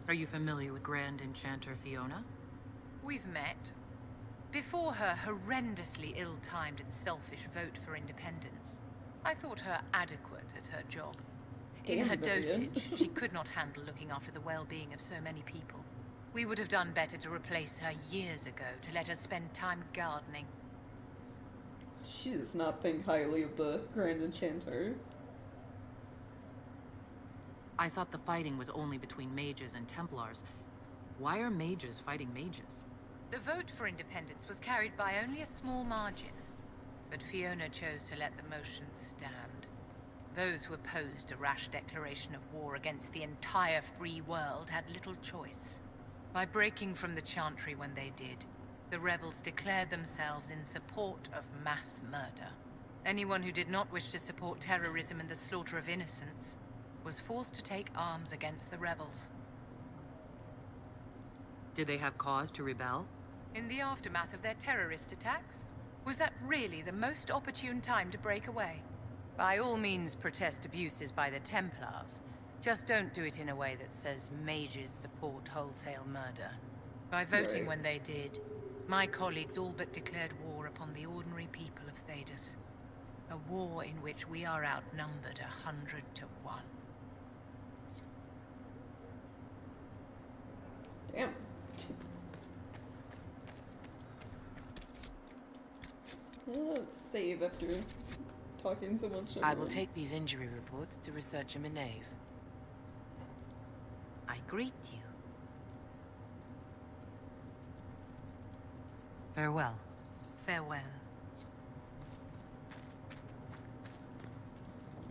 Are you familiar with Grand Enchanter Fiona? We've met. Before her horrendously ill-timed and selfish vote for independence, I thought her adequate at her job. In her dotage, she could not handle looking after the well-being of so many people. We would have done better to replace her years ago, to let her spend time gardening. She does not think highly of the Grand Enchanter. I thought the fighting was only between mages and Templars. Why are mages fighting mages? The vote for independence was carried by only a small margin, but Fiona chose to let the motion stand. Those who opposed a rash declaration of war against the entire free world had little choice. By breaking from the Chantry when they did, the rebels declared themselves in support of mass murder. Anyone who did not wish to support terrorism and the slaughter of innocents was forced to take arms against the rebels. Did they have cause to rebel? In the aftermath of their terrorist attacks? Was that really the most opportune time to break away? By all means protest abuses by the Templars. Just don't do it in a way that says mages support wholesale murder. By voting when they did, my colleagues all but declared war upon the ordinary people of Thedas. A war in which we are outnumbered 100 to 1. Damn. Let's save after talking so much. I will take these injury reports to Researcher Minave. I greet you. Farewell. Farewell.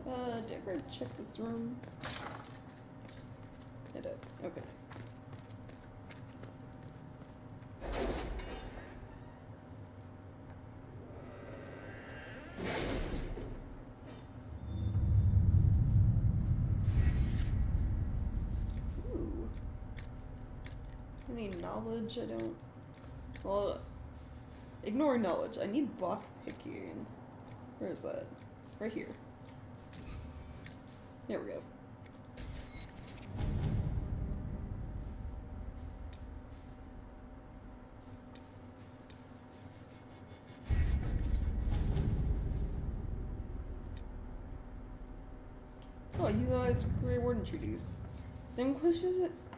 Did I ever check this room? I did. Okay. Ooh. Any knowledge? I don't. Well, ignore knowledge. I need block picking. Where is that? Right here. There we go. Oh, you guys, Grey Warden treaties. The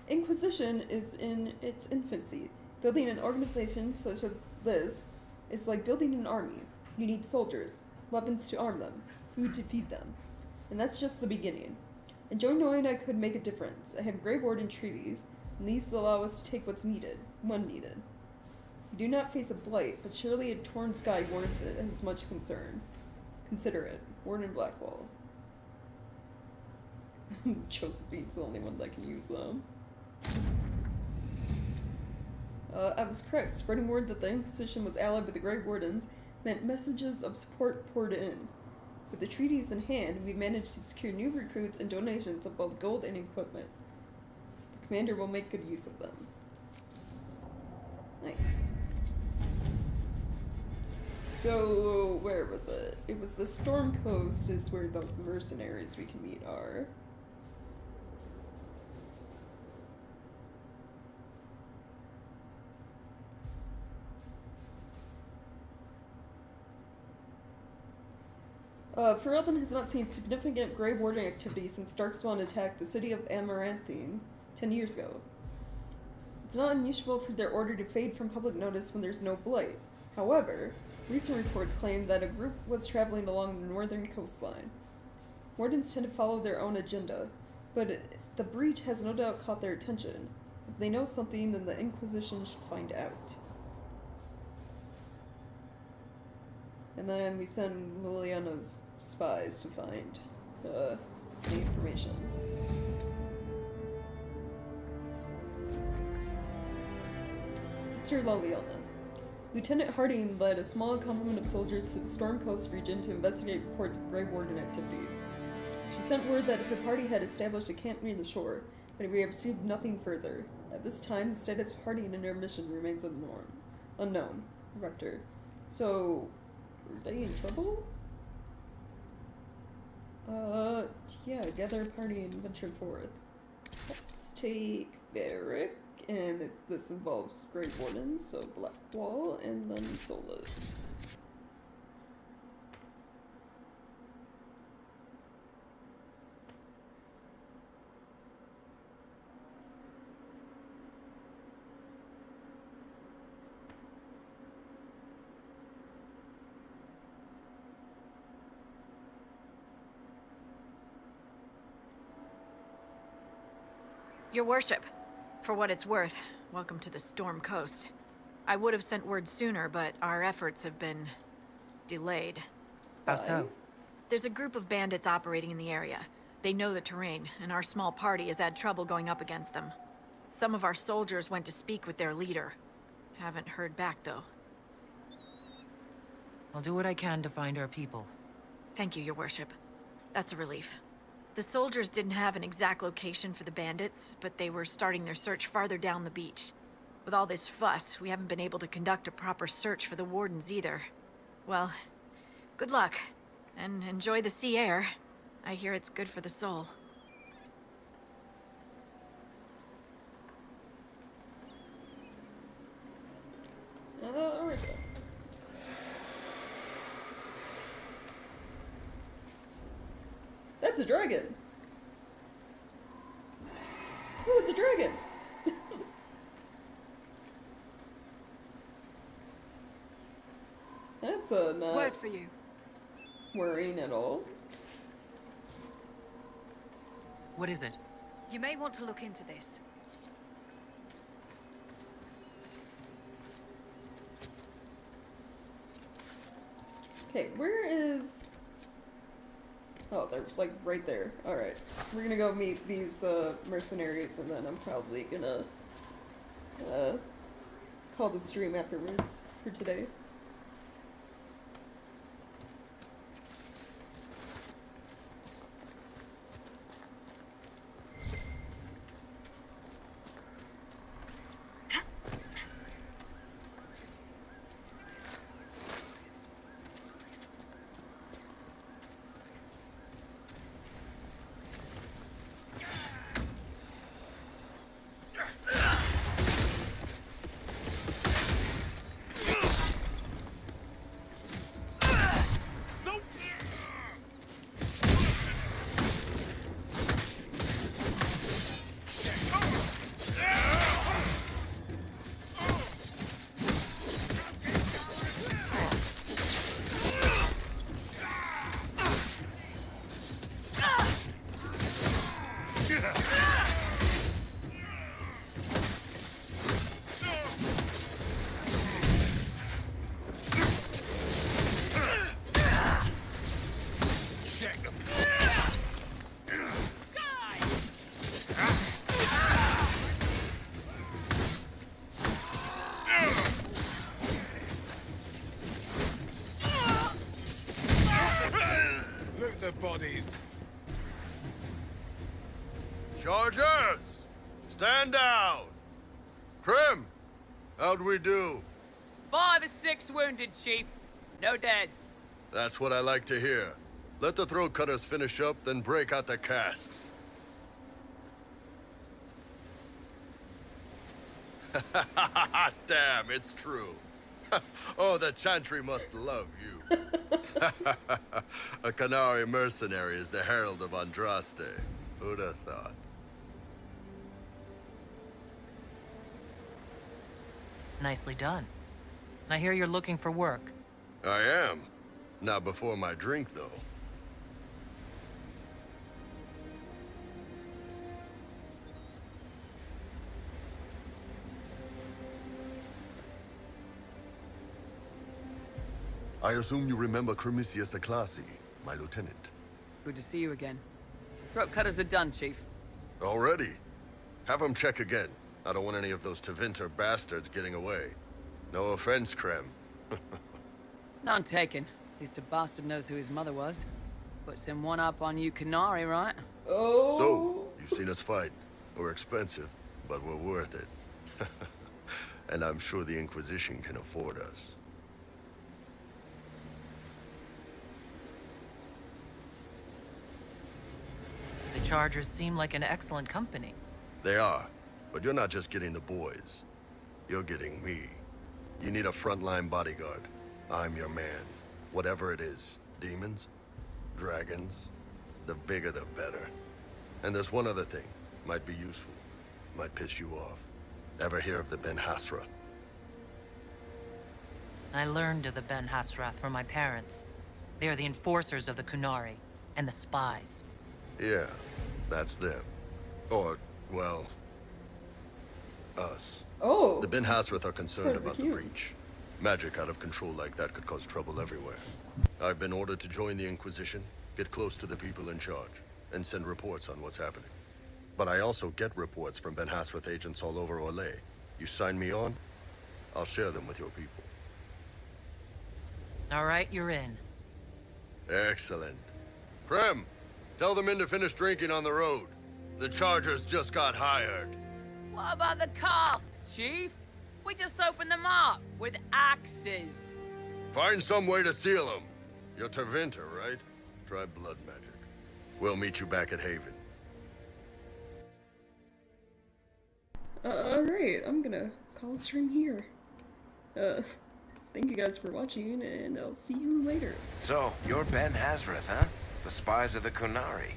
Inquisition is in its infancy. Building an organization such as this is like building an army. You need soldiers, weapons to arm them, food to feed them. And that's just the beginning. Enjoy knowing I could make a difference. I have Grey Warden treaties, and these allow us to take what's needed, when needed. You do not face a blight, but surely a torn sky warrants it as much concern. Consider it. Warden Blackwall. Josephine's the only one that can use them. I was correct. Spreading word that the Inquisition was allied with the Grey Wardens meant messages of support poured in. With the treaties in hand, we managed to secure new recruits and donations of both gold and equipment. The commander will make good use of them. Nice. So, where was it? It was the Storm Coast is where those mercenaries we can meet are. Ferelden has not seen significant Grey Warden activity since Darkspawn attacked the city of Amaranthine 10 years ago. It's not unusual for their order to fade from public notice when there's no blight. However, recent reports claim that a group was traveling along the northern coastline. Wardens tend to follow their own agenda, but the breach has no doubt caught their attention. If they know something, then the Inquisition should find out. And then we send Liliana's spies to find any information. Sister Liliana. Lieutenant Harding led a small complement of soldiers to the Storm Coast region to investigate reports of Grey Warden activity. She sent word that her party had established a camp near the shore, but we have received nothing further. At this time, the status of Harding and her mission remains unknown. Rector. So, are they in trouble? Yeah, gather a party and venture forth. Let's take Varric, and this involves Great Wardens, so Blackwall, and then Solus. Your worship, for what it's worth, welcome to the Storm Coast. I would have sent word sooner, but our efforts have been delayed. How so? There's a group of bandits operating in the area. They know the terrain, and our small party has had trouble going up against them. Some of our soldiers went to speak with their leader. Haven't heard back, though. I'll do what I can to find our people. Thank you, your worship. That's a relief. The soldiers didn't have an exact location for the bandits, but they were starting their search farther down the beach. With all this fuss, we haven't been able to conduct a proper search for the wardens either. Well, good luck, and enjoy the sea air. I hear it's good for the soul. Alright. That's a dragon! Oh, it's a dragon! That's a not word for you. Worrying at all. What is it? You may want to look into this. Okay, where is... Oh, they're like right there. Alright. We're gonna go meet these mercenaries, and then I'm probably gonna call the stream afterwards for today. bodies. Chargers! Stand down! Krim! How'd we do? 5 or 6 wounded, Chief. No dead. That's what I like to hear. Let the throat cutters finish up, then break out the casks. Damn, it's true. Oh, the Chantry must love you. A Qunari mercenary is the herald of Andraste. Who'd have thought? Nicely done. I hear you're looking for work. I am. Not before my drink, though. I assume you remember Cremisius Aclassi, my lieutenant. Good to see you again. Throat cutters are done, Chief. Already? Have him check again. I don't want any of those Tevinter bastards getting away. No offense, Krem. None taken. At least a bastard knows who his mother was. Puts him one up on you Qunari, right? Oh. So, you've seen us fight. We're expensive, but we're worth it. And I'm sure the Inquisition can afford us. The Chargers seem like an excellent company. They are, but you're not just getting the boys. You're getting me. You need a frontline bodyguard. I'm your man. Whatever it is. Demons? Dragons? The bigger the better. And there's one other thing. Might be useful. Might piss you off. Ever hear of the Ben Hasra? I learned of the Ben Hasrath from my parents. They are the enforcers of the Qunari, and the spies. Yeah, that's them. Or, well, us. Oh. The Ben Hasrath are concerned part of the about the queue. breach. Magic out of control like that could cause trouble everywhere. I've been ordered to join the Inquisition, get close to the people in charge, and send reports on what's happening. But I also get reports from Ben Hasrath agents all over Orlais. You sign me on, I'll share them with your people. All right, you're in. Excellent. Krem, tell the men to finish drinking on the road. The Chargers just got hired. What about the casks, Chief? We just opened them up with axes. Find some way to seal them. You're Tevinter, right? Try blood magic. We'll meet you back at Haven. Alright, I'm gonna call the stream here. Thank you guys for watching, and I'll see you later. So, you're Ben Hasrath, huh? The spies of the Qunari.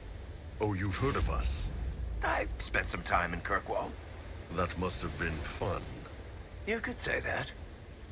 Oh, you've heard of us? I spent some time in Kirkwall. That must have been fun. You could say that.